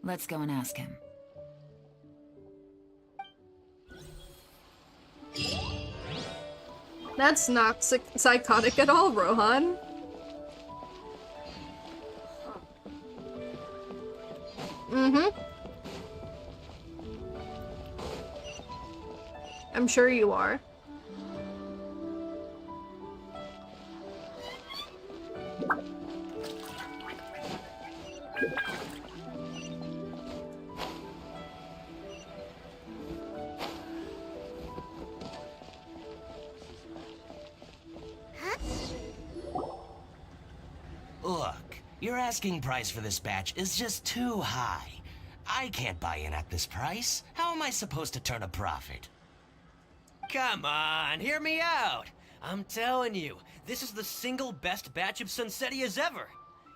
Let's go and ask him. That's not psychotic at all, Rohan. I'm sure you are. Look, your asking price for this batch is just too high. I can't buy in at this price. How am I supposed to turn a profit? Come on, hear me out. I'm telling you, this is the single best batch of Sunsetias ever.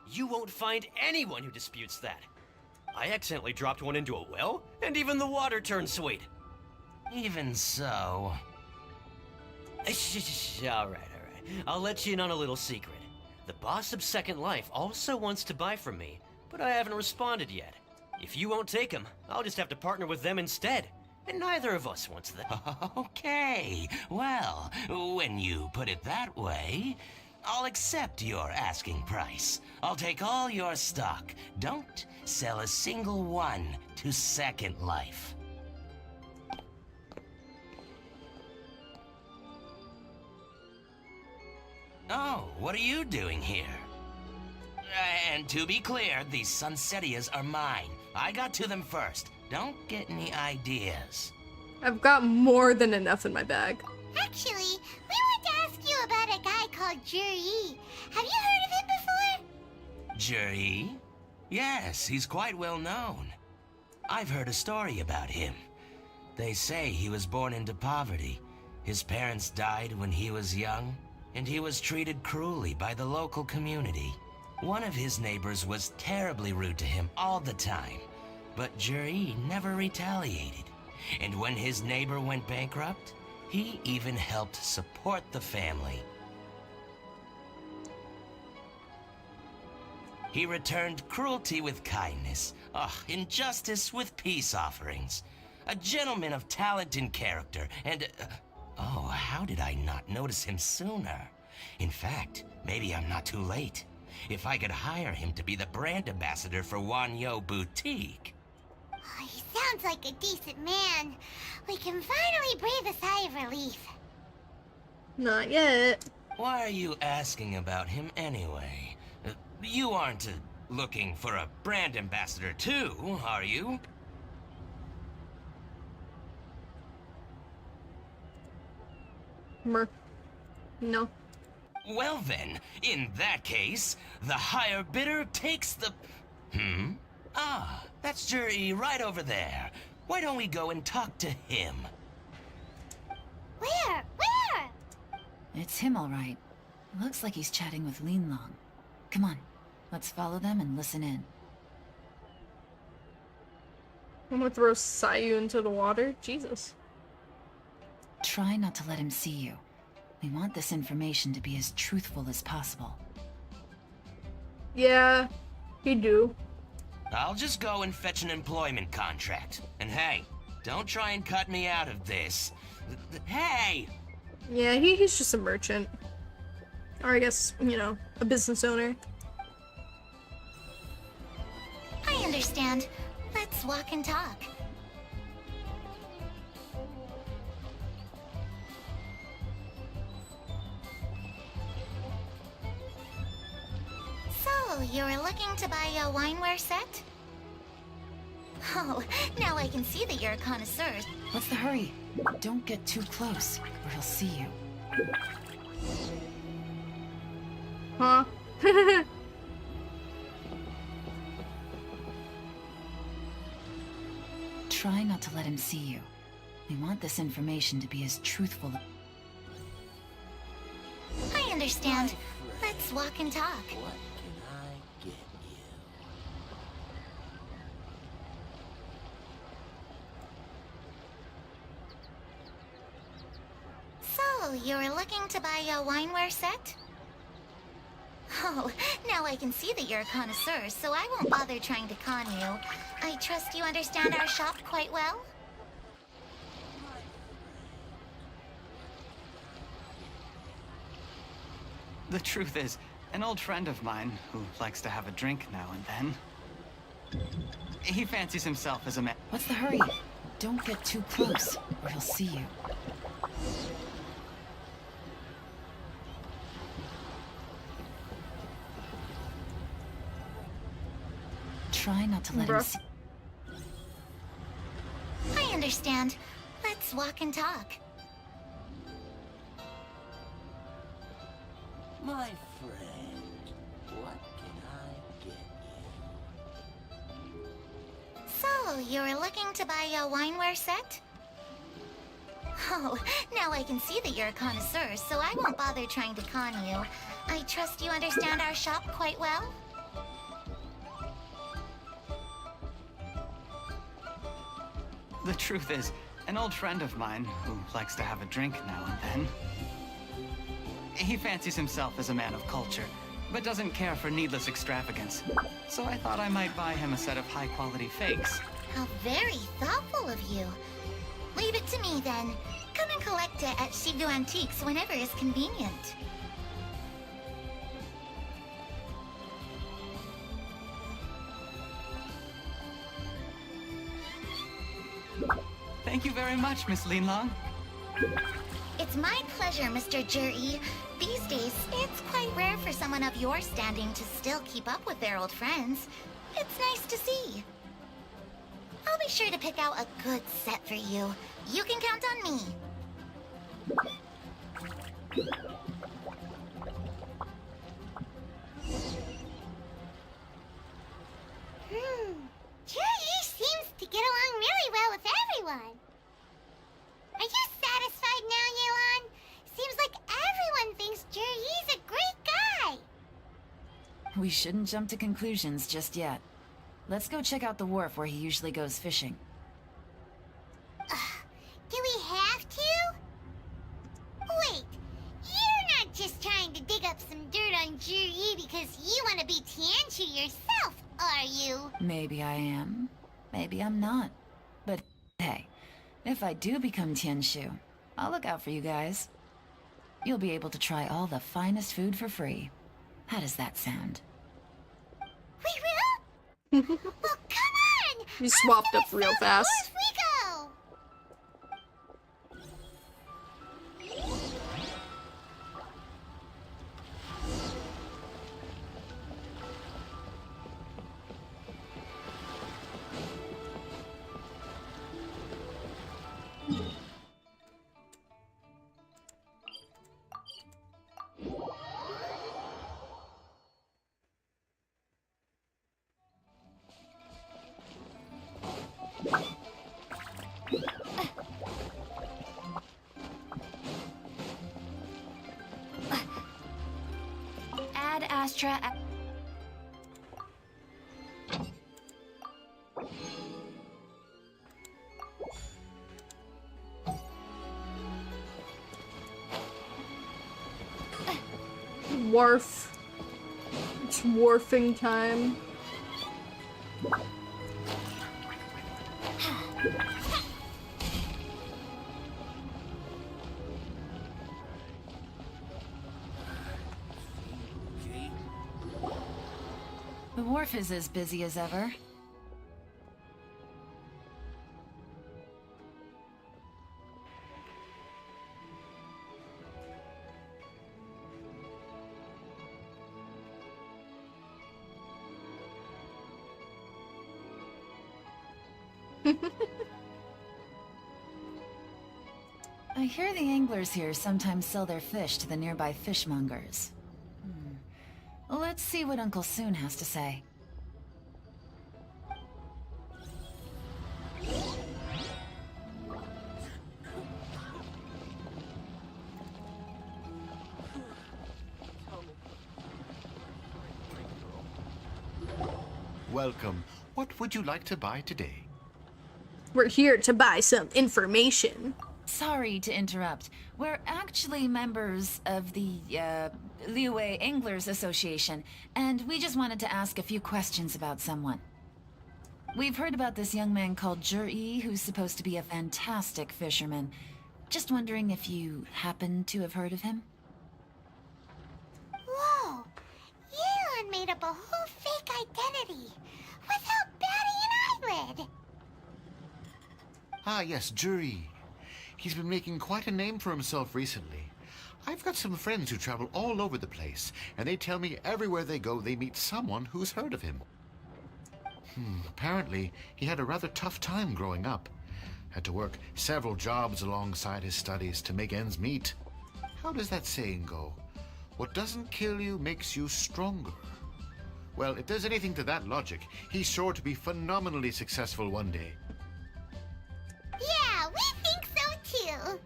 You won't find anyone who disputes that. I accidentally dropped one into a well, and even the water turned sweet. Even so... All right. I'll let you in on a little secret. The boss of Second Life also wants to buy from me, but I haven't responded yet. If you won't take him, I'll just have to partner with them instead. And neither of us wants that. Okay, well, when you put it that way, I'll accept your asking price. I'll take all your stock. Don't sell a single one to Second Life. Oh, what are you doing here? And to be clear, these Sunsetias are mine. I got to them first. Don't get any ideas. I've got more than enough in my bag. Actually, we want to ask you about a guy called Juri. Have you heard of him before? Juri? Yes, he's quite well known. I've heard a story about him. They say he was born into poverty. His parents died when he was young, and he was treated cruelly by the local community. One of his neighbors was terribly rude to him all the time, but Juri never retaliated. And when his neighbor went bankrupt, he even helped support the family. He returned cruelty with kindness, injustice with peace offerings. A gentleman of talent and character, and... oh, how did I not notice him sooner? In fact, maybe I'm not too late. If I could hire him to be the brand ambassador for Wanyo Boutique. Oh, he sounds like a decent man. We can finally breathe a sigh of relief. Not yet. Why are you asking about him anyway? You aren't looking for a brand ambassador too, are you? No. Well then, in that case, the higher bidder takes the... Ah, that's Juri right over there. Why don't we go and talk to him? Where? It's him, all right. Looks like he's chatting with Lean Long. Come on, let's follow them and listen in. I'm gonna throw Sayu into the water? Jesus. Try not to let him see you. We want this information to be as truthful as possible. Yeah, you do. I'll just go and fetch an employment contract. And hey, don't try and cut me out of this. Hey! Yeah, he's just a merchant. Or I guess, you know, a business owner. I understand. Let's walk and talk. So, you were looking to buy a wineware set? Oh, now I can see that you're a connoisseur. What's the hurry? Don't get too close, or he'll see you. Huh? Try not to let him see you. We want this information to be as truthful. I understand. Let's walk and talk. What can I get you? So, So, you're looking to buy a wineware set? Oh, now I can see that you're a connoisseur, so I won't bother trying to con you. I trust you understand our shop quite well? The truth is, an old friend of mine, who likes to have a drink now and then, he fancies himself as a man. What's the hurry? Don't get too close, or he'll see you. Try not to let him see. I understand. Let's walk and talk. My friend, what can I get you? So, you're looking to buy a wineware set? Oh, now I can see that you're a connoisseur, so I won't bother trying to con you. I trust you understand our shop quite well? The truth is, an old friend of mine, who likes to have a drink now and then, he fancies himself as a man of culture, but doesn't care for needless extravagance. So I thought I might buy him a set of high-quality fakes. How very thoughtful of you. Leave it to me, then. Come and collect it at Shibu Antiques whenever is convenient. Thank you very much, Miss Linlong. It's my pleasure, Mr. Juri. These days, it's quite rare for someone of your standing to still keep up with their old friends. It's nice to see. I'll be sure to pick out a good set for you. You can count on me. Juri seems to get along really well with everyone. Are you satisfied now, Yelan? Seems like everyone thinks Juri's a great guy. We shouldn't jump to conclusions just yet. Let's go check out the wharf where he usually goes fishing. Do we have to? Wait, you're not just trying to dig up some dirt on Juri because you want to be Tianshu yourself, are you? Maybe I am. Maybe I'm not. But hey, if I do become Tianshu, I'll look out for you guys. You'll be able to try all the finest food for free. How does that sound? We will? Well, come on! We swapped up real fast. Off we go! Ad Astra. Wharf. It's wharfing time. The wharf is as busy as ever. I hear the anglers here sometimes sell their fish to the nearby fishmongers. Let's see what Uncle Soon has to say. Welcome. What would you like to buy today? We're here to buy some information. Sorry to interrupt. We're actually members of the, Liuwei Anglers Association, and we just wanted to ask a few questions about someone. We've heard about this young man called Zhi, who's supposed to be a fantastic fisherman. Just wondering if you happen to have heard of him? Whoa! Yelan made up a whole fake identity without batting an eyelid. Ah, yes, Zhi. He's been making quite a name for himself recently. I've got some friends who travel all over the place, and they tell me everywhere they go they meet someone who's heard of him. Apparently, he had a rather tough time growing up. Had to work several jobs alongside his studies to make ends meet. How does that saying go? What doesn't kill you makes you stronger. Well, if there's anything to that logic, he's sure to be phenomenally successful one day. Yeah, we think so too.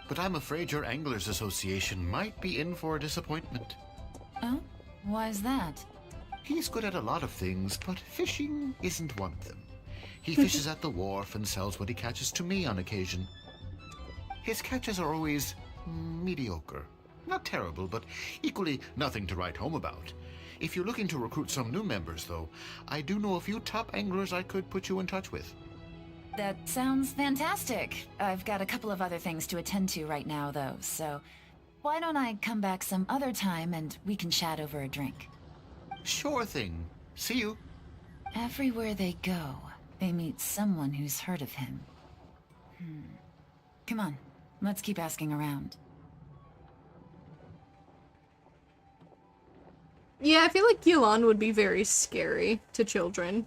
But I'm afraid your Anglers Association might be in for a disappointment. Oh? Why's that? He's good at a lot of things, but fishing isn't one of them. He fishes at the wharf and sells what he catches to me on occasion. His catches are always mediocre. Not terrible, but equally nothing to write home about. If you're looking to recruit some new members, though, I do know a few top anglers I could put you in touch with. That sounds fantastic. I've got a couple of other things to attend to right now, though, so why don't I come back some other time and we can chat over a drink? Sure thing. See you. Everywhere they go, they meet someone who's heard of him. Come on, let's keep asking around. Yeah, I feel like Yelan would be very scary to children.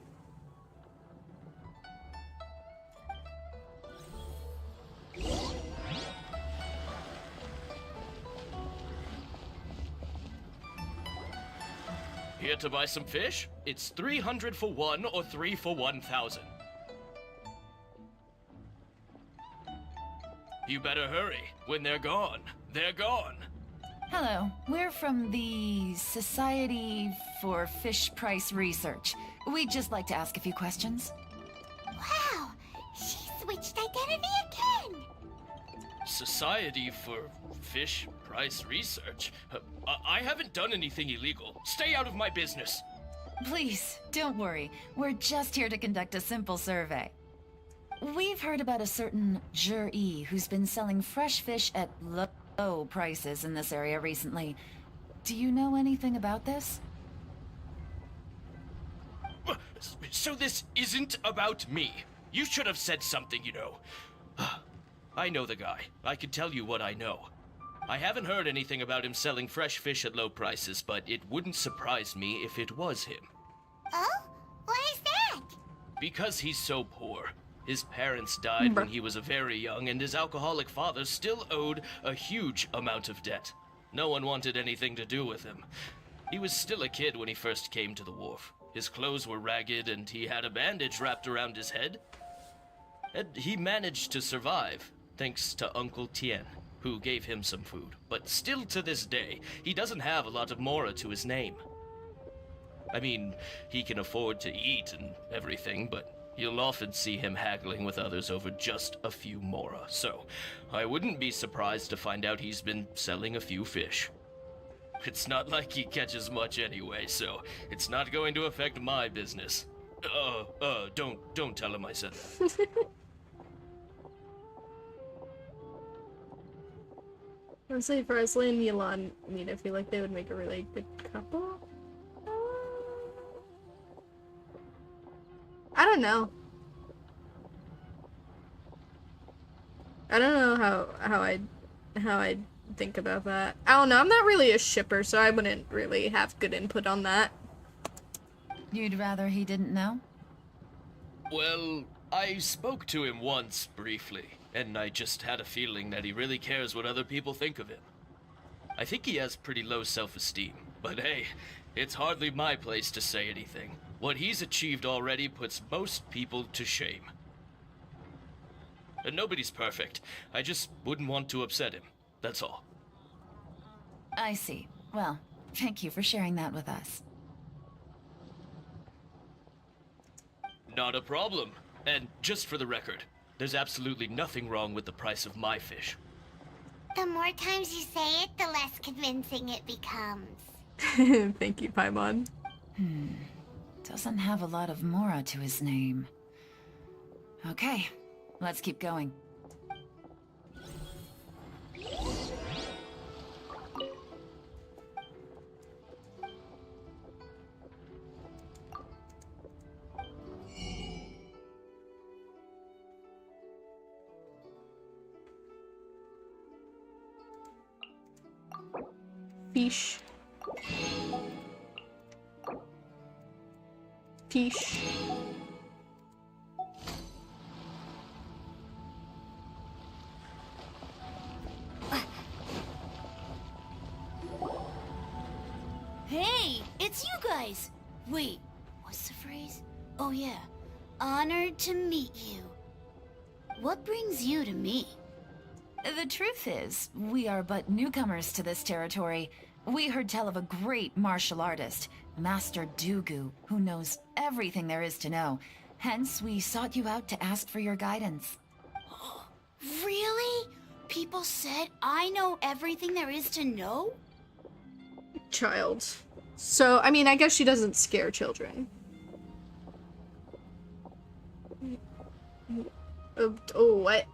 Here to buy some fish? It's 300 for one or 3 for 1,000. You better hurry. When they're gone, they're gone. Hello, we're from the Society for Fish Price Research. We'd just like to ask a few questions. Wow, she switched identity again. Society for Fish Price Research? I haven't done anything illegal. Stay out of my business. Please, don't worry. We're just here to conduct a simple survey. We've heard about a certain Zhi who's been selling fresh fish at low prices in this area recently. Do you know anything about this? So this isn't about me. You should have said something, you know. I know the guy. I can tell you what I know. I haven't heard anything about him selling fresh fish at low prices, but it wouldn't surprise me if it was him. Oh? Why is that? Because he's so poor. His parents died when he was very young, and his alcoholic father still owed a huge amount of debt. No one wanted anything to do with him. He was still a kid when he first came to the wharf. His clothes were ragged, and he had a bandage wrapped around his head. And he managed to survive, thanks to Uncle Tien, who gave him some food. But still to this day, he doesn't have a lot of mora to his name. I mean, he can afford to eat and everything, but you'll often see him haggling with others over just a few mora. So, I wouldn't be surprised to find out he's been selling a few fish. It's not like he catches much anyway, so it's not going to affect my business. Don't tell him I said that. Honestly, for Esley and Yelan, I mean, I feel like they would make a really good couple. I don't know. I don't know how I'd think about that. I don't know, I'm not really a shipper, so I wouldn't really have good input on that. You'd rather he didn't know? Well, I spoke to him once, briefly, and I just had a feeling that he really cares what other people think of him. I think he has pretty low self-esteem, but hey, it's hardly my place to say anything. What he's achieved already puts most people to shame. And nobody's perfect. I just wouldn't want to upset him, that's all. I see. Well, thank you for sharing that with us. Not a problem. And just for the record, There's absolutely nothing wrong with the price of my fish. The more times you say it, the less convincing it becomes. Thank you, Paimon. Doesn't have a lot of mora to his name. Okay, let's keep going. Fish. Fish. Hey, it's you guys! Wait, what's the phrase? Oh yeah, honored to meet you. What brings you to me? The truth is, we are but newcomers to this territory. We heard tell of a great martial artist, Master Dugu, who knows everything there is to know. Hence, we sought you out to ask for your guidance. Really? People said I know everything there is to know? Child. So, I mean, I guess she doesn't scare children. Oh, what?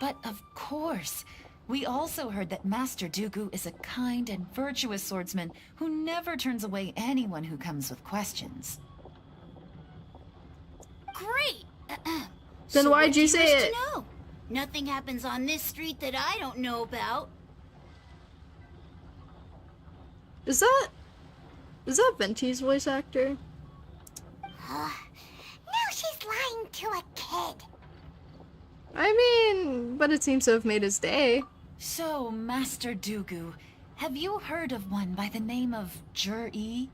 But of course, we also heard that Master Dugu is a kind and virtuous swordsman who never turns away anyone who comes with questions. Great! Then So why'd what you do say wish it? to know? Nothing happens on this street that I don't know about. Is that Venti's voice actor? Now she's lying to a kid. I mean, but it seems to have made his day. So, Master Dugu, have you heard of one by the name of Jur-E?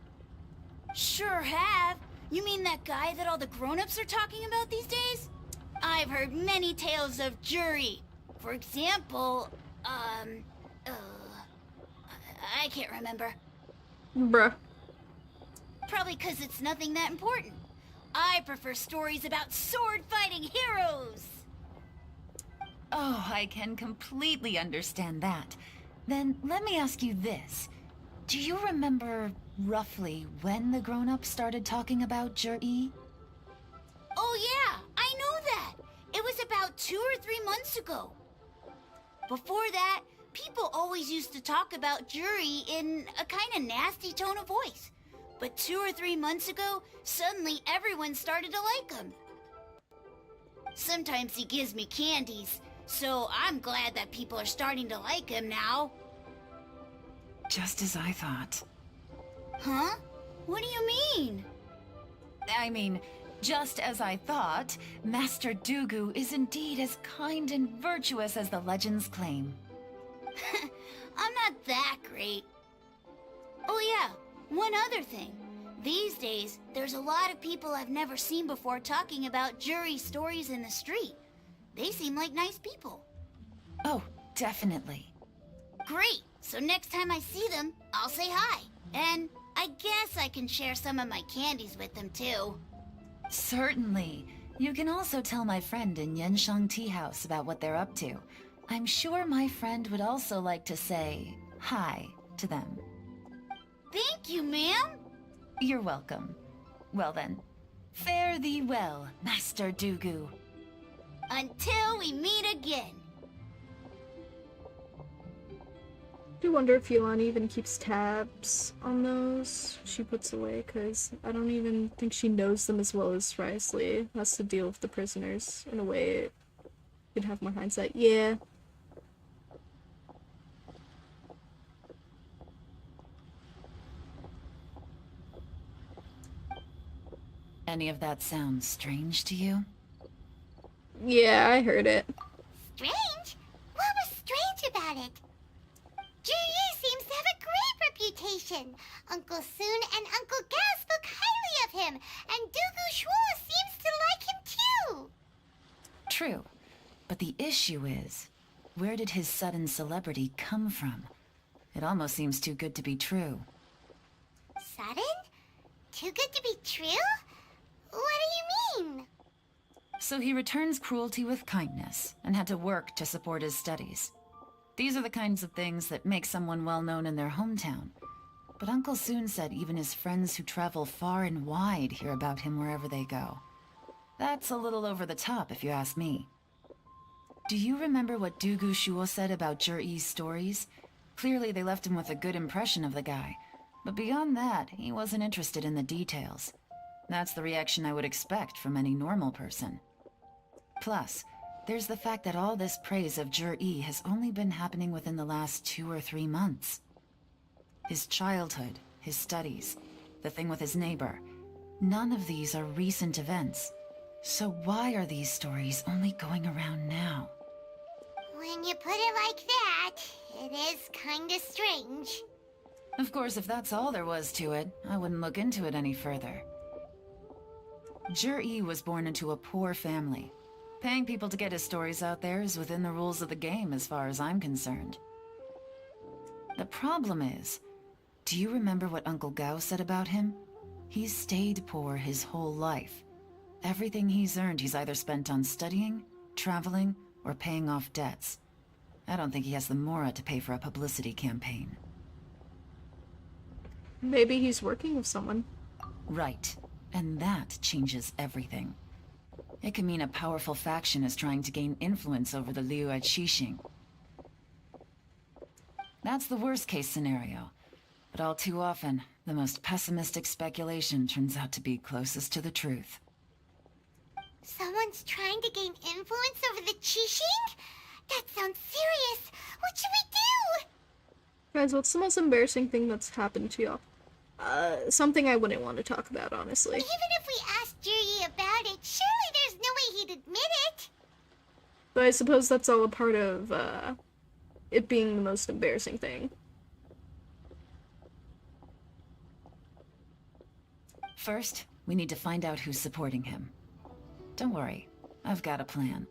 Sure have. You mean that guy that all the grown-ups are talking about these days? I've heard many tales of jury. For example, I can't remember. Bruh. Probably because it's nothing that important. I prefer stories about sword-fighting heroes. Oh, I can completely understand that. Then let me ask you this. Do you remember roughly when the grown-ups started talking about Jur-E? Oh yeah, I know that. It was about 2 or 3 months ago. Before that, people always used to talk about jury in a kind of nasty tone of voice. But 2 or 3 months ago, suddenly everyone started to like him. Sometimes he gives me candies, so I'm glad that people are starting to like him now. Just as I thought. Huh? What do you mean? I mean, just as I thought, Master Dugu is indeed as kind and virtuous as the legends claim. I'm not that great. Oh yeah, one other thing. These days, there's a lot of people I've never seen before talking about jury stories in the street. They seem like nice people. Oh, definitely. Great! So next time I see them, I'll say hi. And I guess I can share some of my candies with them too. Certainly. You can also tell my friend in Yenshang Tea House about what they're up to. I'm sure my friend would also like to say hi to them. Thank you, ma'am. You're welcome. Well then, fare thee well, Master Dugu. Until we meet again. I do wonder if Yolani even keeps tabs on those she puts away, because I don't even think she knows them as well as Risley has to deal with the prisoners. In a way, you'd have more hindsight. Yeah. Any of that sound strange to you? Yeah, I heard it. Strange? What was strange about it? Jir-Yi seems to have a great reputation. Uncle Soon and Uncle Gao spoke highly of him, and Dugu Shuo seems to like him too. True. But the issue is, where did his sudden celebrity come from? It almost seems too good to be true. Sudden? Too good to be true? What do you mean? So he returns cruelty with kindness and had to work to support his studies. These are the kinds of things that make someone well known in their hometown. But Uncle soon said even his friends who travel far and wide hear about him wherever they go. That's a little over the top, if you ask me. Do you remember what Dugu Shuo said about Jur-E's stories? Clearly they left him with a good impression of the guy. But beyond that, he wasn't interested in the details. That's the reaction I would expect from any normal person. Plus, there's the fact that all this praise of Jur-E has only been happening within the last 2 or 3 months. His childhood, his studies, the thing with his neighbor, none of these are recent events. So why are these stories only going around now? When you put it like that, it is kinda strange. Of course, if that's all there was to it, I wouldn't look into it any further. Jur-E was born into a poor family. Paying people to get his stories out there is within the rules of the game as far as I'm concerned. The problem is, do you remember what Uncle Gao said about him? He's stayed poor his whole life. Everything he's earned he's either spent on studying, traveling, or paying off debts. I don't think he has the mora to pay for a publicity campaign. Maybe he's working with someone. Right. And that changes everything. It can mean a powerful faction is trying to gain influence over the Liu at Xixing. That's the worst-case scenario. But all too often, the most pessimistic speculation turns out to be closest to the truth. Someone's trying to gain influence over the Qixing? That sounds serious. What should we do? Guys, what's the most embarrassing thing that's happened to y'all? Something I wouldn't want to talk about, honestly. Even if we asked Juri about it, surely there's no way he'd admit it. But I suppose that's all a part of, it being the most embarrassing thing. First, we need to find out who's supporting him. Don't worry, I've got a plan.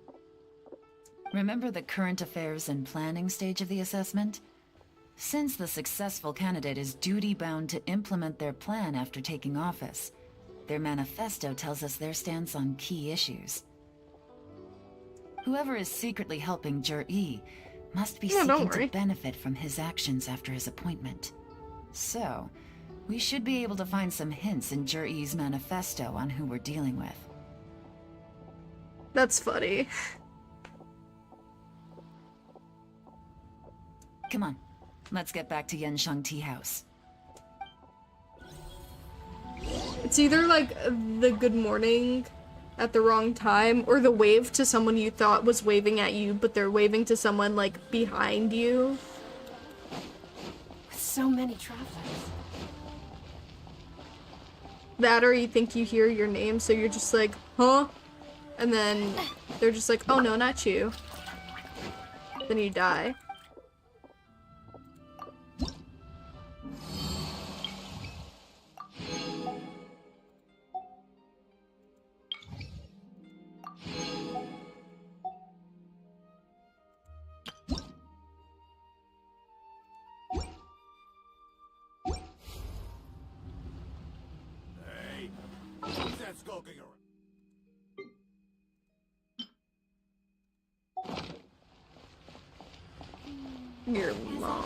Remember the current affairs and planning stage of the assessment? Since the successful candidate is duty-bound to implement their plan after taking office, their manifesto tells us their stance on key issues. Whoever is secretly helping Jur-E must be seeking to benefit from his actions after his appointment. So, we should be able to find some hints in Jur-E's manifesto on who we're dealing with. That's funny. Come on, let's get back to Yenshang Tea House. It's either like the good morning at the wrong time, or the wave to someone you thought was waving at you, but they're waving to someone like behind you. With so many travelers. That, or you think you hear your name, so you're just like, huh? And then they're just like, oh no, not you. Then you die. Hey, who's that skulking around? Your mom.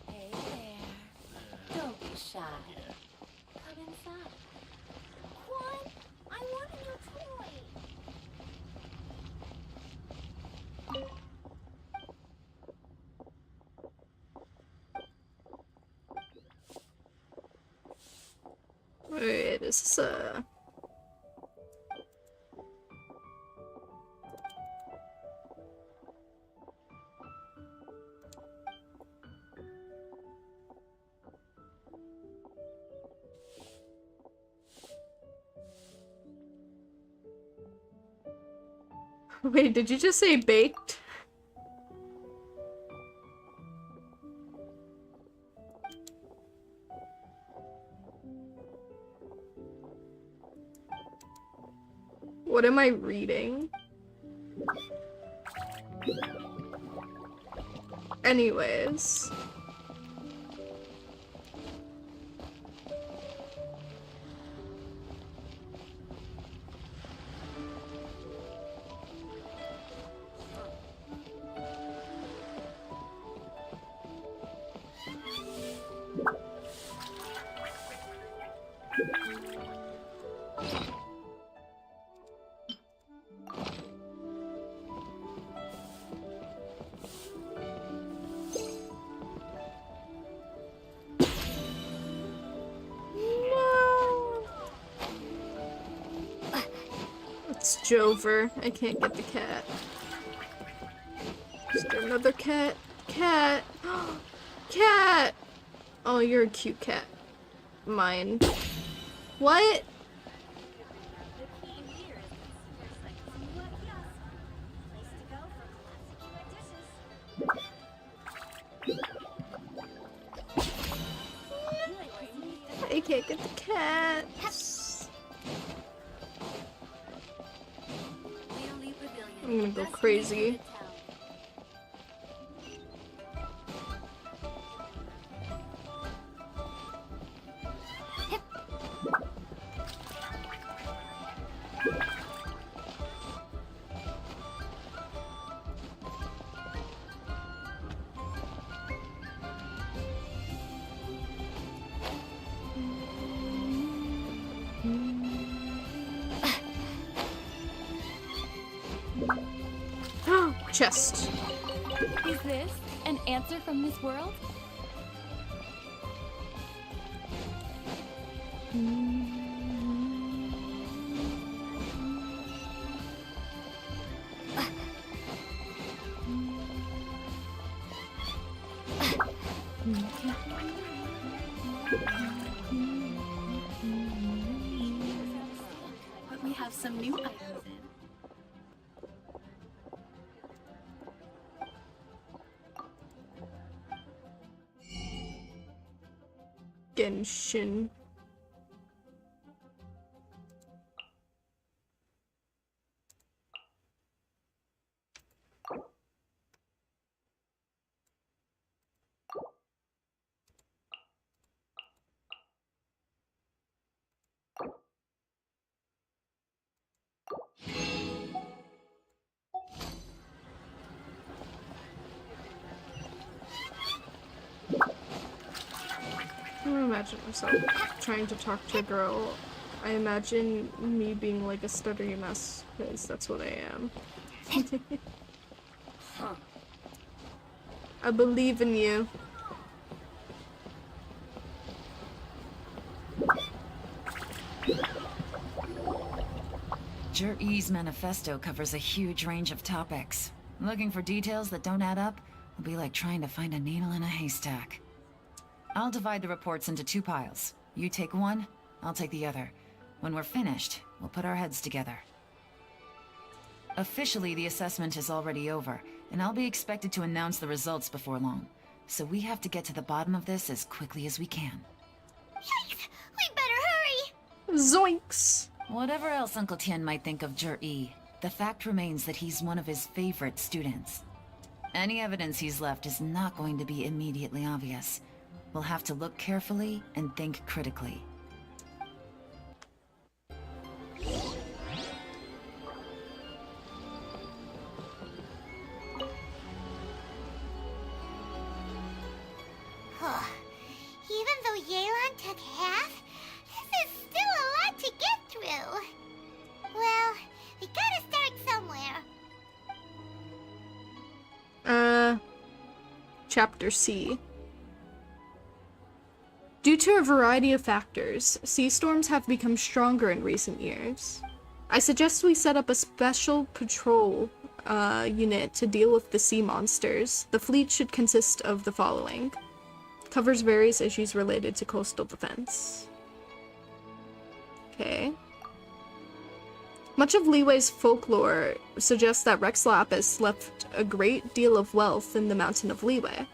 Hey there. Don't be shy. Come inside. What? I want a new toy. Wait, is this Wait, did you just say baked? What am I reading? Anyways. It's Jover. I can't get the cat. Is there another cat? Cat! Cat! Oh, you're a cute cat. Mine. What? I can't get the cats. I'm gonna go crazy. Chest. Is this an answer from this world? But we have some new items in. GENSHIN. I don't imagine myself trying to talk to a girl. I imagine me being like a stuttery mess, because that's what I am. I believe in you. Jur-E's manifesto covers a huge range of topics. Looking for details that don't add up will be like trying to find a needle in a haystack. I'll divide the reports into 2 piles. You take one, I'll take the other. When we're finished, we'll put our heads together. Officially, the assessment is already over, and I'll be expected to announce the results before long. So we have to get to the bottom of this as quickly as we can. Yikes! We better hurry! Zoinks! Whatever else Uncle Tien might think of Jur-E, the fact remains that he's one of his favorite students. Any evidence he's left is not going to be immediately obvious. We'll have to look carefully and think critically. Even though Yelan took half, this is still a lot to get through. Well, we gotta start somewhere. Chapter C. Due to a variety of factors, sea storms have become stronger in recent years. I suggest we set up a special patrol unit to deal with the sea monsters. The fleet should consist of the following. Covers various issues related to coastal defense. Okay. Much of Liyue's folklore suggests that Rex Lapis left a great deal of wealth in the mountain of Liyue.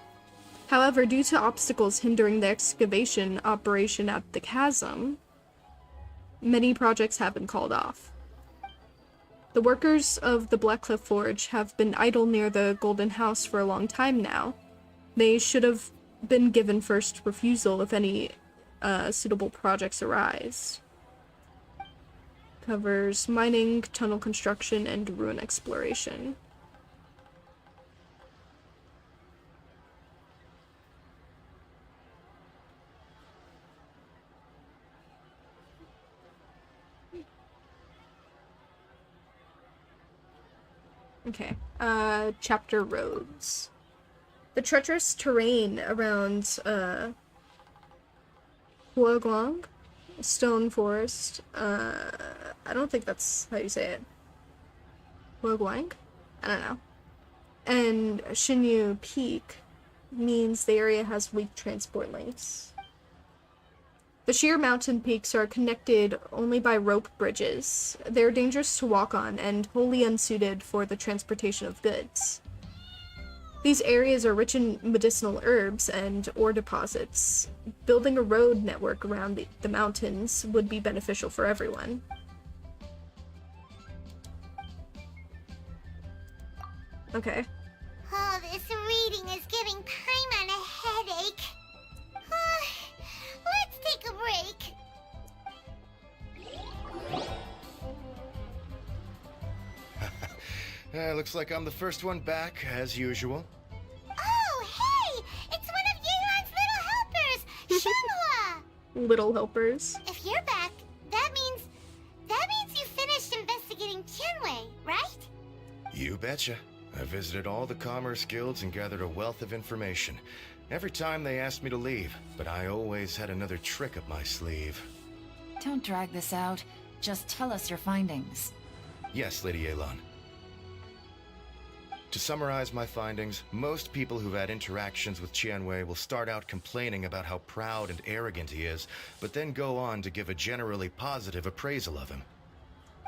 However, due to obstacles hindering the excavation operation at the chasm, many projects have been called off. The workers of the Blackcliff Forge have been idle near the Golden House for a long time now. They should have been given first refusal if any suitable projects arise. Covers mining, tunnel construction, and ruin exploration. Okay, chapter roads. The treacherous terrain around, Huaguang, Stone Forest, I don't think that's how you say it. Huaguang? I don't know. And Xinyu Peak means the area has weak transport links. The sheer mountain peaks are connected only by rope bridges. They're dangerous to walk on and wholly unsuited for the transportation of goods. These areas are rich in medicinal herbs and ore deposits. Building a road network around the mountains would be beneficial for everyone. Okay. Oh, this reading is giving Paimon a headache. Let's take a break. Looks like I'm the first one back, as usual. Oh, hey! It's one of Yeon's little helpers, Shenhua! Little helpers. If you're back, that means you finished investigating Tianwei, right? You betcha. I visited all the commerce guilds and gathered a wealth of information. Every time they asked me to leave, but I always had another trick up my sleeve. Don't drag this out. Just tell us your findings. Yes, Lady Yelan. To summarize my findings, most people who've had interactions with Tianwei will start out complaining about how proud and arrogant he is, but then go on to give a generally positive appraisal of him.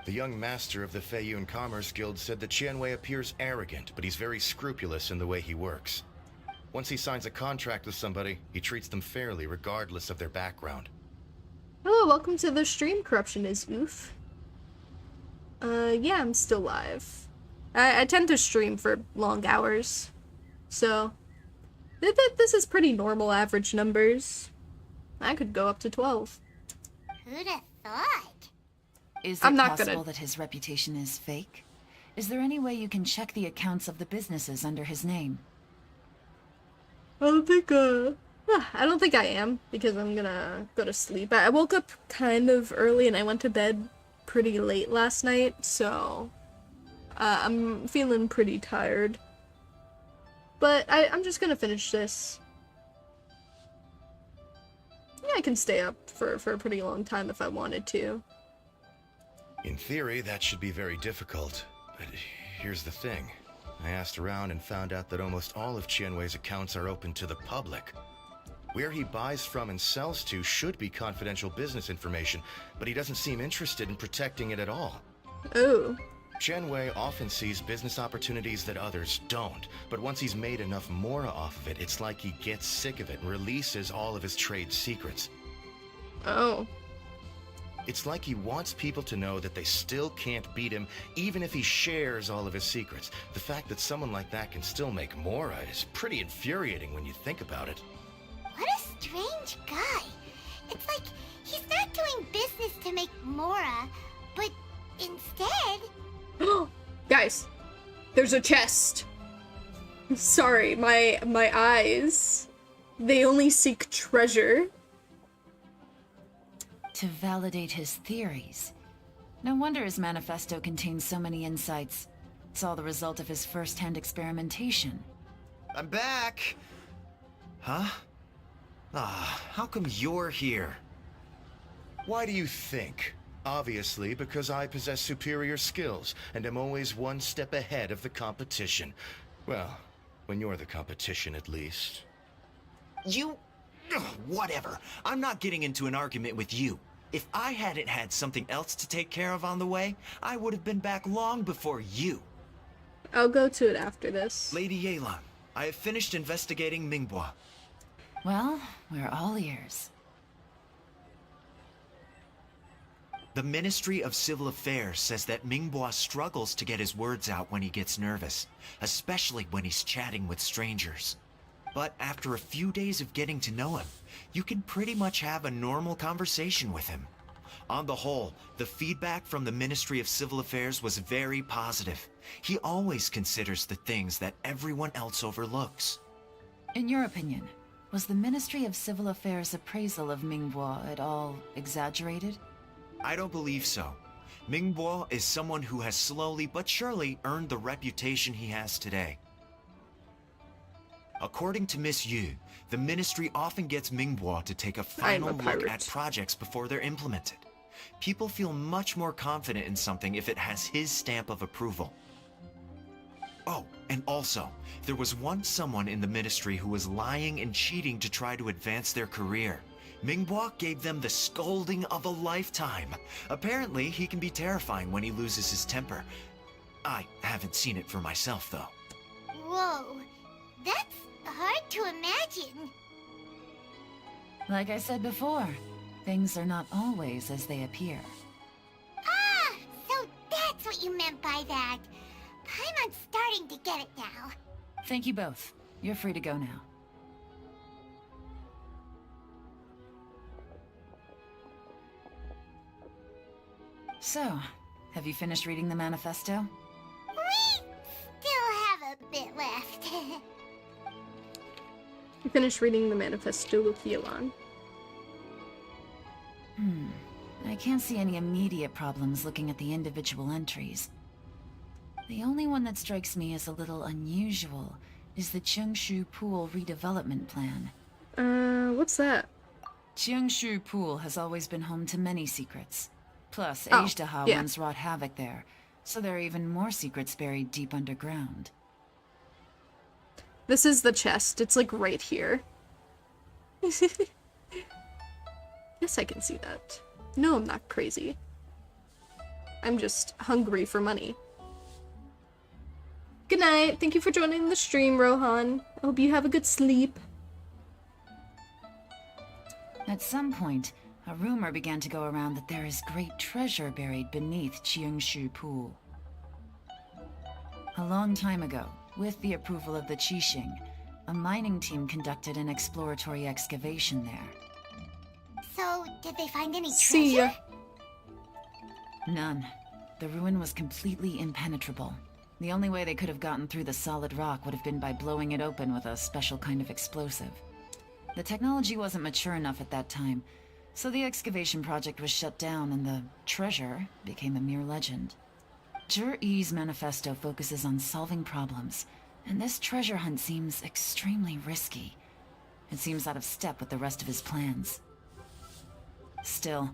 The young master of the Feiyun Commerce Guild said that Tianwei appears arrogant, but he's very scrupulous in the way he works. Once he signs a contract with somebody, he treats them fairly regardless of their background. Hello, welcome to the stream. Corruption is oof. Yeah, I'm still live. I tend to stream for long hours, so this is pretty normal average numbers. I could go up to 12. Who'd have thought? Is I'm it not possible gonna- that his reputation is fake? Is there any way you can check the accounts of the businesses under his name? I don't think I am, because I'm gonna go to sleep. I woke up kind of early and I went to bed pretty late last night, so I'm feeling pretty tired. But I'm just gonna finish this. Yeah, I can stay up for a pretty long time if I wanted to. In theory, that should be very difficult, but here's the thing. I asked around and found out that almost all of Tianwei's accounts are open to the public. Where he buys from and sells to should be confidential business information, but he doesn't seem interested in protecting it at all. Oh. Tianwei often sees business opportunities that others don't, but once he's made enough mora off of it, it's like he gets sick of it and releases all of his trade secrets. Oh. It's like he wants people to know that they still can't beat him, even if he shares all of his secrets. The fact that someone like that can still make mora is pretty infuriating when you think about it. What a strange guy. It's like he's not doing business to make mora, but instead... Guys, there's a chest. Sorry, my eyes. They only seek treasure. To validate his theories. No wonder his manifesto contains so many insights. It's all the result of his first-hand experimentation. I'm back! Huh? How come you're here? Why do you think? Obviously, because I possess superior skills, and am always one step ahead of the competition. Well, when you're the competition, at least. You... Ugh, whatever. I'm not getting into an argument with you. If I hadn't had something else to take care of on the way, I would have been back long before you. I'll go to it after this. Lady Yelan, I have finished investigating Mingbua. Well, we're all ears. The Ministry of Civil Affairs says that Mingbua struggles to get his words out when he gets nervous, especially when he's chatting with strangers. But after a few days of getting to know him, you can pretty much have a normal conversation with him. On the whole, the feedback from the Ministry of Civil Affairs was very positive. He always considers the things that everyone else overlooks. In your opinion, was the Ministry of Civil Affairs' appraisal of Mingbo at all exaggerated? I don't believe so. Mingbo is someone who has slowly but surely earned the reputation he has today. According to Miss Yu, the Ministry often gets Mingbo to take a final look at projects before they're implemented. People feel much more confident in something if it has his stamp of approval. Oh, and also, there was once someone in the Ministry who was lying and cheating to try to advance their career. Mingbo gave them the scolding of a lifetime. Apparently, he can be terrifying when he loses his temper. I haven't seen it for myself, though. Whoa, that's hard to imagine. Like I said before, things are not always as they appear. Ah, so that's what you meant by that. I'm starting to get it now. Thank you both. You're free to go now. So, have you finished reading the manifesto? We still have a bit left. You finished reading the manifesto with Yelan. I can't see any immediate problems looking at the individual entries. The only one that strikes me as a little unusual is the Cheongshu Pool redevelopment plan. What's that? Cheongshu Pool has always been home to many secrets. Plus, Oh, Ajdaha yeah. once wrought havoc there, so there are even more secrets buried deep underground. This is the chest. It's like right here. Yes, I can see that. No, I'm not crazy. I'm just hungry for money. Good night. Thank you for joining the stream, Rohan. I hope you have a good sleep. At some point, a rumor began to go around that there is great treasure buried beneath Cheongshu Pool. A long time ago, with the approval of the Qixing, a mining team conducted an exploratory excavation there. So, did they find any See ya. treasure? None. The ruin was completely impenetrable. The only way they could have gotten through the solid rock would have been by blowing it open with a special kind of explosive. The technology wasn't mature enough at that time, so the excavation project was shut down and the treasure became a mere legend. Zhi-Yi's manifesto focuses on solving problems, and this treasure hunt seems extremely risky. It seems out of step with the rest of his plans. Still,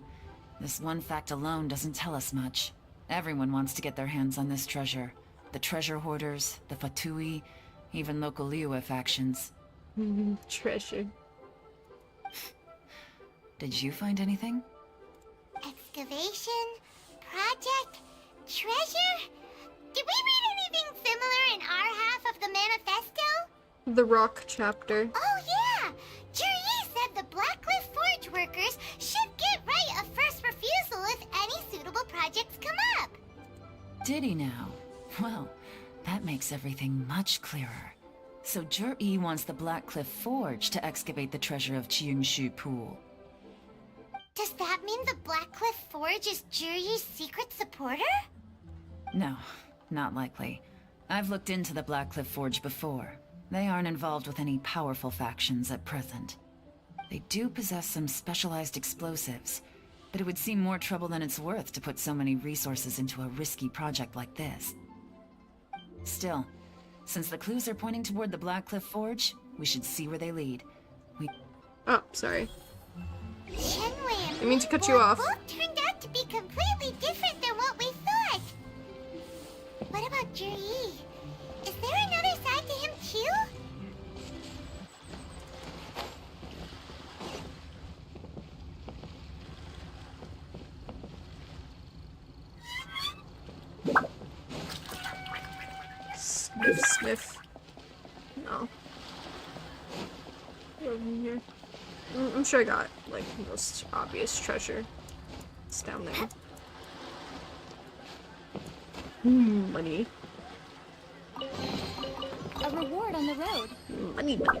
this one fact alone doesn't tell us much. Everyone wants to get their hands on this treasure. The treasure hoarders, the Fatui, even local Liyue factions. Treasure. Did you find anything? Excavation? Project? Treasure? Did we read anything similar in our half of the manifesto? The rock chapter. Oh yeah! Juri said the Blackcliff Forge workers should get right of first refusal if any suitable projects come up. Did he now? Well, that makes everything much clearer. So Zhi-Yi wants the Blackcliff Forge to excavate the treasure of Cheongshu Pool. Does that mean the Blackcliff Forge is Juri's secret supporter? No, not likely. I've looked into the Blackcliff Forge before. They aren't involved with any powerful factions at present. They do possess some specialized explosives, but it would seem more trouble than it's worth to put so many resources into a risky project like this. Still, since the clues are pointing toward the Blackcliff Forge, we should see where they lead. Oh, sorry. Shenwei and I mean to cut you Mingbo off. both turned out to be completely different than what we thought. What about Juri? Is there another side to him too? Sniff, sniff. No. Over here. I'm sure I got, like, the most obvious treasure. It's down there. Money. A reward on the road. Money, money, money.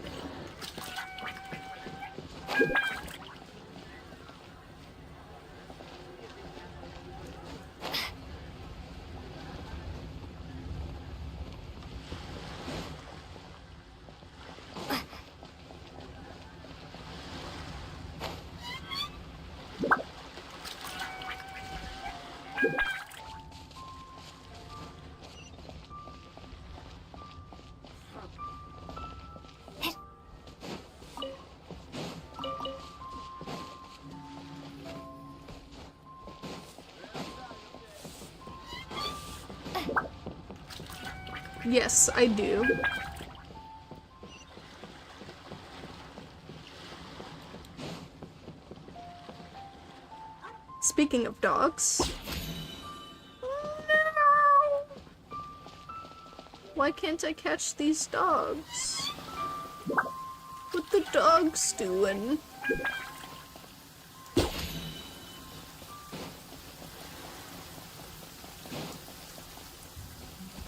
Yes, I do. Speaking of dogs. No! Why can't I catch these dogs? What the dogs doing?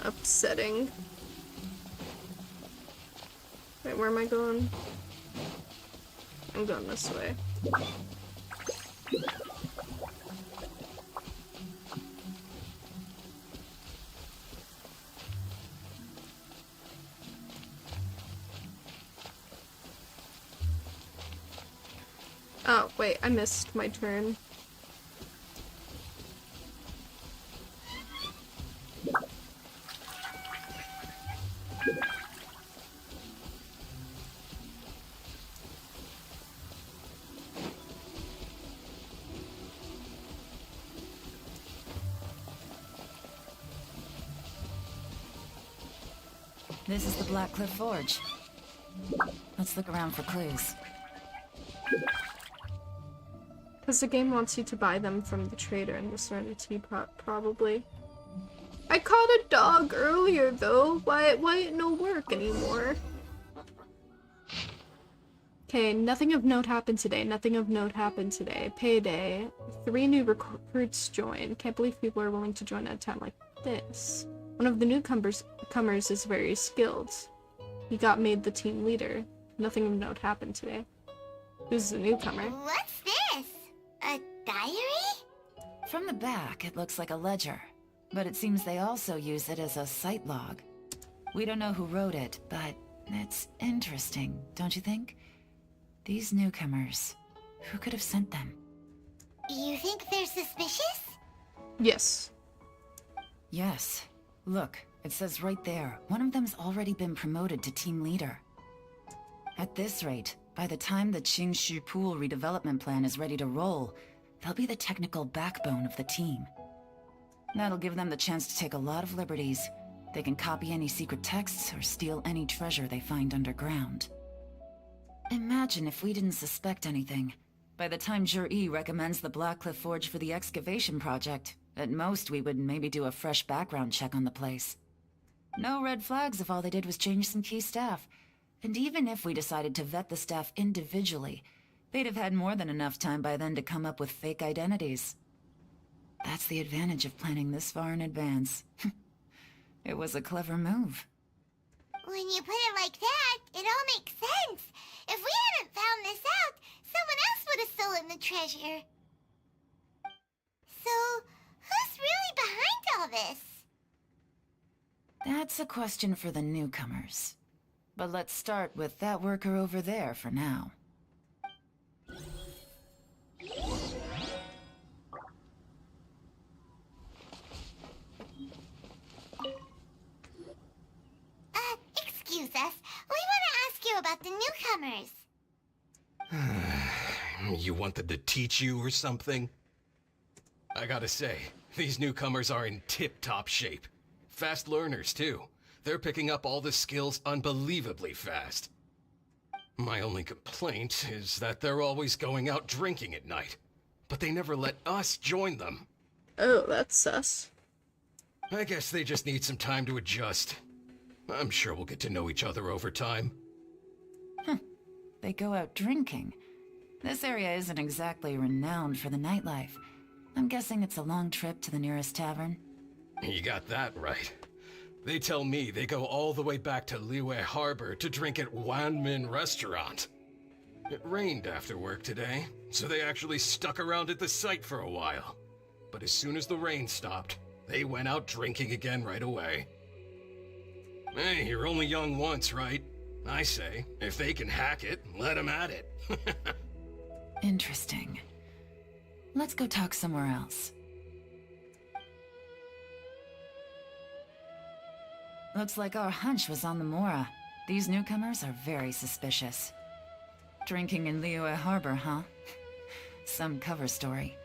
Upsetting. Wait, where am I going? I'm going this way. Oh, wait, I missed my turn. This is the Black Cliff Forge. Let's look around for clues. Because the game wants you to buy them from the trader in the Serenity, probably. I caught a dog earlier, though. Why it no work anymore? Okay, nothing of note happened today. Nothing of note happened today. Payday. 3 new recruits joined. Can't believe people are willing to join at a time like this. One of the newcomers is very skilled. He got made the team leader. Nothing of note happened today. Who's the newcomer? What's this? A diary? From the back, it looks like a ledger, but it seems they also use it as a site log. We don't know who wrote it, but it's interesting, don't you think? These newcomers, who could have sent them? You think they're suspicious? Yes. Yes. Look, it says right there, one of them's already been promoted to team leader. At this rate, by the time the Qingshu Pool redevelopment plan is ready to roll, they'll be the technical backbone of the team. That'll give them the chance to take a lot of liberties. They can copy any secret texts or steal any treasure they find underground. Imagine if we didn't suspect anything. By the time Jur-E recommends the Black Cliff Forge for the excavation project, at most we would maybe do a fresh background check on the place. No red flags if all they did was change some key staff. And even if we decided to vet the staff individually, they'd have had more than enough time by then to come up with fake identities. That's the advantage of planning this far in advance. It was a clever move. When you put it like that, it all makes sense. If we hadn't found this out, someone else would have stolen the treasure. So, who's really behind all this? That's a question for the newcomers. But let's start with that worker over there for now. Excuse us. We want to ask you about the newcomers. You want them to teach you or something? I gotta say, these newcomers are in tip-top shape. Fast learners, too. They're picking up all the skills unbelievably fast. My only complaint is that they're always going out drinking at night. But they never let us join them. Oh, that's sus. I guess they just need some time to adjust. I'm sure we'll get to know each other over time. They go out drinking. This area isn't exactly renowned for the nightlife. I'm guessing it's a long trip to the nearest tavern. You got that right. They tell me they go all the way back to Liyue Harbor to drink at Wanmin Restaurant. It rained after work today, so they actually stuck around at the site for a while. But as soon as the rain stopped, they went out drinking again right away. Hey, you're only young once, right? I say, if they can hack it, let them at it. Interesting. Let's go talk somewhere else. Looks like our hunch was on the Mora. These newcomers are very suspicious. Drinking in Liyue Harbor, huh? Some cover story.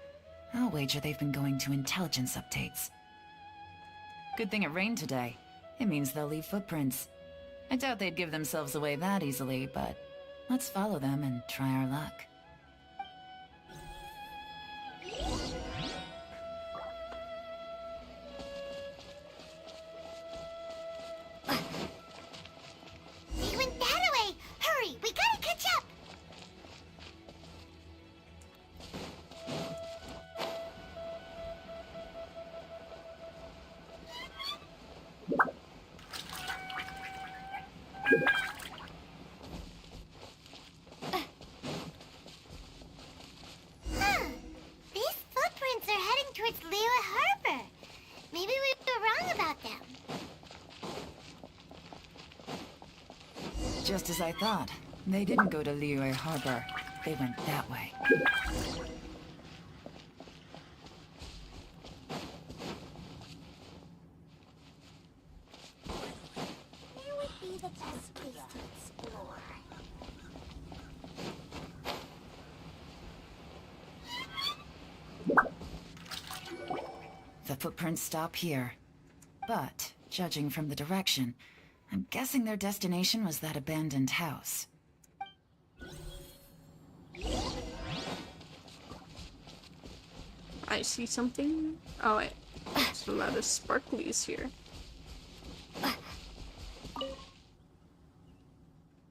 I'll wager they've been going to intelligence updates. Good thing it rained today. It means they'll leave footprints. I doubt they'd give themselves away that easily, but let's follow them and try our luck. They went that way! Hurry, we gotta catch up! These footprints are heading towards Liyue Harbor. Maybe we were wrong about them. Just as I thought. They didn't go to Liyue Harbor. They went that way. Where would be the best place to explore? The footprints stop here. But, judging from the direction, I'm guessing their destination was that abandoned house. I see something. Oh, wait. There's a lot of sparklies here.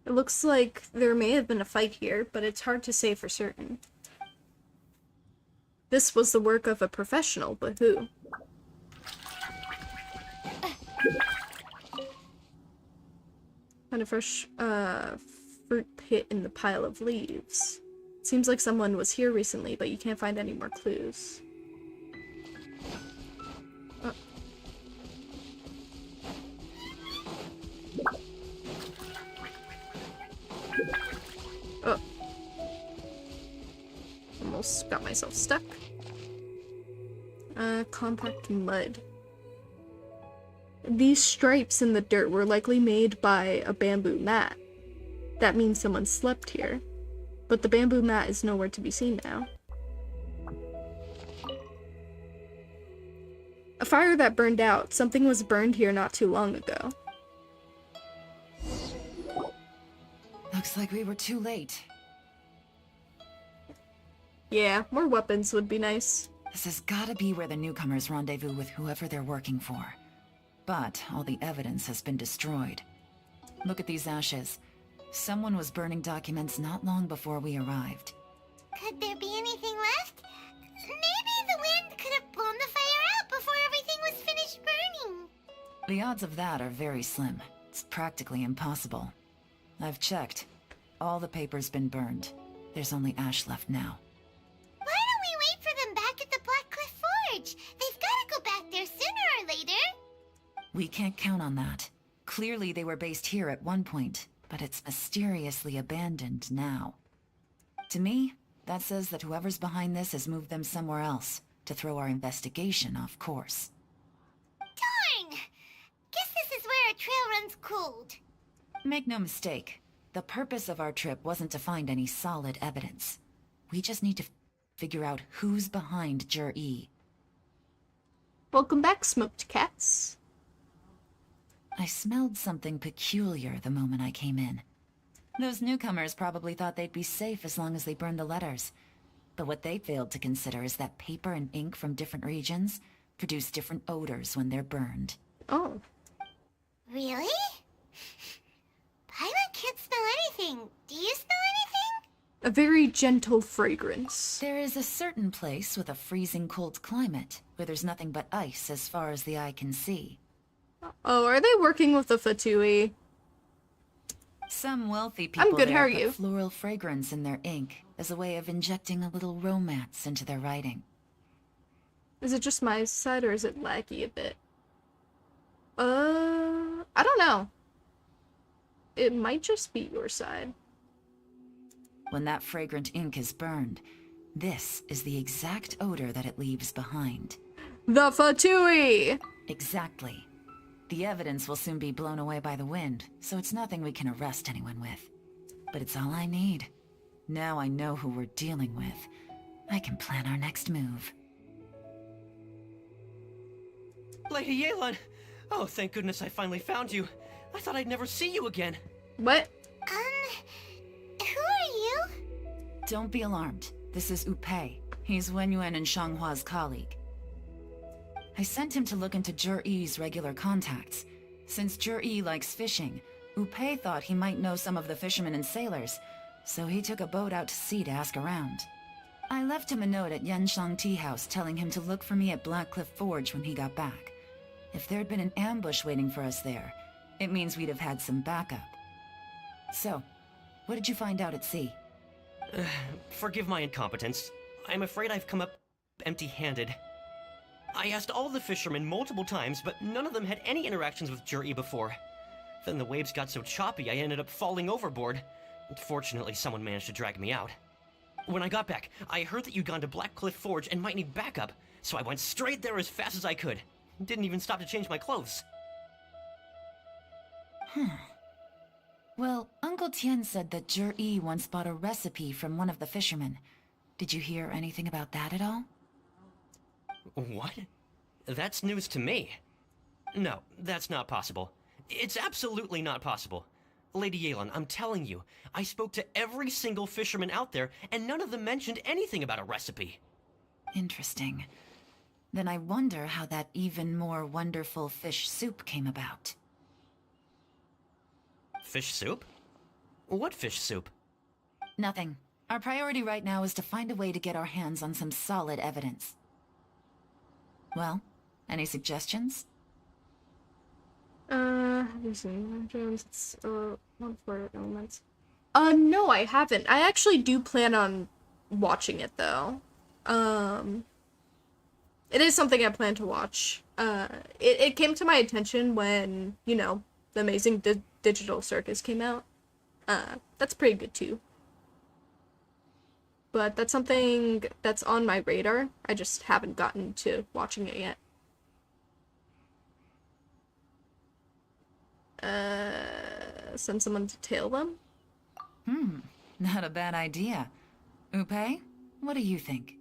It looks like there may have been a fight here, but it's hard to say for certain. This was the work of a professional, but who? Kind of fresh fruit pit in the pile of leaves. Seems like someone was here recently, but you can't find any more clues. Oh. Oh. Almost got myself stuck. Compact mud. These stripes in the dirt were likely made by a bamboo mat. That means someone slept here. But the bamboo mat is nowhere to be seen now. A fire that burned out. Something was burned here not too long ago. Looks like we were too late. Yeah, more weapons would be nice. This has gotta be where the newcomers rendezvous with whoever they're working for. But all the evidence has been destroyed. Look at these ashes. Someone was burning documents not long before we arrived. Could there be anything left? Maybe the wind could have blown the fire out before everything was finished burning. The odds of that are very slim. It's practically impossible. I've checked. All the paper's been burned. There's only ash left now. Why don't we wait for them back at the Black Cliff Forge? They've gotta go back there sooner or later. We can't count on that. Clearly they were based here at one point, but it's mysteriously abandoned now. To me, that says that whoever's behind this has moved them somewhere else, to throw our investigation off course. Darn! Guess this is where a trail runs cold. Make no mistake, the purpose of our trip wasn't to find any solid evidence. We just need to figure out who's behind Jur-E. Welcome back, smoked cats. I smelled something peculiar the moment I came in. Those newcomers probably thought they'd be safe as long as they burned the letters. But what they failed to consider is that paper and ink from different regions produce different odors when they're burned. Oh. Really? Paimon can't smell anything. Do you smell anything? A very gentle fragrance. There is a certain place with a freezing cold climate, where there's nothing but ice as far as the eye can see. Oh, are they working with the Fatui? Some wealthy people I'm good, there how are put you? floral fragrance in their ink as a way of injecting a little romance into their writing. Is it just my side or is it laggy a bit? I don't know. It might just be your side. When that fragrant ink is burned, this is the exact odor that it leaves behind. The Fatui! Exactly. The evidence will soon be blown away by the wind, so it's nothing we can arrest anyone with. But it's all I need. Now I know who we're dealing with. I can plan our next move. Lady Yelan! Oh, thank goodness I finally found you. I thought I'd never see you again. What? Who are you? Don't be alarmed. This is Upei. He's Wenyuan and Shanghua's colleague. I sent him to look into Jur-E's regular contacts. Since Jur-E likes fishing, Upei thought he might know some of the fishermen and sailors, so he took a boat out to sea to ask around. I left him a note at Yanshang Tea House telling him to look for me at Blackcliff Forge when he got back. If there'd been an ambush waiting for us there, it means we'd have had some backup. So, what did you find out at sea? Forgive my incompetence. I'm afraid I've come up empty-handed. I asked all the fishermen multiple times, but none of them had any interactions with Jur-E before. Then the waves got so choppy I ended up falling overboard. Fortunately, someone managed to drag me out. When I got back, I heard that you'd gone to Blackcliff Forge and might need backup, so I went straight there as fast as I could. Didn't even stop to change my clothes. Well, Uncle Tian said that Jur-E once bought a recipe from one of the fishermen. Did you hear anything about that at all? What? That's news to me. No, that's not possible. It's absolutely not possible. Lady Yelan, I'm telling you, I spoke to every single fisherman out there, and none of them mentioned anything about a recipe. Interesting. Then I wonder how that even more wonderful fish soup came about. Fish soup? What fish soup? Nothing. Our priority right now is to find a way to get our hands on some solid evidence. Well, any suggestions? Jones, it's, one for elements. No, I haven't. I actually do plan on watching it, though. It is something I plan to watch. It came to my attention when, you know, the Amazing Digital Circus came out. That's pretty good, too. But that's something that's on my radar. I just haven't gotten to watching it yet. Send someone to tail them? Not a bad idea. Upei, what do you think?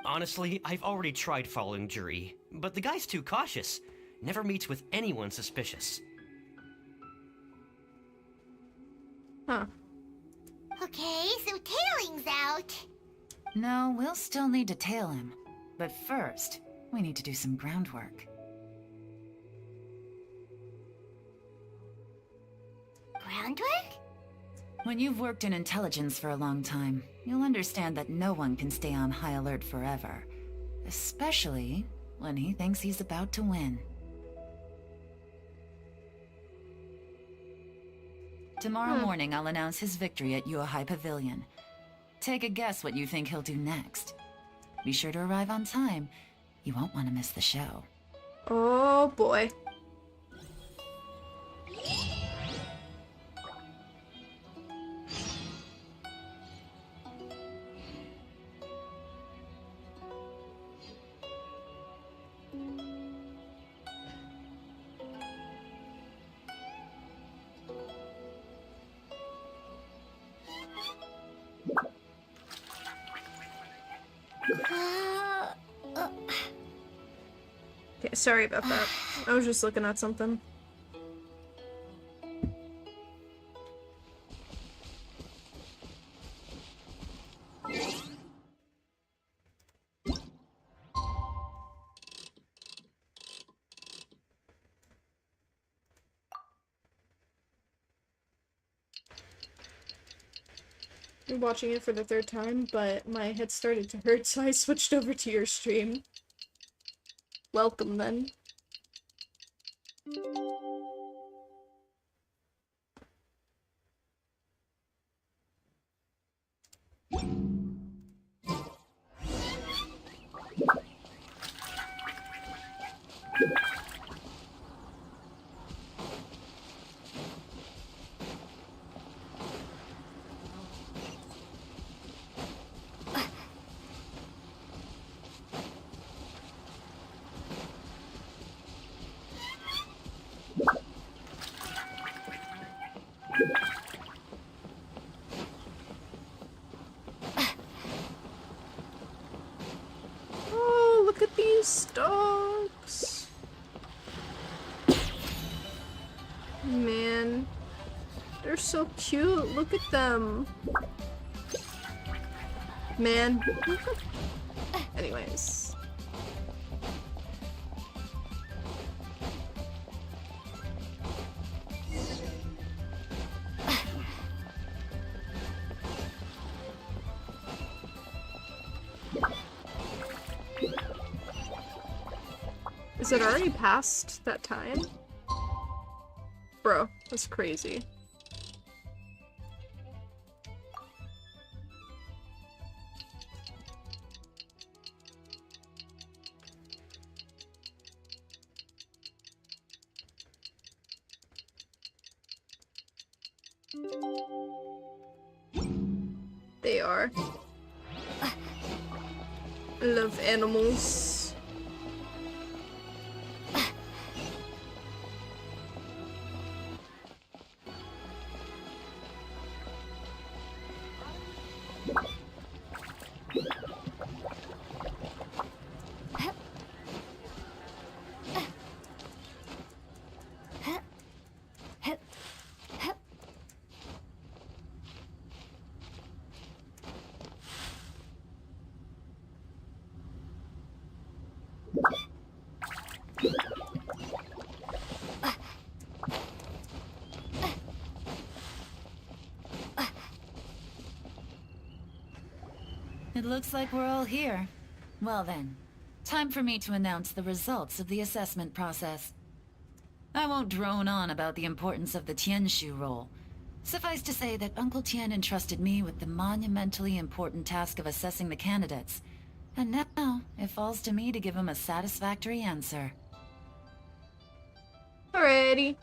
Honestly, I've already tried following Jur-E, but the guy's too cautious. Never meets with anyone suspicious. Huh. Okay, so tailing's out. No, we'll still need to tail him. But first, we need to do some groundwork. Groundwork? When you've worked in intelligence for a long time, you'll understand that no one can stay on high alert forever. Especially when he thinks he's about to win. Tomorrow morning, I'll announce his victory at Yuehai Pavilion. Take a guess what you think he'll do next. Be sure to arrive on time. You won't want to miss the show. Oh boy. Okay, sorry about that. I was just looking at something. I'm watching it for the third time, but my head started to hurt, so I switched over to your stream. Welcome, then. Oh, look at these dogs. Man, they're so cute. Look at them. Man. Anyways. Is it already past that time? Bro, that's crazy. They are. I love animals. It looks like we're all here. Well then, time for me to announce the results of the assessment process. I won't drone on about the importance of the Tianshu role. Suffice to say that Uncle Tian entrusted me with the monumentally important task of assessing the candidates. And now, it falls to me to give him a satisfactory answer. Alrighty.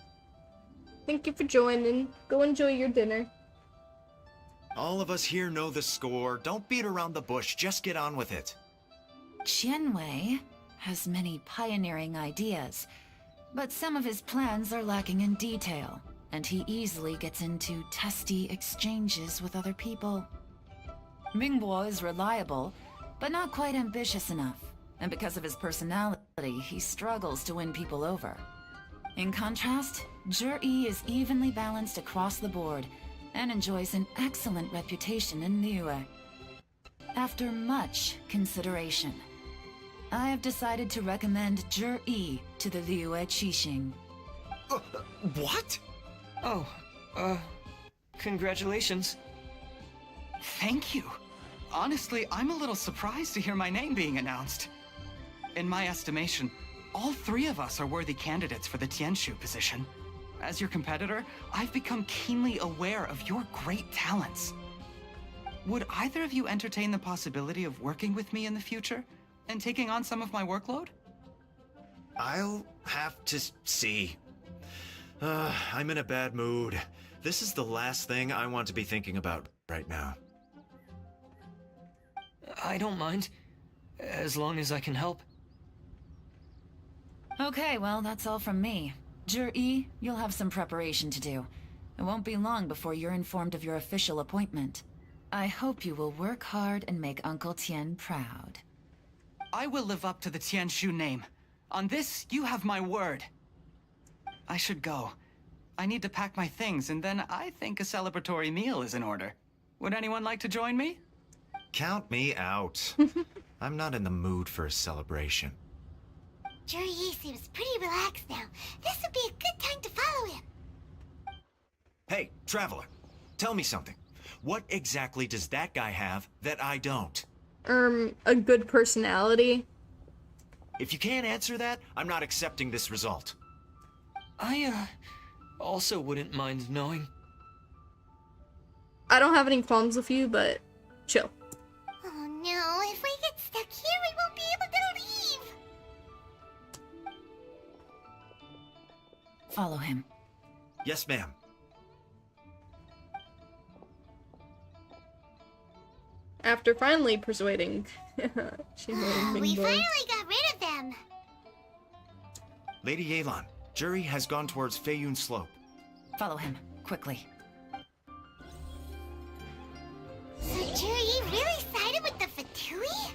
Thank you for joining. Go enjoy your dinner. All of us here know the score. Don't beat around the bush. Just get on with it. Qianwei has many pioneering ideas, but some of his plans are lacking in detail, and he easily gets into testy exchanges with other people. Mingbo is reliable, but not quite ambitious enough, and because of his personality, he struggles to win people over. In contrast, Zhi is evenly balanced across the board, and enjoys an excellent reputation in Liyue. After much consideration, I have decided to recommend Zhi to the Liyue Qixing. What? Oh, congratulations. Thank you. Honestly, I'm a little surprised to hear my name being announced. In my estimation, all three of us are worthy candidates for the Tianshu position. As your competitor, I've become keenly aware of your great talents. Would either of you entertain the possibility of working with me in the future and taking on some of my workload? I'll have to see. I'm in a bad mood. This is the last thing I want to be thinking about right now. I don't mind, as long as I can help. Okay, well, that's all from me. Zhi, you'll have some preparation to do. It won't be long before you're informed of your official appointment. I hope you will work hard and make Uncle Tian proud. I will live up to the Tianshu name. On this, you have my word. I should go. I need to pack my things, and then I think a celebratory meal is in order. Would anyone like to join me? Count me out. I'm not in the mood for a celebration. Zhi seems pretty relaxed now. This would be a good time to follow him. Hey, Traveler, tell me something. What exactly does that guy have that I don't? A good personality. If you can't answer that, I'm not accepting this result. I also wouldn't mind knowing. I don't have any qualms with you, but chill. Oh no, if we get stuck here, we won't be able to leave. Follow him. Yes, ma'am. After finally persuading Shinwei and We Mingbo. finally got rid of them. Lady Yelan, Jury has gone towards Feiyun Slope. Follow him, quickly. So Jury really sided with the Fatui?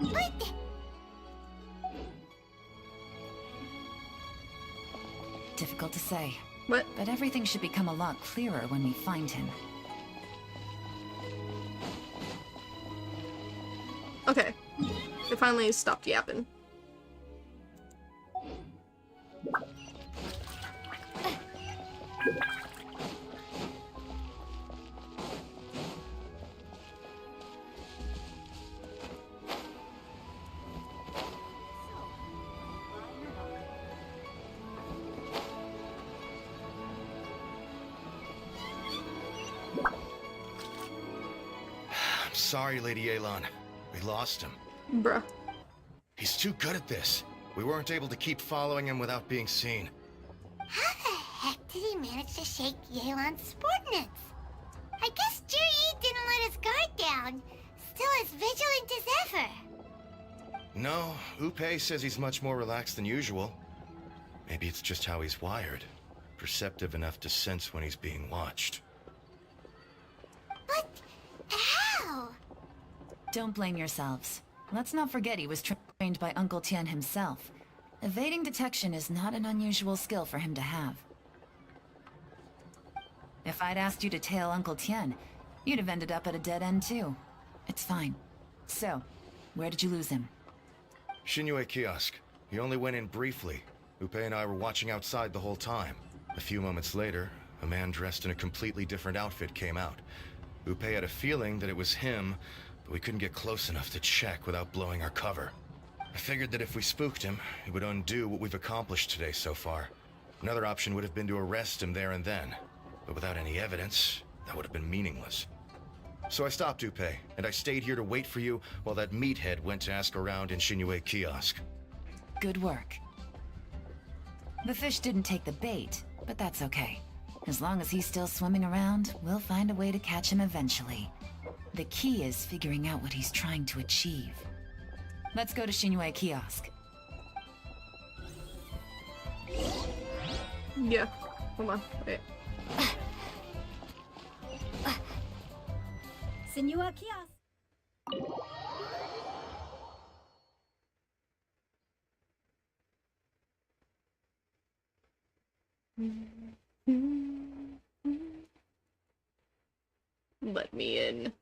But... Difficult to say. What? But everything should become a lot clearer when we find him. Okay. They finally stopped yapping. I'm sorry, Lady Yelan. We lost him. Bruh. He's too good at this. We weren't able to keep following him without being seen. How the heck did he manage to shake Yelan's subordinates? I guess Jury didn't let his guard down. Still as vigilant as ever. No, Upe says he's much more relaxed than usual. Maybe it's just how he's wired. Perceptive enough to sense when he's being watched. But how? Don't blame yourselves. Let's not forget he was trained by Uncle Tian himself. Evading detection is not an unusual skill for him to have. If I'd asked you to tail Uncle Tian, you'd have ended up at a dead end too. It's fine. So, where did you lose him? Shinyue kiosk. He only went in briefly. Upe and I were watching outside the whole time. A few moments later, a man dressed in a completely different outfit came out. Upe had a feeling that it was him, but we couldn't get close enough to check without blowing our cover. I figured that if we spooked him, it would undo what we've accomplished today so far. Another option would have been to arrest him there and then, but without any evidence, that would have been meaningless. So I stopped Upe, and I stayed here to wait for you while that meathead went to ask around in Shinyue kiosk. Good work. The fish didn't take the bait, but that's okay. As long as he's still swimming around, we'll find a way to catch him eventually. The key is figuring out what he's trying to achieve. Let's go to Shinyue kiosk. Yeah. Hold on. Wait. Senua Kiosk. Let me in.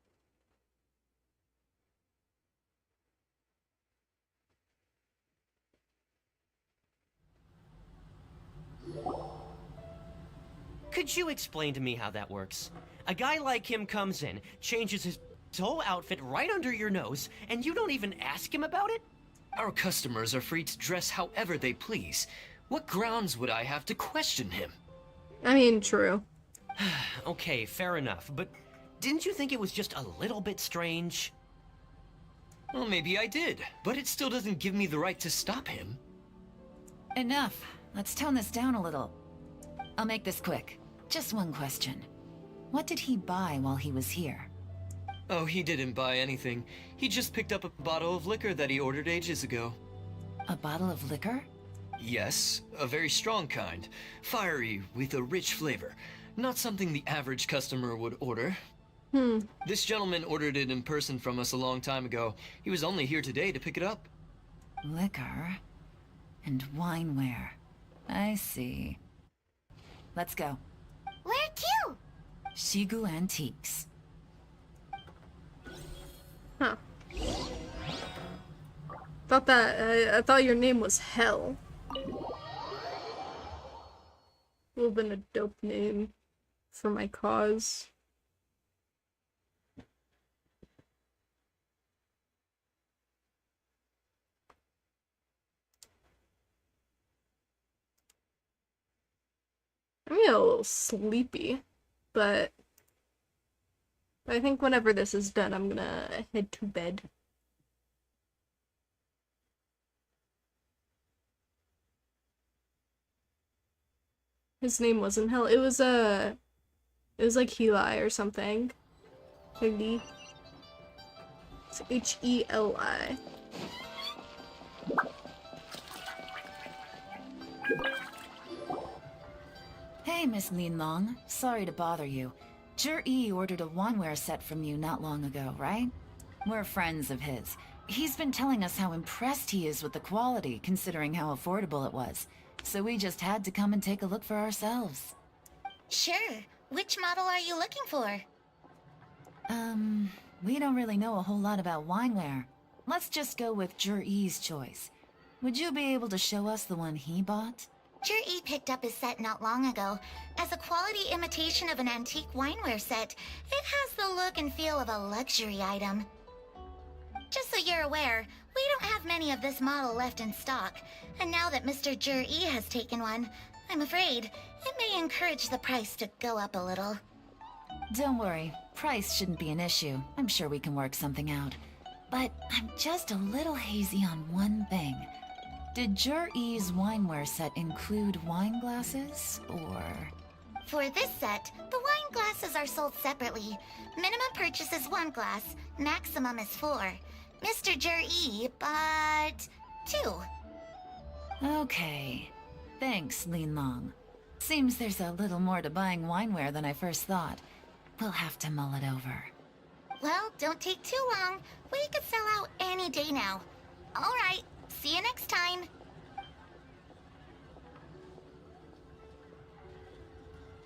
Could you explain to me how that works? A guy like him comes in, changes his whole outfit right under your nose, and you don't even ask him about it? Our customers are free to dress however they please. What grounds would I have to question him? I mean, true. Okay, fair enough, but didn't you think it was just a little bit strange? Well, maybe I did, but it still doesn't give me the right to stop him. Enough. Let's tone this down a little. I'll make this quick. Just one question. What did he buy while he was here? Oh, he didn't buy anything. He just picked up a bottle of liquor that he ordered ages ago. A bottle of liquor? Yes, a very strong kind. Fiery, with a rich flavor. Not something the average customer would order. This gentleman ordered it in person from us a long time ago. He was only here today to pick it up. Liquor and wineware. I see. Let's go. Where to? Shigu Antiques. Huh. Thought that I thought your name was Hell. Would have been a dope name for my cause. I'm getting a little sleepy, but I think whenever this is done, I'm gonna head to bed. His name wasn't Hell. It was like Heli or something. Heli. It's H-E-L-I. Hey, Miss Linlong. Sorry to bother you. Jur-E ordered a waneware set from you not long ago, right? We're friends of his. He's been telling us how impressed he is with the quality, considering how affordable it was. So we just had to come and take a look for ourselves. Sure. Which model are you looking for? We don't really know a whole lot about wineware. Let's just go with Jur-E's choice. Would you be able to show us the one he bought? Jur-E picked up his set not long ago. As a quality imitation of an antique wineware set, it has the look and feel of a luxury item. Just so you're aware, we don't have many of this model left in stock, and now that Mr. Jur-E has taken one, I'm afraid it may encourage the price to go up a little. Don't worry, price shouldn't be an issue. I'm sure we can work something out. But I'm just a little hazy on one thing. Did Jur-E's wineware set include wine glasses, or...? For this set, the wine glasses are sold separately. Minimum purchase is 1 glass, maximum is 4. Mr. Jur-E bought 2. Okay. Thanks, Linlong. Seems there's a little more to buying wineware than I first thought. We'll have to mull it over. Well, don't take too long. We could sell out any day now. All right, see you next time.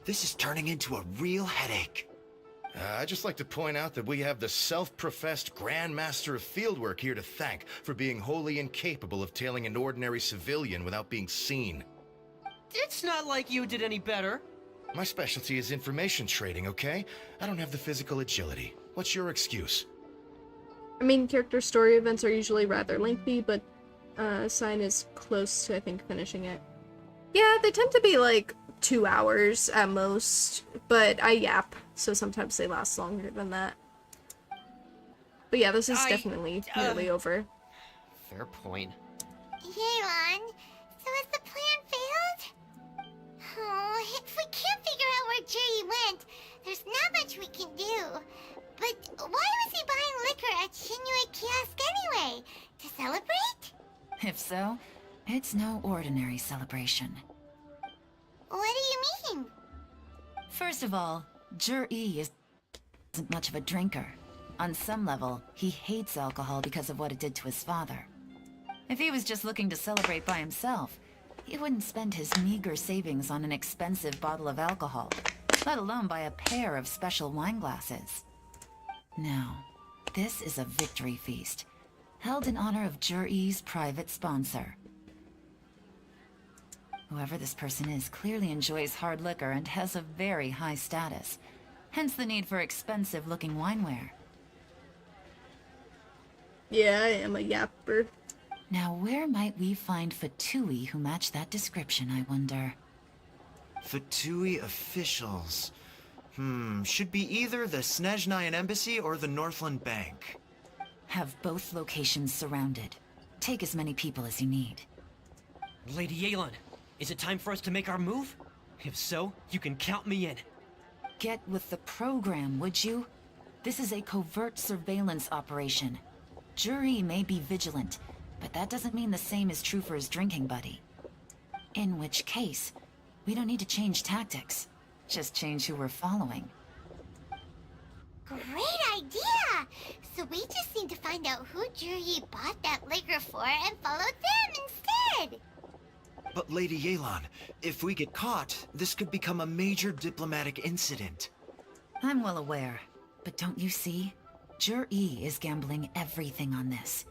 This is turning into a real headache. I'd just like to point out that we have the self-professed Grand Master of Fieldwork here to thank for being wholly incapable of tailing an ordinary civilian without being seen. It's not like you did any better. My specialty is information trading, okay? I don't have the physical agility. What's your excuse? I mean, character story events are usually rather lengthy, but Sign is close to, I think, finishing it. Yeah, they tend to be like 2 hours at most, but I yap, so sometimes they last longer than that. But yeah, this is definitely nearly over. Fair point. Yelan, so has the plan failed? Oh, if we can't figure out where Jur-E went, there's not much we can do. But why was he buying liquor at Shinue Kiosk anyway? To celebrate? If so, it's no ordinary celebration. What do you mean? First of all, Jur-E isn't much of a drinker. On some level, he hates alcohol because of what it did to his father. If he was just looking to celebrate by himself, he wouldn't spend his meager savings on an expensive bottle of alcohol, let alone buy a pair of special wine glasses. No, this is a victory feast, held in honor of Jur-E's private sponsor. Whoever this person is clearly enjoys hard liquor and has a very high status, hence the need for expensive-looking wineware. Yeah, I am a yapper. Now where might we find Fatui who match that description, I wonder? Fatui officials. Should be either the Snezhnayan Embassy or the Northland Bank. Have both locations surrounded. Take as many people as you need. Lady Yelan, is it time for us to make our move? If so, you can count me in. Get with the program, would you? This is a covert surveillance operation. Jur-E may be vigilant, but that doesn't mean the same is true for his drinking buddy. In which case, we don't need to change tactics. Just change who we're following. Great idea! So we just need to find out who Jur-E bought that liquor for and follow them instead! But Lady Yelan, if we get caught, this could become a major diplomatic incident. I'm well aware, but don't you see? Jur-E is gambling everything on this.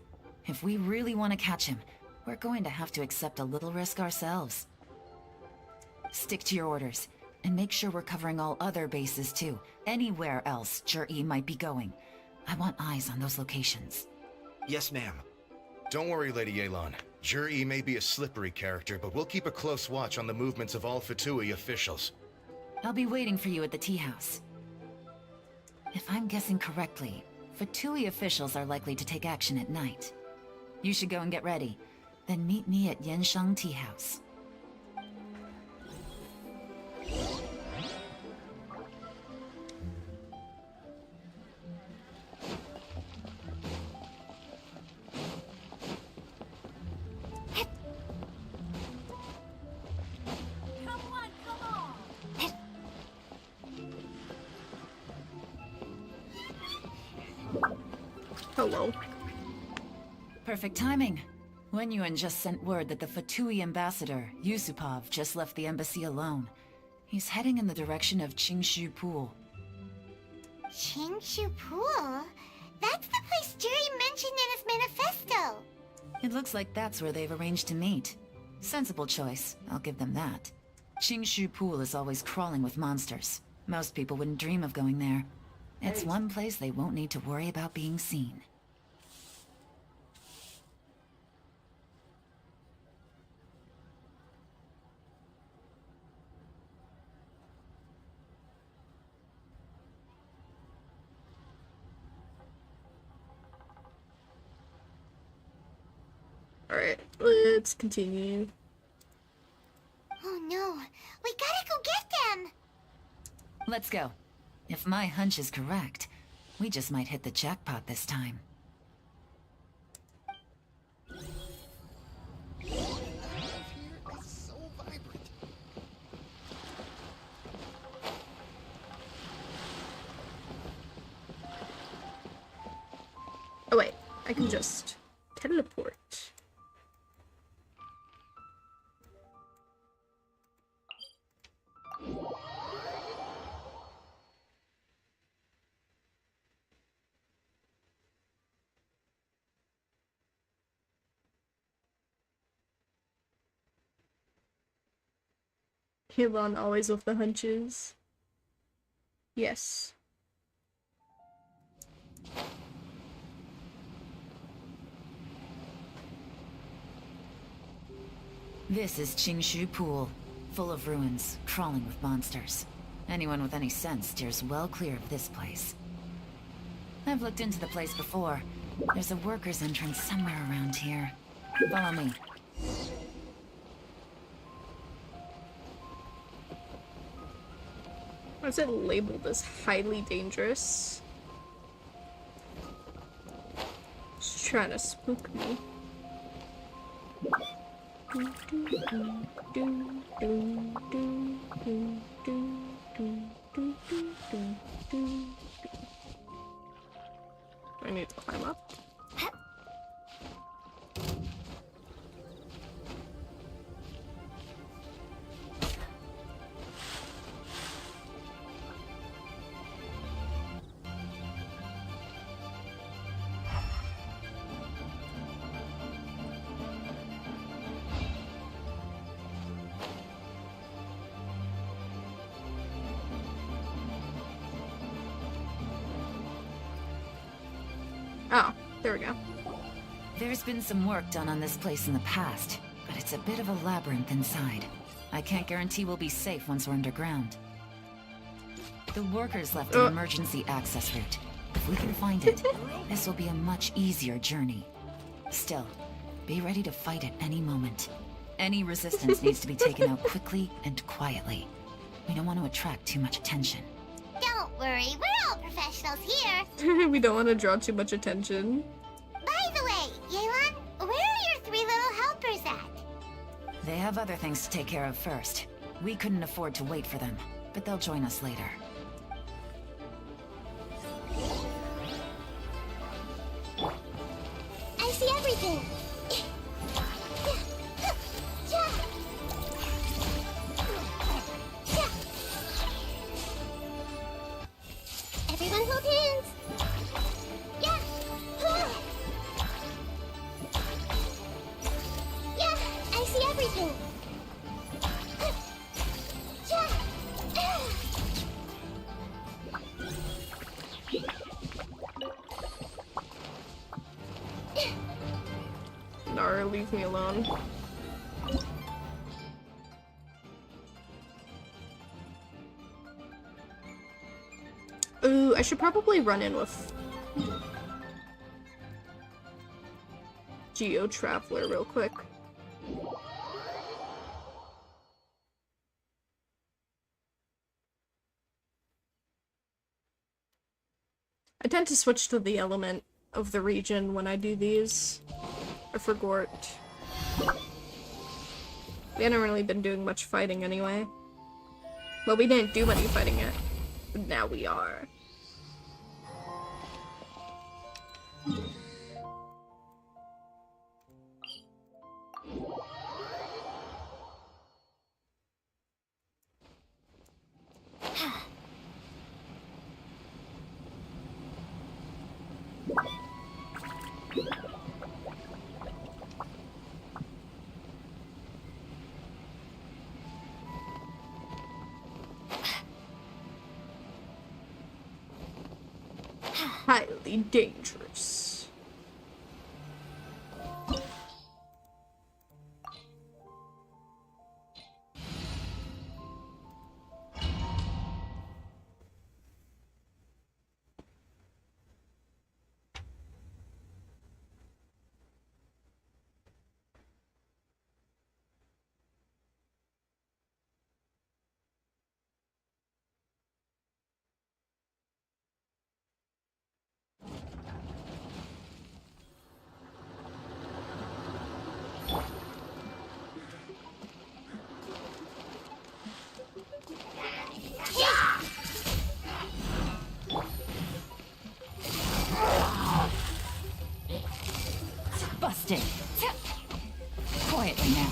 If we really want to catch him, we're going to have to accept a little risk ourselves. Stick to your orders, and make sure we're covering all other bases too. Anywhere else Jur-E might be going. I want eyes on those locations. Yes, ma'am. Don't worry, Lady Yelan. Jur-E may be a slippery character, but we'll keep a close watch on the movements of all Fatui officials. I'll be waiting for you at the tea house. If I'm guessing correctly, Fatui officials are likely to take action at night. You should go and get ready, then meet me at Yenshang Tea House. Hello. Perfect timing. Wenyuan just sent word that the Fatui ambassador, Yusupov, just left the embassy alone. He's heading in the direction of Qingshu Pool. Qingshu Pool? That's the place Jury mentioned in his manifesto. It looks like that's where they've arranged to meet. Sensible choice, I'll give them that. Qingshu Pool is always crawling with monsters. Most people wouldn't dream of going there. It's one place they won't need to worry about being seen. Alright, let's continue. Oh no, we gotta go get them! Let's go. If my hunch is correct, we just might hit the jackpot this time. Oh wait, I can just teleport. Hilon always with the hunches. Yes. This is Qingshu Pool, full of ruins, crawling with monsters. Anyone with any sense steers well clear of this place. I've looked into the place before. There's a worker's entrance somewhere around here. Follow me. Why is it labeled as highly dangerous? It's trying to spook me. I need to climb up. Oh, there we go. There's been some work done on this place in the past, but it's a bit of a labyrinth inside. I can't guarantee we'll be safe once we're underground. The workers left an emergency access route. If we can find it, this will be a much easier journey. Still, be ready to fight at any moment. Any resistance needs to be taken out quickly and quietly. We don't want to attract too much attention. Don't worry, we're all professionals here. We don't want to draw too much attention. By the way, Yelan, where are your 3 little helpers at? They have other things to take care of first. We couldn't afford to wait for them, but they'll join us later. I see everything. Everyone hold hands. Yeah. Yeah, I see everything. Nara, leave me alone. Ooh, I should probably run in with Geo Traveler real quick. I tend to switch to the element of the region when I do these. I forgot. We haven't really been doing much fighting anyway. Well, we didn't do any fighting yet, but now we are. Highly dangerous. Busted. Quietly now.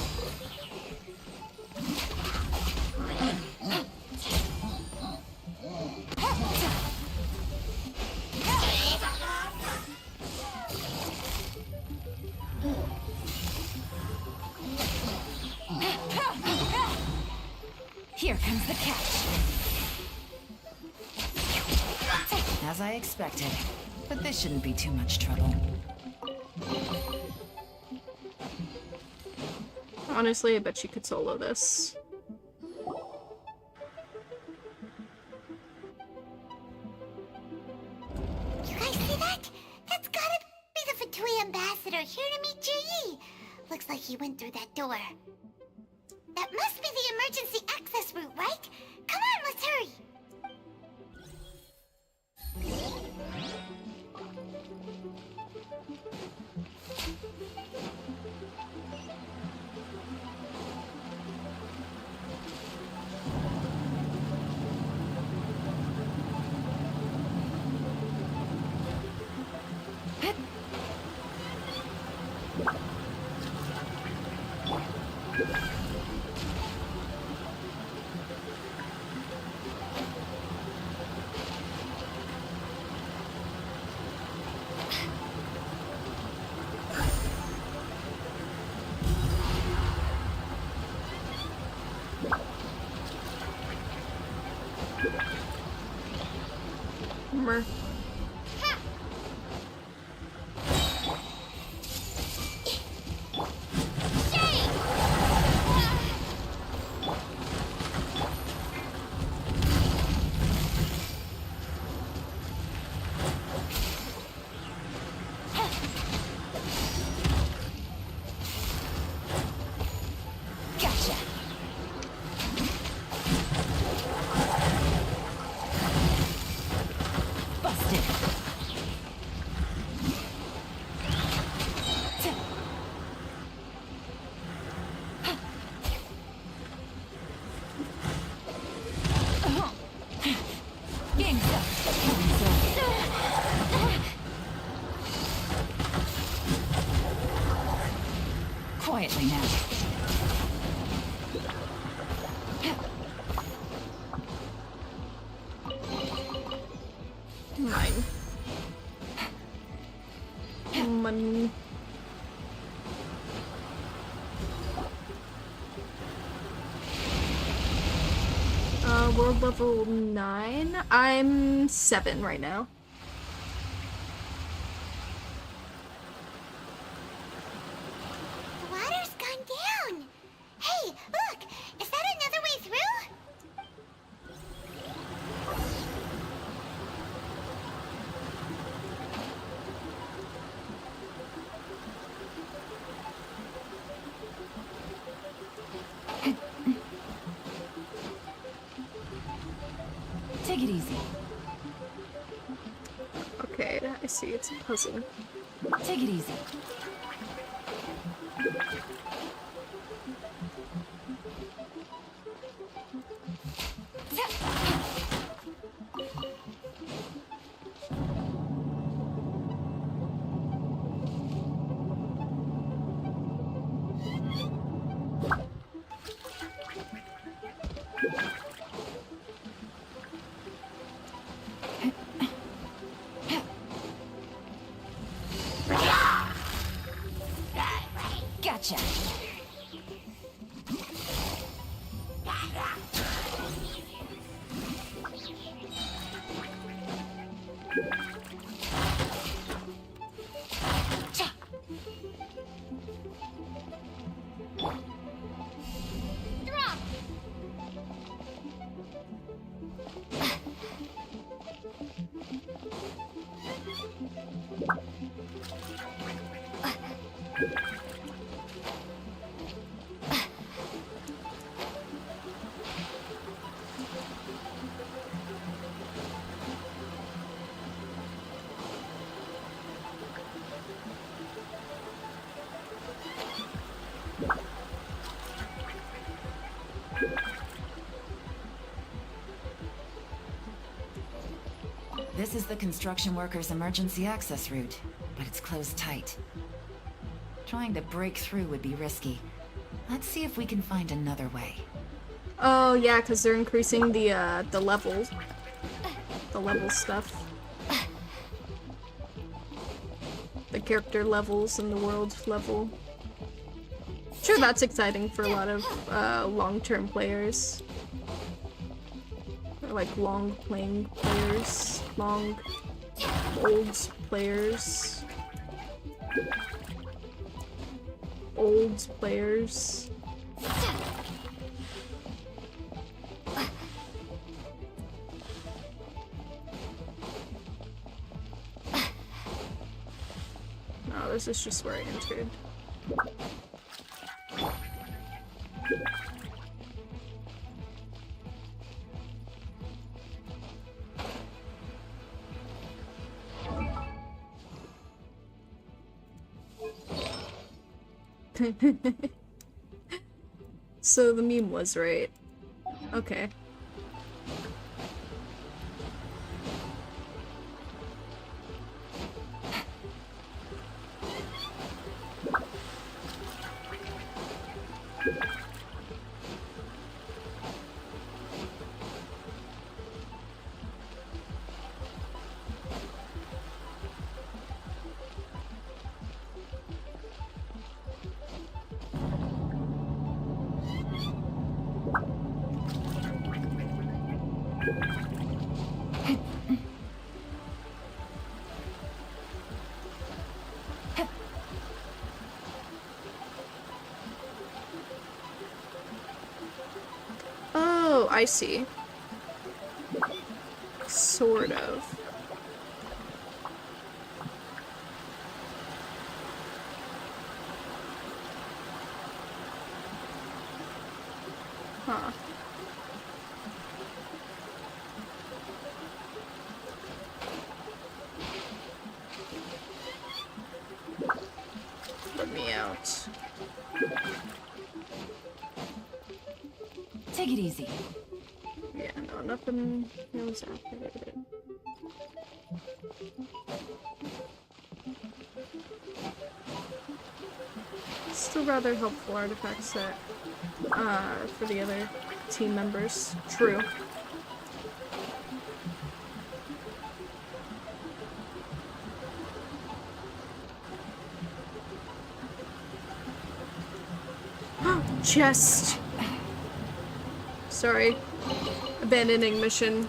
Here comes the catch. As I expected, but this shouldn't be too much trouble. Honestly, I bet you could solo this. You guys see that? That's gotta be the Fatui ambassador here to meet Ji. Looks like he went through that door. That must be the emergency access route, right? Come on, let's hurry. Mer. Gotcha. Busted. Gang's up. Quietly now. Mine. Money. World level 9. I'm 7 right now. The water's gone down. Hey, look! Is that another way through? Take it easy. Okay, I see. It's a puzzle. Take it easy. Gotcha. This is the construction workers' emergency access route, but it's closed tight. Trying to break through would be risky. Let's see if we can find another way. Oh yeah, because they're increasing the levels. The level stuff. The character levels and the world level. Sure, that's exciting for a lot of long-term players. Or like long-playing players. Old players. Old players. No, this is just where I entered. So the meme was right. Okay. Oh, I see. Sort of. Huh. Let me out. Take it easy. Yeah, no, nothing was activated. Still rather helpful artifact set for the other team members. True. Chest. Sorry. Abandoning mission.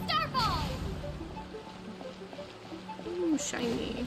Starball! Ooh, shiny.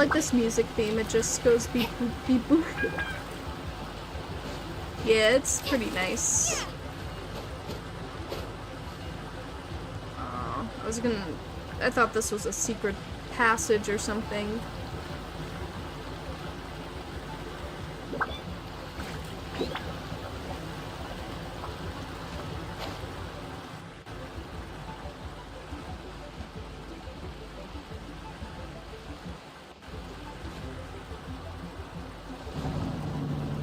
like this music theme. It just goes beep boop beep boop. Yeah, it's pretty nice. I thought this was a secret passage or something.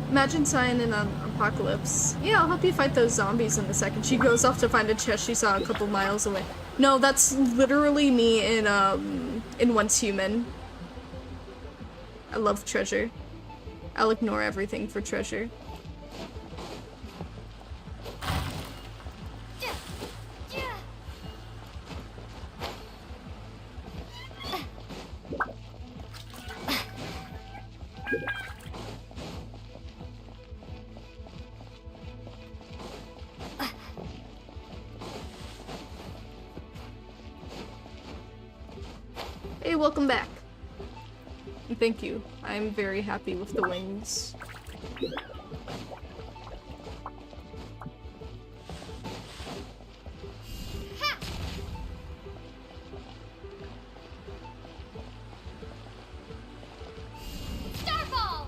Imagine Cyan in an apocalypse. Yeah, I'll help you fight those zombies in a second. She goes off to find a chest she saw a couple miles away. No, that's literally me in Once Human. I love treasure. I'll ignore everything for treasure. Hey, welcome back. And thank you. I'm very happy with the wings. Starball!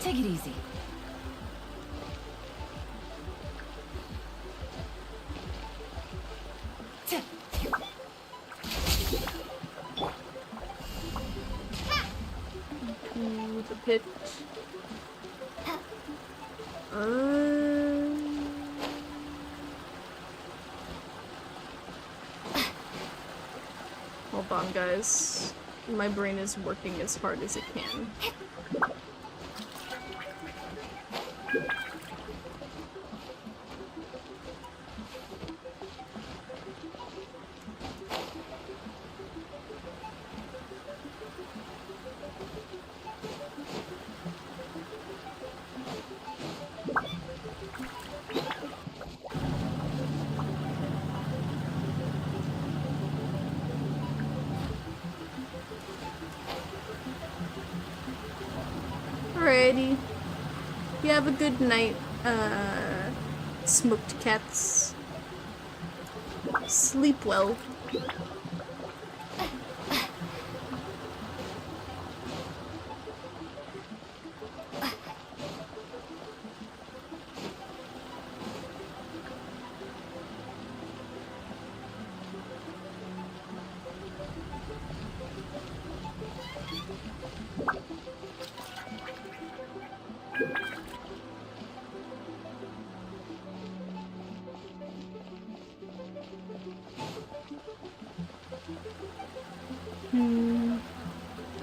Take it easy. The pit. Hold on, guys. My brain is working as hard as it can. Alrighty. You have a good night, smoked cats. Sleep well.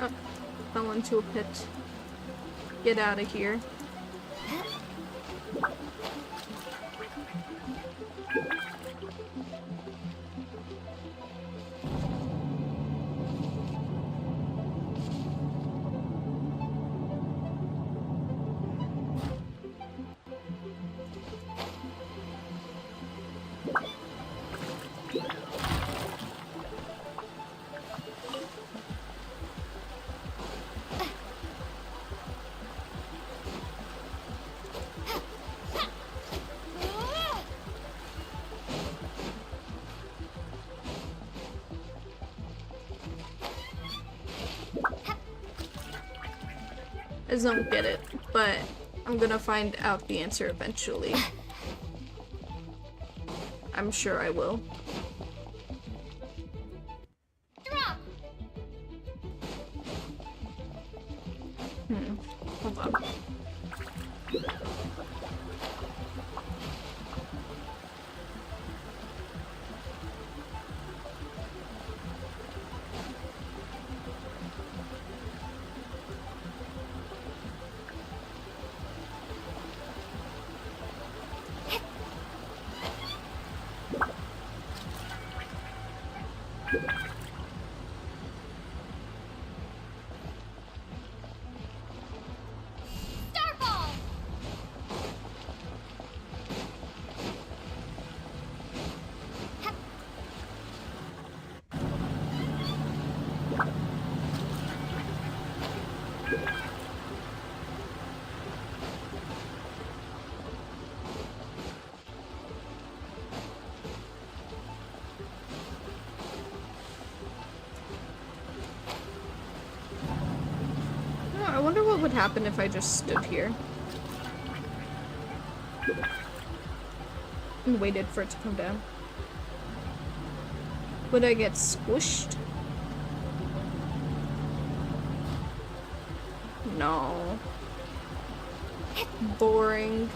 Oh, fell into a pit. Get out of here. I don't get it, but I'm gonna find out the answer eventually. I'm sure I will. Hold on. Oh, I wonder what would happen if I just stood here and waited for it to come down. Would I get squished? No. Boring.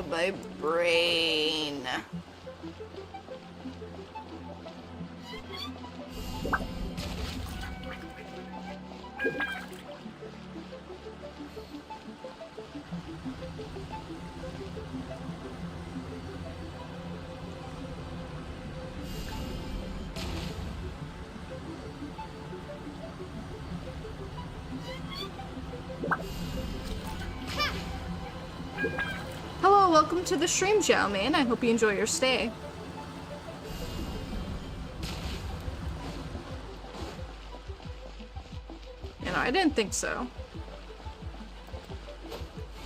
My brain. Hello, welcome to the stream, Xiao Man. I hope you enjoy your stay. And I didn't think so.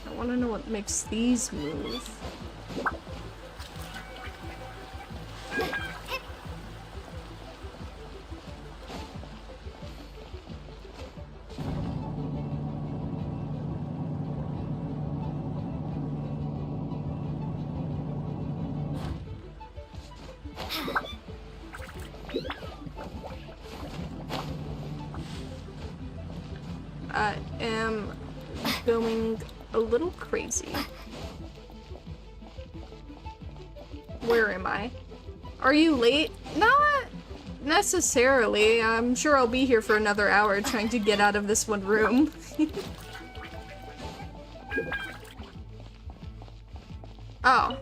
I want to know what makes these move. I am going a little crazy. Where am I? Are you late? Not necessarily. I'm sure I'll be here for another hour trying to get out of this one room. Oh.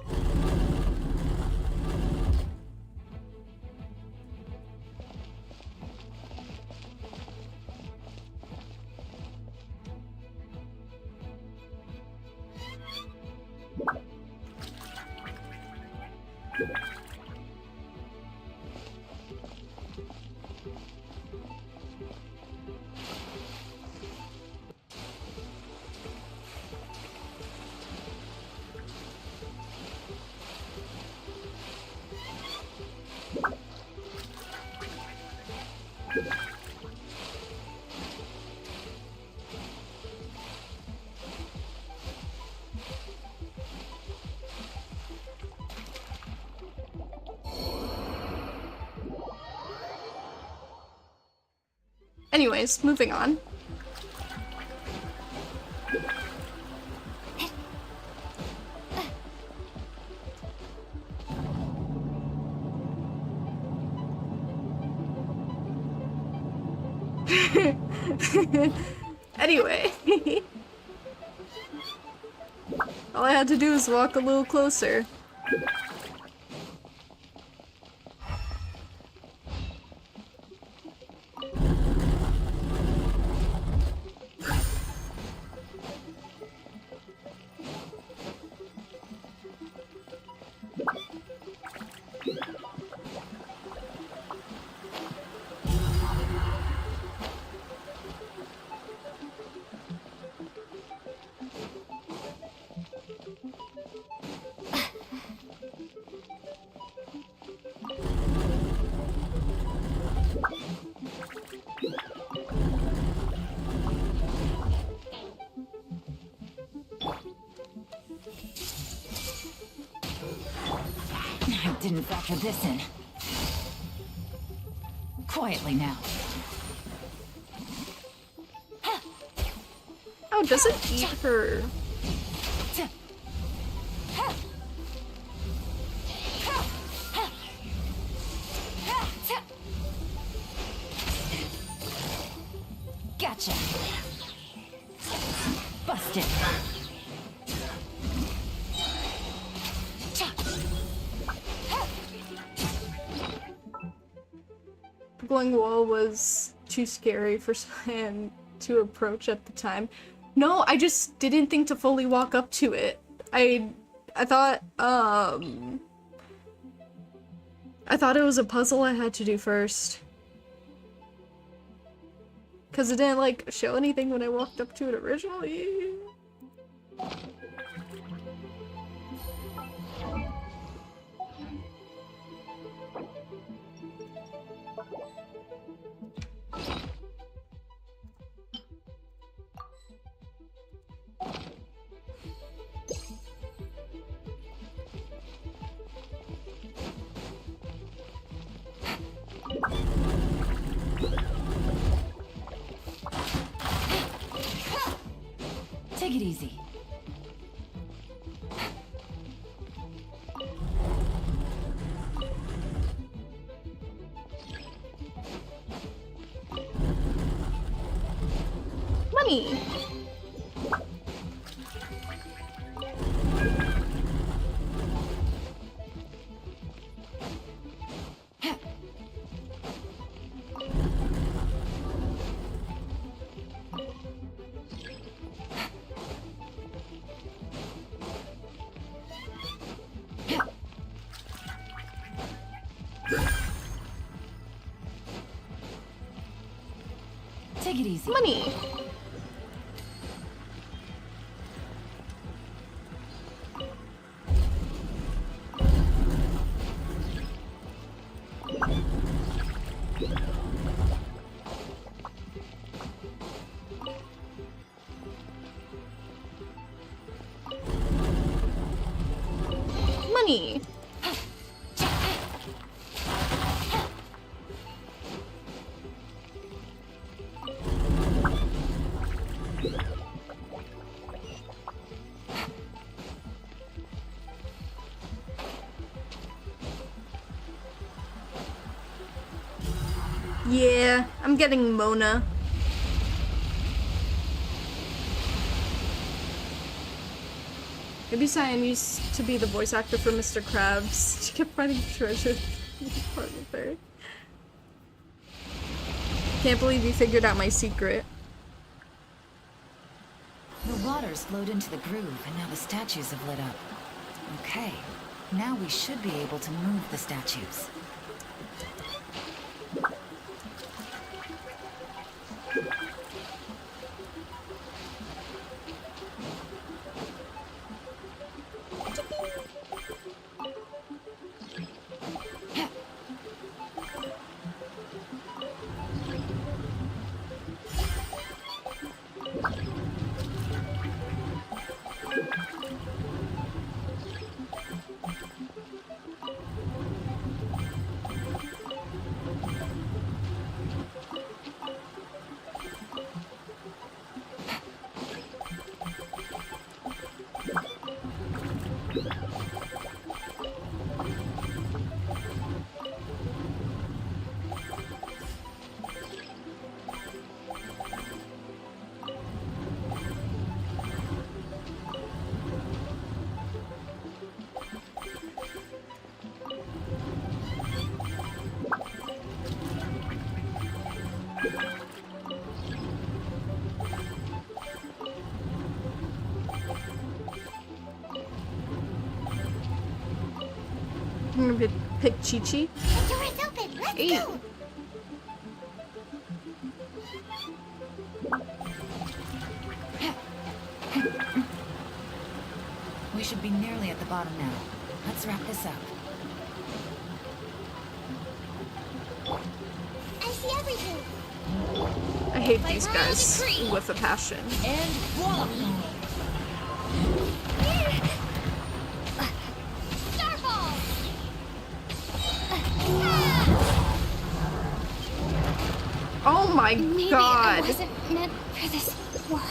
Anyways, moving on. Anyway. All I had to do was walk a little closer. factor this in. Quietly now. Oh, does it eat her? Gotcha. Busted. Glowing wall was too scary for Cyan to approach at the time. No, I just didn't think to fully walk up to it. I thought it was a puzzle I had to do first. Cause it didn't like show anything when I walked up to it originally. Take it easy. Money. Take it easy. Money. Money. Yeah, I'm getting Mona. Maybe Cyan used to be the voice actor for Mr. Krabs. She kept finding treasure in the department fair. Can't believe you figured out my secret. The water's flowed into the groove, and now the statues have lit up. Okay, now we should be able to move the statues. I'm gonna pick Chi-Chi. The door is open. Let's go. We should be nearly at the bottom now. Let's wrap this up. I see everything. I hate these guys with a passion. And voila. Starball. my Maybe god. I wasn't meant for this world.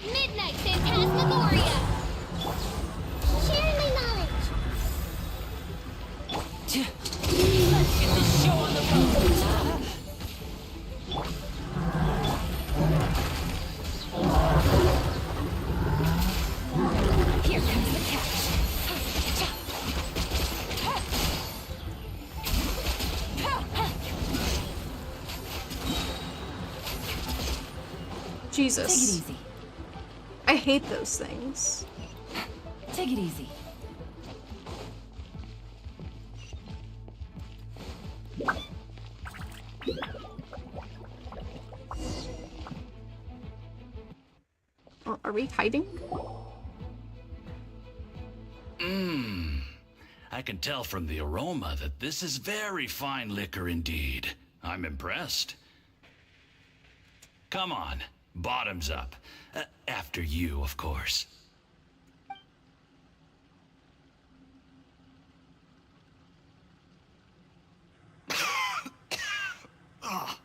Midnight Phantasmagoria! Share my knowledge. Let's get this show on the road. Here comes the catch. Jesus. Take it easy. I hate those things. Take it easy. Oh, are we hiding? I can tell from the aroma that this is very fine liquor indeed. I'm impressed. Come on, bottoms up. After you, of course. Oh,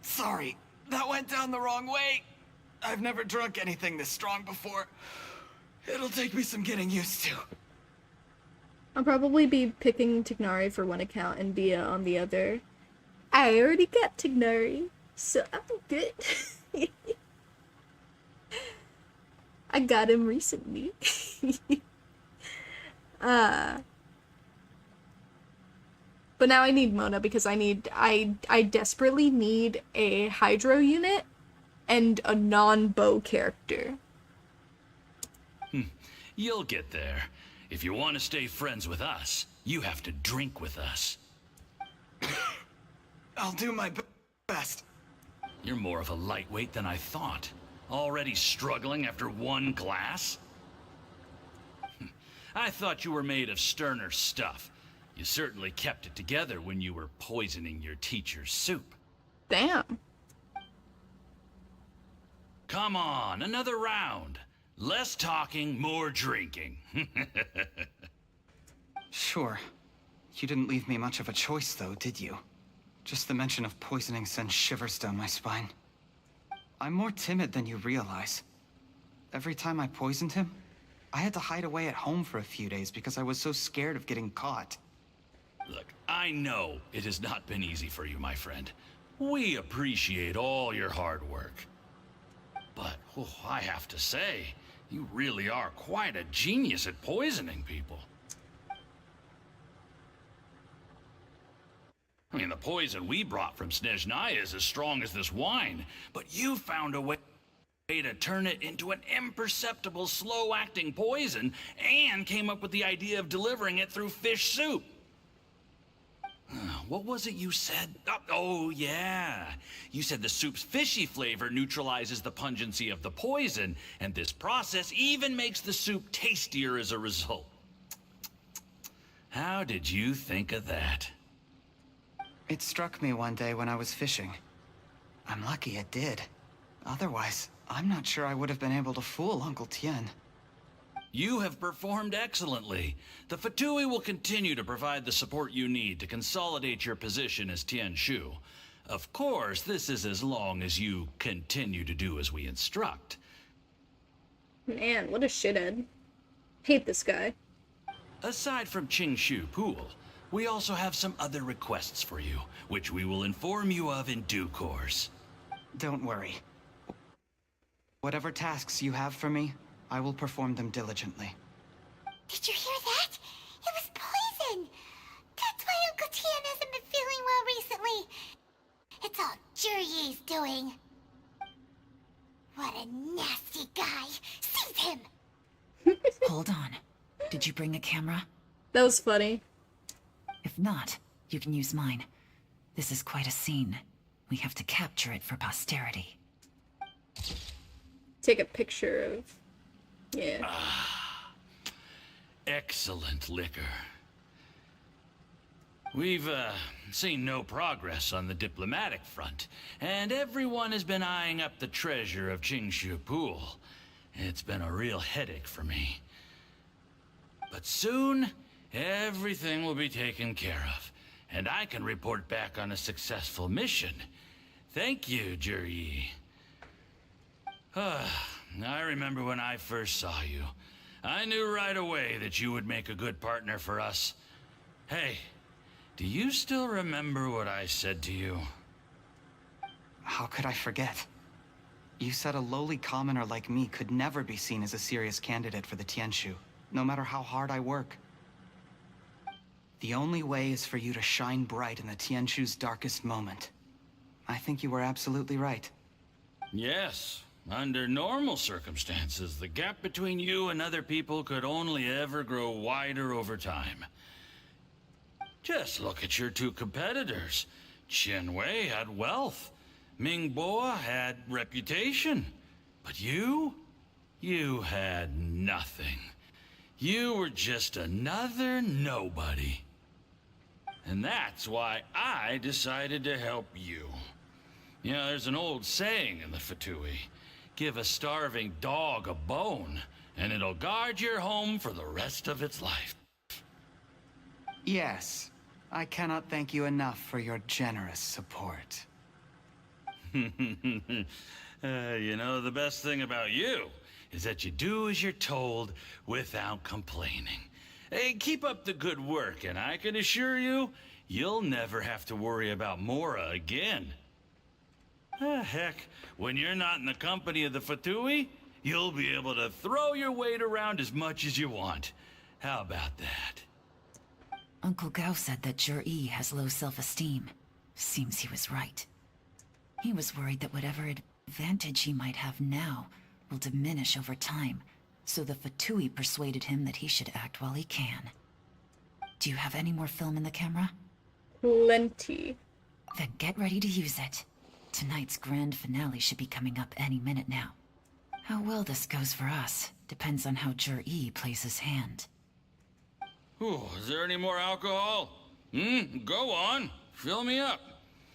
sorry. That went down the wrong way. I've never drunk anything this strong before. It'll take me some getting used to. I'll probably be picking Tignari for one account and Dia on the other. I already got Tignari, so I'm good. I got him recently. But now I need Mona because I desperately need a Hydro unit and a non-bow character. You'll get there. If you want to stay friends with us, you have to drink with us. I'll do my best. You're more of a lightweight than I thought. Already struggling after one glass? I thought you were made of sterner stuff. You certainly kept it together when you were poisoning your teacher's soup. Damn. Come on, another round. Less talking, more drinking. Sure. You didn't leave me much of a choice, though, did you? Just the mention of poisoning sends shivers down my spine. I'm more timid than you realize. Every time I poisoned him, I had to hide away at home for a few days because I was so scared of getting caught. Look, I know it has not been easy for you, my friend. We appreciate all your hard work. But, I have to say, you really are quite a genius at poisoning people. I mean, the poison we brought from Snezhnaya is as strong as this wine, but you found a way to turn it into an imperceptible, slow-acting poison, and came up with the idea of delivering it through fish soup. What was it you said? Oh, yeah. You said the soup's fishy flavor neutralizes the pungency of the poison, and this process even makes the soup tastier as a result. How did you think of that? It struck me one day when I was fishing. I'm lucky it did. Otherwise, I'm not sure I would have been able to fool Uncle Tien. You have performed excellently. The Fatui will continue to provide the support you need to consolidate your position as Tien Shu. Of course, this is as long as you continue to do as we instruct. Man, what a shithead. Hate this guy. Aside from Qingshu Pool, we also have some other requests for you, which we will inform you of in due course. Don't worry. Whatever tasks you have for me, I will perform them diligently. Did you hear that? It was poison. That's why Uncle Tien hasn't been feeling well recently. It's all Jurye's doing. What a nasty guy. Seize him! Hold on. Did you bring a camera? That was funny. If not, you can use mine. This is quite a scene. We have to capture it for posterity. Take a picture of... Yeah. Excellent liquor. We've, seen no progress on the diplomatic front, and everyone has been eyeing up the treasure of Qingshu Pool. It's been a real headache for me. But soon, everything will be taken care of, and I can report back on a successful mission. Thank you, Juri. I remember when I first saw you. I knew right away that you would make a good partner for us. Hey, do you still remember what I said to you? How could I forget? You said a lowly commoner like me could never be seen as a serious candidate for the Tianshu, no matter how hard I work. The only way is for you to shine bright in the Tianshu's darkest moment. I think you were absolutely right. Yes. Under normal circumstances, the gap between you and other people could only ever grow wider over time. Just look at your two competitors. Qianwei had wealth. Mingbo had reputation. But you had nothing. You were just another nobody. And that's why I decided to help you. You know, there's an old saying in the Fatui. Give a starving dog a bone, and it'll guard your home for the rest of its life. Yes. I cannot thank you enough for your generous support. You know, the best thing about you is that you do as you're told without complaining. Hey, keep up the good work, and I can assure you, you'll never have to worry about Mora again. Heck, when you're not in the company of the Fatui, you'll be able to throw your weight around as much as you want. How about that? Uncle Gao said that Jur-E has low self-esteem. Seems he was right. He was worried that whatever advantage he might have now will diminish over time, so the Fatui persuaded him that he should act while he can. Do you have any more film in the camera? Plenty. Then get ready to use it. Tonight's grand finale should be coming up any minute now. How well this goes for us depends on how Jur-E plays his hand. Ooh, is there any more alcohol? Go on. Fill me up.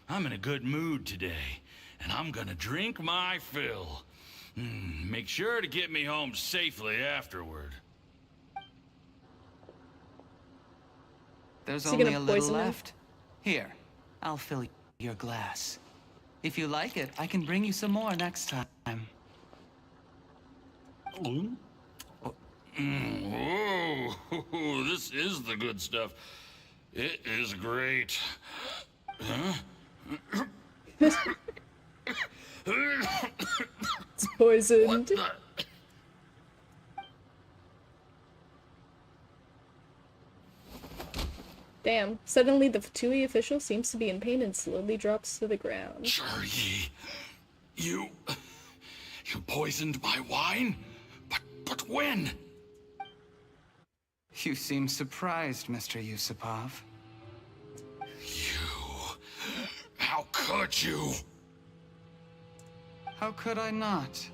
I'm in a good mood today, and I'm gonna drink my fill. Make sure to get me home safely afterward. There's only a little left. Here, I'll fill your glass. If you like it, I can bring you some more next time. Whoa, this is the good stuff. It is great. Huh? It's poisoned. Damn. Suddenly the Fatui official seems to be in pain and slowly drops to the ground. Jur-E, you poisoned my wine? But when? You seem surprised, Mr. Yusupov. How could you? How could I not?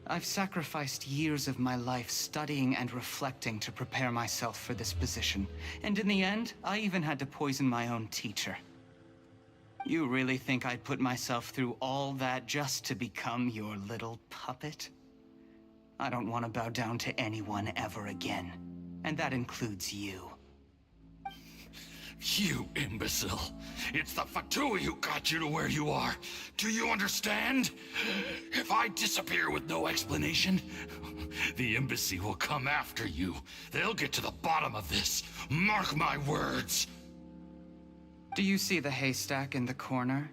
I've sacrificed years of my life studying and reflecting to prepare myself for this position. And in the end, I even had to poison my own teacher. You really think I'd put myself through all that just to become your little puppet? I don't want to bow down to anyone ever again. And that includes you. You imbecile. It's the Fatui who got you to where you are. Do you understand? If I disappear with no explanation, the embassy will come after you. They'll get to the bottom of this. Mark my words. Do you see the haystack in the corner?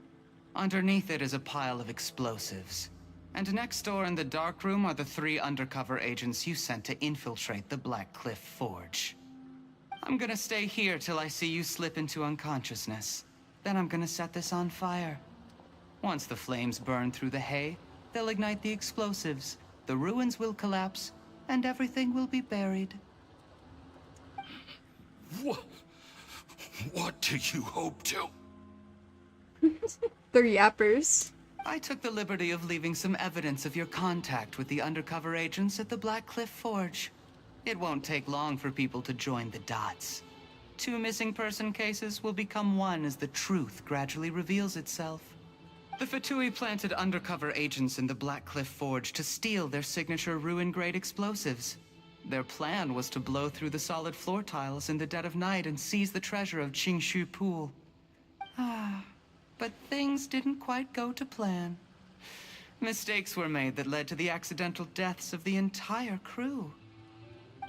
Underneath it is a pile of explosives. And next door in the dark room are the 3 undercover agents you sent to infiltrate the Black Cliff Forge. I'm gonna stay here till I see you slip into unconsciousness. Then I'm gonna set this on fire. Once the flames burn through the hay, they'll ignite the explosives, the ruins will collapse, and everything will be buried. What do you hope to? They're yappers. I took the liberty of leaving some evidence of your contact with the undercover agents at the Black Cliff Forge. It won't take long for people to join the dots. 2 missing person cases will become one as the truth gradually reveals itself. The Fatui planted undercover agents in the Black Cliff Forge to steal their signature ruin-grade explosives. Their plan was to blow through the solid floor tiles in the dead of night and seize the treasure of Qingshu Pool. But things didn't quite go to plan. Mistakes were made that led to the accidental deaths of the entire crew.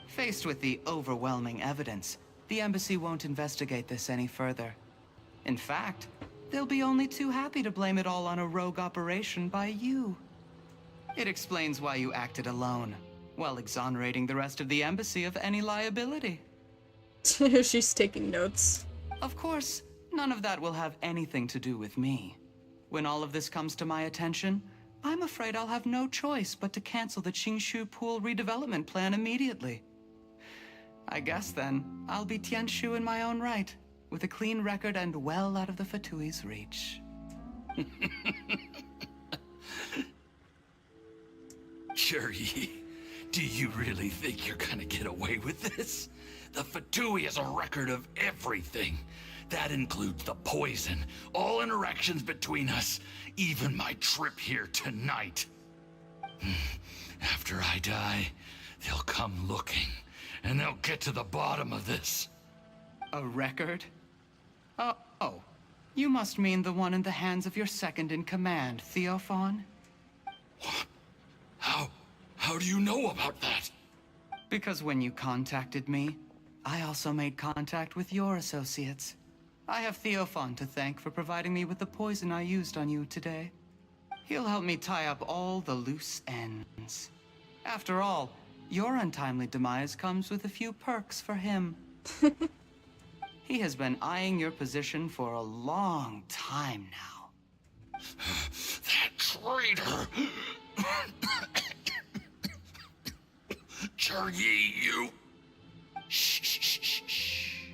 Faced with the overwhelming evidence, the embassy won't investigate this any further. In fact, they'll be only too happy to blame it all on a rogue operation by you. It explains why you acted alone, while exonerating the rest of the embassy of any liability. She's taking notes. Of course, none of that will have anything to do with me. When all of this comes to my attention, I'm afraid I'll have no choice but to cancel the Qingshu Pool redevelopment plan immediately. I guess then, I'll be Tianshu in my own right, with a clean record and well out of the Fatui's reach. Cherry, do you really think you're gonna get away with this? The Fatui has a record of everything. That includes the poison, all interactions between us, even my trip here tonight. After I die, they'll come looking, and they'll get to the bottom of this. A record? Oh, you must mean the one in the hands of your second-in-command, Theophan? How do you know about that? Because when you contacted me, I also made contact with your associates. I have Theophan to thank for providing me with the poison I used on you today. He'll help me tie up all the loose ends. After all, your untimely demise comes with a few perks for him. He has been eyeing your position for a long time now. That traitor! Cherry, you... Shh.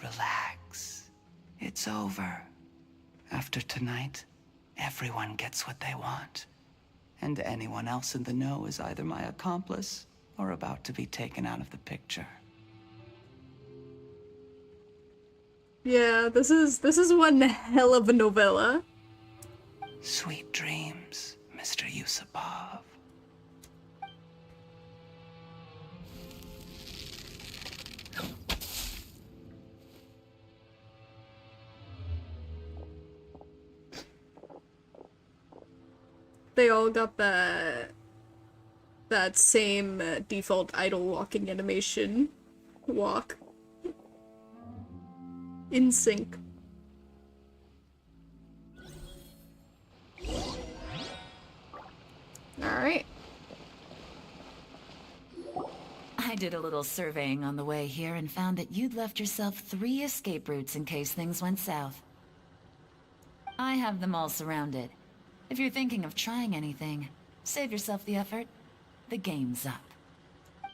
Relax. It's over. After tonight, everyone gets what they want. And anyone else in the know is either my accomplice or about to be taken out of the picture. Yeah, this is one hell of a novella. Sweet dreams, Mr. Yusupov. They all got that same default idle walking animation walk. In sync. Alright. I did a little surveying on the way here and found that you'd left yourself 3 escape routes in case things went south. I have them all surrounded. If you're thinking of trying anything, save yourself the effort. The game's up.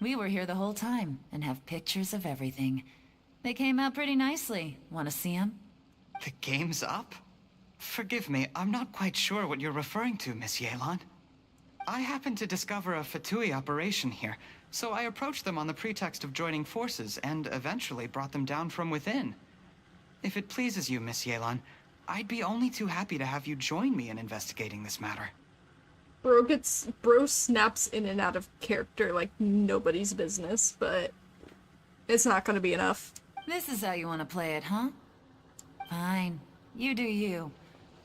We were here the whole time and have pictures of everything. They came out pretty nicely. Want to see them? The game's up? Forgive me, I'm not quite sure what you're referring to, Miss Yelan. I happened to discover a Fatui operation here, so I approached them on the pretext of joining forces and eventually brought them down from within. If it pleases you, Miss Yelan, I'd be only too happy to have you join me in investigating this matter. Bro snaps in and out of character like nobody's business, but it's not gonna be enough. This is how you want to play it, huh? Fine. You do you.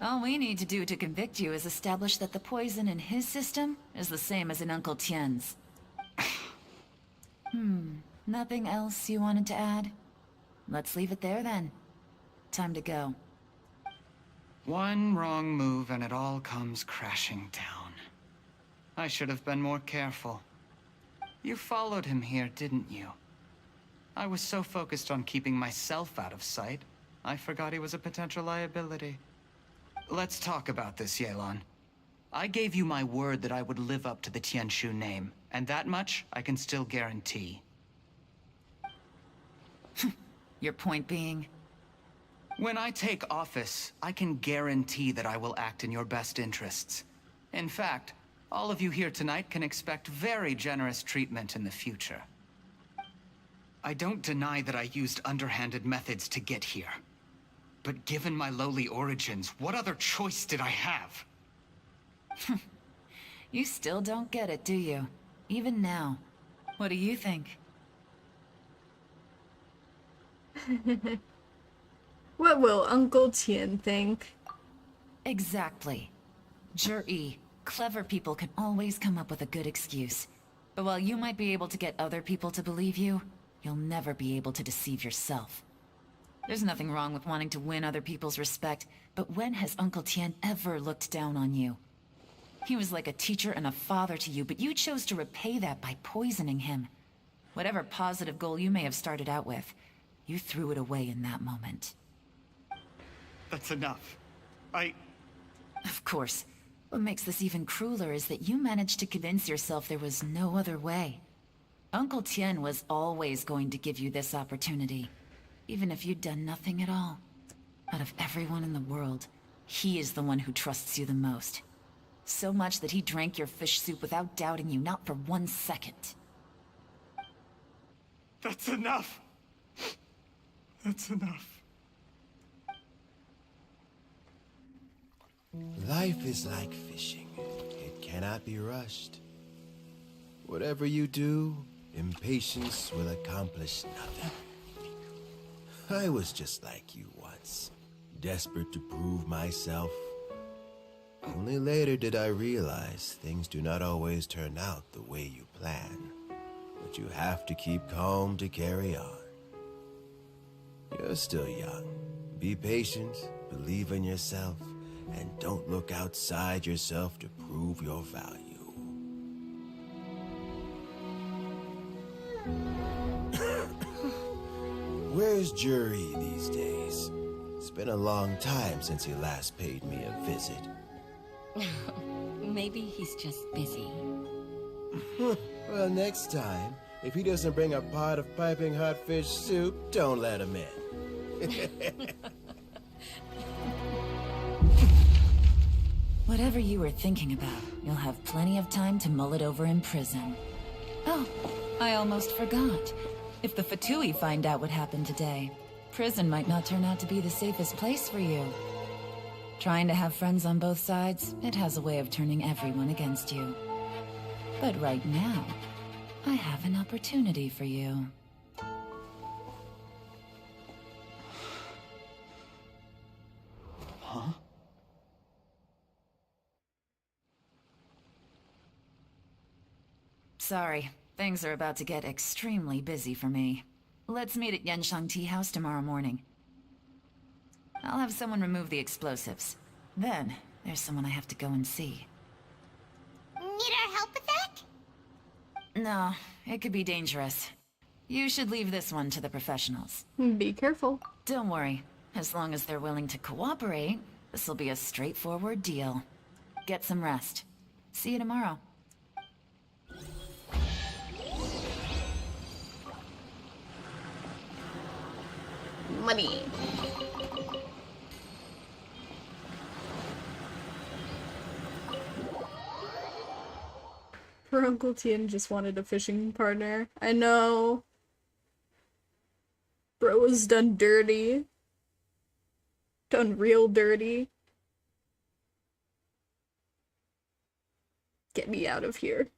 All we need to do to convict you is establish that the poison in his system is the same as in Uncle Tien's. Nothing else you wanted to add? Let's leave it there then. Time to go. One wrong move and it all comes crashing down. I should have been more careful. You followed him here, didn't you? I was so focused on keeping myself out of sight, I forgot he was a potential liability. Let's talk about this, Yelan. I gave you my word that I would live up to the Tianshu name, and that much I can still guarantee. Your point being? When I take office, I can guarantee that I will act in your best interests. In fact, all of you here tonight can expect very generous treatment in the future. I don't deny that I used underhanded methods to get here. But given my lowly origins, what other choice did I have? You still don't get it, do you? Even now. What do you think? What will Uncle Tien think? Exactly. Jur-E, clever people can always come up with a good excuse. But while you might be able to get other people to believe you, you'll never be able to deceive yourself. There's nothing wrong with wanting to win other people's respect, but when has Uncle Tien ever looked down on you? He was like a teacher and a father to you, but you chose to repay that by poisoning him. Whatever positive goal you may have started out with, you threw it away in that moment. That's enough. Of course. What makes this even crueler is that you managed to convince yourself there was no other way. Uncle Tien was always going to give you this opportunity, even if you'd done nothing at all. Out of everyone in the world, he is the one who trusts you the most. So much that he drank your fish soup without doubting you, not for 1 second. That's enough. That's enough. Life is like fishing. It cannot be rushed. Whatever you do, impatience will accomplish nothing. I was just like you once, desperate to prove myself. Only later did I realize things do not always turn out the way you plan. But you have to keep calm to carry on. You're still young. Be patient, believe in yourself, and don't look outside yourself to prove your value. Where's Jur-E these days? It's been a long time since he last paid me a visit. Maybe he's just busy. Well, next time, if he doesn't bring a pot of piping hot fish soup, don't let him in. Whatever you were thinking about, you'll have plenty of time to mull it over in prison. Oh, I almost forgot. If the Fatui find out what happened today, prison might not turn out to be the safest place for you. Trying to have friends on both sides, it has a way of turning everyone against you. But right now, I have an opportunity for you. Huh? Sorry, things are about to get extremely busy for me. Let's meet at Yenshang Tea House tomorrow morning. I'll have someone remove the explosives. Then, there's someone I have to go and see. Need our help with that? No, it could be dangerous. You should leave this one to the professionals. Be careful. Don't worry. As long as they're willing to cooperate, this'll be a straightforward deal. Get some rest. See you tomorrow. Money. Poor Uncle Tien just wanted a fishing partner. I know. Bro was done dirty. Done real dirty. Get me out of here.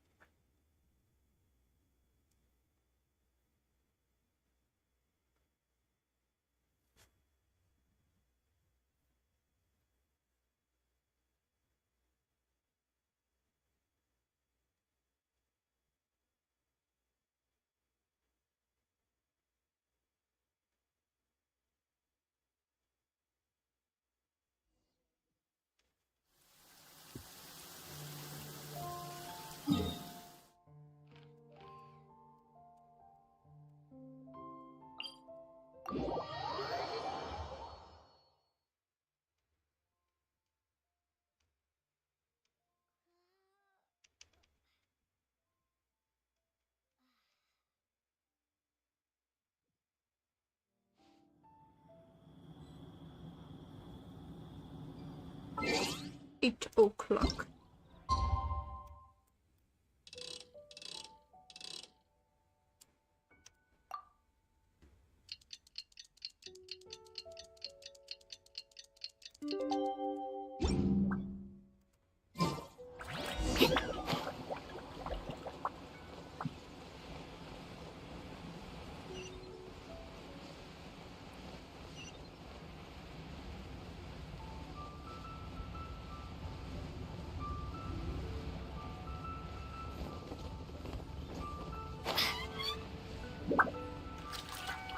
Eight o'clock.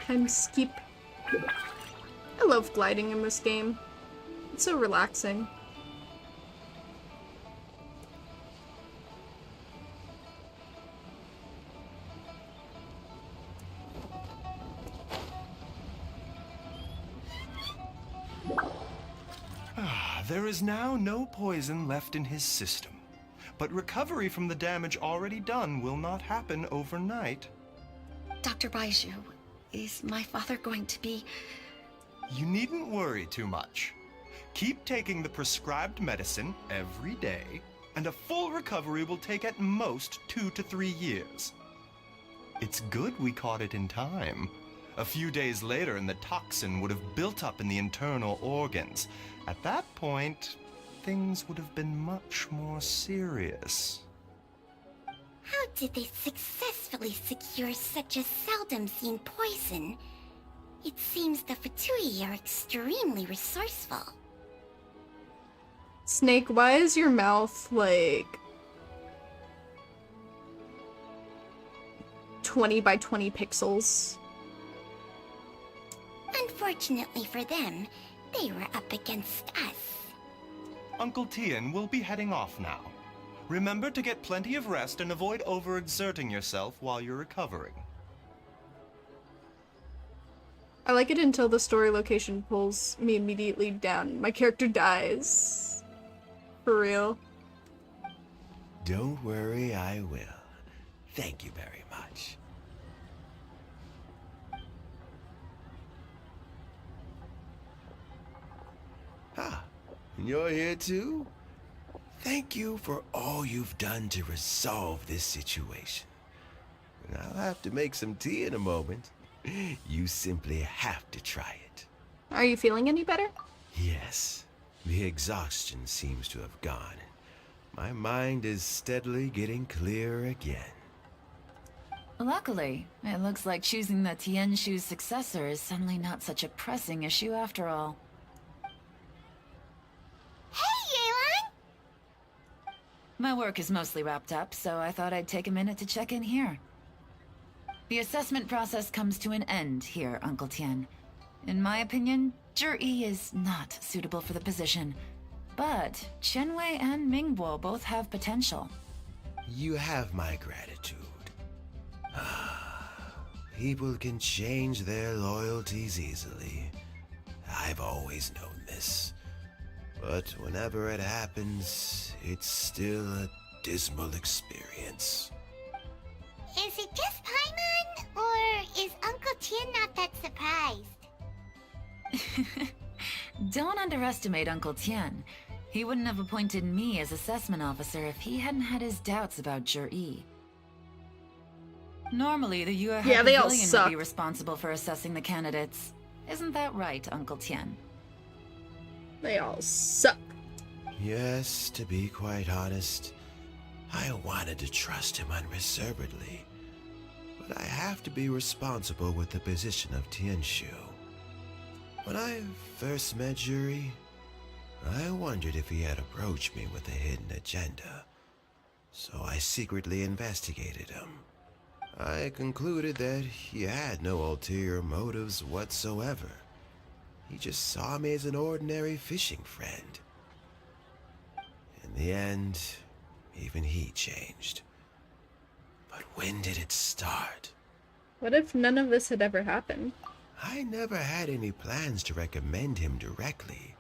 time skip. I love gliding in this game. It's so relaxing. There is now no poison left in his system, but recovery from the damage already done will not happen overnight. Dr. Baiju, is my father going to be... You needn't worry too much. Keep taking the prescribed medicine every day, and a full recovery will take at most 2 to 3 years. It's good we caught it in time. A few days later, and the toxin would have built up in the internal organs. At that point, things would have been much more serious. How did they successfully secure such a seldom-seen poison? It seems the Fatui are extremely resourceful. Snake, why is your mouth, like... 20 by 20 pixels? Unfortunately for them, they were up against us. Uncle Tian will be heading off now. Remember to get plenty of rest and avoid overexerting yourself while you're recovering. I like it until the story location pulls me immediately down. My character dies. For real. Don't worry, I will. Thank you very much. Ah, you're here too? Thank you for all you've done to resolve this situation. I'll have to make some tea in a moment. You simply have to try it. Are you feeling any better? Yes, the exhaustion seems to have gone. My mind is steadily getting clearer again. Luckily, it looks like choosing the Tianshu's successor is suddenly not such a pressing issue after all. My work is mostly wrapped up, so I thought I'd take a minute to check in here. The assessment process comes to an end here, Uncle Tian. In my opinion, Zhi is not suitable for the position, but Qianwei and Mingbo both have potential. You have my gratitude. People can change their loyalties easily. I've always known this. But whenever it happens, it's still a dismal experience. Is it just Paimon, or is Uncle Tian not that surprised? Don't underestimate Uncle Tian. He wouldn't have appointed me as assessment officer if he hadn't had his doubts about Zhi. Normally, the Yue Pavilion would be responsible for assessing the candidates. Isn't that right, Uncle Tian? They all suck. Yes, to be quite honest, I wanted to trust him unreservedly. But I have to be responsible with the position of Tianshu. When I first met Zhi, I wondered if he had approached me with a hidden agenda. So I secretly investigated him. I concluded that he had no ulterior motives whatsoever. He just saw me as an ordinary fishing friend. In the end, even he changed. But when did it start? What if none of this had ever happened? I never had any plans to recommend him directly,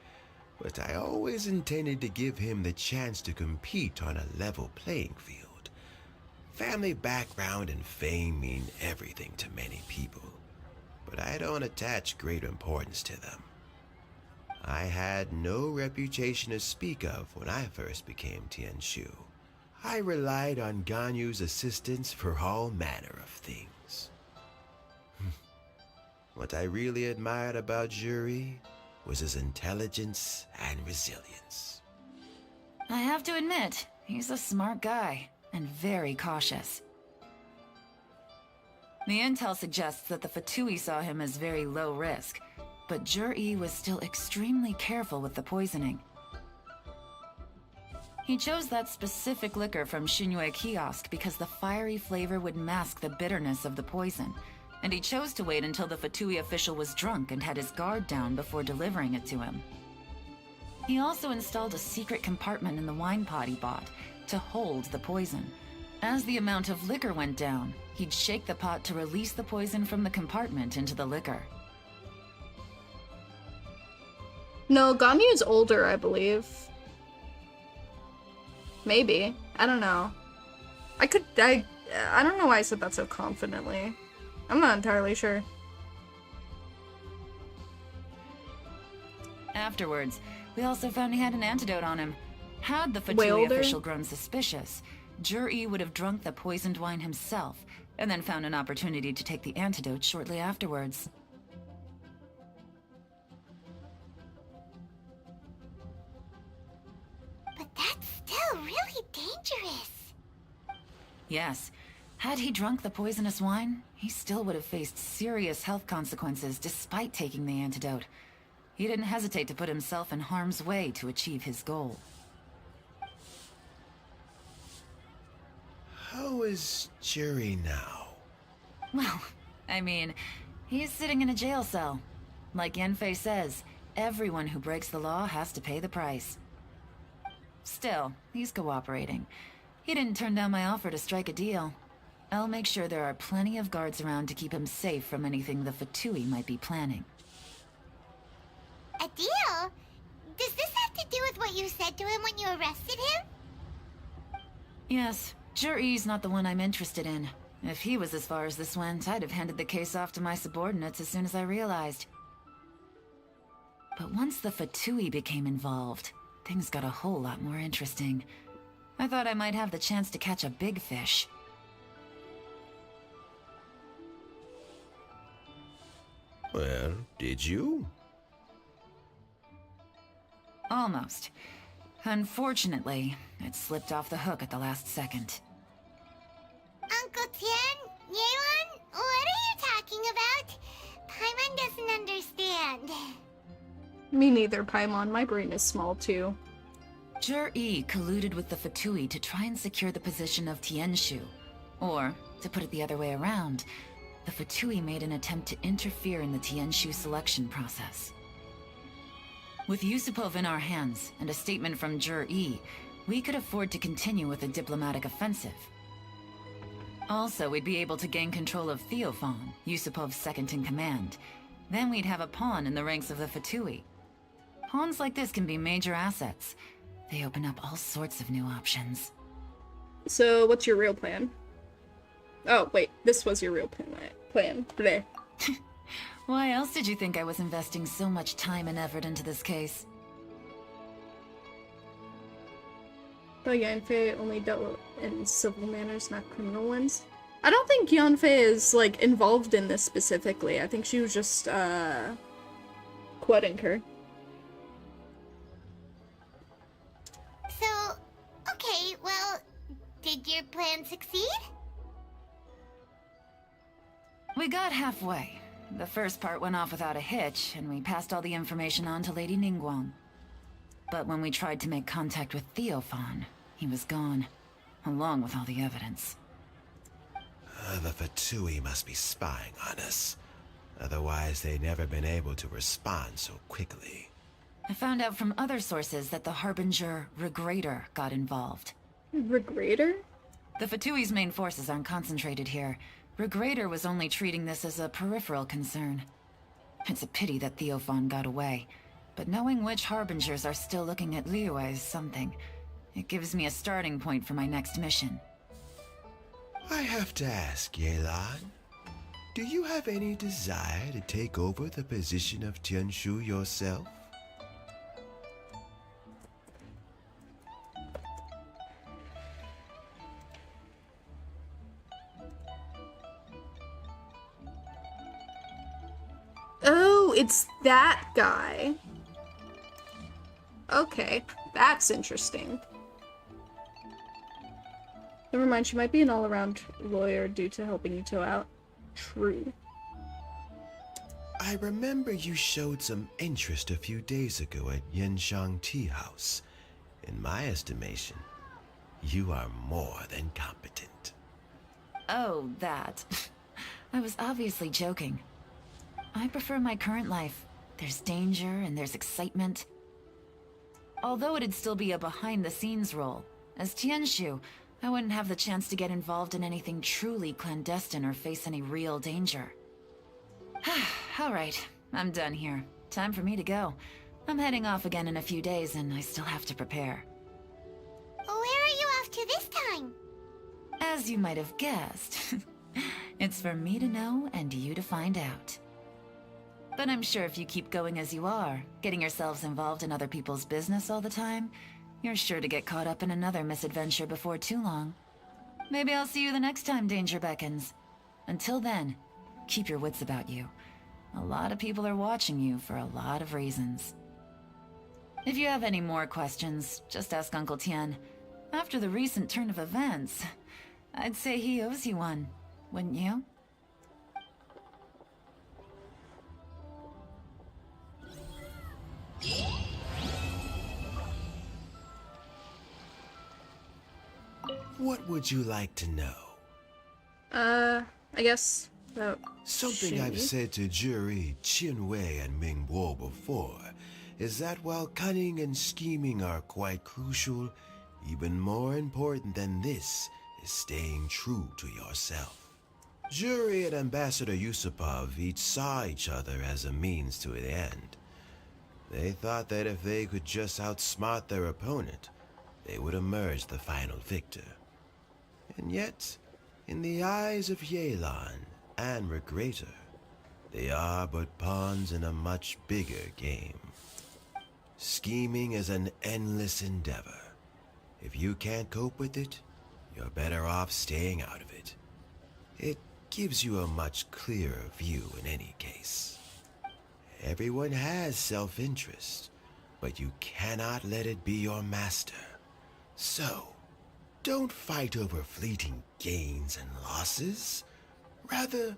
but I always intended to give him the chance to compete on a level playing field. Family background and fame mean everything to many people, but I don't attach great importance to them. I had no reputation to speak of when I first became Tianshu. I relied on Ganyu's assistance for all manner of things. What I really admired about Zhi was his intelligence and resilience. I have to admit, he's a smart guy, and very cautious. The intel suggests that the Fatui saw him as very low risk, but Zhi was still extremely careful with the poisoning. He chose that specific liquor from Xinyue kiosk because the fiery flavor would mask the bitterness of the poison, and he chose to wait until the Fatui official was drunk and had his guard down before delivering it to him. He also installed a secret compartment in the wine pot he bought to hold the poison. As the amount of liquor went down, he'd shake the pot to release the poison from the compartment into the liquor. No, Ganyu's older, I believe. Maybe. I don't know. I don't know why I said that so confidently. I'm not entirely sure. Afterwards, we also found he had an antidote on him. Had the Fatui official grown suspicious, Jur-E would have drunk the poisoned wine himself, and then found an opportunity to take the antidote shortly afterwards. But that's still really dangerous. Yes. Had he drunk the poisonous wine, he still would have faced serious health consequences despite taking the antidote. He didn't hesitate to put himself in harm's way to achieve his goal. How is Jerry now? Well, I mean, he's sitting in a jail cell. Like Yanfei says, everyone who breaks the law has to pay the price. Still, he's cooperating. He didn't turn down my offer to strike a deal. I'll make sure there are plenty of guards around to keep him safe from anything the Fatui might be planning. A deal? Does this have to do with what you said to him when you arrested him? Yes, Jur-E's not the one I'm interested in. If he was as far as this went, I'd have handed the case off to my subordinates as soon as I realized. But once the Fatui became involved, things got a whole lot more interesting. I thought I might have the chance to catch a big fish. Well, did you? Almost. Unfortunately, it slipped off the hook at the last second. Uncle Tian? Yeon? What are you talking about? Paimon doesn't understand. Me neither, Paimon. My brain is small too. Jur-E colluded with the Fatui to try and secure the position of Tianshu. Or, to put it the other way around, the Fatui made an attempt to interfere in the Tianshu selection process. With Yusupov in our hands, and a statement from Jur-E, we could afford to continue with a diplomatic offensive. Also, we'd be able to gain control of Theophan, Yusupov's second-in-command. Then we'd have a pawn in the ranks of the Fatui. Pawns like this can be major assets. They open up all sorts of new options. So, what's your real plan? Oh, wait, this was your real plan. Bleh. Why else did you think I was investing so much time and effort into this case? But Yanfei only dealt in civil matters, not criminal ones. I don't think Yanfei is, like, involved in this specifically. I think she was just, quoting her. So, okay, well, did your plan succeed? We got halfway. The first part went off without a hitch, and we passed all the information on to Lady Ningguang. But when we tried to make contact with Theophan, he was gone, along with all the evidence. The Fatui must be spying on us. Otherwise, they'd never been able to respond so quickly. I found out from other sources that the Harbinger Regrator got involved. Regrator? The Fatui's main forces aren't concentrated here. Regrator was only treating this as a peripheral concern. It's a pity that Theophan got away, but knowing which Harbingers are still looking at Liyue is something. It gives me a starting point for my next mission. I have to ask, Yelan, do you have any desire to take over the position of Tianshu yourself? Oh, it's that guy. Okay, that's interesting. Never mind, she might be an all-around lawyer due to helping Ito out. True. I remember you showed some interest a few days ago at Yenshang Tea House. In my estimation, you are more than competent. Oh, that. I was obviously joking. I prefer my current life. There's danger and there's excitement. Although it'd still be a behind-the-scenes role, as Tianshu, I wouldn't have the chance to get involved in anything truly clandestine or face any real danger. Alright, I'm done here. Time for me to go. I'm heading off again in a few days and I still have to prepare. Where are you off to this time? As you might have guessed, it's for me to know and you to find out. But I'm sure if you keep going as you are, getting yourselves involved in other people's business all the time, you're sure to get caught up in another misadventure before too long. Maybe I'll see you the next time danger beckons. Until then, keep your wits about you. A lot of people are watching you for a lot of reasons. If you have any more questions, just ask Uncle Tian. After the recent turn of events, I'd say he owes you one, wouldn't you? What would you like to know? I guess about Something I've said to Jury, Qinwei, and Mingbo before is that while cunning and scheming are quite crucial, even more important than this is staying true to yourself. Jury and Ambassador Yusupov each saw each other as a means to an end. They thought that if they could just outsmart their opponent, they would emerge the final victor. And yet, in the eyes of Yelan and Regrator, they are but pawns in a much bigger game. Scheming is an endless endeavor. If you can't cope with it, you're better off staying out of it. It gives you a much clearer view in any case. Everyone has self-interest, but you cannot let it be your master. So, don't fight over fleeting gains and losses. Rather,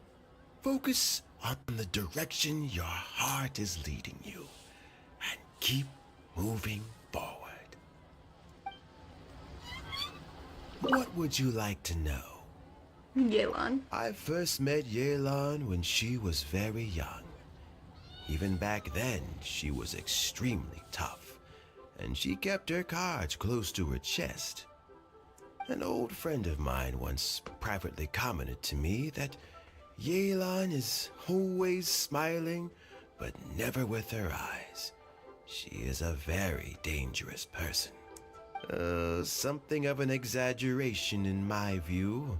focus on the direction your heart is leading you, and keep moving forward. What would you like to know? Yelan. I first met Yelan when she was very young. Even back then, she was extremely tough, and she kept her cards close to her chest. An old friend of mine once privately commented to me that Yelan is always smiling, but never with her eyes. She is a very dangerous person. Something of an exaggeration in my view.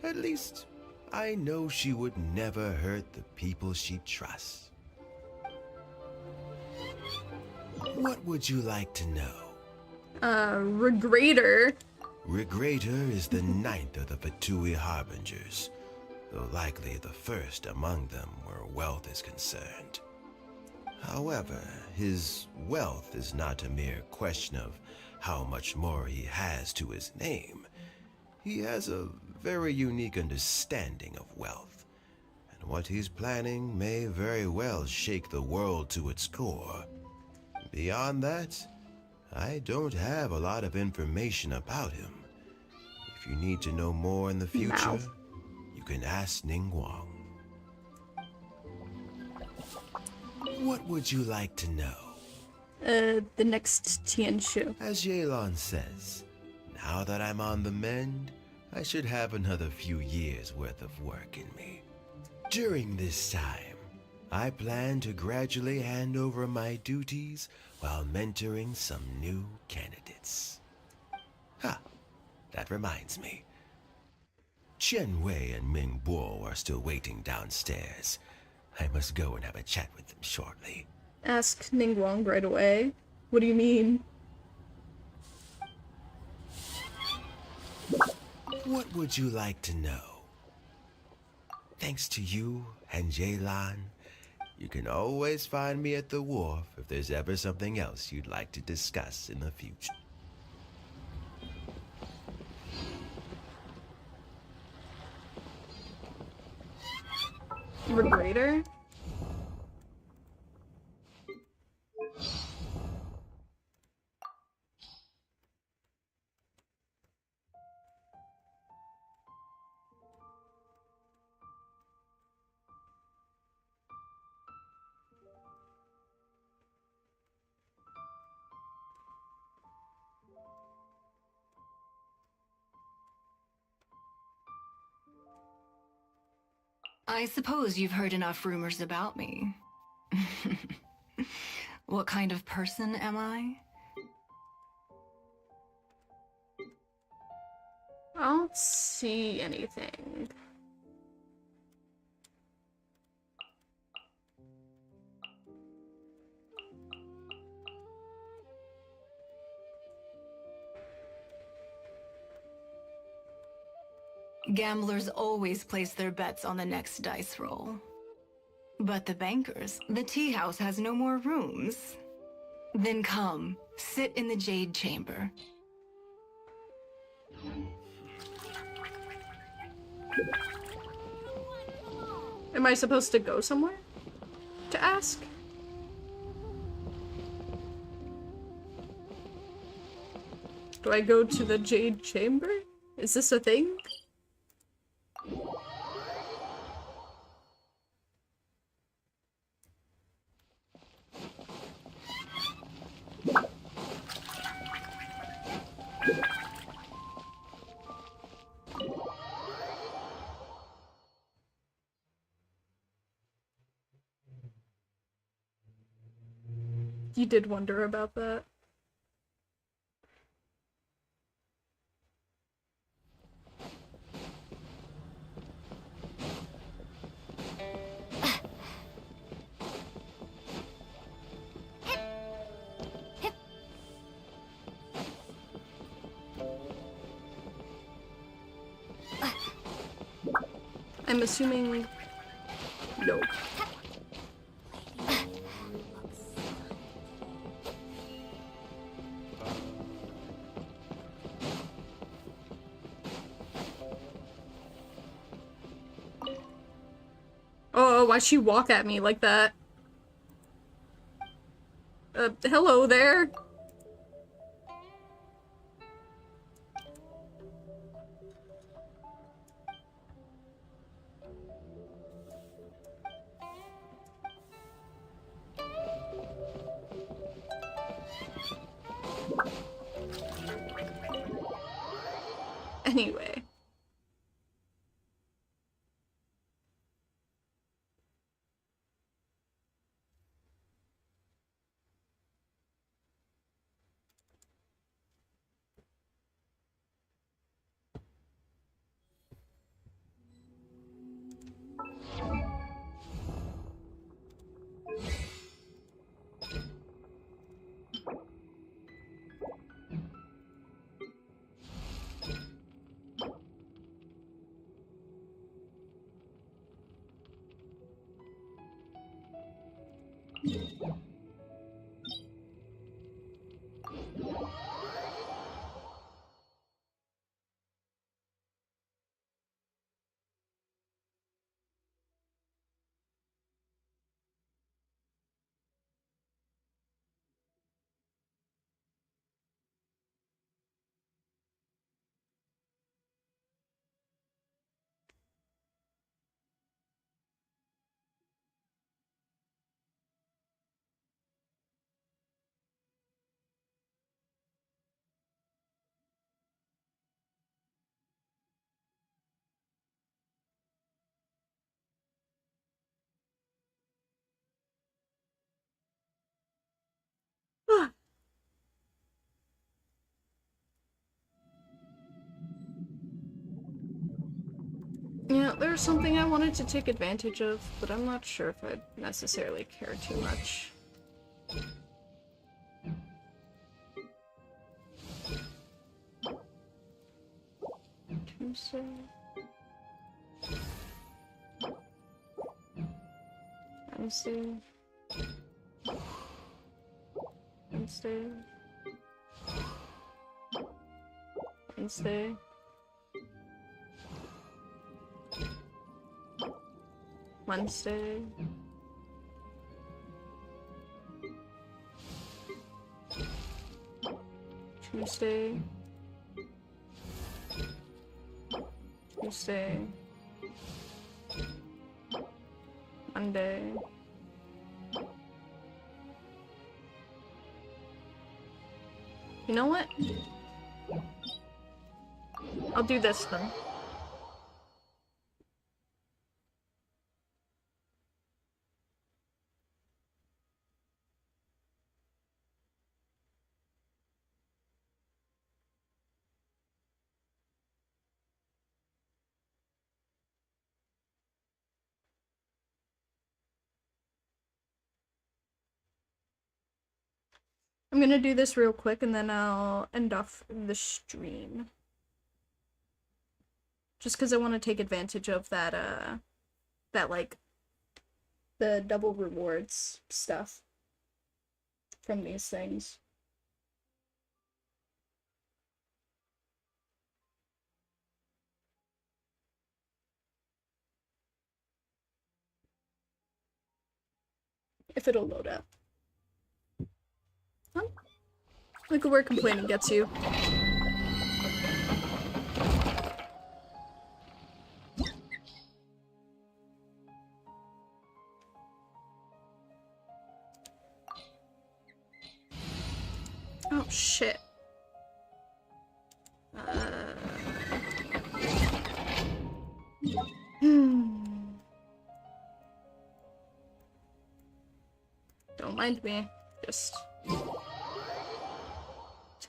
At least, I know she would never hurt the people she trusts. What would you like to know? Regrator. Regrator is the ninth of the Fatui Harbingers, though likely the first among them where wealth is concerned. However, his wealth is not a mere question of how much more he has to his name. He has a very unique understanding of wealth, and what he's planning may very well shake the world to its core. Beyond that, I don't have a lot of information about him. If you need to know more in the future, you can ask Ningguang. What would you like to know? The next Tianshu. As Yelan says, now that I'm on the mend, I should have another few years worth of work in me. During this time, I plan to gradually hand over my duties while mentoring some new candidates. That reminds me. Chen Wei and Ming Bo are still waiting downstairs. I must go and have a chat with them shortly. Ask Ningguang right away. What do you mean? What would you like to know? Thanks to you and Yelan, you can always find me at the wharf if there's ever something else you'd like to discuss in the future. Regrator? I suppose you've heard enough rumors about me. What kind of person am I? I don't see anything. Gamblers always place their bets on the next dice roll. But the bankers, the tea house has no more rooms. Then come, sit in the Jade Chamber. Am I supposed to go somewhere to ask? Do I go to the Jade Chamber? Is this a thing? You did wonder about that. I'm assuming... no. Oh, why'd she walk at me like that? Hello there? Anyway. Yeah, there's something I wanted to take advantage of, but I'm not sure if I'd necessarily care too much. Tuesday. Wednesday. Wednesday. Wednesday. Wednesday. Tuesday. Tuesday. Monday. You know what? I'll do this then. I'm gonna do this real quick and then I'll end off the stream. Just because I want to take advantage of that, like, the double rewards stuff from these things. If it'll load up. Oh. Look at where complaining gets you. Oh, shit. Don't mind me. Just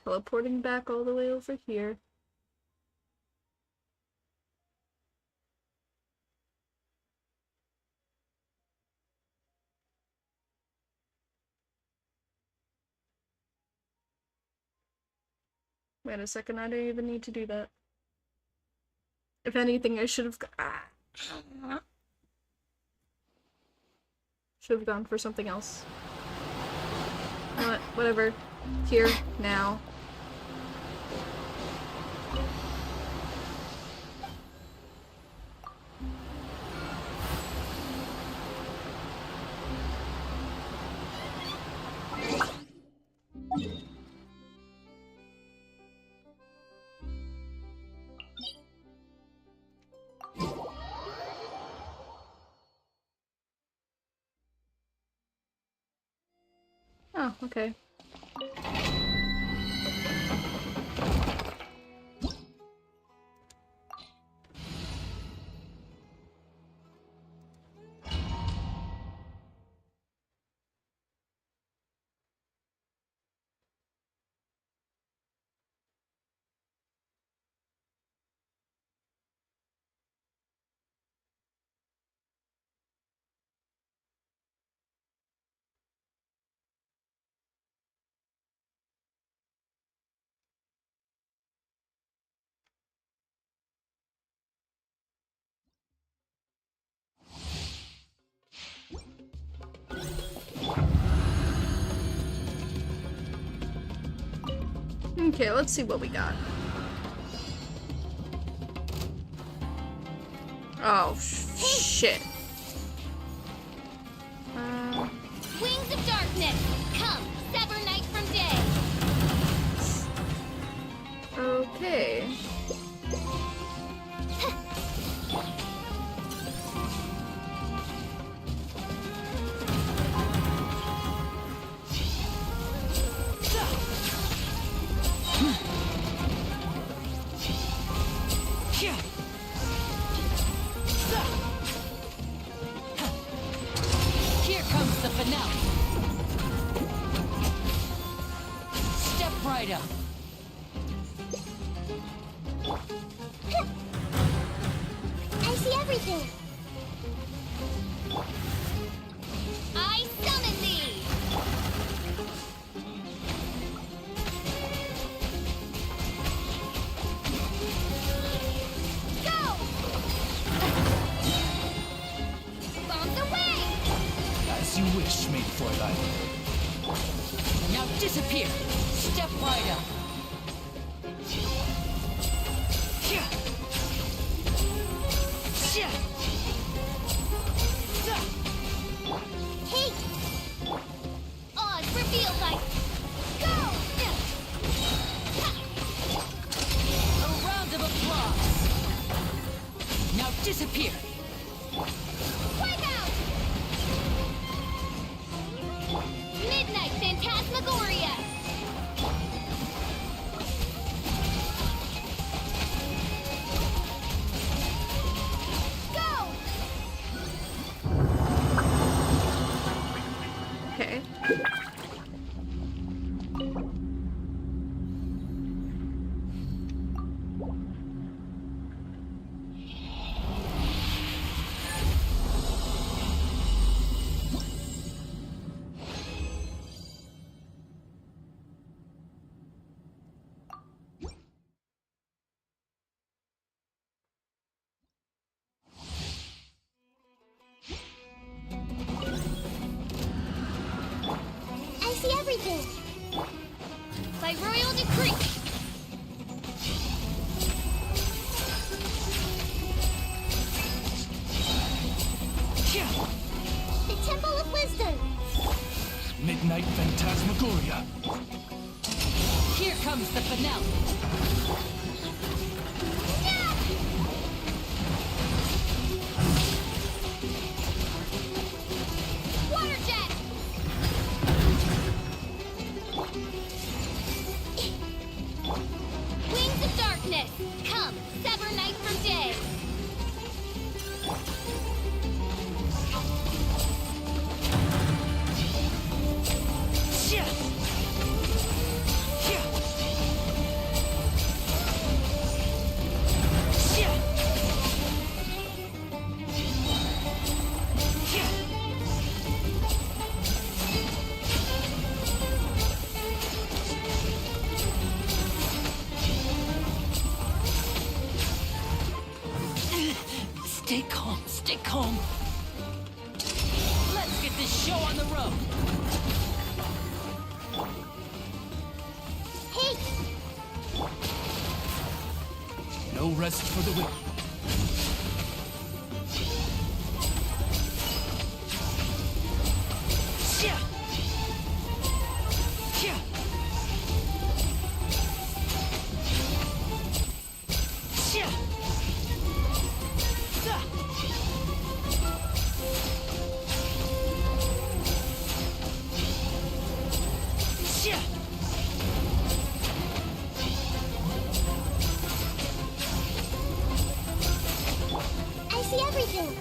teleporting back all the way over here. Wait a second, I don't even need to do that. If anything, I should have gone for something else. You know what? Whatever. Here, now. Oh, okay. Okay, let's see what we got. Oh, shit. Wings of darkness, come, sever night from day. Okay. Here comes the finale. Step right up. I see everything. I summon thee. Go! Bombs away! As you wish, mate Fräulein. Now disappear. Step right up. Hey! Odds reveal light. Go! A round of applause. Now disappear. Wipe out! Midnight Phantasmagoria! Go! Okay. By royal decree. The Temple of Wisdom. Midnight Phantasmagoria. Here comes the finale. Water jet. Wings of darkness. Come, sever night from day. Stay calm, stay calm. Let's get this show on the road. Hey! No rest for the wicked. I see everything.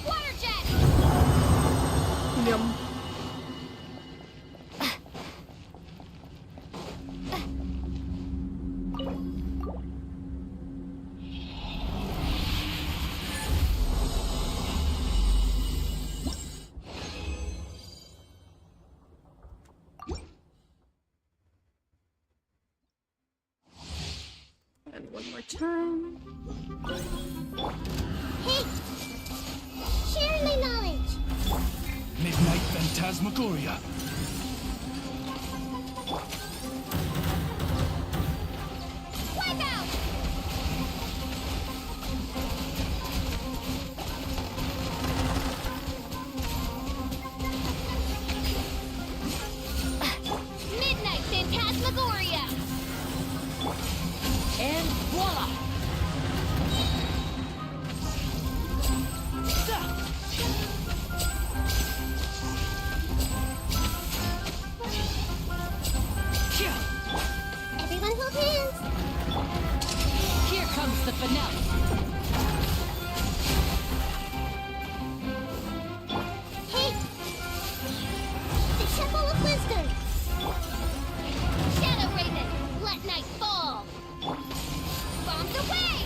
Water jet. Yum. And one more time. Hey! Share my knowledge. Midnight Phantasmagoria. Wipe out! Midnight Phantasmagoria! And voila! Everyone hold hands. Here comes the finale. Hey! The Temple of Wisdom. Shadow Raven, let night fall. Bombs away!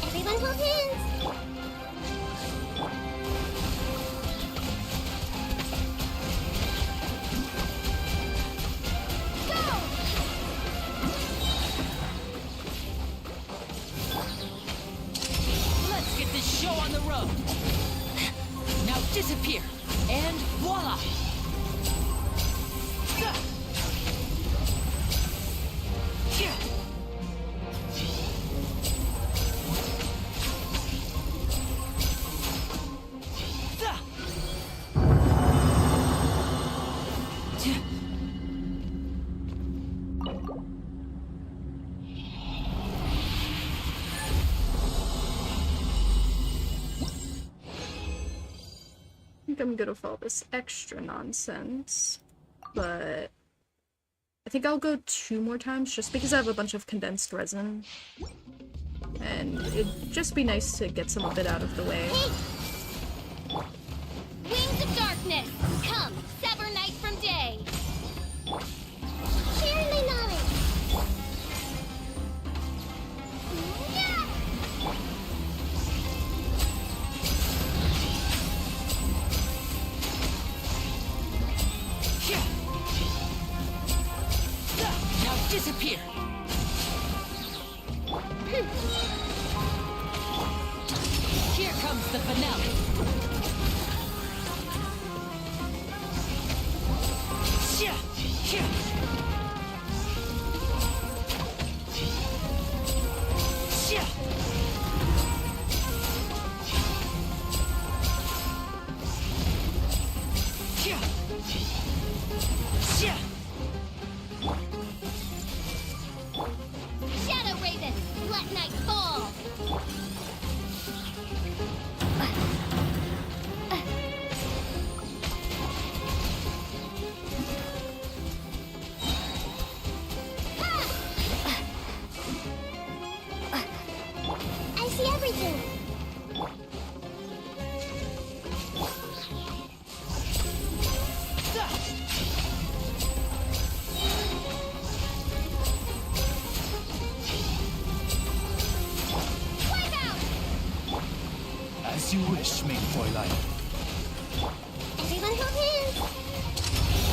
Everyone hold hands. Let's get this show on the road. Now disappear. And voila! I think I'm good with all this extra nonsense, but I think I'll go 2 more times just because I have a bunch of condensed resin. And it'd just be nice to get some of it out of the way. Wings of darkness, come, sever night from day. Share my knowledge. Now disappear. Here comes the finale. Shadow Raven, let night fall. I see everything. As you wish, mein Fräulein. Everyone hold hands.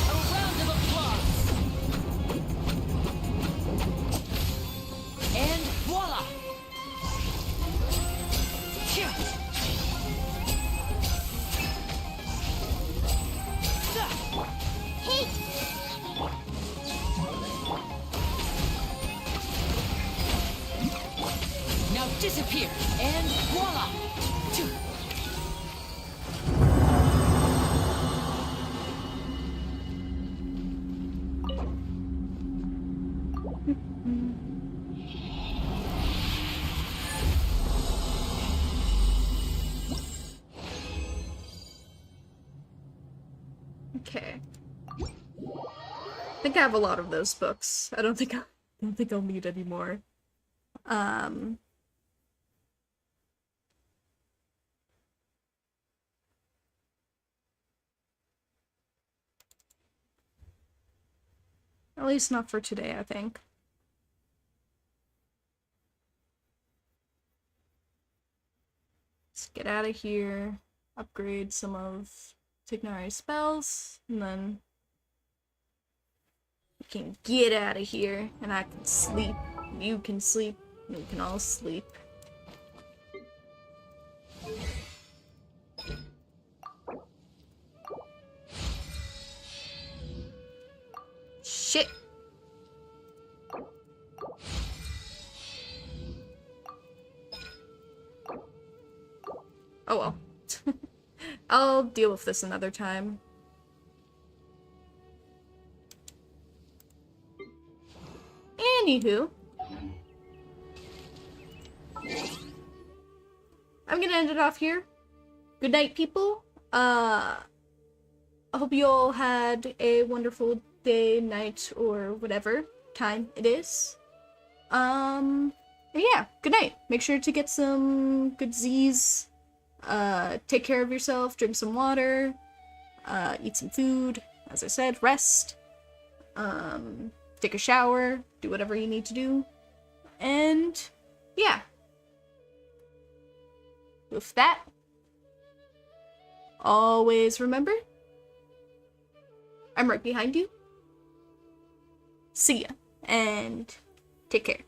A round of applause. And voila! Hey! Now disappear, and voila! Okay. I think I have a lot of those books. I don't think I'll need any more. At least not for today, I think. Let's get out of here, upgrade some of Tignari's spells, and then we can get out of here, and I can sleep, you can sleep, and we can all sleep. Shit! Oh well. I'll deal with this another time. Anywho. I'm gonna end it off here. Good night, people. I hope you all had a wonderful day, night, or whatever time it is. Yeah, good night. Make sure to get some good Z's. Take care of yourself, drink some water, eat some food, as I said, rest, take a shower, do whatever you need to do, and yeah. With that, always remember, I'm right behind you. See ya, and take care.